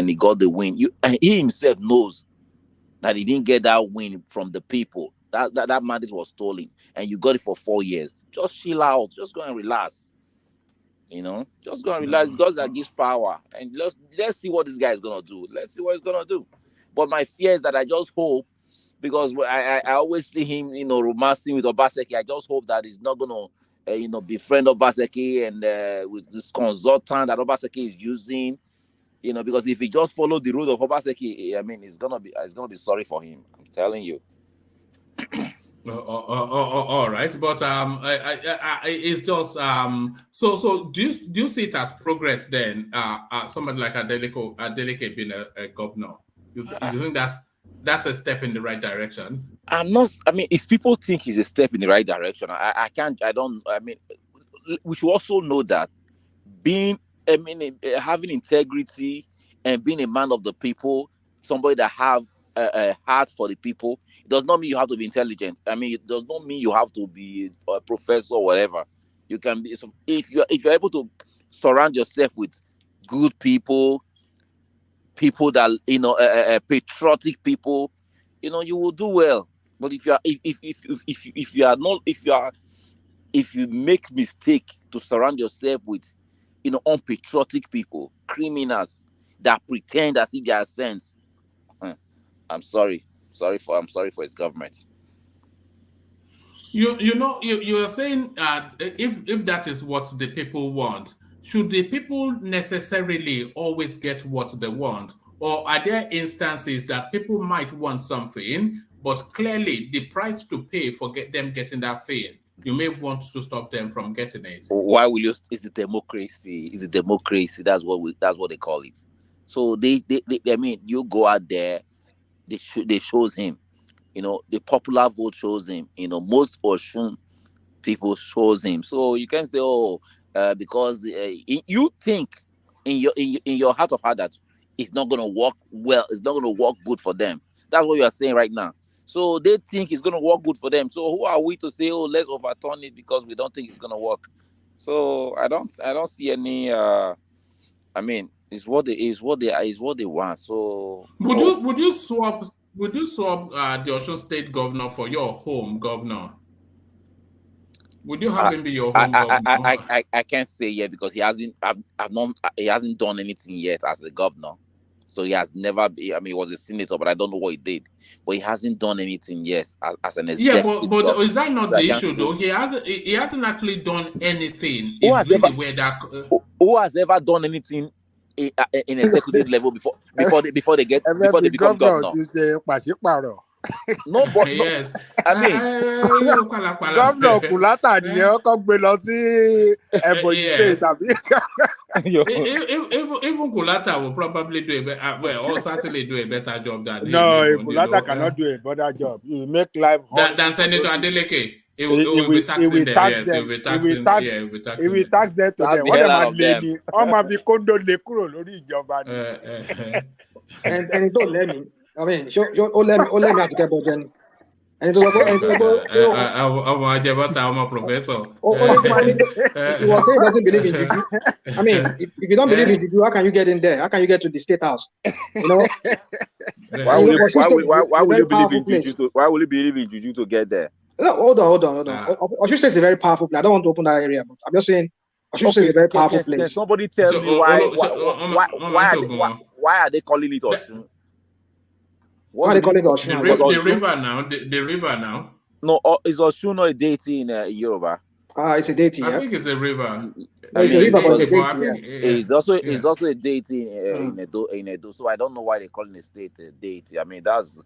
he got the win. And he himself knows that he didn't get that win from the people. That mandate was stolen, and you got it for 4 years. Just chill out. Just go and relax. You know, just go and relax. God that gives power, and let's see what this guy is gonna do. Let's see what he's gonna do. But my fear is that I just hope, because I always see him, you know, romancing with Obaseki. I just hope that he's not gonna, you know, befriend Obaseki and with this consultant that Obaseki is using. You know, because if he just followed the road of Obaseki, I mean, it's gonna be sorry for him. I'm telling you. All right, but it's just So do you see it as progress then? Somebody like Adelekjee being a governor, you think that's a step in the right direction? I'm not. I mean, if people think it's a step in the right direction, I can't. I don't. I mean, we should also know that having integrity and being a man of the people, somebody that have a heart for the people, it does not mean you have to be intelligent. I mean, it does not mean you have to be a professor or whatever. You can be, if you're able to surround yourself with good people that, you know, patriotic people, you know, you will do well. But if you make mistake to surround yourself with, you know, unpatriotic people, criminals that pretend as if they are sense, I'm sorry for his government. You are saying if that is what the people want, should the people necessarily always get what they want, or are there instances that people might want something, but clearly the price to pay for them getting that thing you may want to stop them from getting it. Why will you? It's the democracy. It's a democracy. That's what they call it. So they I mean, you go out there, they chose him. You know, the popular vote chose him. You know, most Osun people chose him. So you can say, oh, because you think in your heart of heart that it's not going to work well. It's not going to work good for them. That's what you are saying right now. So they think it's going to work good for them. So who are we to say, oh, let's overturn it because we don't think it's going to work? So I don't see any. I mean, it's what they want. So would you swap the Osun State governor for your home governor? Would you have him be your home governor? I can't say yet because he hasn't done anything yet as a governor. So he has never been, I mean, he was a senator, but I don't know what he did. But he hasn't done anything yet as an executive. Yeah, but is that not the issue though? He hasn't actually done anything. Who has ever done anything in executive level before they become governor? No, but yes. I mean, Governor Kulata nìyẹn kọ́ gbé lọ sí Ebonyi State àbí. Even Kulata will probably do a better, or certainly do a better job than no, Kulata cannot do a better job. He will make life hard than Senator Adelekjee. He will be taxing them. Yes, he will be taxing. He will tax them to them. What am I doing? I'm a big condo le kúrò lórí ìjọba ni. And don't let me. I mean, let me have to get budget. And it was I'm a professor. He was saying he doesn't believe in juju. I mean, if you don't believe in juju, how can you get in there? How can you get to the State House? You know? Why will you believe in juju? Why will you believe in juju to get there? No, hold on. Osun State is a very powerful place. I don't want to open that area, but I'm just saying Osun State is a very powerful place. Can somebody tell me why are they calling it Osun? Why are they calling it Osun? The river now. No, is Osun not a deity in Yoruba? It's a deity. I think it's a river. It's a river, but it's a deity. It's also a deity in Edo. So I don't know why they call it a state a deity. I mean, that's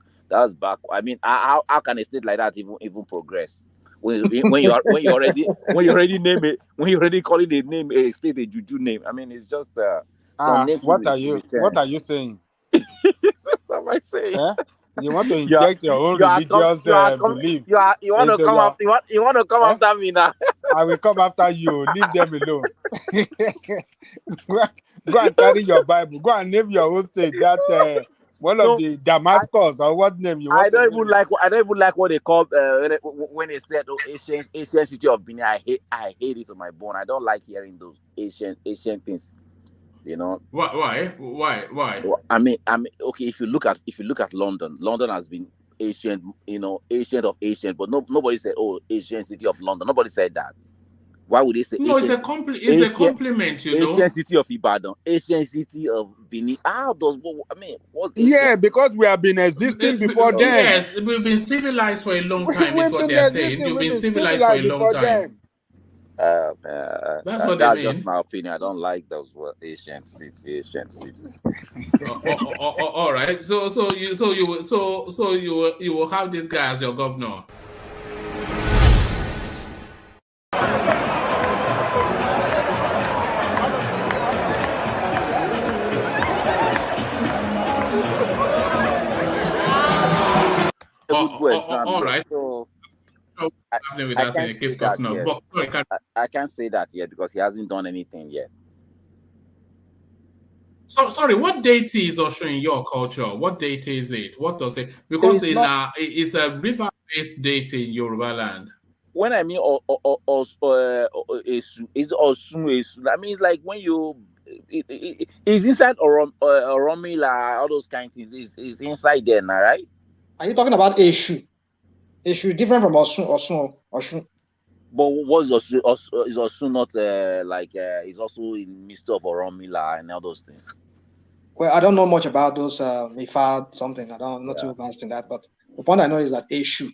back. I mean, how can a state like that even progress? When you already name it, when you already calling the name a state a juju name. I mean, it's just what are you saying? What am I saying? You want to inject your own religious belief. You want to come after you want to come after me now. I will come after you. Leave them alone. Go and carry your Bible. Go and name your own state. That one of the Damascus or what name you want. I don't even like what they call when they said ancient city of Benin. I hate it to my bone. I don't like hearing those ancient things. You know why? Well, I mean, okay. If you look at London, London has been ancient, ancient of ancient, but nobody said, oh, ancient city of London. Nobody said that. Why would they say? No, it's a compliment. It's a compliment, Ancient city of Ibadan, ancient city of Benin. How does what's because we have been existing before them. Yes, we've been civilized for a long time. Is what they're saying. You've been civilized for a long time. That's what they mean. Just my opinion. I don't like those ancient cities. All right. So you will have this guy as your governor. All right. So I can't say that yet because he hasn't done anything yet. So sorry, what deity is Osun in your culture? What deity is it? What does it? Because it's a river-based deity in Yoruba land. When I mean is Osun, I mean it's like when you it's inside Oromila, all those kind of things. Is inside there now, right? Are you talking about Eshu? Eshu different from Osun. But what is Osun? Is Osun not it's also in midst of Oromila and all those things? Well, I don't know much about those Mifad something. I'm not too advanced in that. But the point I know is that Eshu,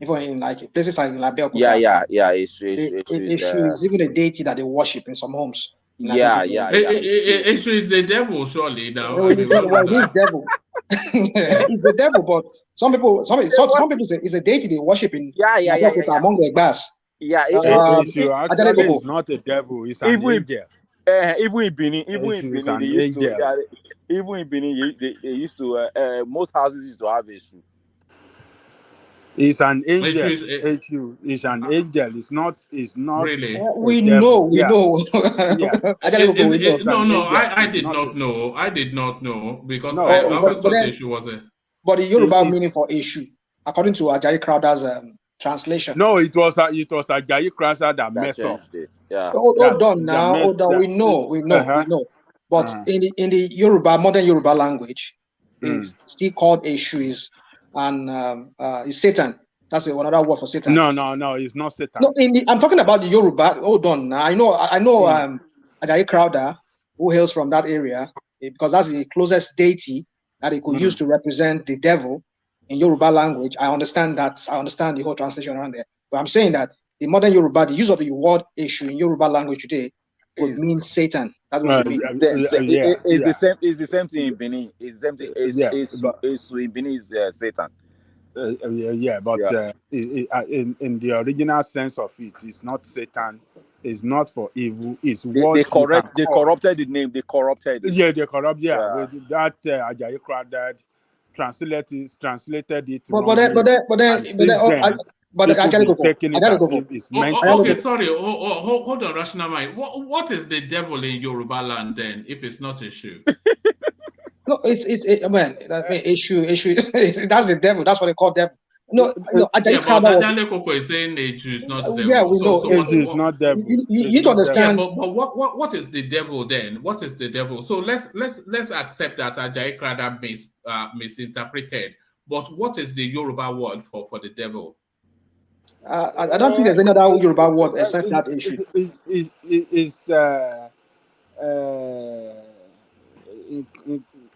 even in like places like Label, Eshu is even a deity that they worship in some homes. Eshu is the devil, surely. Now, he's devil. He's the devil, but some people say it's a deity they worship in among the Egbas. Yeah, Eshu actually Adelekee. is not a devil; it's an even angel. even in Benin, Eshu is they an used to. angel. Yeah, even in Benin, they used to. Most houses used to have a shoe. It's an Which angel. is Eshu is an angel. It's not. It's not really. a We know, devil. we Yeah, know. yeah. Adelekee, we know. It's No, an no, angel. I It's did not not a. know. I did not know because No, I Oh, always but thought then, issue was a. but the Yoruba it's meaning for issue, according to Ajayi Crowder's translation. no. It was a Gayi Crusher that That messed up. changed it. Yeah. Yeah, Hold on that now, made hold on. that. We know, we know, Uh-huh. we know. But Uh, in the Yoruba, modern Yoruba language, mm. is still called Eshu and is Satan. That's another word for Satan. No. It's not Satan. No, I'm talking about the Yoruba. Hold on now. I know Ajayi Crowder, who hails from that area, because that's the closest deity that he could use to represent the devil in Yoruba language. I understand that. I understand the whole translation around there. But I'm saying that the modern Yoruba, the use of the word Eshu in Yoruba language today could Is mean Satan. That's what it means. it's the Yeah. same. It's the same thing in Benin. It's the same thing. Yeah, but It's in Benin is Satan. but Yeah. in the original sense of it, it's not Satan. It's not for evil. It's They what you can they call. corrupted the name. They corrupted it. Yeah, they corrupt. Yeah, Yeah. with that Ajayi Crowder translated it But then, wrongly, and since then people been taking it as if it's meant to Okay, be. sorry. Hold on, rational mind. What is the devil in Yoruba land then? If it's not a shoe, no, issue. That's the devil. That's what they call devil. No, Ajayi yeah, but Crowder was. Ajale Koko is saying Eju is not Yeah, devil. we know. So It's not devil. You It's need to not devil. yeah, understand. but what is the devil then? What is the devil? So let's accept that Ajayi Crowder misinterpreted. But what is the Yoruba word for the devil? I don't think there's any other Yoruba word except that issue.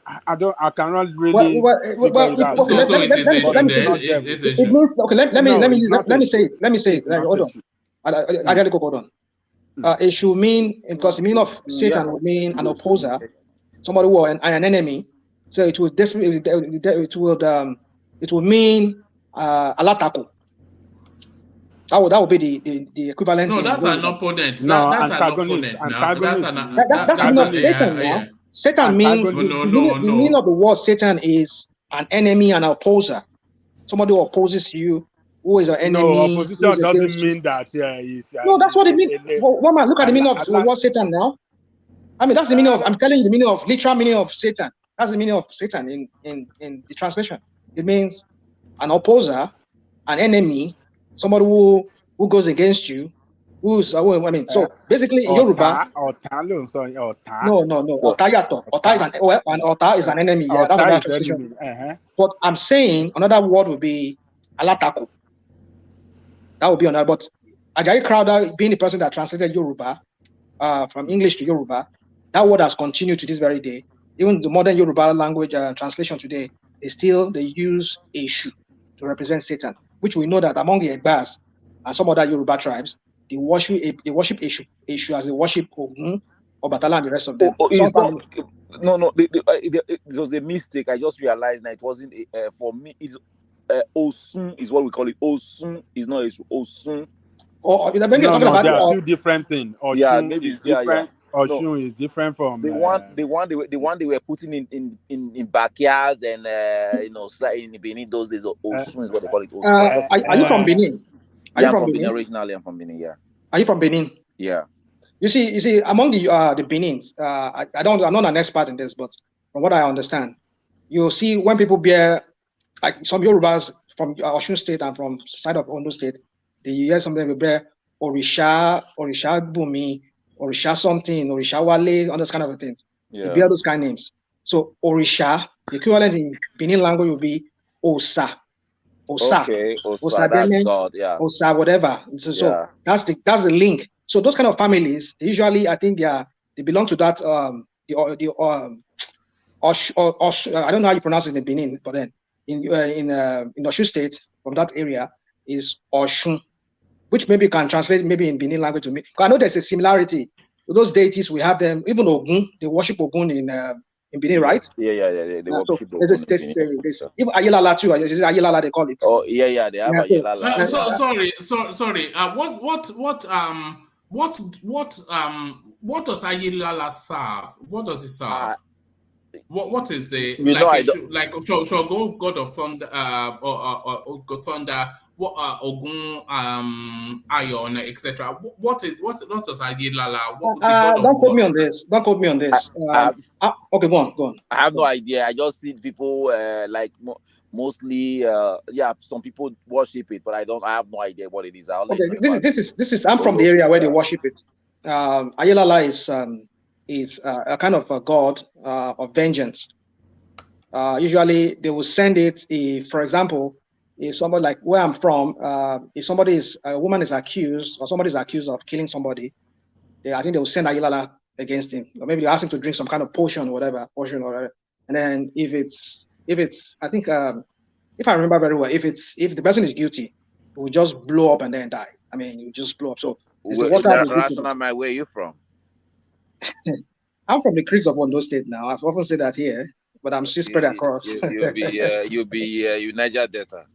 I cannot really figure it out. Okay, So it is a But shoe let me it's say then? not this. devil. It's a It shoe. means okay. No, it's not Let a me say shoe. it. Let me say it. It's not Hold a on. shoe. I gotta go. Hold on. It should mean because the meaning of Satan would mean an opposer, somebody who an enemy. So it would mean alatako. That would be the equivalent No, in that's an Yoruba. opponent. No, That's an antagonist. opponent now. Antagonist. That's the meaning of Satan Yeah, now. yeah. Satan means Antagonist. the meaning of the word Satan is an enemy and an opposer. Somebody who opposes you, who is an No, enemy, who is opposition doesn't against you. mean that. He's No, that's what it means. One man, look at the meaning of what Satan now. I mean, that's the meaning of. I'm telling you the meaning of literal meaning of Satan. That's the meaning of Satan in the translation. It means an opposer, an enemy, somebody who goes against you. So basically in Yoruba, Ota. no. Ota yato. Ota is an enemy. Yeah, that's Ota another is translation. enemy. But I'm saying another word would be alatako. That would be another. But Ajayi Crowder, being the person that translated Yoruba from English to Yoruba, that word has continued to this very day. Even the modern Yoruba language translation today, they use Eshu to represent Satan, which we know that among the Egbas and some other Yoruba tribes, they worship Eshu as they worship Ogun, Obatala, and the rest of them. It's not. No. It was a mistake. I just realized that it wasn't for me. It's Osun is what we call it. Osun is not Osun. Maybe you're No, talking about there are two different things. Osun is different. Osun is different from the one they were putting in backyards and in Benin those days. Osun is what they call it. Are you from Benin? Yeah, I'm from Benin originally. I'm from Benin. Yeah. Are you from Benin? Yeah. You see, among the Benins, I'm not an expert in this, but from what I understand, you'll see when people bear, like some Yorubas from Osun State and from side of Ondo State, they hear something they bear Orisha Bumi, Orisha something, Orisha Wale, all those kind of things. Yeah. They bear those kind of names. So Orisha, the equivalent in Benin language would be Osa. Okay, Osa, that's God, yeah. Osa, whatever. So that's the link. So those kind of families, they usually, I think they belong to that I don't know how you pronounce it in Benin, but then in Osun State, from that area is Osun, which maybe can translate maybe in Benin language to me. Because I know there's a similarity to those deities. We have them, even Ogun, they worship Ogun in Benin, right? Yeah. They So worship there's Ogun in Benin. even Ayelala too. This is Ayelala they call it. Oh yeah, they have Yeah, so, Ayelala. Sorry. What does Ayilala serve? What does it serve? What is the God of thunder or thunder? What Ogun Iron, etc. What does Ayilala? Don't quote me on this. Don't quote me on this. Okay, go on. I have no idea. I just see people mostly some people worship it, but I have no idea what it is. Okay, this is I'm from the area where they worship it. Ayelala is a kind of a god of vengeance. Usually they will send it if, for example, if somebody like where I'm from, if a woman is accused or somebody is accused of killing somebody, I think they will send Ayelala against him, or maybe they ask him to drink some kind of potion or whatever. And then if it's I think if I remember very well, if the person is guilty, it will just blow up and then die. I mean, it will just blow up. So rational mind, where are you from? I'm from the creeks of Ondo State now. I've often said that here, but I'm still spread across. You'll be Niger Delta.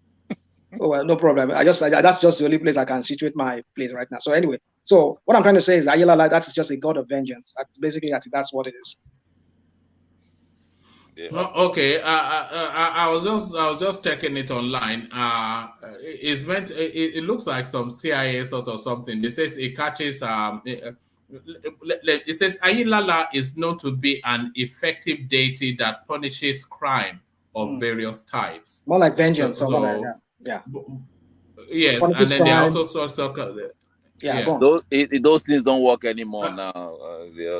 Oh well, no problem. That's just the only place I can situate my place right now. So anyway, so what I'm trying to say is Ayelala, that's just a god of vengeance. That's basically that's what it is. Yeah. Okay. I was just checking it online. It's meant. It looks like some CIA sort of something. It says it catches. It says Ayilala is known to be an effective deity that punishes crime of various types. More like vengeance. Yeah. Yes, and then they also sort of. Those things don't work anymore now.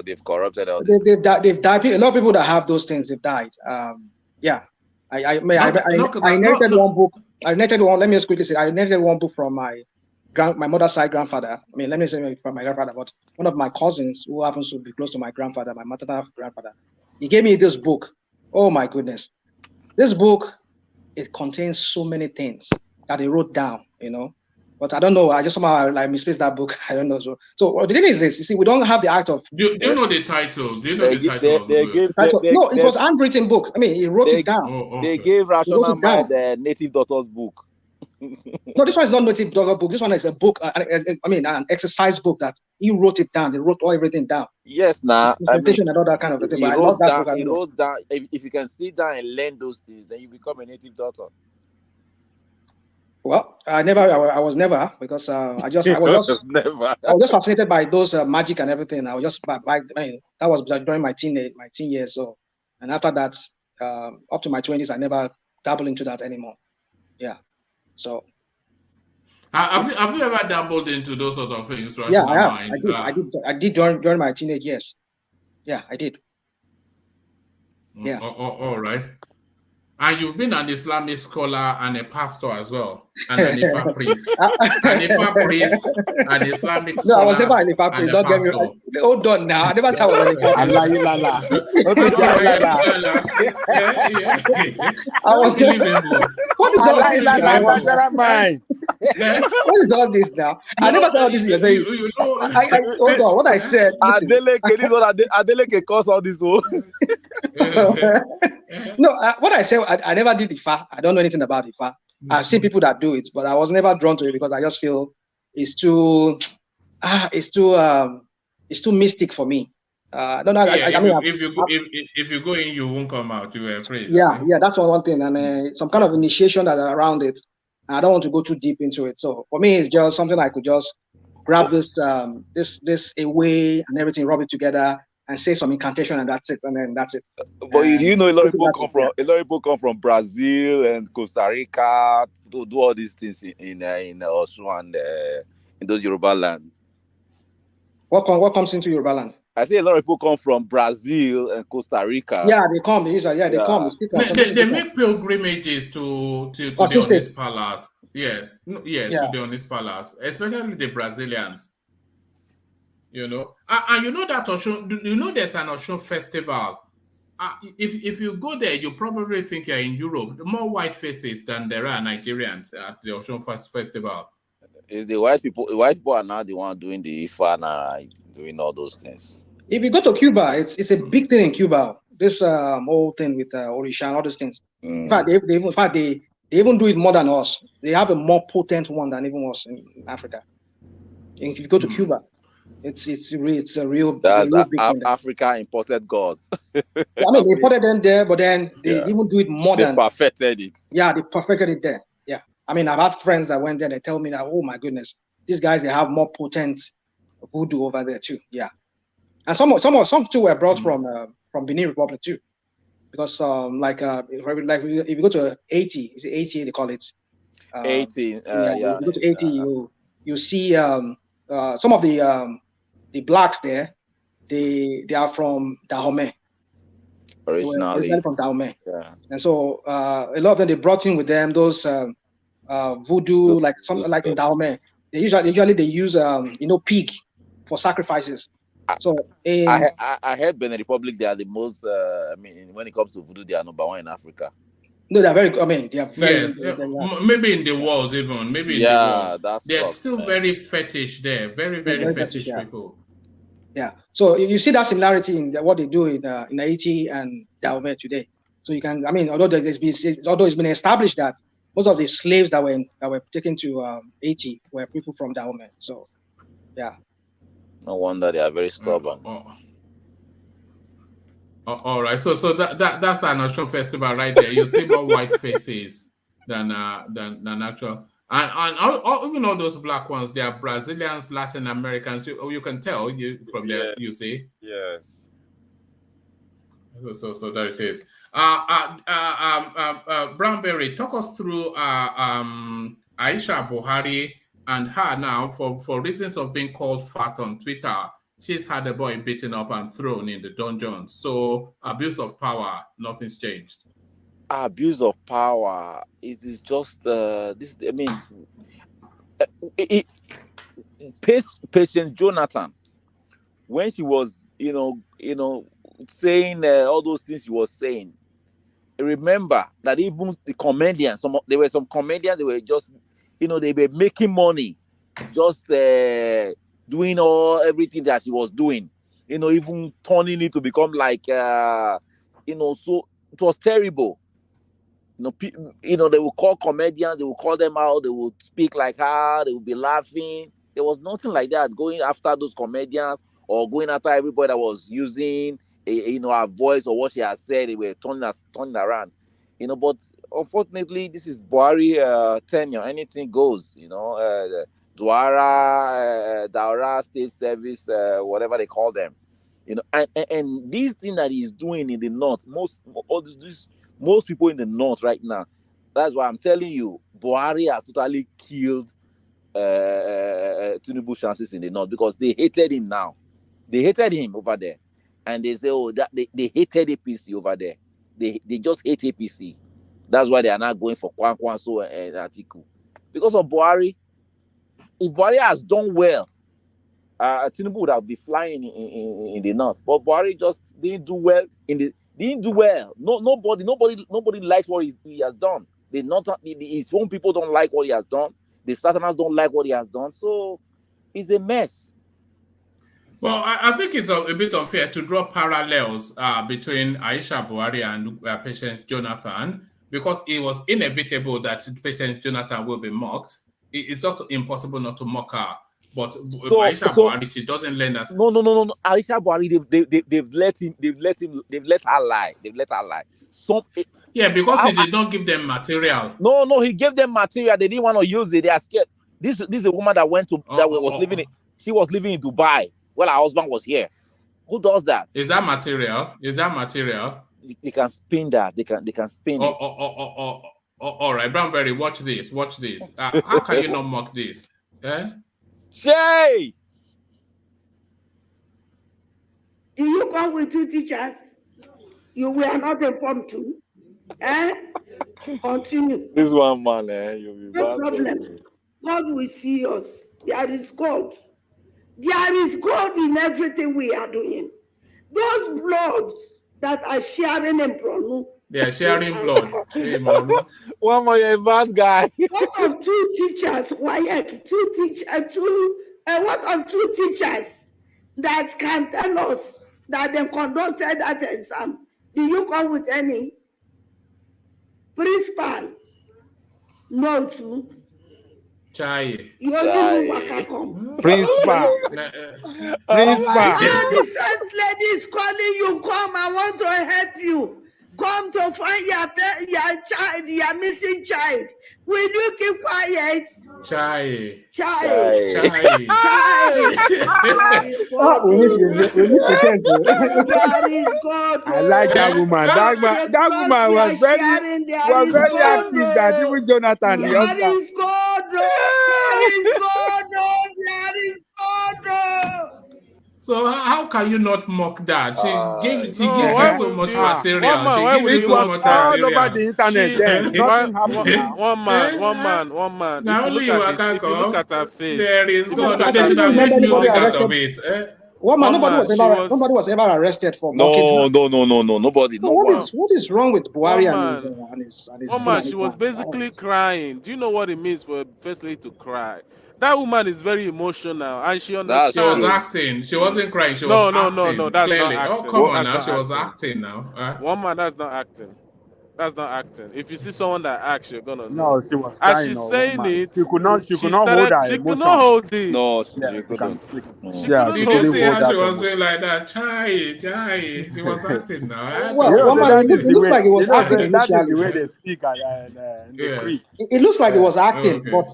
They've corrupted all this. They've died. A lot of people that have those things, they've died. Yeah. I inherited one book. Let me just quickly say, I inherited one book from my mother's side grandfather. I mean, let me say from my grandfather, but one of my cousins who happens to be close to my grandfather, my maternal grandfather, he gave me this book. Oh my goodness. This book, it contains so many things that he wrote down, But I don't know. I just somehow misplaced that book. I don't know. So the thing is this. You see, we don't have the act of. Do you know the title? Do you know the title of the book? No, it was a handwritten book. I mean, he wrote it down. Okay. They gave Rational Mind the Native Doctor's book. No, this one is not Native Doctor book. This one is a book. An exercise book that he wrote it down. He wrote everything down. Yes, presentation and all that kind of thing. He wrote down. If you can sit down and learn those things, then you become a native doctor. Well, I was never because I was just fascinated by those magic and everything. I was just that was during my teen years. So, and after that, up to my 20s, I never dabbled into that anymore. Yeah. So, have you ever dabbled into those sort of things? Yeah, I did during my teenage years. Yeah, I did. Yeah. All right. And you've been an Islamic scholar and a pastor as well, and an Ifa priest, an Islamic scholar. No, I was never an Ifa priest. Don't get me. Hold on now. I never said I was an Ifa priest. I was never. What is all this now? What is all this now? I never said all this. You're saying. Hold on. What I said. Adelekjee caused all this. No, what I said, I never did Ifa. I don't know anything about Ifa. I've seen people that do it, but I was never drawn to it because I just feel it's too mystic for me. No, if you go in, you won't come out. You were afraid. Yeah, that's one thing, and some kind of initiation that are around it. I don't want to go too deep into it. So for me, it's just something I could just grab this away and everything, rub it together, and say some incantation, and that's it, and then that's it. But a lot of people come from Brazil and Costa Rica to do all these things in Osun and in those Yoruba lands. What comes into Yoruba land? I say a lot of people come from Brazil and Costa Rica. Yeah, they come. They come. They make pilgrimages to the Onis Palace. To the Onis Palace, especially the Brazilians. And that Osun, there's an Osun festival. If you go there, you probably think you're in Europe. More white faces than there are Nigerians at the Osun festival. It's the white people. The white people are now the one doing the Ifa, doing all those things. If you go to Cuba, it's a big thing in Cuba. this whole thing with Orisha and all these things. In fact, Mm. they even do it more than us. They have a more potent one than even us in Africa. And if you go to Cuba, it's a real That's big thing there. Africa imported gods. Yeah, I mean, they put it in there, but then they Yeah. even do it more They than. perfected it. Yeah, they perfected it there. Yeah, I mean, I've had friends that went there. They tell me that, oh my goodness, these guys, they have more potent voodoo over there too. Yeah, and some too were brought from Benin Republic too, because like if you go to 80, is it 80 they call it? 18. Yeah, Yeah. if you go to 80, you see some of the blacks there. They are from Dahomey. They were originally from Dahomey. Yeah. And so a lot of them, they brought in with them those voodoo, like in Dahomey. They usually they use pig for sacrifices. So I heard Benin Republic, they are the most. I mean, when it comes to voodoo, they are number one in Africa. No, they're very. I mean, they are very. Yes, maybe in the world even. Maybe in the world. They're still very fetish there. Very, very fetish people. Yeah. So you see that similarity in what they do in Haiti and Dahomey today. So you can, I mean, although it's been established that most of the slaves that were taken to Haiti were people from Dahomey. So, yeah. No wonder they are very stubborn. All right. So that's an Osun festival right there. You see more white faces than actual. And even all those black ones, they are Brazilians, Latin Americans. You can tell from there. You see. Yes. So there it is. Brownberry, talk us through Aisha Buhari and her now for reasons of being called fat on Twitter. She's had a boy beaten up and thrown in the dungeon. So abuse of power, nothing's changed. Abuse of power. It is just this. I mean, Patient Jonathan, when she was, saying all those things she was saying. Remember that even the comedians, there were some comedians. They were just, they were making money, just doing everything that she was doing. Even turning it to become like, so it was terrible. They will call comedians, they will call them out, they will speak like her, they will be laughing. There was nothing like that going after those comedians or going after everybody that was using her voice or what she has said. They were turning around. But unfortunately, this is Buhari tenure. Anything goes. Daura State Service, whatever they call them. And this thing that he's doing in the north, most people in the north right now, that's why I'm telling you, Buhari has totally killed Tinubu's chances in the north, because they hated him now. They hated him over there. And they say, that they hated APC over there. They just hate APC. That's why they are not going for Kwankwaso and Atiku. Because of Buhari. If Buhari has done well, Tinubu would have been flying in the north. But Buhari just didn't do well didn't do well. Nobody likes what he has done. His own people don't like what he has done. The Southerners don't like what he has done. So it's a mess. Well, I think it's a bit unfair to draw parallels between Aisha Buhari and Patience Jonathan, because it was inevitable that Patience Jonathan will be mocked. It's just impossible not to mock her. But Aisha Buhari, she doesn't learn that. No. Aisha Buhari, they've let her lie. Yeah, because he did not give them material. No, he gave them material. They didn't want to use it. They are scared. This is a woman that she was living in Dubai. Well, her husband was here. Who does that? Is that material? They can spin that. They can spin it. All right, Brownberry, watch this. How can you not mock this? Shay! Do you come with two teachers? You were not informed too. Continue. This one man, you'll be no problem. God will see us. There is God. There is God in everything we are doing. Those bloods that are sharing in Bronu. They are sharing blood. Hey, one more, you're a bad guy. What of two teachers? What of two teachers that can tell us that they conducted that exam Do you come with any? Principal? No, too. Chai. You only do waka come. Principal. Principal. The first lady is calling you. Come, I want to help you. Come to find your child, your missing child. Will you keep quiet? Chai. Chai. Chai. We need to change it. There is God. I like that woman. That woman was very active. That even Jonathan, the There husband. is God. There is God. There is God. So how can you not mock that? She gives you so much material. Why would She gives you you so mock much that? All over the internet. Then nothing happened now. One man. Now If you only look at this, if you look at her face, there is if you God. look They at should her have face, made music out of arrested. it. One man, nobody she was ever arrested for mocking her. No, nobody, So no one. what is wrong with Buhari and his one man, Fulani she was clan? basically crying. Do you know what it means for a first lady to cry? That woman is very emotional, and she understands. She was acting. She wasn't crying. She was acting. No. That's Clearly. not Oh, acting. come on That's now. not She was acting. acting now. One man, that's not acting. That's not acting. If you see someone that acts, you're gonna know. No, she was As crying. she's No, saying woman. it, She could not hold her she could emotion. not hold it. No, she Yeah, couldn't. She couldn't Did hold you see it. how she was doing like that? Chai. She was acting now. Well, it looks like it was acting initially. That is the way they speak in the creek. It looks like it was acting, but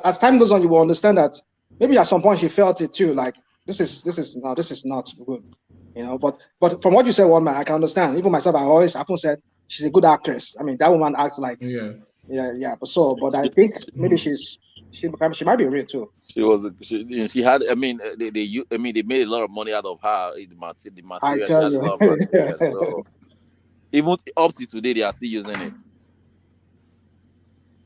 as time goes on, you will understand that maybe at some point she felt it too. Like this is not good, you know. But from what you said, one man, I can understand. Even myself, I often said she's a good actress. I mean, that woman acts like yeah. But I think maybe she might be real too. She had. I mean, they made a lot of money out of her. The material. I She tell had you. a lot of material. So even up to today, they are still using it.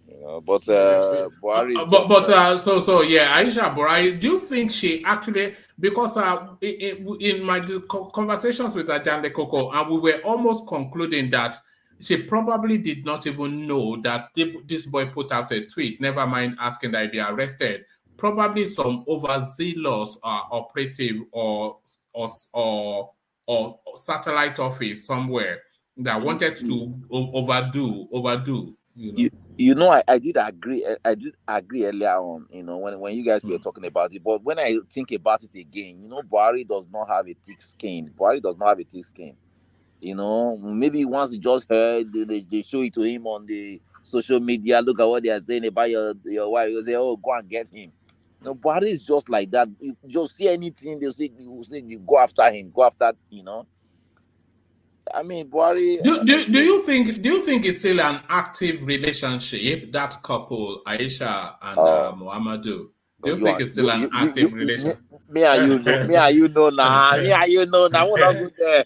You know, but Buhari. Aisha Buhari, do you think she actually, because in my conversations with Ajande Koko, and we were almost concluding that she probably did not even know that this boy put out a tweet, never mind asking that he be arrested. Probably some overzealous operative or satellite office somewhere that wanted to overdo. You know, I did agree. I did agree earlier on. You know, when you guys were talking about it, but when I think about it again, you know, Buhari does not have a thick skin. You know, maybe once he just heard they show it to him on the social media. Look at what they are saying about your wife. You say, "Oh, go and get him." You know, Buhari is just like that. You just see anything, they'll say you go after him. You know. I mean, Buhari. Do you think it's still an active relationship, that couple, Aisha and Muhammadu? Do you think it's still an active relationship? Me and you know now. We'll not go there.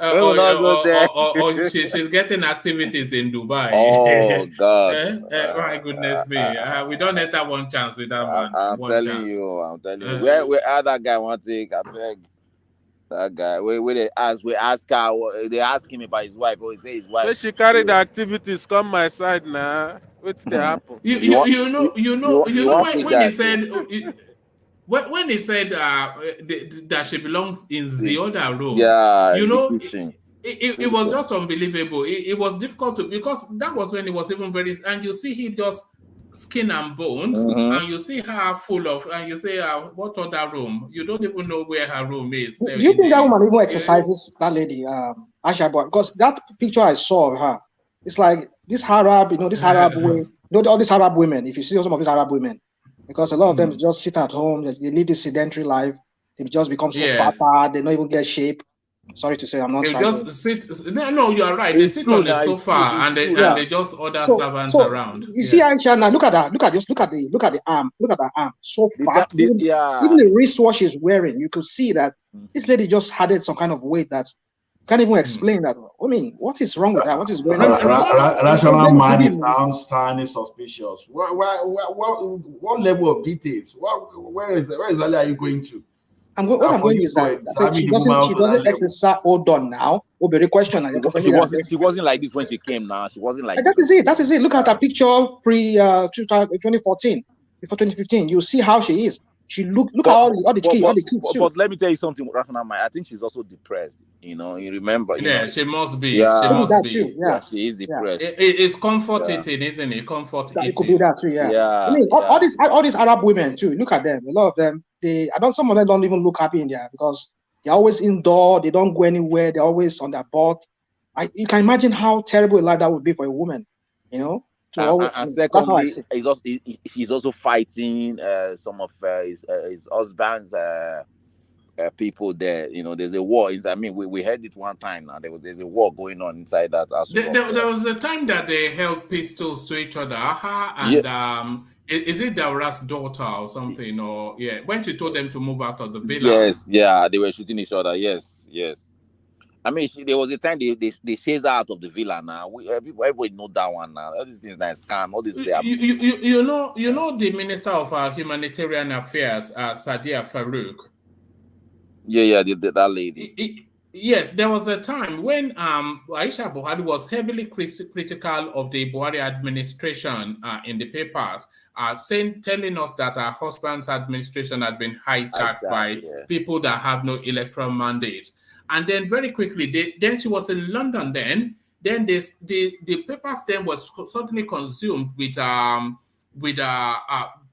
We'll not go there. Or she's getting activities in Dubai. Oh God! My goodness me! We don't let that one chance with that man. I'm telling you. Where that guy want to take? I beg. That guy, where they ask her, they ask him about his wife. Or he say his wife. When she carry the activities, come my side now. What's the happen? You know when he said when he said that she belongs in the other room. Yeah, you know, it was just unbelievable. It was difficult because that was when it was even very, and you see him just skin and bones, and you see her full of, and you say, what other room? You don't even know where her room is. Do you think that woman even exercises, that lady, Aisha? Because that picture I saw of her, it's like this Arab, this Arab way, all these Arab women, if you see some of these Arab women, because a lot of them just sit at home, they live this sedentary life, they just become so fatter, they don't even get shape. Sorry to say, I'm not trying to sit. No, you are right. They sit on the sofa and they just order servants around. You see, Aisha, now look at that. Look at the arm. Look at that arm. So fat. Even the wristwatch she's wearing, you could see that this lady just added some kind of weight that can't even explain that. I mean, what is wrong with that? What is going on? Rational mind is now standing suspicious. What level of details? Where exactly are you going to? What I'm going is that she doesn't exercise. Hold on now. Very question. She wasn't like this when she came. Now she wasn't like that. That is it. Look at her picture pre 2014, before 2015. You see how she is. She look at all the kids too. But let me tell you something, Rational Mind. I think she's also depressed. You remember. Yeah, she must be. Yeah, she must that be. too. Yeah, she is depressed. It's comfort eating, isn't it? Comfort eating. It could be that too. Yeah. Yeah. I mean, all these Arab women too. Look at them. A lot of them. Some of them don't even look happy in there because they're always indoor. They don't go anywhere. They're always on their butt. You can imagine how terrible a life that would be for a woman. And secondly, he's also fighting some of his husband's people there. There's a war. I mean, we heard it one time now. There's a war going on inside that house. There was a time that they held pistols to each other. And is it Daura's daughter or something? Or when she told them to move out of the villa. Yes, yeah, they were shooting each other. Yes. I mean, there was a time they chased her out of the villa. Now everybody know that one now. All these things that scam. All this. You know the Minister of Humanitarian Affairs, Sadia Farouk. Yeah, that lady. Yes, there was a time when Aisha Buhari was heavily critical of the Buhari administration in the papers, telling us that her husband's administration had been hijacked by people that have no electoral mandate. And then very quickly, then she was in London. Then the papers then was suddenly consumed with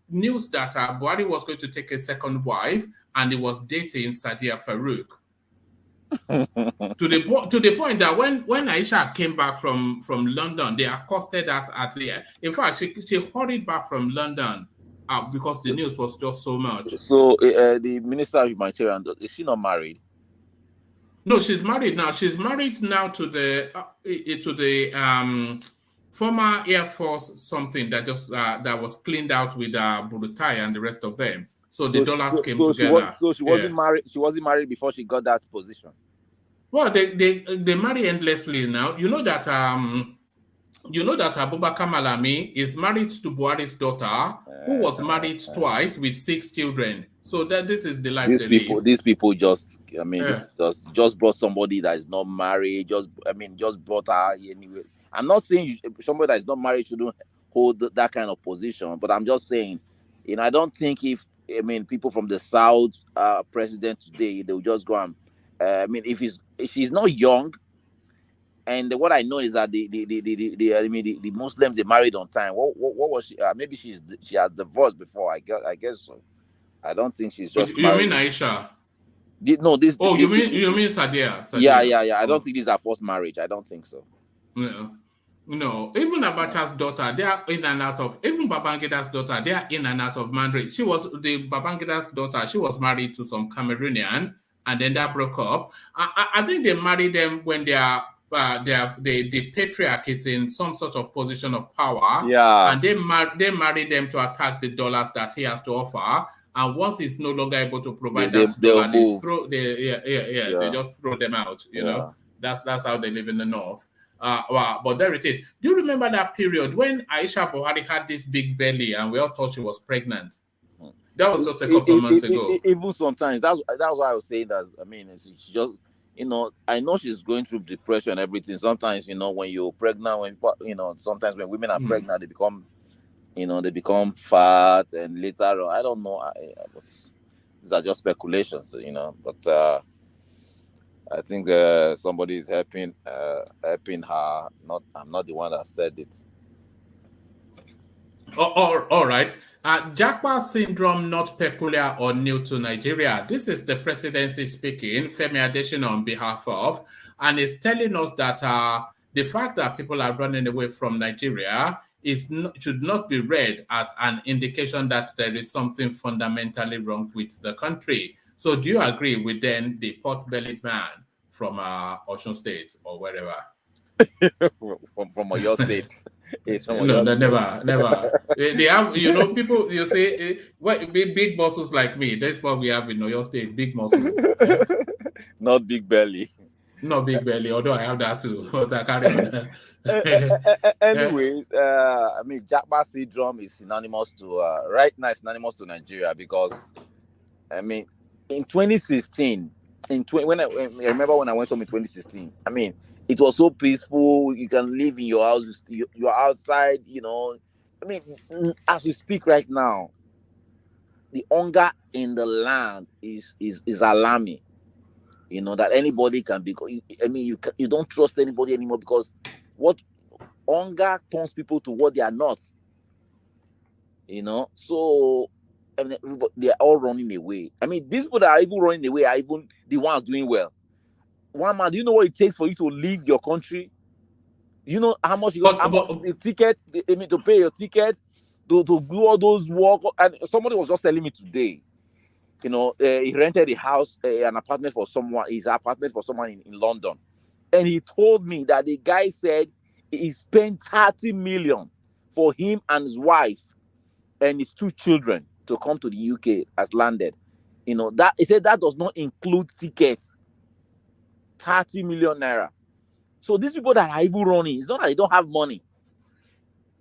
news that Buhari was going to take a second wife, and he was dating Sadia Farouk. to the point that when Aisha came back from London, they accosted her at the. In fact, she hurried back from London because the news was just so much. So the Minister of Humanitarian, is she not married? No, she's married now. She's married now to the former Air Force something that just that was cleaned out with Burutai and the rest of them. So the dollars came together. She wasn't married. She wasn't married before she got that position. Well, they marry endlessly now. You know that Abubakar Malami is married to Buhari's daughter, who was married twice with 6 children. So that this is the life they live. These people just brought somebody that is not married. Just brought her anyway. I'm not saying somebody that is not married shouldn't hold that kind of position, but I'm just saying, I don't think people from the South president today, they'll just go and if she's not young, and what I know is that the Muslims, they married on time. What was she? Maybe she has divorced before. I guess so. I don't think she's just. You mean Aisha? No, this. Oh, you mean Sadia? Yeah. I don't think this is her first marriage. I don't think so. No. Even Abacha's daughter, they are in and out of. Even Babangida's daughter, they are in and out of marriage. Babangida's daughter. She was married to some Cameroonian, and then that broke up. I think they married them when they are. The patriarch is in some sort of position of power, and they marry them to attack the dollars that he has to offer. And once he's no longer able to provide they just throw them out. That's how they live in the north. But there it is. Do you remember that period when Aisha Buhari had this big belly and we all thought she was pregnant? That was just a couple of months ago. Even sometimes that's why I was saying that. She just. I know she's going through depression and everything. Sometimes, when you're pregnant, sometimes when women are pregnant, they become fat, and later on, I don't know. But these are just speculations, But I think somebody is helping her. I'm not the one that said it. All right. Japa syndrome not peculiar or new to Nigeria. This is the presidency speaking, Femi Adesina on behalf of, and is telling us that the fact that people are running away from Nigeria should not be read as an indication that there is something fundamentally wrong with the country. So do you agree with then the pot-bellied man from Osun State or wherever? from your state. No, never. They have, people. You say, big muscles like me. That's what we have in your state. Big muscles, not big belly. Not big belly. Although I have that too, but I carry on. Anyway, Japa syndrome is synonymous to right now. It's synonymous to Nigeria because, in 2016, when I remember when I went home in 2016, it was so peaceful. You can live in your house. You're outside, As we speak right now, the hunger in the land is alarming. You know, that anybody can be. I mean, you don't trust anybody anymore, because what hunger turns people to what they are not. You know, so I mean, they are all running away. I mean, these people that are even running away are even the ones doing well. One man, do you know what it takes for you to leave your country? You know how much the ticket, I mean, to pay your ticket, to do all those work. And somebody was just telling me today, you know, he rented a house, an apartment for someone, his apartment for someone in London. And he told me that the guy said he spent 30 million for him and his wife and his 2 children to come to the UK as landed. You know, that he said that does not include tickets. 30 million naira. So these people that are even running, it's not that they don't have money.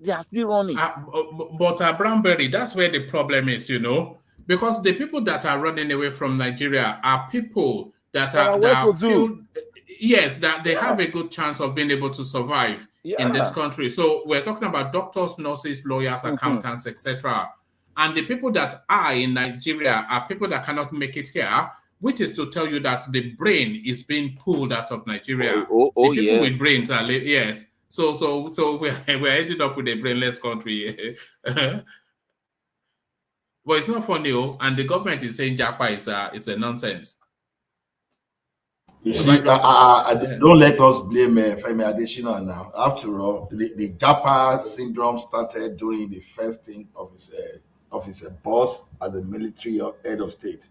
They are still running. But Brownberry, that's where the problem is, you know, because the people that are running away from Nigeria are people that feel, yes, that they have a good chance of being able to survive in this country. So we're talking about doctors, nurses, lawyers, accountants, etc. And the people that are in Nigeria are people that cannot make it here, which is to tell you that the brain is being pulled out of Nigeria. The people with brains are, yes. So we're ending up with a brainless country. But it's not funny, and the government is saying Japa is a nonsense. You see, don't let us blame Femi Adesina now. After all, the Japa syndrome started during the first thing of his boss as a military head of state,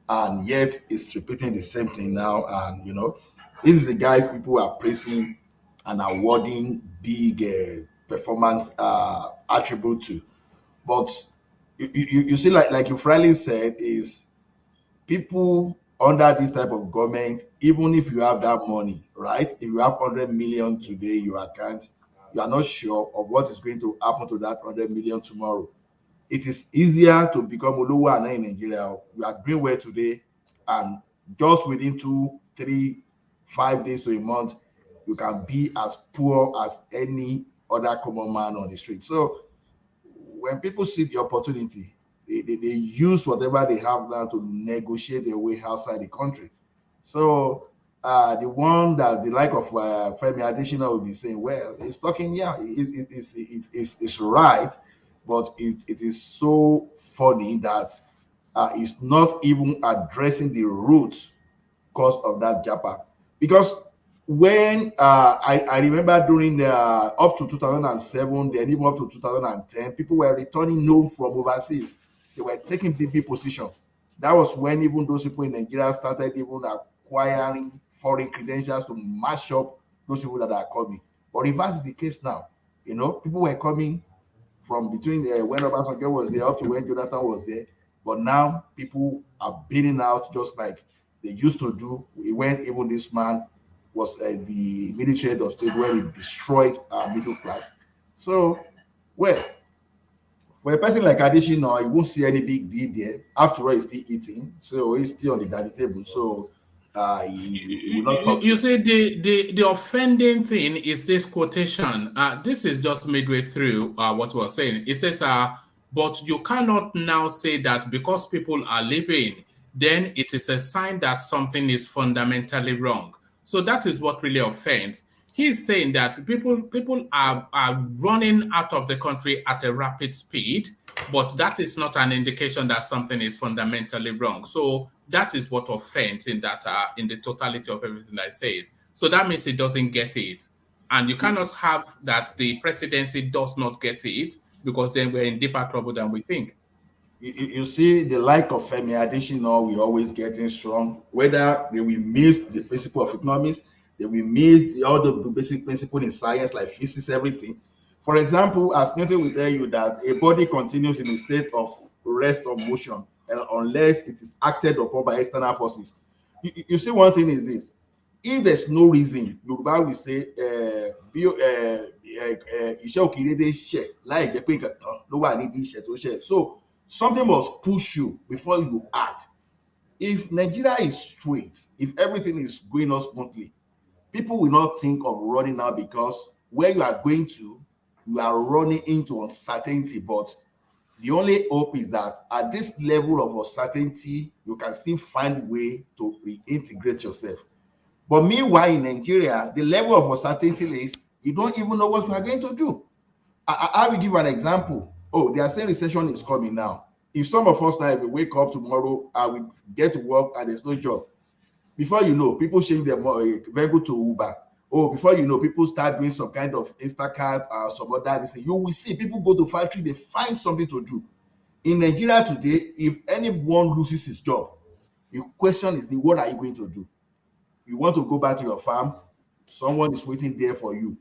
and yet it's repeating the same thing now. And you know, this is the guys people are praising and awarding big performance attribute to. But you see, like you rightly said, is people under this type of government, even if you have that money, right? If you have 100 million today in your account, you are not sure of what is going to happen to that 100 million tomorrow. It is easier to become Oluwa Ana in Nigeria. You are doing well today, and just within 2, 3, 5 days to a month, you can be as poor as any other common man on the street. So when people see the opportunity, they use whatever they have now to negotiate their way outside the country. So the one that the like of Femi Adesina will be saying, well, he's talking, yeah, it's right, but it is so funny that it's not even addressing the root cause of that Japa. Because when I remember during the up to 2007, then even up to 2010, people were returning home from overseas. They were taking big position. That was when even those people in Nigeria started even acquiring foreign credentials to match up those people that are coming. But reverse is the case now. You know, people were coming from between when Obasanjo was there up to when Jonathan was there. But now people are beating out just like they used to do when even this man was the military head of state, where he destroyed our middle class. So, well, for a person like Adesina, you won't see any big deal there. After all, he's still eating, so he's still on the dining table. So he will not talk. You see, the offending thing is this quotation. This is just midway through what we're saying. It says, but you cannot now say that because people are leaving, then it is a sign that something is fundamentally wrong. So that is what really offends. He's saying that people are running out of the country at a rapid speed, but that is not an indication that something is fundamentally wrong. So that is what offends in that in the totality of everything that it says. So that means it doesn't get it. And you cannot have that the presidency does not get it, because then we're in deeper trouble than we think. You see, the like of Femi Adesina, we always getting strong. Whether they will miss the principle of economics, they will miss all the basic principle in science like physics, everything. For example, as Newton will tell you that a body continues in a state of rest or motion unless it is acted upon by external forces. You see, one thing is this: if there's no reason, Yoruba will say, so something must push you before you act. If Nigeria is straight, if everything is going on smoothly, people will not think of running out, because where you are going to, you are running into uncertainty. But The only hope is that at this level of uncertainty, you can still find way to reintegrate yourself. But meanwhile, in Nigeria, the level of uncertainty is you don't even know what you are going to do. I will give an example. Oh, they are saying recession is coming now. If some of us now, if we wake up tomorrow, I will get to work and there's no job. Before you know, people change their vehicle to Uber. Oh, before you know, people start doing some kind of Instacart or some other thing. You will see people go to factory, they find something to do. In Nigeria today, if anyone loses his job, the question is, what are you going to do? You want to go back to your farm? Someone is waiting there for you.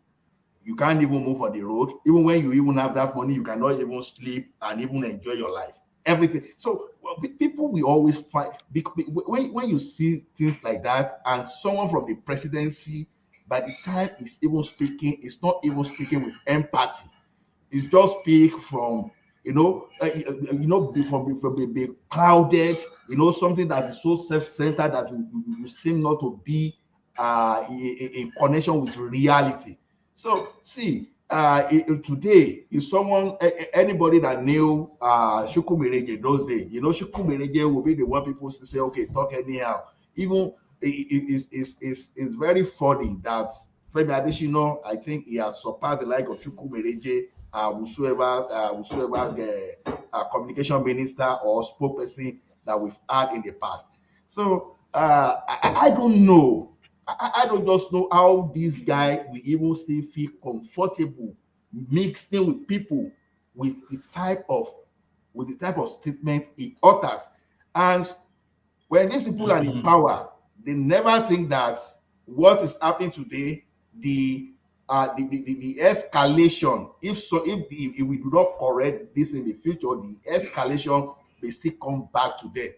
You can't even move on the road. Even when you even have that money, you cannot even sleep and even enjoy your life. Everything. So people will always fight. When you see things like that, and someone from the presidency, by the time he's even speaking, it's not even speaking with empathy. It's just speak from from the clouded, something that is so self-centered that you seem not to be in connection with reality. So see, today, if someone, anybody that knew Chukwumereje those days, Chukwumereje will be the one people say, okay, talk anyhow. Even it's very funny that Femi Adesina, I think he has surpassed the like of Chukwumereje, whosoever communication minister or spokesperson that we've had in the past. So I don't know. I don't just know how this guy will even still feel comfortable mixing with people with the type of statement he utters. And when these people are in power, they never think that what is happening today, the escalation, if we do not correct this in the future, the escalation may still come back to them,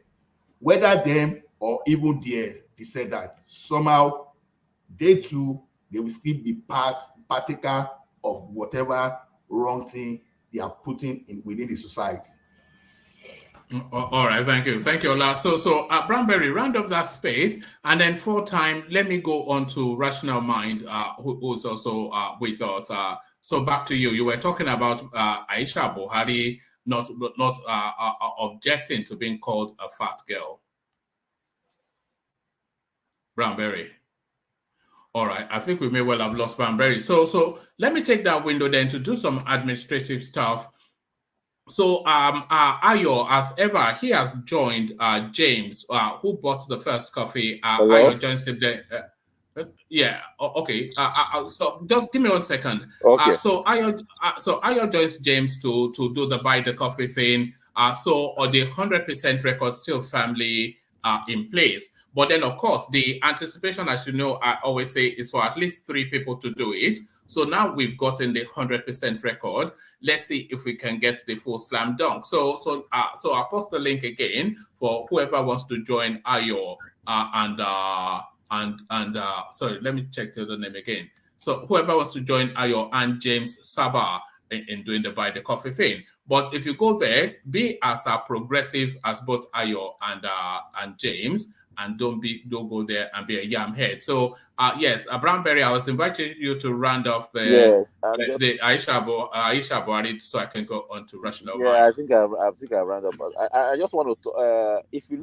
whether them or even their descendants. Somehow they too, they will still be partaker of whatever wrong thing they are putting in within the society. All right, thank you, Ola. So Branberry, round off that space, and then for time, let me go on to Rational Mind, who's also with us. So back to you. You were talking about Aisha Buhari not objecting to being called a fat girl. Branberry. All right, I think we may well have lost Branberry. So let me take that window then to do some administrative stuff. So Ayo, as ever, he has joined James, who bought the first coffee. Ayo joins him there. Yeah. Okay. So just give me 1 second. Okay. So Ayo joins James to do the buy the coffee thing. So the 100% record still firmly in place. But then, of course, the anticipation, as you know, I always say, is for at least 3 people to do it. So now we've gotten the 100% record. Let's see if we can get the full slam dunk. So I'll post the link again for whoever wants to join Ayo sorry, let me check the other name again. So whoever wants to join Ayo and James Saba in doing the buy the coffee thing. But if you go there, be as progressive as both Ayo and James, and don't go there and be a yam head. So yes, Branberry, I was inviting you to round off the Aisha Buhari so I can go on to Rational Mind. I think I round up. I just want to if you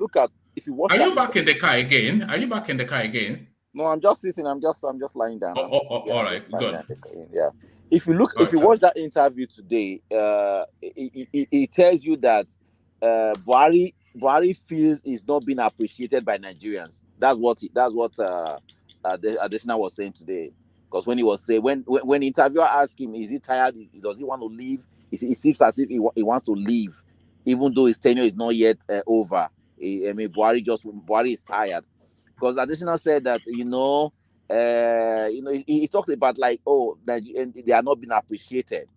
watch. Are you back in the car again? No, I'm just sitting. I'm just lying down. All right, good. Yeah. If you watch that interview today, it tells you that Buhari feels is not being appreciated by Nigerians. That's what Adesina was saying today. Because when he was saying when the interviewer asked him, is he tired? Does he want to leave? It seems as if he wants to leave, even though his tenure is not yet over. I mean, Buhari is tired. Because Adesina said that he talked about that they are not being appreciated.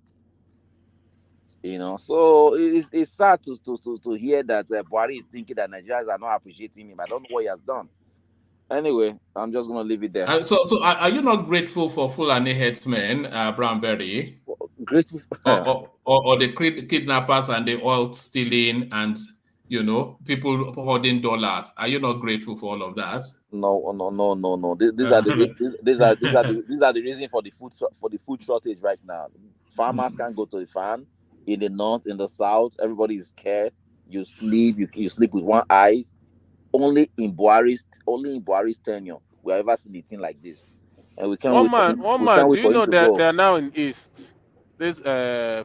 So it's sad to hear that Buhari is thinking that Nigerians are not appreciating him. I don't know what he has done. Anyway, I'm just going to leave it there. So are you not grateful for Fulani headsmen, Branberry? Grateful or the kidnappers and the oil stealing and people hoarding dollars? Are you not grateful for all of that? No. These are the reason for the food shortage right now. Farmers can't go to the farm. In the north, in the south, everybody is scared. You sleep, you sleep with one eye. Only in Buhari's tenure we have ever seen a thing like this, and we can't One wait for man, him. one We can't man. Do wait you for him know to that they go. are now in East? These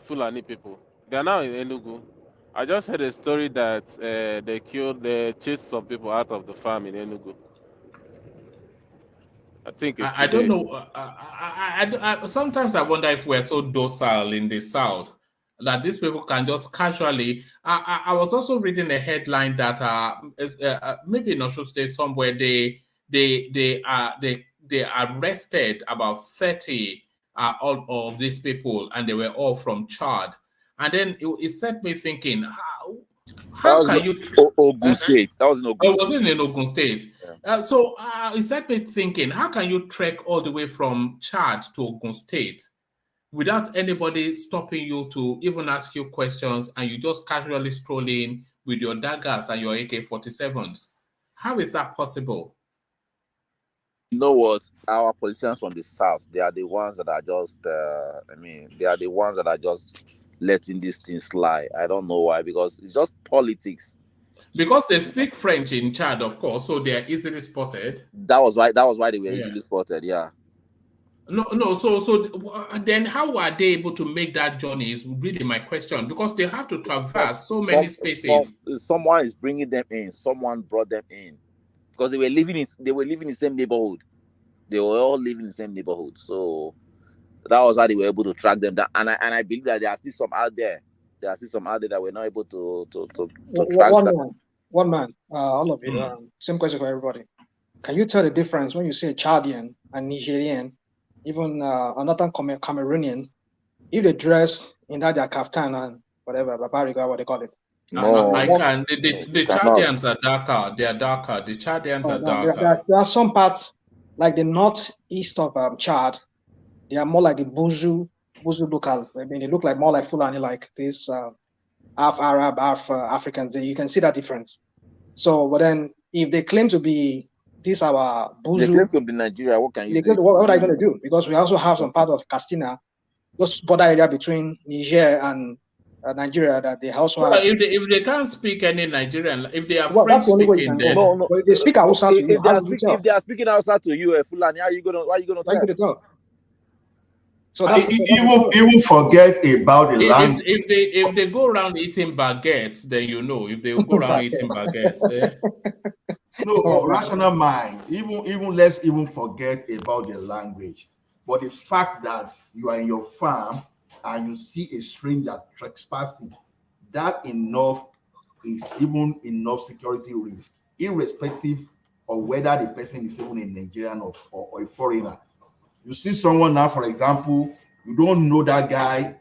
Fulani people. They are now in Enugu. I just heard a story that they chased some people out of the farm in Enugu. I think it's I don't today. know. Sometimes I wonder if we're so docile in the South that these people can just casually. I was also reading a headline that maybe in Osun State somewhere they arrested about 30 all of these people, and they were all from Chad. And then it set me thinking, That how was in can you? Ogun State. That was in I Ogun was State. in Ogun State. Yeah. So it set me thinking, how can you trek all the way from Chad to Ogun State without anybody stopping you to even ask you questions, and you just casually stroll in with your daggers and your AK-47s? How is that possible? You know what? Our politicians from the south, they are the ones that are just. They are the ones that are just letting these things slide. I don't know why, because it's just politics. Because they speak French in Chad, of course, so they are easily spotted. That was why. That was why they were Yeah. easily spotted. Yeah. No. So then, how are they able to make that journey? Is really my question, because they have to traverse so many spaces. Someone is bringing them in. Someone brought them in because they were living in the same neighborhood. They were all living in the same neighborhood. So that was how they were able to track them down. And I believe that there are still some out there. There are still some out there that were not able to track down. One man, all of you. Same question for everybody. Can you tell the difference when you say Chadian and Nigerian, even another Cameroonian, if they dress in that their kaftan and whatever, babariga, what they call it? No, I can. The cannot. Chadians are darker. They are darker. The Chadians are darker. There are some parts, like the northeast of Chad, they are more like the Buzu local. I mean, they look like more like Fulani, like this half Arab, half Africans. You can see that difference. So, but then if they claim to be this our Buzu, They claim to be Nigeria. What can you do? What are you going to do? Because we also have some part of Castina, those border area between Niger and Nigeria, that they also So have. if they can't speak any Nigerian, if they are Well, French that's the only way you speaking, can then go. But if they speak Hausa to you, If they are speaking outside to you, Fulani, why are you gonna talk? So that's even forget about the language. If they go around eating baguettes, then you know. If they go around eating baguettes, No, rational mind. Even let's even forget about the language. But the fact that you are in your farm and you see a stranger trespassing, that enough is even enough security risk, irrespective of whether the person is even a Nigerian or a foreigner. You see someone now, for example, you don't know that guy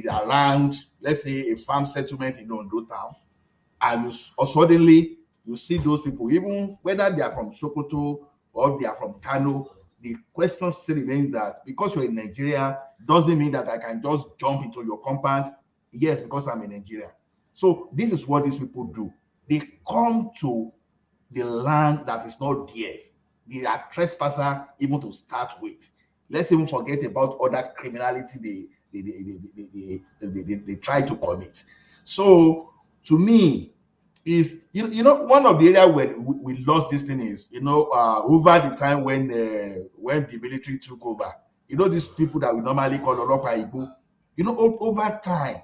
around, let's say, a farm settlement in Ondo town, and suddenly you see those people, even whether they are from Sokoto or they are from Kano, the question still remains that because you're in Nigeria doesn't mean that I can just jump into your compound. Yes, because I'm in Nigeria. So this is what these people do. They come to the land that is not theirs. They are trespasser even to start with. Let's even forget about other criminality they try to commit. So to me, is one of the area when we lost this thing is over the time when the military took over. These people that we normally call Olopa Igbo. Over time,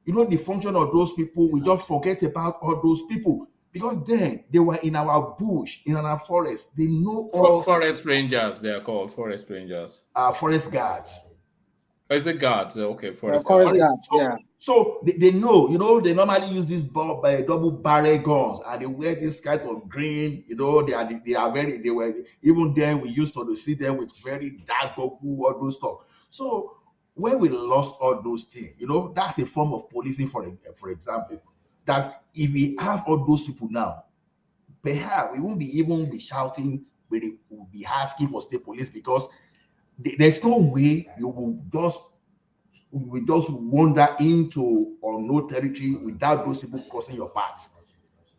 the function of those people, we don't forget about all those people. Because then they were in our bush, in our forest. They know all forest rangers. They are called forest rangers. Forest guards. Is it guards? Okay, forest guards. So they know. They normally use these double barrel guns, and they wear this kind of green. They were even then we used to see them with very dark goggles, all those stuff. So when we lost all those things, that's a form of policing. For example, that if we have all those people now, perhaps we won't even be shouting, we'll be asking for state police, because there's no way you will just wander into unknown territory without those people crossing your path.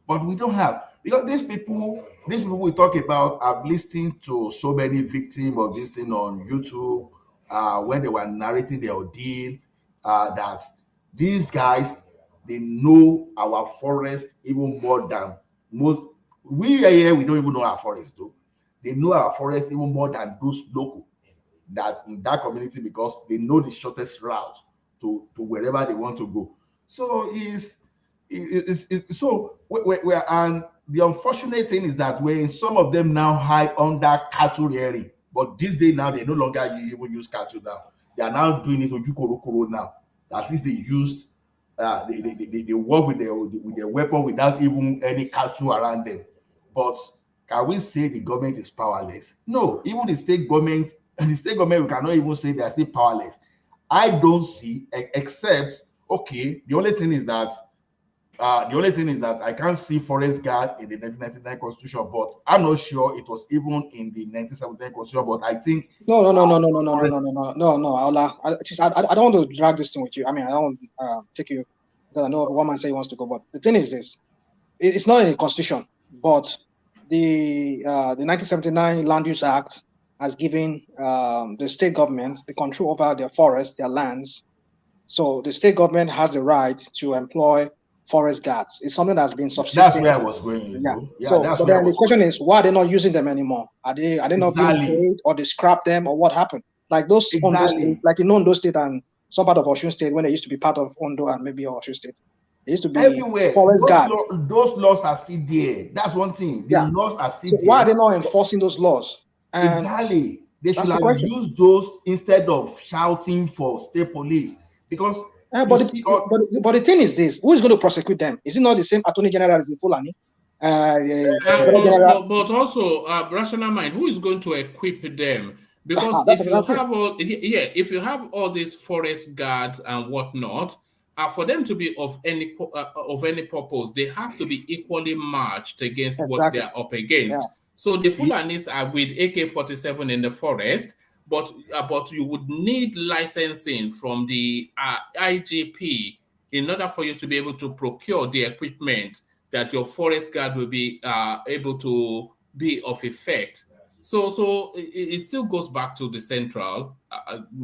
But we don't have, because these people we talk about, I've listened to so many victims of this thing on YouTube when they were narrating their ordeal, that These guys, they know our forest even more than most. We are here, we don't even know our forest though. They know our forest even more than those local that in that community, because they know the shortest route to wherever they want to go. So so we're, and the unfortunate thing is that when some of them now hide under cattle rearing, but this day now they no longer even use cattle now. They are now doing it with Yukorokoro now. At least they use they work with their weapon without even any cattle around them. But can we say the government is powerless? No, even the state government, and the state government, we cannot even say they are still powerless. I don't see, except, okay, the only thing is that I can't see forest guard in the 1999 constitution, but I'm not sure it was even in the 1979 constitution. But I think no, Aula, I don't want to drag this thing with you. I mean, I don't take you because I know one man say he wants to go, but the thing is this: it's not in the constitution, but the 1979 Land Use Act has given the state government the control over their forests, their lands. So the state government has the right to employ forest guards. It's something that's been subsisting. That's where I was going. Yeah. Yeah, So, that's but where then the question is, why are they not using them anymore? Are they not being paid, or they scrap them, or what happened? Like those Ondo State, like in Ondo State and some part of Osun State, when they used to be part of Ondo and maybe Osun State, they used to be everywhere. forest guards. Those laws are still there. That's one thing. The laws are still there. Why are they not enforcing those laws? And exactly. They should have used those instead of shouting for state police, because but the thing is this: who is going to prosecute them? Is it not the same Attorney General as the Fulani? But also, rational mind, who is going to equip them? Because if you have if you have all these forest guards and whatnot, for them to be of any purpose, they have to be equally matched against what they are up against. Yeah. So the Fulanis are with AK-47 in the forest, but you would need licensing from the IGP in order for you to be able to procure the equipment that your forest guard will be able to be of effect. So it still goes back to the central,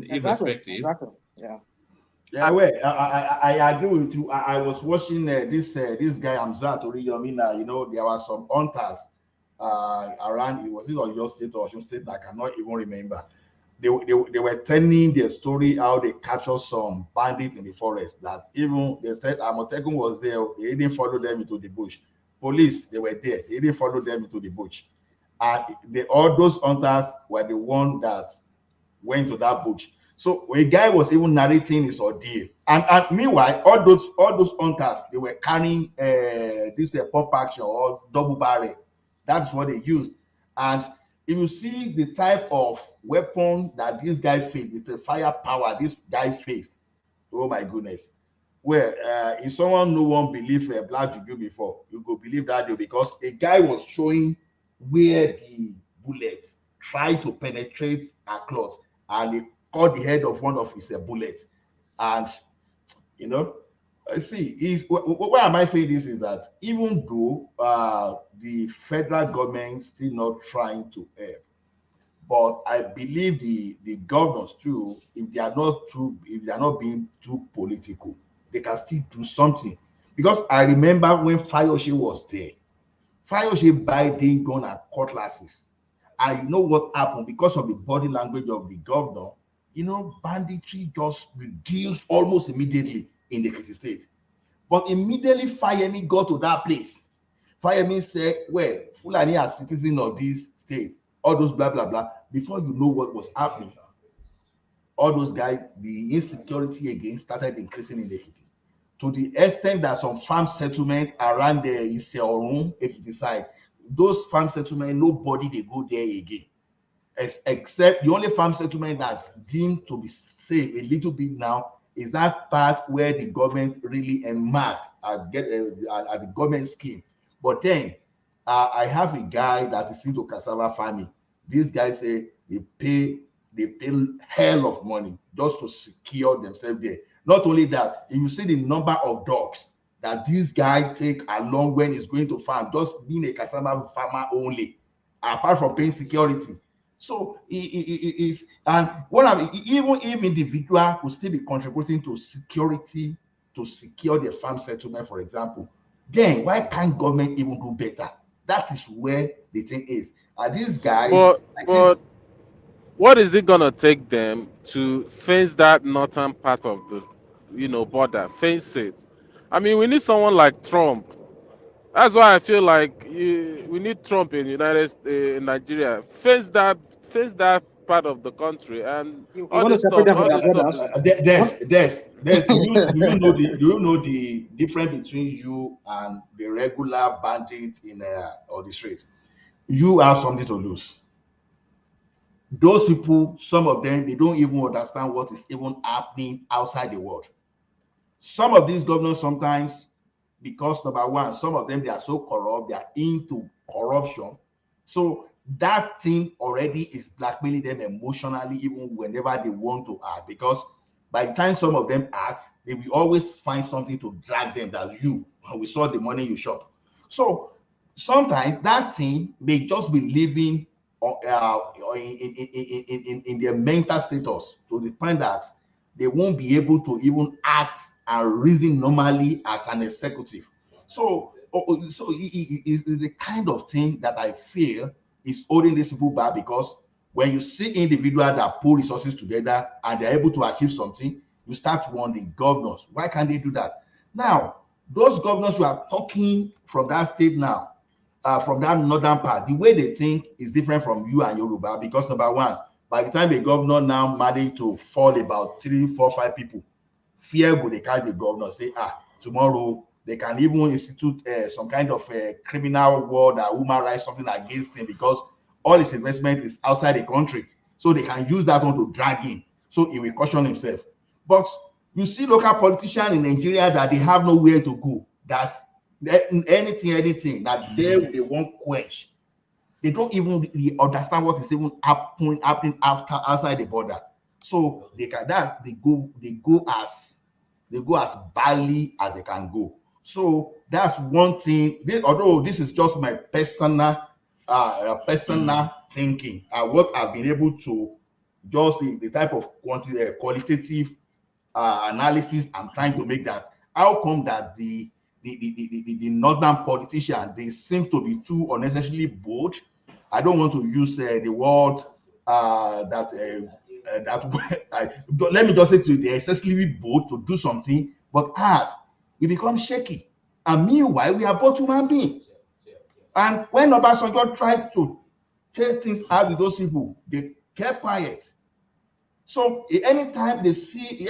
irrespective. Exactly. Yeah. Yeah, well, I agree with you. I was watching this guy Amzat Oriyomina. You know, there were some hunters around. It was either your state or Osun State. I cannot even remember. They were telling their story how they captured some bandits in the forest. That even they said Amotekun was there. They didn't follow them into the bush. Police, they were there. They didn't follow them into the bush. All those hunters were the one that went to that bush. So a guy was even narrating his ordeal, and meanwhile, all those hunters, they were carrying this pump action or double barrel. That's what they used. And if you see the type of weapon that this guy faced, the firepower this guy faced, oh my goodness. Well, if someone no one believe Black Juju before, you go believe that day, because a guy was showing where the bullets tried to penetrate a cloth, and they caught the head of one of his bullets. And you know, why am I saying this is that even though the federal government still not trying to help, but I believe the governors too, if they are not being too political, they can still do something. Because I remember when Fayose was there, Fayose buy day gun and cutlasses. And you know what happened? Because of the body language of the governor, you know, banditry just reduced almost immediately in the Ekiti state. But immediately Fayemi got to that place. Fayemi said, well, Fulani are citizens of this state, all those blah, blah, blah. Before you know what was happening, all those guys, the insecurity again started increasing in the Ekiti, to the extent that some farm settlement around the Iseorun, Ekiti side, those farm settlement, nobody they go there again. Except the only farm settlement that's deemed to be safe a little bit now is that part where the government really embark at the government scheme. But then I have a guy that is into cassava farming. These guys say they pay hell of money just to secure themselves there. Not only that, if you see the number of dogs that this guy take along when he's going to farm, just being a cassava farmer only, apart from paying security. So it is, and what I mean, even if individual could still be contributing to security to secure the farm settlement, for example, then why can't government even do better? That is where the thing is. Are these guys? But what is it gonna take them to fence that northern part of the, border? Fence it. I mean, we need someone like Trump. That's why I feel like we need Trump in in Nigeria. Fence that part of the country, and You all want to this separate stuff, them from all their this stuff brothers? is. There's do you know the difference between you and the regular bandit in or the street? You have something to lose. Those people, some of them, they don't even understand what is even happening outside the world. Some of these governors sometimes, because number one, some of them, they are so corrupt, they are into corruption. So that thing already is blackmailing them emotionally, even whenever they want to act. Because by the time some of them act, they will always find something to drag them that we saw the money you shop. So sometimes that thing may just be living in their mental status to the point that they won't be able to even act and reason normally as an executive. So it is the kind of thing that I feel is holding these people back, because when you see individuals that pull resources together and they're able to achieve something, you start wondering, governors, why can't they do that? Now, those governors who are talking from that state now, from that northern part, the way they think is different from you and Yoruba, because number one, by the time a governor now managed to fall about 3, 4, 5 people, fear will they catch the governor, say, tomorrow they can even institute some kind of criminal war or human rights, something against him, because all his investment is outside the country. So they can use that one to drag him. So he will caution himself. But you see local politicians in Nigeria that they have nowhere to go, that anything that they won't quench. They don't even really understand what is even happening outside the border. So they go as badly as they can go. So that's one thing. Although this is just my personal thinking, what I've been able to, just the type of qualitative analysis I'm trying to make, that how come that the northern politicians, they seem to be too unnecessarily bold. I don't want to use the word let me just say they're excessively bold to do something, but as we become shaky, and meanwhile we are both human beings. And when Obasanjo tried to take things out with those people, they kept quiet. So anytime you see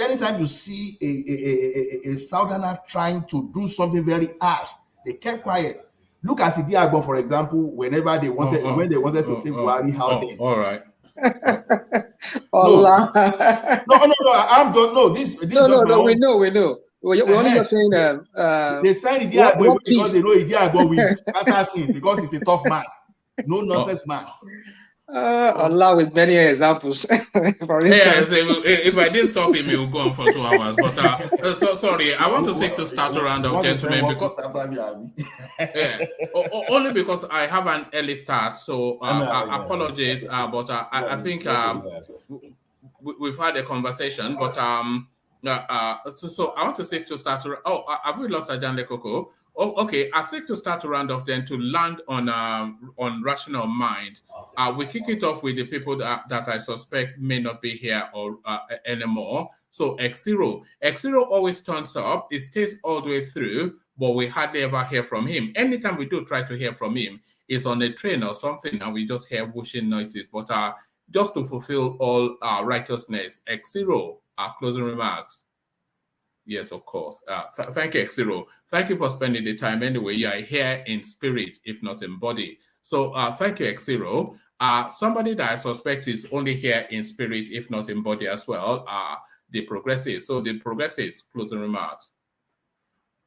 a southerner trying to do something very harsh, they kept quiet. Look at Idiagbo, for example, whenever they wanted to take Buhari out there. All right. No, I'm don't know this. No. We know. We're only just saying they signed Idiagbo because they know Idiagbo will scatter things, because he's a tough man, no nonsense man. Allah with many examples. For instance, if I didn't stop him, he would go on for 2 hours. But so sorry, I want to seek to start a round of gentlemen, because only because I have an early start. So apologies, but I think we've had a conversation. But so I want to seek to start. Have we lost Ajande Koko? Oh, okay. I seek to start a round of then to land on rational mind. We kick it off with the people that I suspect may not be here or anymore. So X0 always turns up. It stays all the way through, but we hardly ever hear from him. Anytime we do try to hear from him, it's on a train or something, and we just hear whooshing noises. But just to fulfill all righteousness, X0, closing remarks. Yes, of course. Thank you, X0. Thank you for spending the time. Anyway, you are here in spirit, if not in body. So thank you, X0. Somebody that I suspect is only here in spirit, if not in body as well, the Progressives. So the Progressives, closing remarks.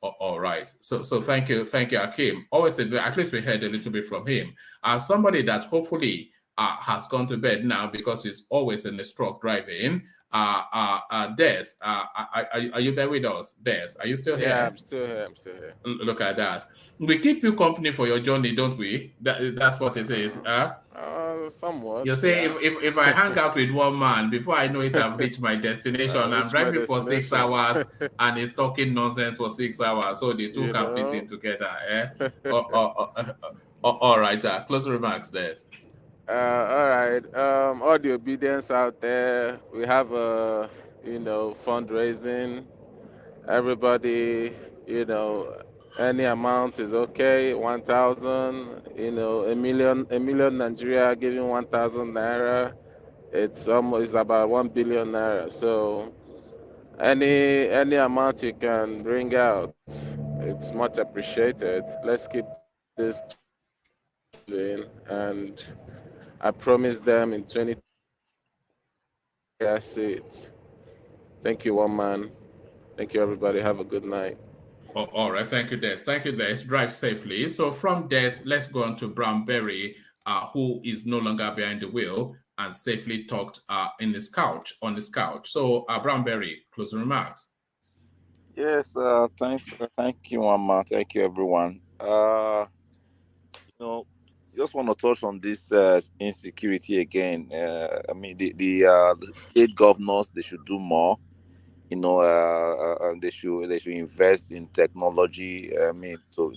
All right. So thank you, Akim. Always at least we heard a little bit from him. Somebody that hopefully has gone to bed now because he's always in the stroke driving. Des, are you there with us? Des, are you still here? Yeah, I'm still here. I'm still here. Look at that. We keep you company for your journey, don't we? That's what it is. Somewhat. You say Yeah. if I hang out with one man, before I know it, I've reached my destination. I'm Reach my driving for 6 destination. hours and he's talking nonsense for 6 hours. So the two You can fit know. in together. All right, closing remarks, Des. All right. All the obedience out there. We have a fundraising. Everybody, any amount is okay. 1,000. A million Nigeria giving 1,000 naira. It's about 1 billion naira. So any amount you can bring out, it's much appreciated. Let's keep this doing, and I promise them in 20 I see it. Thank you, one man. Thank you, everybody. Have a good night. All right, thank you, Des. Thank you, Des. Drive safely. So from Des, let's go on to Brown Berry, who is no longer behind the wheel and safely tucked on his couch. So Brown Berry, closing remarks. Yes, thank you, Mama. Thank you, everyone. Just want to touch on this insecurity again. I mean, the state governors, they should do more. They should invest in technology. I mean, to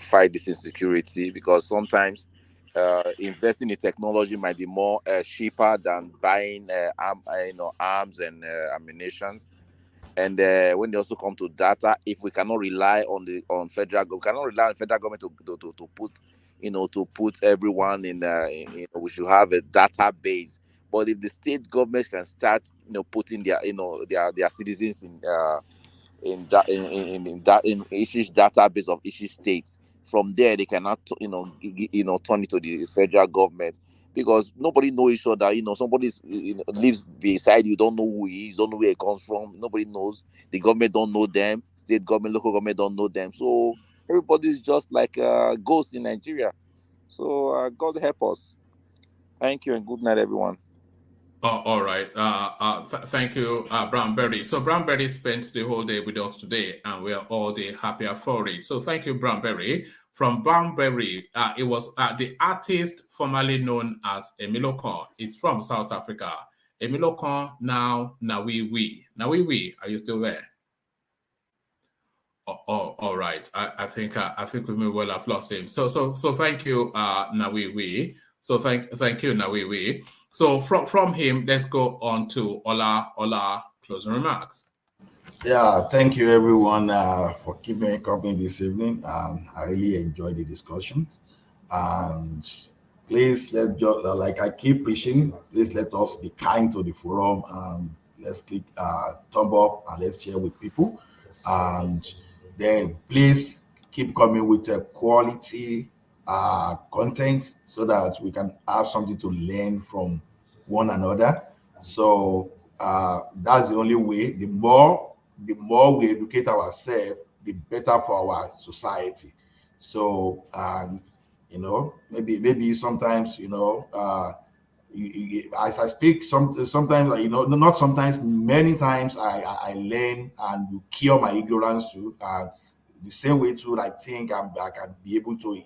fight this insecurity, because sometimes investing in technology might be more cheaper than buying arms and ammunition. And when they also come to data, if we cannot rely on federal, we cannot rely on federal government to put everyone in. We should have a database. But if the state governments can start, putting their citizens in each database of each state, from there they cannot turn it to the federal government, because nobody knows each other. Somebody lives beside you, don't know who he is, don't know where he comes from. Nobody knows. The government don't know them. State government, local government don't know them. So everybody's just like a ghost in Nigeria. So God help us. Thank you and good night, everyone. All right. Thank you, Brown Berry. So Brown Berry spent the whole day with us today, and we are all the happier for it. So thank you, Brown Berry. From Brown Berry, it was the artist formerly known as Emilio Kon. It's from South Africa. Emilio Kon, now Nawiwi. Nawiwi, are you still there? All right. I think we may well have lost him. So thank you, Nawiwi. So thank you, Nawiwi. So from him, let's go on to Ola closing remarks. Yeah, thank you everyone for keeping me company this evening. I really enjoyed the discussions, and please let's just like I keep preaching. Please let us be kind to the forum, and let's click thumb up and let's share with people, and then please keep coming with a quality content so that we can have something to learn from one another. So that's the only way. The more we educate ourselves, the better for our society. So maybe sometimes as I speak, sometimes not sometimes, many times I learn and cure my ignorance too. The same way too, I think I can be able to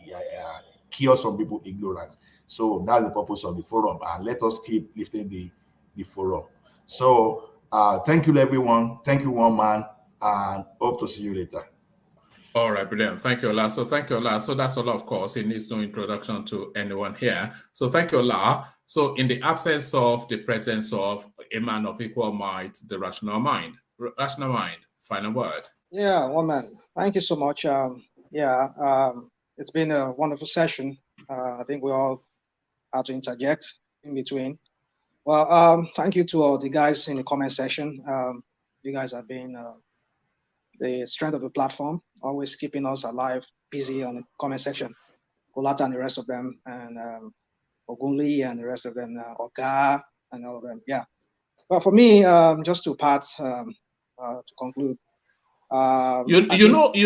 cure some people's ignorance. So that's the purpose of the forum, and let us keep lifting the forum. So thank you everyone. Thank you, one man, and hope to see you later. All right, brilliant. Thank you, Ola. So thank you, Ola. So that's Ola, of course. It needs no introduction to anyone here. So thank you, Ola. So in the absence of the presence of a man of equal might, the rational mind. Rational mind, final word. Yeah, one man. Thank you so much. It's been a wonderful session. I think we all have to interject in between. Well, thank you to all the guys in the comment section. You guys have been the strength of the platform, always keeping us alive, busy on the comment section. Kolata and the rest of them, and Ogunli and the rest of them, Oga and all of them. Yeah. But for me, just to conclude. Ogunli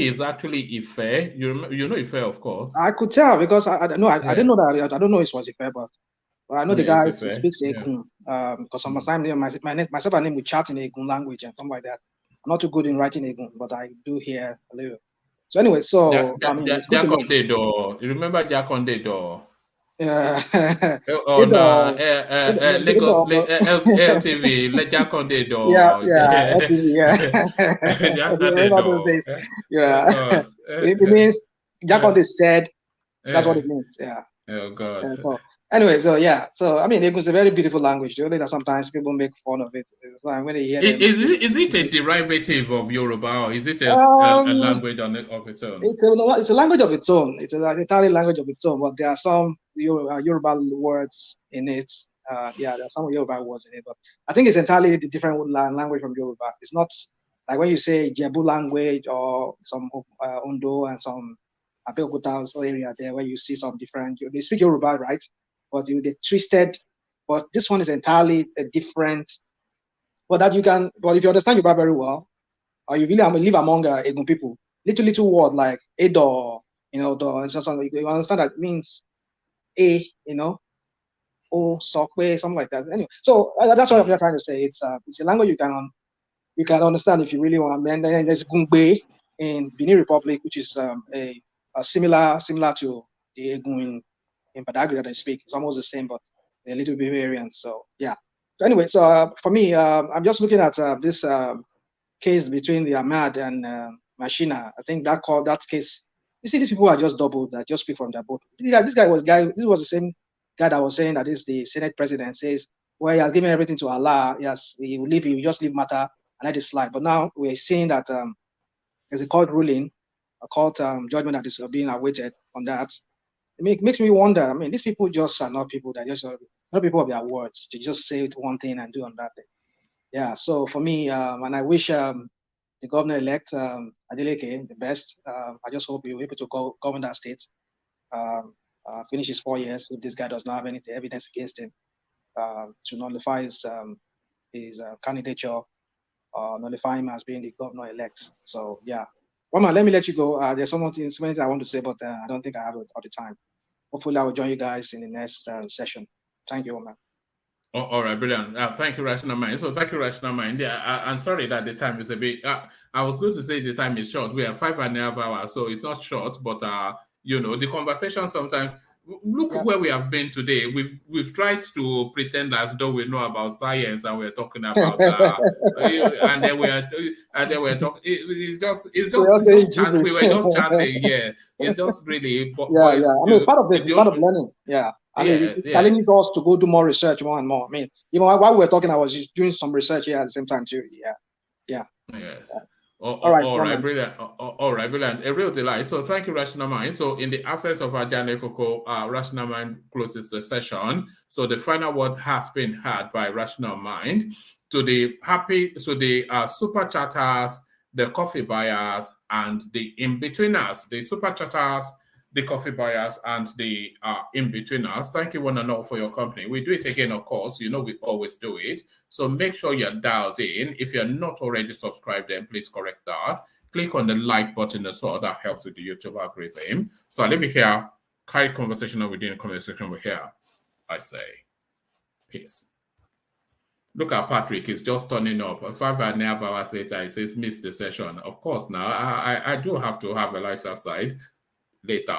is actually Ife. You know Ife, of course. I could tell because I didn't know that. I don't know it was Ife, but Well, I know the Yes, guy it's fair. speaks Egun because sometimes myself and him we chat in Egun language and something like that. I'm not too good in writing Egun, but I do hear a little. So anyway, so I mean, it's good to know. You remember Jack on the door? Yeah. On Lagos LTV, let Jack on the door. Yeah, LTV, yeah. Jack on the Remember those door. days? Yeah. Oh God. It means Jack on the said. That's what it means. Yeah. Oh God. So anyway, so yeah, so I mean, it was a very beautiful language. The only that sometimes people make fun of it. Like when they hear them. Is it a derivative of Yoruba, or is it a language of its own? It's a language of its own. It's an Italian language of its own, but there are some Yoruba words in it. Yeah, there are some Yoruba words in it, but I think it's entirely a different language from Yoruba. It's not like when you say Jebu language or some Ondo and some Abeokuta area there where you see some different, they speak Yoruba, right? But they twisted. But this one is entirely a different. But that you can, but if you understand Yoruba very well, or you really live among Egun people, little word like Edo, do, so you understand that it means a, o, sokwe, something like that. Anyway, so that's what I'm trying to say. It's a language you can understand if you really want. And then there's Gungbe in Benin Republic, which is a similar to the Egun in Badagry that I speak. It's almost the same, but a little bit variant. So yeah. So anyway, so for me, I'm just looking at this case between the Ahmad and Machina. I think that case. You see, these people are just doubled. That just speak from their boat. This was the same guy that was saying that is the Senate president says, well, he has given everything to Allah. Yes, he will just leave matter and let it slide. But now we're seeing that there's a court ruling, a court judgment that is being awaited on that. It makes me wonder. I mean, these people just are not people that not people of their words. To just say one thing and do another thing. Yeah. So for me, and I wish the governor-elect Adelekjee the best. I just hope he'll be able to govern that state, finish his 4 years if this guy does not have any evidence against him, to nullify his candidature, nullify him as being the governor-elect. So yeah. Mama, let me let you go. There's so many things I want to say, but I don't think I have all the time. Hopefully, I will join you guys in the next session. Thank you, Mama. All right, brilliant. Thank you, Rational Mind. So thank you, Rational Mind. Yeah, I'm sorry that the time is a bit. I was going to say the time is short. We have 5.5 hours, so it's not short. But the conversation sometimes. Look where we have been today. We've tried to pretend as though we know about science and we're talking about and then we're talking. We were just chatting. Yeah, it's just really. I mean, it's part of this. It's part of learning. Yeah. I mean, it challenges us to go do more research more and more. I mean, while we were talking, I was just doing some research here at the same time too. Yeah. Yes. All right, brilliant. All right, brilliant. A real delight. So thank you, Rational Mind. So in the absence of Adelekjee, Rational Mind closes the session. So the final word has been had by Rational Mind. To the super chatters, the coffee buyers, and the in-betweeners. The super chatters, the coffee buyers, and the in-betweeners. Thank you one and all for your company. We do it again, of course. We always do it. So make sure you're dialed in. If you're not already subscribed, then please correct that. Click on the like button as well. That helps with the YouTube algorithm. So I'll leave it here. Carry conversation on within the comment section over here. I say peace. Look at Patrick. He's just turning up. 5.5 hours later, he says, missed the session. Of course, now I do have to have a life outside later.